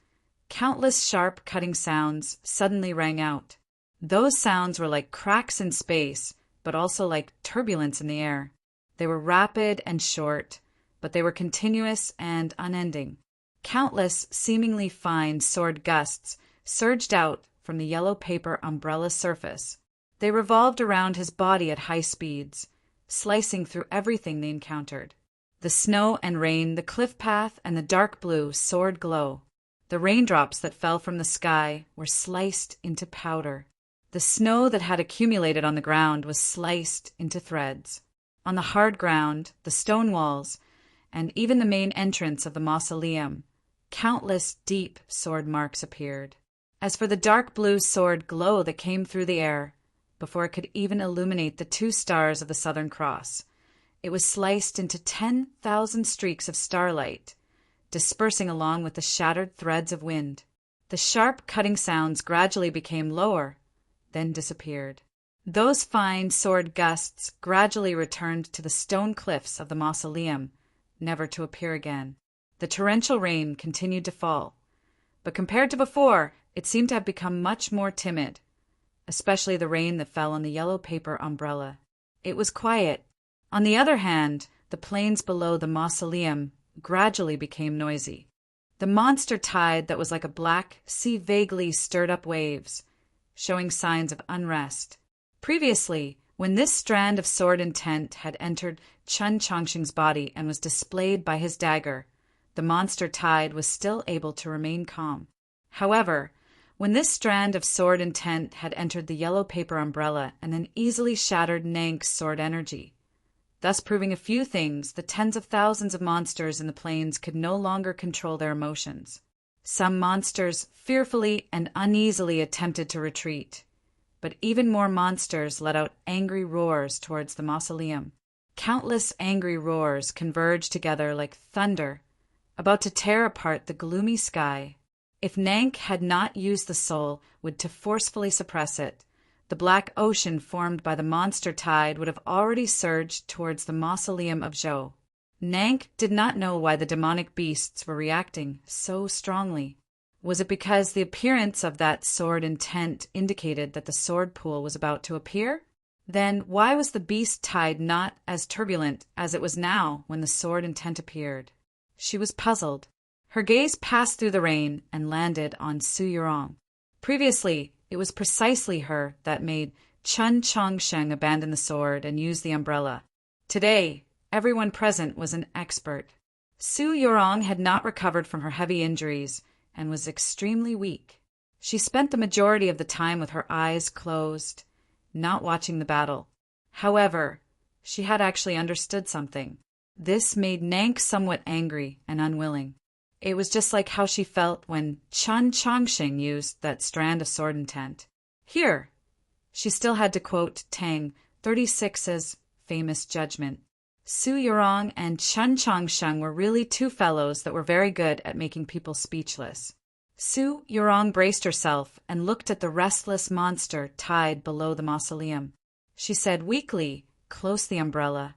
countless sharp cutting sounds suddenly rang out. Those sounds were like cracks in space, but also like turbulence in the air. They were rapid and short, but they were continuous and unending. Countless seemingly fine sword gusts surged out from the yellow paper umbrella's surface. They revolved around his body at high speeds, slicing through everything they encountered. The snow and rain, the cliff path, and the dark blue sword glow. The raindrops that fell from the sky were sliced into powder. The snow that had accumulated on the ground was sliced into threads. On the hard ground, the stone walls, and even the main entrance of the mausoleum, countless deep sword marks appeared. As for the dark blue sword glow that came through the air, before it could even illuminate the 2 stars of the Southern Cross, it was sliced into 10,000 streaks of starlight, dispersing along with the shattered threads of wind. The sharp cutting sounds gradually became lower, then disappeared. Those fine sword gusts gradually returned to the stone cliffs of the mausoleum, never to appear again. The torrential rain continued to fall, but compared to before, it seemed to have become much more timid, especially the rain that fell on the yellow paper umbrella. It was quiet. On the other hand, the plains below the mausoleum gradually became noisy. The monster tide that was like a black sea vaguely stirred up waves, showing signs of unrest. Previously, when this strand of sword intent had entered Chun Chongqing's body and was displayed by his dagger, the monster tide was still able to remain calm. However, when this strand of sword intent had entered the yellow paper umbrella and then easily shattered Nank's sword energy, thus proving a few things, the tens of thousands of monsters in the plains could no longer control their emotions. Some monsters fearfully and uneasily attempted to retreat, but even more monsters let out angry roars towards the mausoleum. Countless angry roars converged together like thunder, about to tear apart the gloomy sky. If Nank had not used the soul wood to forcefully suppress it, the black ocean formed by the monster tide would have already surged towards the mausoleum of Zhou. Nank did not know why the demonic beasts were reacting so strongly. Was it because the appearance of that sword intent indicated that the sword pool was about to appear? Then why was the beast tide not as turbulent as it was now when the sword intent appeared? She was puzzled. Her gaze passed through the rain and landed on Su Yurong. Previously, it was precisely her that made Chun Chongsheng abandon the sword and use the umbrella. Today, everyone present was an expert. Su Yurong had not recovered from her heavy injuries and was extremely weak. She spent the majority of the time with her eyes closed, not watching the battle. However, she had actually understood something. This made Nank somewhat angry and unwilling. It was just like how she felt when Chun Chongsheng used that strand of sword intent. Here, she still had to quote Tang 36's famous judgment. Su Yurong and Chun Chongsheng were really 2 fellows that were very good at making people speechless. Su Yurong braced herself and looked at the restless monster tied below the mausoleum. She said weakly, "Close the umbrella."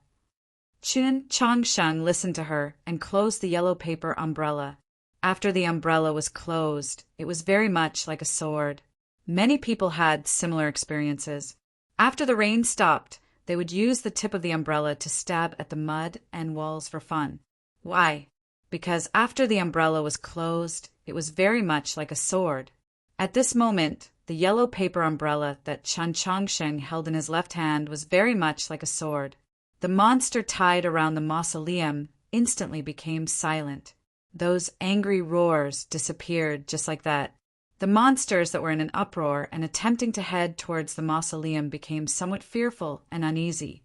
Chun Chongsheng listened to her and closed the yellow paper umbrella. After the umbrella was closed, it was very much like a sword. Many people had similar experiences. After the rain stopped, they would use the tip of the umbrella to stab at the mud and walls for fun. Why? Because after the umbrella was closed, it was very much like a sword. At this moment, the yellow paper umbrella that Chun Chongsheng held in his left hand was very much like a sword. The monster tied around the mausoleum instantly became silent. Those angry roars disappeared just like that. The monsters that were in an uproar and attempting to head towards the mausoleum became somewhat fearful and uneasy,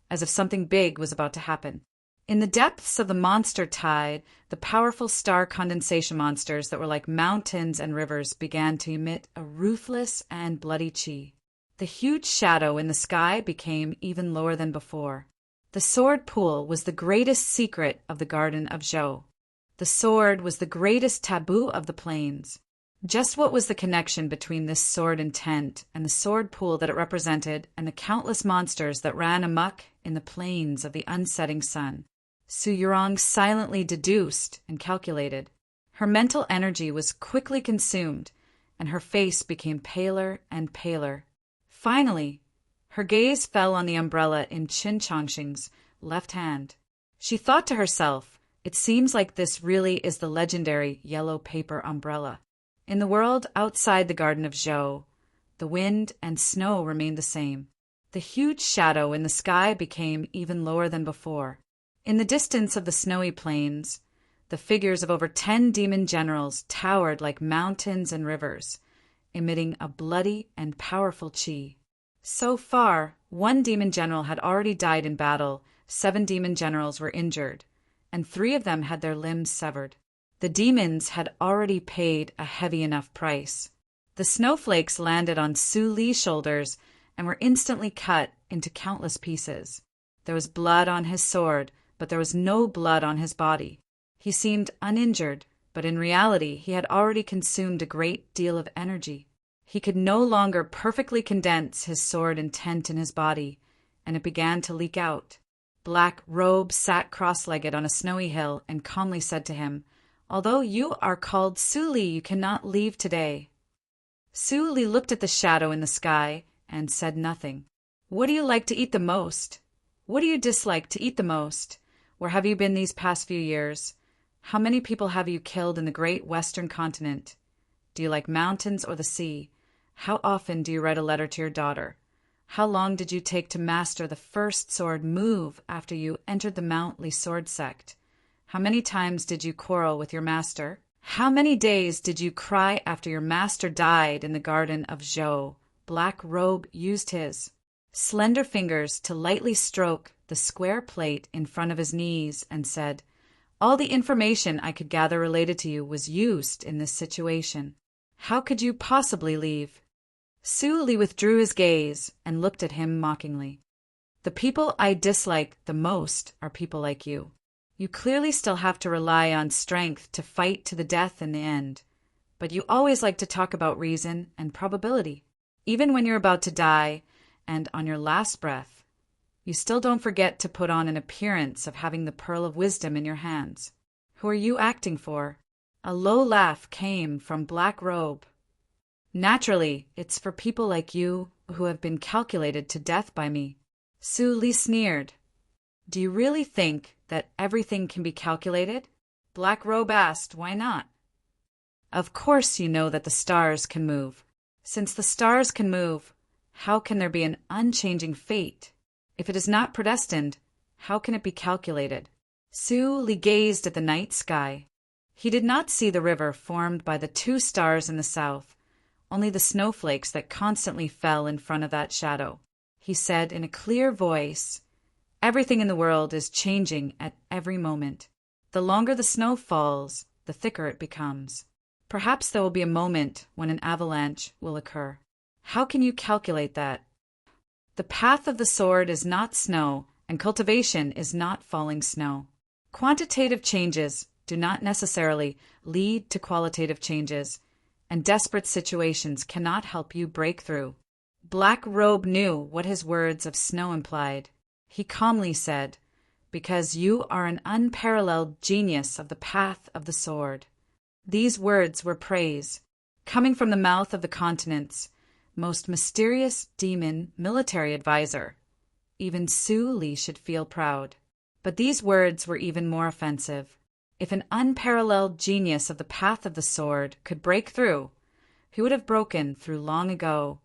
as if something big was about to happen. In the depths of the monster tide, the powerful star condensation monsters that were like mountains and rivers began to emit a ruthless and bloody chi. The huge shadow in the sky became even lower than before. The sword pool was the greatest secret of the Garden of Zhou. The sword was the greatest taboo of the plains. Just what was the connection between this sword intent and the sword pool that it represented and the countless monsters that ran amok in the plains of the unsetting sun? Su Yurong silently deduced and calculated. Her mental energy was quickly consumed, and her face became paler and paler. Finally, her gaze fell on the umbrella in Chun Chongsheng's left hand. She thought to herself, "It seems like this really is the legendary yellow paper umbrella." In the world outside the Garden of Zhou, the wind and snow remained the same. The huge shadow in the sky became even lower than before. In the distance of the snowy plains, the figures of over 10 demon generals towered like mountains and rivers, emitting a bloody and powerful chi. So far, 1 demon general had already died in battle, 7 demon generals were injured, and 3 of them had their limbs severed. The demons had already paid a heavy enough price. The snowflakes landed on Su Li's shoulders and were instantly cut into countless pieces. There was blood on his sword, but there was no blood on his body. He seemed uninjured, but in reality he had already consumed a great deal of energy. He could no longer perfectly condense his sword intent in his body, and it began to leak out. Black Robe sat cross-legged on a snowy hill and calmly said to him, "Although you are called Su Li, you cannot leave today." Su Li looked at the shadow in the sky and said nothing. "What do you like to eat the most? What do you dislike to eat the most? Where have you been these past few years? How many people have you killed in the great western continent? Do you like mountains or the sea? How often do you write a letter to your daughter? How long did you take to master the first sword move after you entered the Mount Li sword sect? How many times did you quarrel with your master? How many days did you cry after your master died in the garden of Zhou?" Black Robe used his slender fingers to lightly stroke the square plate in front of his knees and said, "All the information I could gather related to you was used in this situation. How could you possibly leave?" Su Li withdrew his gaze and looked at him mockingly. "The people I dislike the most are people like you. You clearly still have to rely on strength to fight to the death in the end, but you always like to talk about reason and probability. Even when you're about to die and on your last breath, you still don't forget to put on an appearance of having the pearl of wisdom in your hands. Who are you acting for?" A low laugh came from Black Robe. "Naturally, it's for people like you who have been calculated to death by me." Su Li sneered. "Do you really think that everything can be calculated?" Black Robe asked, "Why not?" "Of course you know that the stars can move. Since the stars can move, how can there be an unchanging fate? If it is not predestined, how can it be calculated?" Su Li gazed at the night sky. He did not see the river formed by the 2 stars in the south, only the snowflakes that constantly fell in front of that shadow. He said in a clear voice, "Everything in the world is changing at every moment. The longer the snow falls, the thicker it becomes. Perhaps there will be a moment when an avalanche will occur. How can you calculate that? The path of the sword is not snow, and cultivation is not falling snow. Quantitative changes do not necessarily lead to qualitative changes, and desperate situations cannot help you break through." Black Robe knew what his words of snow implied. He calmly said, "Because you are an unparalleled genius of the path of the sword." These words were praise, coming from the mouth of the continent's most mysterious demon military advisor. Even Su Li should feel proud. But these words were even more offensive. If an unparalleled genius of the path of the sword could break through, he would have broken through long ago,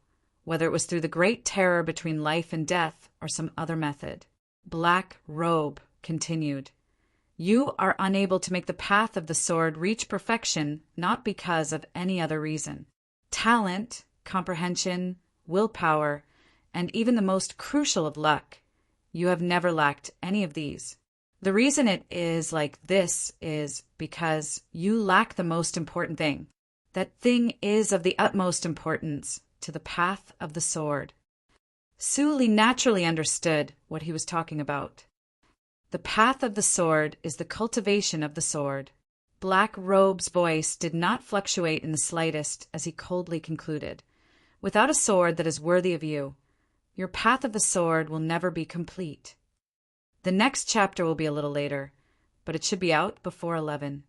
whether it was through the great terror between life and death or some other method. Black Robe continued, "You are unable to make the path of the sword reach perfection not because of any other reason. Talent, comprehension, willpower, and even the most crucial of luck, you have never lacked any of these. The reason it is like this is because you lack the most important thing. That thing is of the utmost importance to the path of the sword." Su Li naturally understood what he was talking about. The path of the sword is the cultivation of the sword. Black Robe's voice did not fluctuate in the slightest as he coldly concluded, "Without a sword that is worthy of you, your path of the sword will never be complete." The next chapter will be a little later, but it should be out before 11.